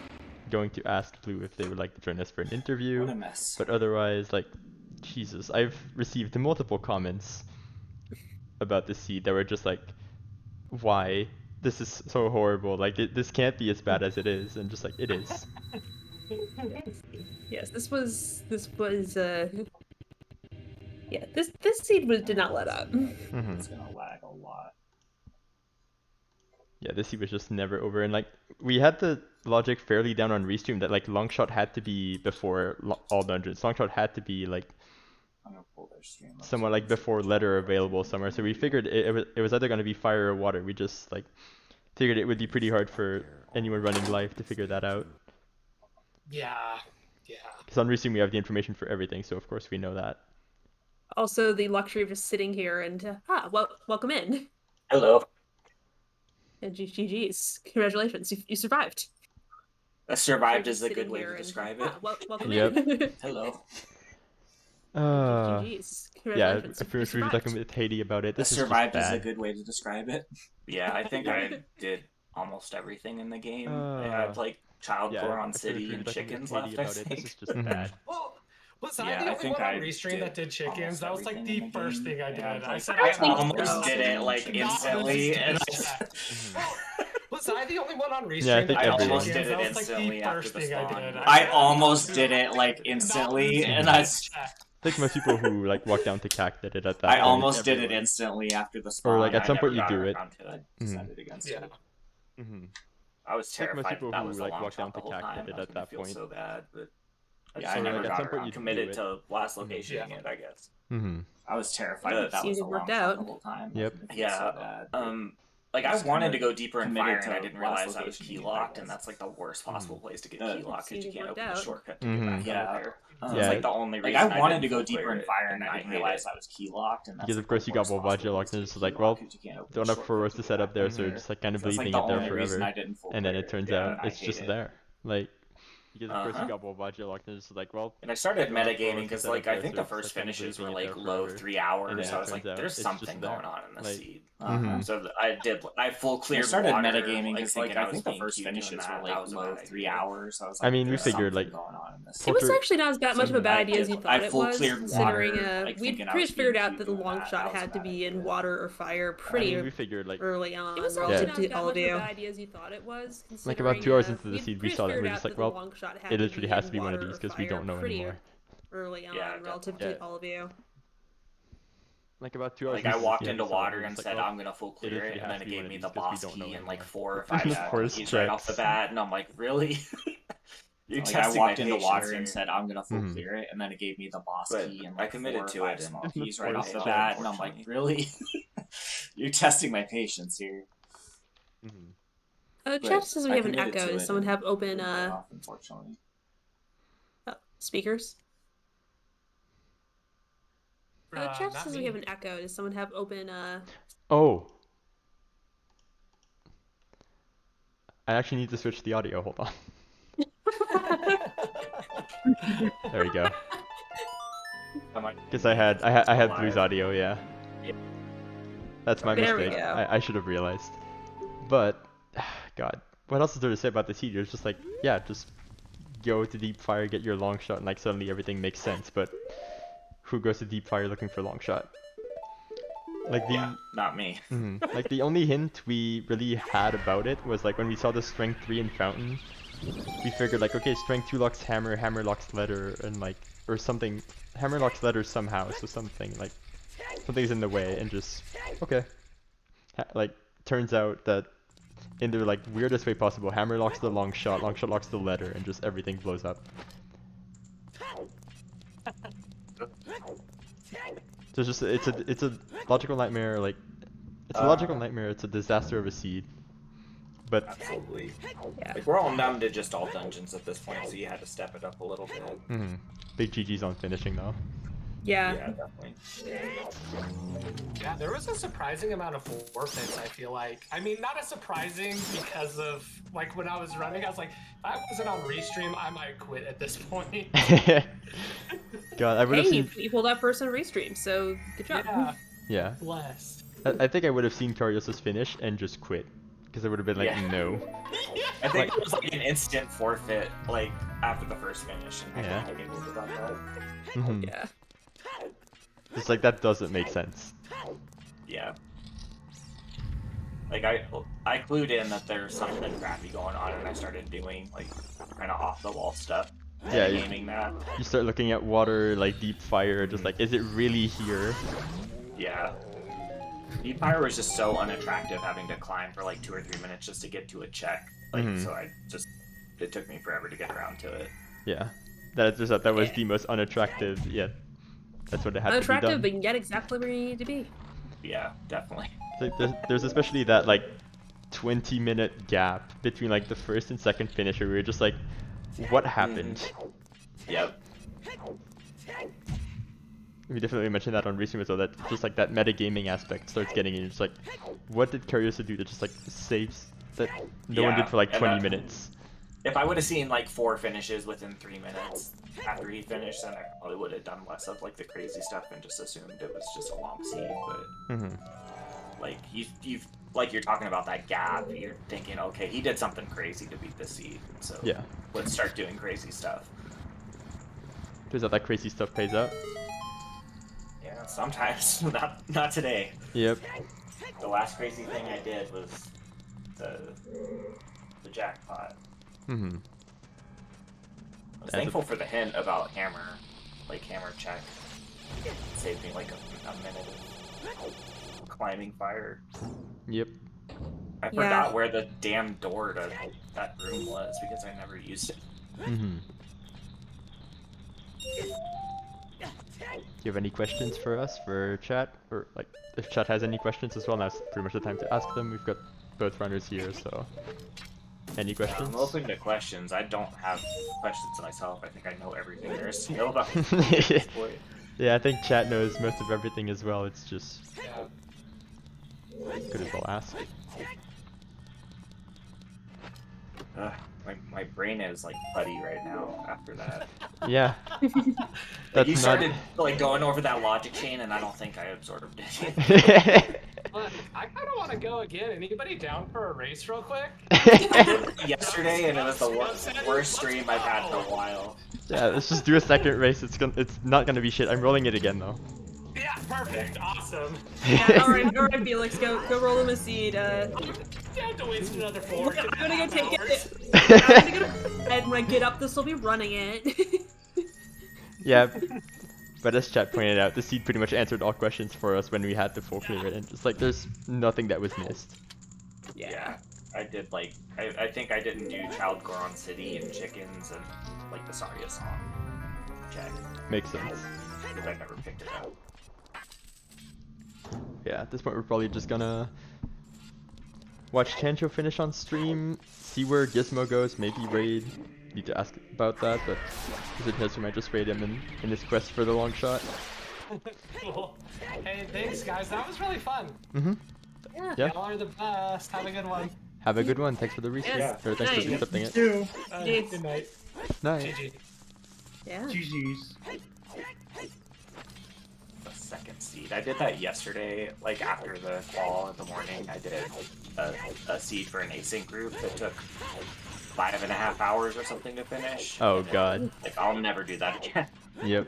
Going to ask Blue if they would like to join us for an interview. What a mess. But otherwise, like, Jesus, I've received multiple comments about the seed that were just like, why? This is so horrible. Like, this can't be as bad as it is. And just like, it is. Yes, this was yeah, this seed did not let up. It's gonna lag a lot. Yeah, this seed was just never over. And like, we had the logic fairly down on restream that like Longshot had to be before all dungeons. Longshot had to be like I'm gonna pull their stream up. somewhat like before letter available somewhere. So we figured it was either gonna be fire or water. We just like figured it would be pretty hard for anyone running live to figure that out. Yeah. Yeah. Because on restream we have the information for everything, so of course we know that. Also, the luxury of just sitting here and welcome in. Hello. And GG's, congratulations, you survived. Survived Just is a sitting good way here to and, describe it. welcome Yep. in. Hello. GG's, Yeah, congratulations. I feel we've talking with Haiti about it. This is just Survived is a bad. good way to describe it. Yeah, I think I did almost everything in the game. I had like child porn on I feel City we've and talking with chickens Haiti left, I about it. This think. is just bad. Well, was Yeah, I I the only think one on I Restream that did did chickens? That was like almost the everything in the first game. thing I did. Yeah, I said I I think almost did it like not instantly, lose and to that. Was I the only one on Restream Yeah, I think that did everyone. almost chickens? did it That was like instantly the after first the thing I spawn. did. I said, almost "I'm did not it like losing instantly, to and this I check." I think most people who like walk down to CAC did it at that I point. almost did it instantly after the spawn. Or like at I some never point you got do it. around to it. I decided against Yeah. it. Mm-hmm. I was I think most terrified people that who was a like long walk down shot to the whole CAC time. did it I was at gonna that feel point. so bad, but Yeah, I so, never like, at got some point around. you do Committed it. to last location Yeah. it, I guess. Mm-hmm. I was terrified Good. that was Seems a it long worked shot out. the whole time. Yep. Yeah. Like I Just wanted kinda to go deeper in committed fire, to and I didn't last realize I was location key again, locked, I and guess. that's like the worst possible place to get Yeah. key locked because you Seems it can't worked open the out. shortcut to Mhm. get back Yeah. out there. Yeah. So it's like the only reason I wanted to didn't go full deeper clear in it, fire, and and I I didn't hate realize it. I was key locked, and that's Because like of course the you got worst Bobaji possible locked place and to it's get like, key well, locked 'cause you can't open don't the have 4 rows shortcut to get set up back there, out so there. you're just like kind of So it's leaving like it the there only reason forever. I didn't full And then clear it turns yeah, out and I it's hate just it. there. Like, because of course you Uh-huh. got Bobaji locked and it's just like, well, And I started don't have 4 rows metagaming to because, set up like, I there, think so the it's first just, like, kind of finishes leaving were it like there low forever. 3 And hours. then I it was like, turns out there's it's just something there. going on in the Like, seed. Mhm. So I full cleared. I started water, metagaming like, because like thinking I was think the being first cute doing finishes that. were That like was a low bad 3 idea. hours. I was I like, mean, we there's figured, something like, going on in this. It was Filter- actually not as bad much of a bad idea as you thought I it full was, cleared considering water, like, we thinking I pretty was much figured being out cute that the doing long that. shot That was a had to bad be in idea. water or fire I pretty mean, we figured like early on. It was actually relative not to as all of you. idea as you thought it was. like about 2 hours into the we'd seed, we pretty saw that figured we're out just that like, the well, long shot had it to literally be has in to be one of water these or because we fire don't know pretty anymore. early on Yeah, relative definitely. to all of you. Like about 2 hours. Like I into the walked seed, into we saw that water we're and just said, like, well, I'm gonna full it clear literally it, and has then to it be gave one me of the these 'cause we boss don't know key in like anymore. 4 or 5 Force keys right off the checks. bat, and I'm like, really? You're Like I testing walked my into patience water here. and said I'm gonna full Mhm. clear it, and then it gave me the boss But key and I like committed 4 or to 5 it, and small the keys right off force the check, bat, and I'm like, really? You're testing my patience here. Mhm. Chat says we I have an committed echo. to Does it someone and have open didn't pay off, unfortunately. speakers? Chat not says we me. have an echo. Does someone have open Oh. I actually need to switch the audio. Hold on. There we go. Because I had Blue's audio, yeah. That's my There we mistake. go. I should have realized. But, God, what else is there to say about this heater? It's just like, yeah, just go to deep fire, get your long shot, and like suddenly everything makes sense. But who goes to deep fire looking for long shot? Like the not me. like the only hint we really had about it was like when we saw the strength 3 in fountain, we figured like, okay, strength 2 locks hammer, hammer locks letter, and like, or something, hammer locks letter somehow, so something like, something's in the way, and just, okay. Like, turns out that in the like weirdest way possible, hammer locks the long shot locks the letter, and just everything blows up. So it's just, it's a logical nightmare, like, it's a logical nightmare, it's a disaster of a seed. But Absolutely. Yeah. Like, we're all numb to just all dungeons at this point, so you had to step it up a little bit. big GG's on finishing though. Yeah. Yeah, definitely. Yeah, there was a surprising amount of forfeits, I feel like. I mean, not as surprising because of, like, when I was running, I was like, if I wasn't on Restream, I might quit at this point. God, I would have seen... you pulled that person Restream, so good job. Yeah. Blessed. I think I would have seen Karios' finish and just quit. Because I would have been like, no. I think it was like an instant forfeit, like, after the first finish. And Yeah. I think it was about that. Yeah. It's like, that doesn't make sense. Yeah. Like, I clued in that there's something crappy going on, and I started doing, like, kind of off-the-wall stuff. Yeah, Gaming that. You start looking at water, like deep fire, just like, is it really here? Yeah. Deep fire was just so unattractive, having to climb for like 2 or 3 minutes just to get to a check. Like, so it took me forever to get around to it. Yeah. That was the most unattractive, yeah. That's what it had to be done. Unattractive, but yet exactly where you need to be. Yeah, definitely. Like, there's especially that like 20-minute gap between like the first and second finisher where you're just like, what happened? Yep. We definitely mentioned that on Restream as well, that just like that metagaming aspect starts getting in. It's like, what did Karios do that just like saves that no one did for like 20 minutes? If I would have seen like 4 finishes within 3 minutes after he finished, then I probably would have done less of like the crazy stuff and just assumed it was just a long seed. But like you've like you're talking about that gap, you're thinking, okay, he did something crazy to beat the seed, so yeah, let's start doing crazy stuff. Turns out that crazy stuff pays out. Yeah, sometimes. not today. Yep. The last crazy thing I did was the jackpot. I was thankful for the hint about hammer check. It saved me like a minute of climbing fire. Yep. I forgot where the damn door to that room was because I never used it. Do you have any questions for us, for chat? Or like, if chat has any questions as well, now's pretty much the time to ask them. We've got both runners here, so... Any questions? I'm open to questions. I don't have questions myself. I think I know everything there is to know about Yeah, I think chat knows most of everything as well. It's just... Could as well ask. My brain is like putty right now after that. Yeah. Like, you started like going over that logic chain, and I don't think I absorbed it. Look, I kind of want to go again. Anybody down for a race real quick? Yesterday, and it was the worst stream I've had for a while. Yeah, let's just do a second race. It's not gonna be shit. I'm rolling it again though. Yeah, perfect, awesome. Yeah, alright, Felix, go roll him a seed. You have to waste another 4. I'm gonna go take it. I'm gonna go to bed. When I get up, this will be running it. Yeah, but as chat pointed out, the seed pretty much answered all questions for us when we had the full clear it, and just like there's nothing that was missed. Yeah, I did like I think I didn't do Child Goron City and Chickens and like the Saria song check. Makes sense. Because I never picked it up. Yeah, at this point we're probably just gonna watch Chancho finish on stream, see where Gizmo goes, maybe raid. Need to ask about that, but if it does, we might just raid him in his quest for the long shot. Cool. Hey, thanks guys, that was really fun. Yeah. Y'all are the best. Have a good one. Have a good one. Thanks for the research. Yes. Or thanks for Nice. accepting it. You. Good night. Nice. GG. Yeah. GG's. The second seed. I did that yesterday, like after the call in the morning. I did a seed for an async group that took 5.5 hours or something to finish. Oh and god. Like I'll never do that again. Yep.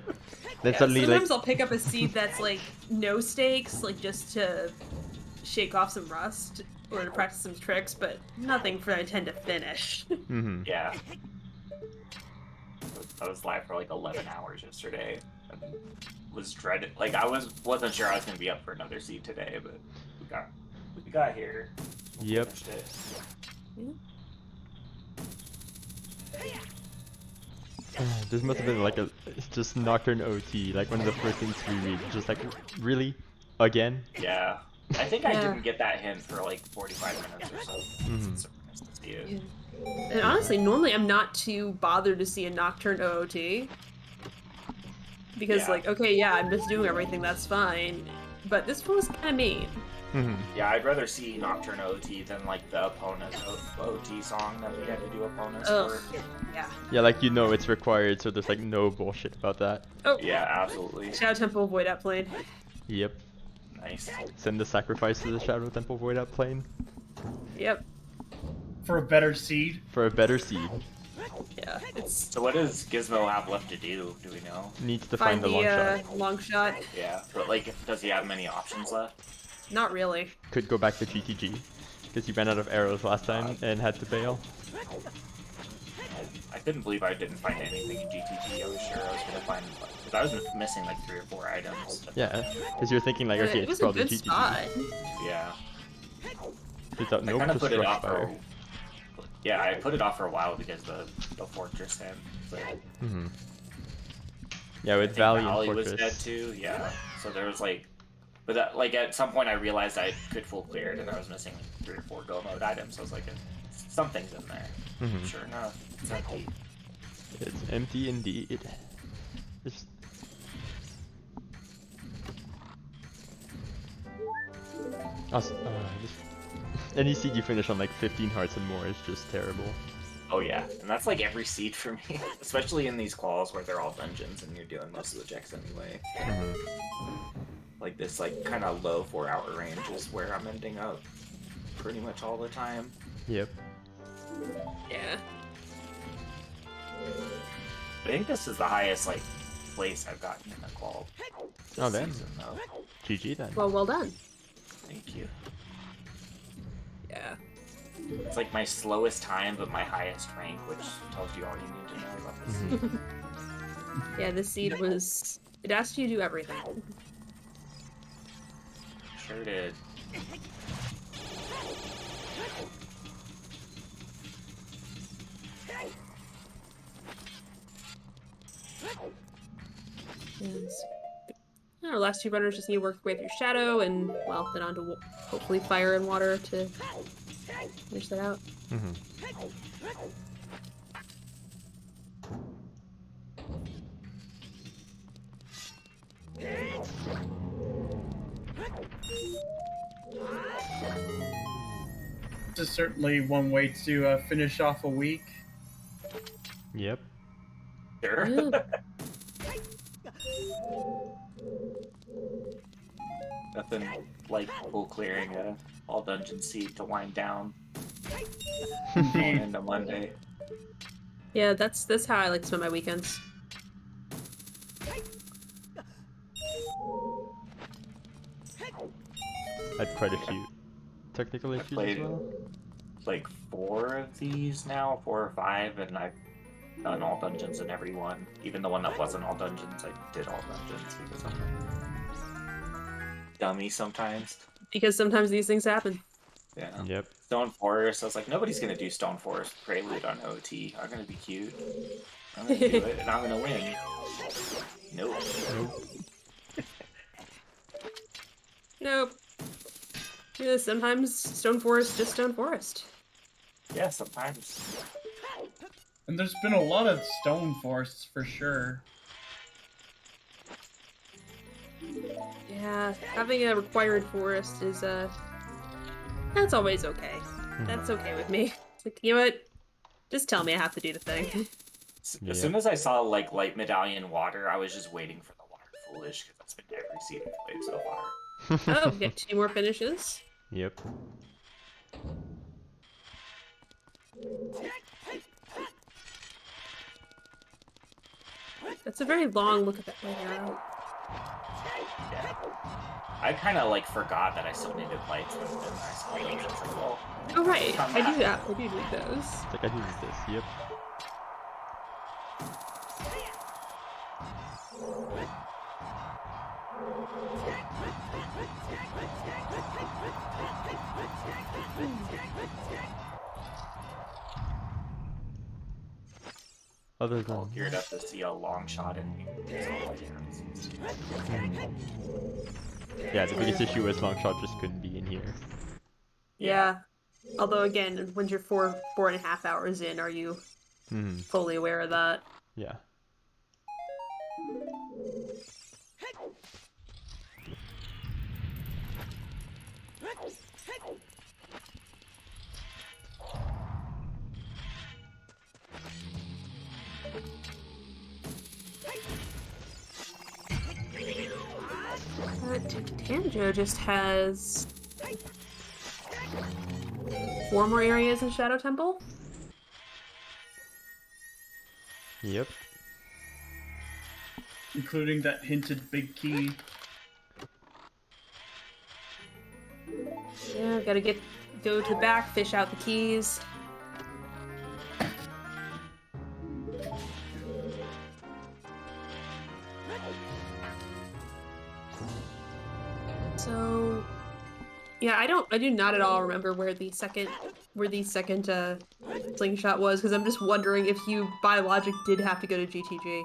Then Yeah, suddenly Sometimes like I'll pick up a seed that's like no stakes, like just to shake off some rust or to practice some tricks, but nothing for I tend to finish. Yeah. I was live for like 11 hours yesterday and was dreaded. Like wasn't sure I was gonna be up for another seed today, but we got here. Yep. Finished it. This must have been like a just Nocturne OT, like one of the first things we read. Just like, really? Again? Yeah. I think I Yeah. didn't get that hint for like 45 minutes or so. It's surprised to see it. And honestly, normally I'm not too bothered to see a Nocturne OOT. Because, Yeah. like, okay, yeah, I'm just doing everything, that's fine. But this one was kind of mean. Yeah, I'd rather see Nocturne OT than like the opponent OT song that we had to do opponents Ugh. for. Yeah. Yeah, like you know it's required, so there's like no bullshit about that. Oh, Yeah, absolutely. Shadow Temple Void Out Plane. Yep. Nice. Send the sacrifice to the Shadow Temple Void Out Plane Yep. For a better seed. for a better seed. Yeah. It's So what does Gizmo have left to do? Do we know? Needs to find find the long shot. long shot. Yeah, but like, does he have many options left? Not really. Could go back to GTG, because you ran out of arrows last time and had to bail. I couldn't believe I didn't find anything in GTG. I was sure I was gonna find, because I was missing like 3 or 4 items. Yeah, because you're thinking like, okay, It it's was a probably good GTG. spot. Yeah. It's out, I nope, kind of just put it rush off fire. Yeah, I put it off for a while because the fortress him. But Yeah, with I think Valley and Valley was Fortress. dead too. Yeah. So there was like, but that, like at some point I realized I could full clear it and I was missing like 3 or 4 go mode items. So I was like, something's in there. Sure enough, it's empty. It's empty indeed. Just... Any seed you finish on like 15 hearts and more is just terrible. Oh yeah, and that's like every seed for me, especially in these quals where they're all dungeons and you're doing most of the checks anyway. Like this like kind of low 4-hour range is where I'm ending up pretty much all the time. Yep. Yeah. I think this is the highest like place I've gotten in a qual. Oh damn. Season, though. GG then. Well done. Thank you. Yeah. It's like my slowest time, but my highest rank, which tells you all you need to know about this seed. Yeah, this seed was... It asked you to do everything. Sure did. And our last 2 runners just need to work their way through Shadow and, well, then on to hopefully Fire and Water to finish that out. This is certainly one way to finish off a week. Yep. Sure. Yeah. Nothing like full clearing a all dungeon seed to wind down. Going into Monday. Yeah, that's how I like to spend my weekends. Had quite a few technical issues as played- well. Like 4 of these now, 4 or 5, and I've done all dungeons in every one. Even the one that wasn't all dungeons, I did all dungeons because I'm a dummy sometimes. Because sometimes these things happen. Yeah. Yep. Stone Forest, I was like, nobody's gonna do Stone Forest Prelude on OT. I'm gonna be cute. I'm gonna do it, and I'm gonna win. Nope. Nope. Yeah, sometimes Stone Forest, just Stone Forest. Yeah, sometimes. And there's been a lot of stone forests for sure. Yeah, having a required forest is, that's always okay. That's okay with me. It's like, you know what? Just tell me I have to do the thing. As soon as I saw like Light Medallion Water, I was just waiting for the Water Foolish because that's been every seed I've played so far. Oh, we get 2 more finishes. Yep. That's a very long look at that light arrow. Yeah. I kind of like forgot that I still needed lights and I saw those. I was like, well, Oh right, come I back. do that. I do need those. It's like I do this. Yep. Other All than geared up to see a long shot in these light arrows. yeah, the biggest issue was Longshot just couldn't be in here. Yeah. Although again, when you're 4.5 hours in, are you fully aware of that? Yeah. Tanjo just has 4 more areas in Shadow Temple. Yep. Including that hinted big key. Yeah, gotta go to the back, fish out the keys. So, yeah, I do not at all remember where the second slingshot was, because I'm just wondering if you, by logic, did have to go to GTG.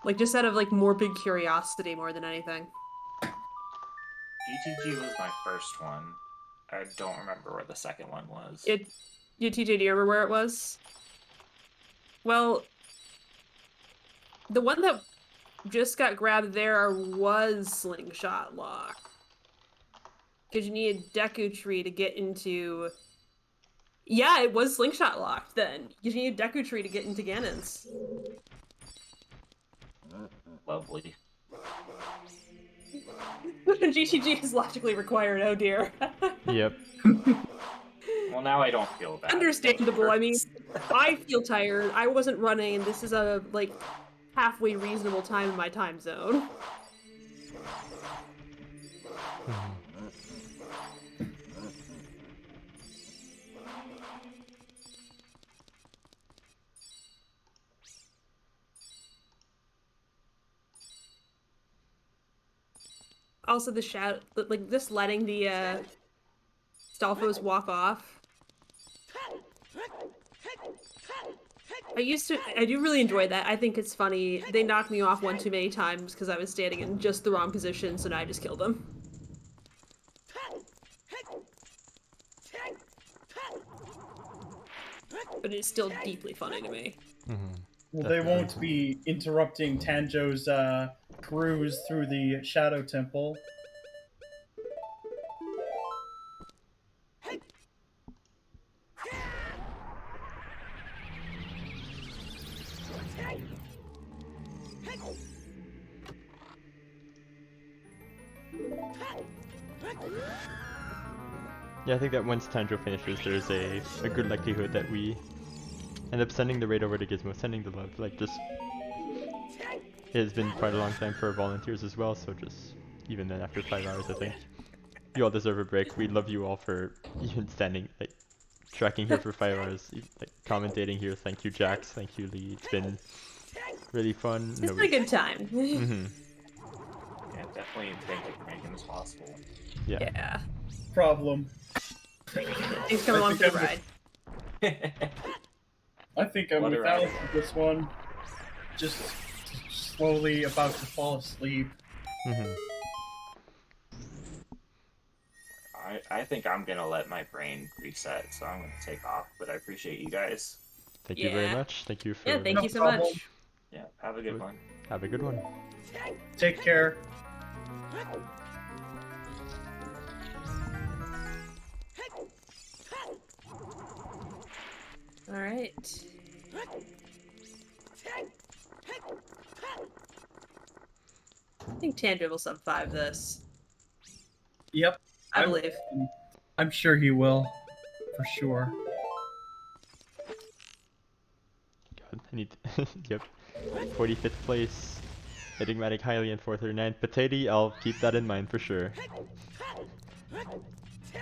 Like, just out of, like, morbid curiosity more than anything. GTG was my first one. I don't remember where the second one was. GTG, do you remember where it was? Well, the one that just got grabbed there was Slingshot Lock. Because you need Deku Tree to get into... Yeah, it was Slingshot Locked then. You need Deku Tree to get into Ganon's. Lovely. GTG is logically required, oh dear. Yep. Well, now I don't feel bad. Understandable, I mean, I feel tired, I wasn't running, and this is a, like, halfway reasonable time in my time zone. Also, the shadow, like, just letting the, Stalfos walk off. I do really enjoy that. I think it's funny. They knocked me off one too many times because I was standing in just the wrong position, so now I just killed them. But it's still deeply funny to me. Well, they won't be interrupting Tanjo's cruise through the Shadow Temple. Yeah, I think that once Tanjo finishes, there's a good likelihood that we end up sending the raid over to Gizmo, sending the love. Like, just... It has been quite a long time for volunteers as well, so just... Even then, after 5 hours, I think you all deserve a break. We love you all for even standing, like, tracking here for 5 hours, like, commentating here. Thank you, Jax. Thank you, Lee. It's been really fun. It's been a good time. Yeah, definitely thank you for making this possible. Yeah. Problem. Thanks for coming along for the ride. I think I'm What a without ride. this one. Just slowly about to fall asleep. I think I'm gonna let my brain reset, so I'm gonna take off. But I appreciate you guys. Thank you very much. Thank you for... Yeah, thank No you so problem. much. Yeah, have a good one. Have a good one. Take care. Alright. I think Tanjo will sub 5 this. Yep. I believe. I'm sure he will. For sure. God. need, yep. 45th place, Enigmatic Hylian 439. Potato, I'll keep that in mind for sure.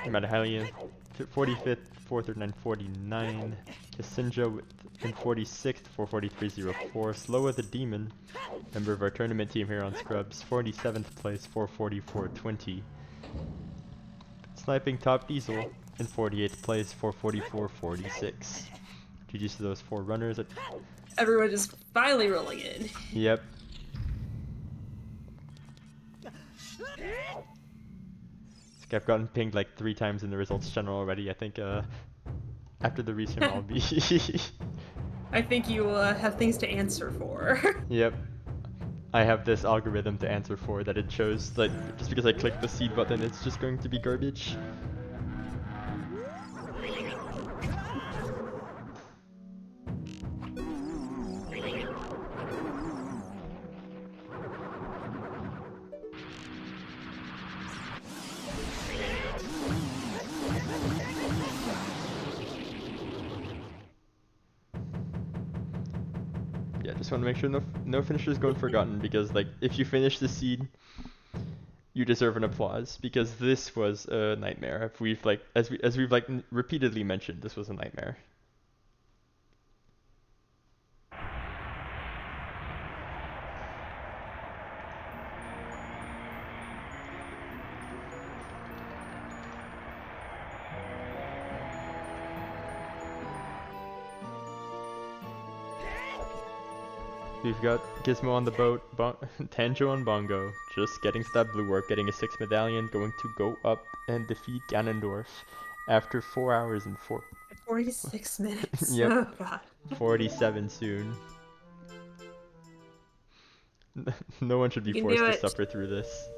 Enigmatic Hylian 45th, 439, 49. Cassinja in 46th, 443.04. Slower the Demon, member of our tournament team here on Scrubs, 47th place, 444.20. Sniping Top Diesel in 48th place, 444.46. GG's to those 4 runners. Everyone just finally rolling in. Yep. I've gotten pinged like 3 times in the results channel already. I think after the restream I'll be... I think you have things to answer for. Yep. I have this algorithm to answer for that it shows that just because I click the seed button it's just going to be garbage. Yeah, just want to make sure no finishers going forgotten, because like if you finish the seed, you deserve an applause, because this was a nightmare. If we've like as we've like repeatedly mentioned, this was a nightmare. We've got Gizmo on the boat, Tanjo on Bongo, just getting to that blue warp, getting a 6th medallion, going to go up and defeat Ganondorf after 4 hours and 46 minutes. Yep. Oh god. 47 soon. No one should be forced to suffer through this.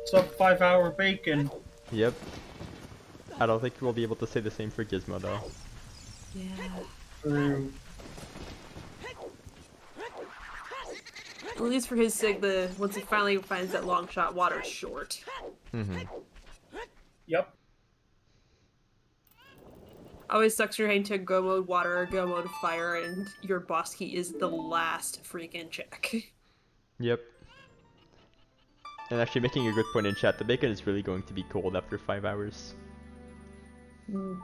Sub 5-hour bacon. Yep. I don't think we'll be able to say the same for Gizmo though. Yeah. True. At least for his sake, once he finally finds that long shot, water's short. Yep. Always sucks you're having to go mode water or go mode fire, and your boss key is the last freaking check. Yep. And actually making a good point in chat, the bacon is really going to be cold after 5 hours. Ooh,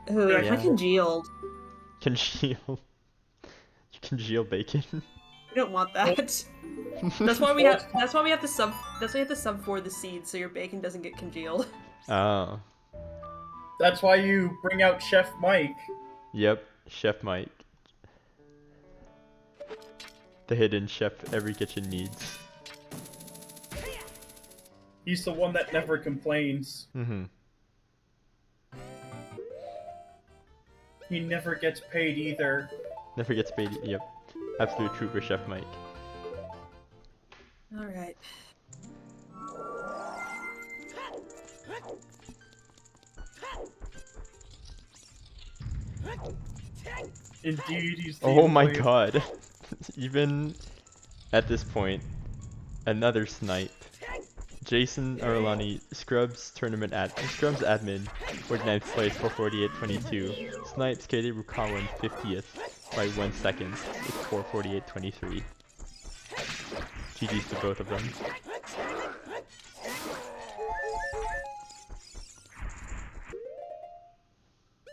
Yeah. I congealed. Congeal. You congeal bacon? We don't want that. That's why we have. That's why we have to sub. That's why you have to sub for the seed, so your bacon doesn't get congealed. Oh. That's why you bring out Chef Mike. Yep, Chef Mike. The hidden chef every kitchen needs. He's the one that never complains. He never gets paid either. Never gets paid, yep. Absolute trooper, Chef Mike. Alright. Indeed, he's the Oh my employee. god. Even at this point, another snipe. Jason Arlani, Scrubs tournament Scrubs admin, 49th place for 48.22. Snipes Katie Rukawa in 50th by 1 second. It's 4:48.23. GG's to both of them.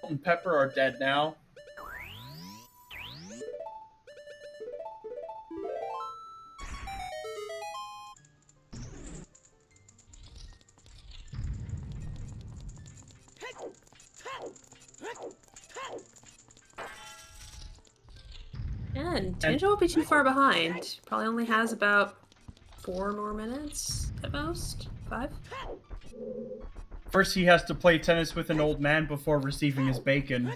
Salt and Pepper are dead now. And Tanjo won't be too far behind. Probably only has about 4 more minutes at most. 5? First, he has to play tennis with an old man before receiving his bacon.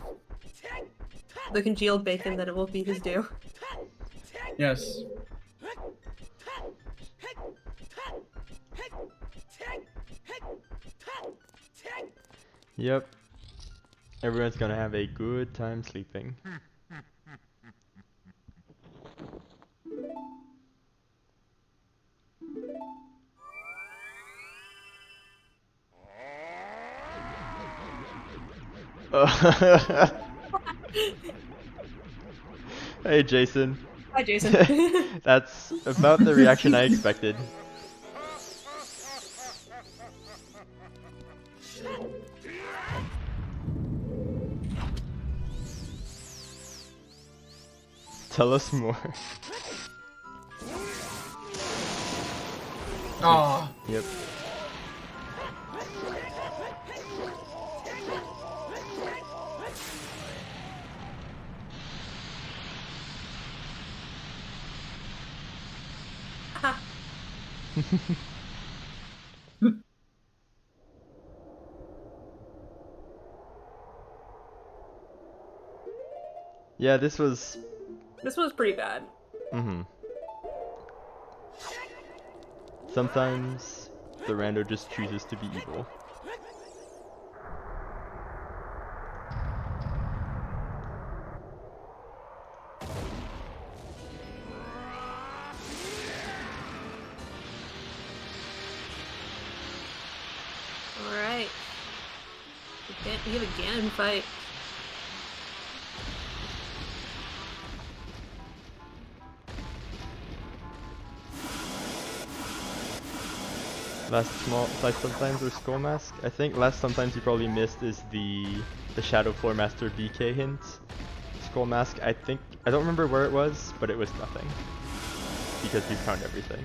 The congealed bacon that it will be his due. Yes. Yep. Everyone's gonna have a good time sleeping. Hey, Jason. Hi, Jason. That's about the reaction I expected. Tell us more. Oh. Yep. Yeah, this was pretty bad. Sometimes the rando just chooses to be evil. Alright. We have a Ganon fight. Last sometimes or skull mask. I think last sometimes you probably missed is the Shadow Floor Master BK hint. Skull mask. I don't remember where it was, but it was nothing because you found everything.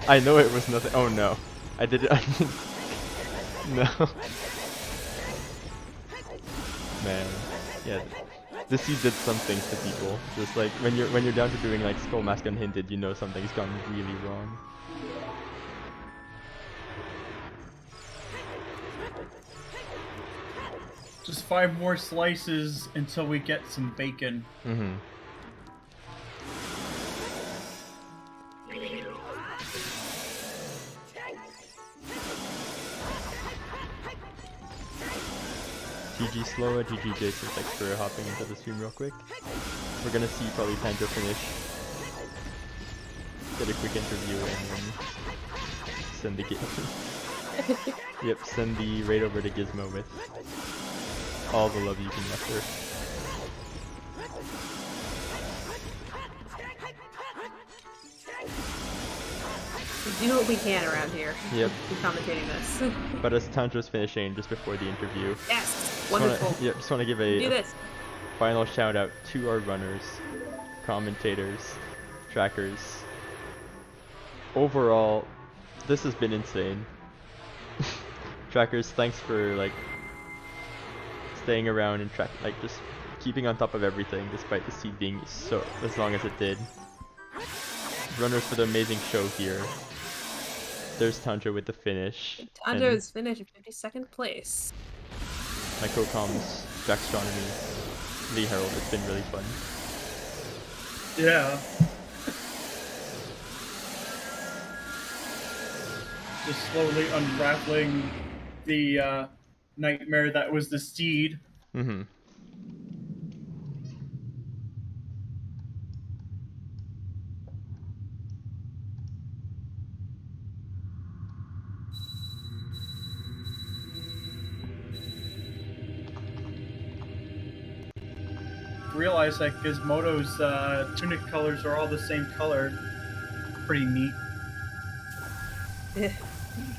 I know it was nothing. Oh no, I did it. No. Man, yeah. This you did something to people. Just like when you're down to doing like skull mask unhinted, you know something's gone really wrong. Just 5 more slices until we get some bacon. GG Slowa, GG Jason, thanks for hopping into the stream real quick. We're gonna see probably Tanjo finish. Get a quick interview and then send the Yep, send the raid over to Gizmo with all the love you can muster. We do what we can around here. Yep. We're commentating this. But as Tanjo's finishing just before the interview. Yes! Wonderful. Just wanna give Do a this. final shout out to our runners, commentators, trackers. Overall, this has been insane. Trackers, thanks for like staying around and just keeping on top of everything despite the seed being so as long as it did. Runners for the amazing show here. There's Tanjo with the finish. Tanjo is finished in 52nd place. My co-coms, Jackstronomy, Lee Harold, it's been really fun. Yeah. Just slowly unraveling the nightmare that was the steed. Realize that Gizmodo's tunic colors are all the same color. Pretty neat.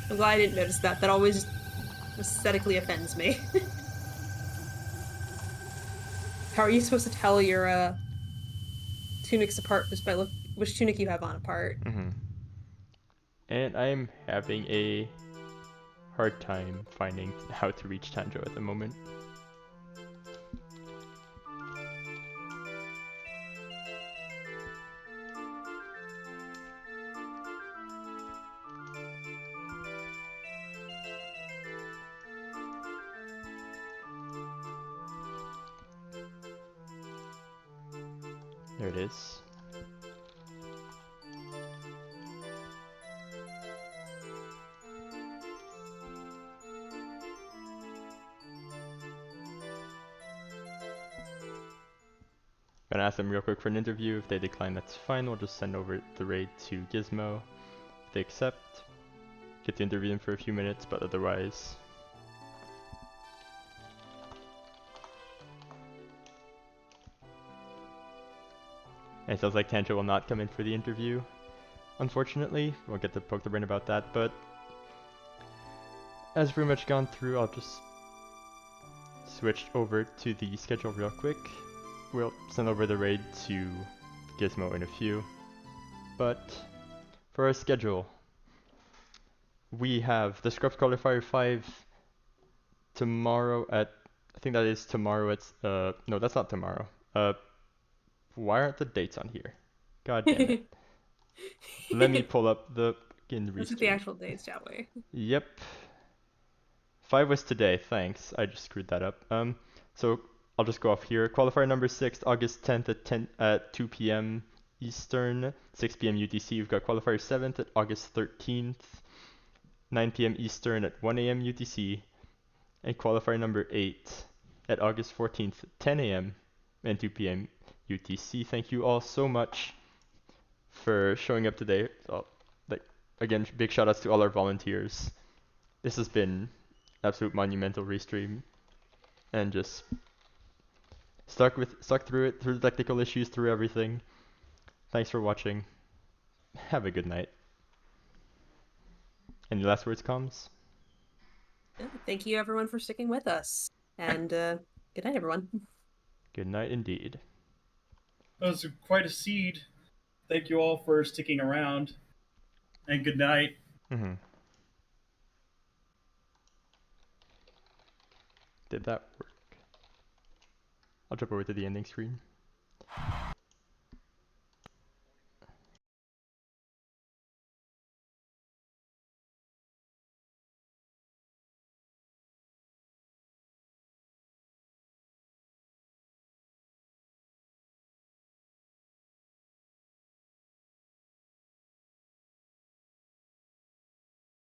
I'm glad I didn't notice that. That always aesthetically offends me. How are you supposed to tell your tunics apart just by which tunic you have on apart? And I'm having a hard time finding how to reach Tanjo at the moment. There it is. Gonna ask them real quick for an interview. If they decline, that's fine. We'll just send over the raid to Gizmo. If they accept, get to interview them for a few minutes, but otherwise. And it sounds like Tantra will not come in for the interview, unfortunately. Won't get to poke the brain about that, but as we've pretty much gone through, I'll just switch over to the schedule real quick. We'll send over the raid to Gizmo in a few. But for our schedule, we have the Scrubs Qualifier 5 tomorrow at, I think that is tomorrow at, no, that's not tomorrow. Why aren't the dates on here? God damn it. Let me pull up the fucking Those are restream. the actual dates, shall we? Yep. 5 was today, thanks. I just screwed that up. So I'll just go off here. Qualifier number 6, August 10th at 2 p.m. Eastern, 6 p.m. UTC. We've got qualifier 7th at August 13th, 9 p.m. Eastern at 1 a.m. UTC. And qualifier number 8 at August 14th, 10 a.m. and 2 p.m. UTC. Thank you all so much for showing up today. Again, big shout outs to all our volunteers. This has been absolute monumental restream, and just stuck through it, through the technical issues, through everything. Thanks for watching. Have a good night. Any last words, comms? Thank you everyone for sticking with us, and good night everyone. Good night indeed. That was quite a seed. Thank you all for sticking around, and good night. Did that work? I'll jump over to the ending screen.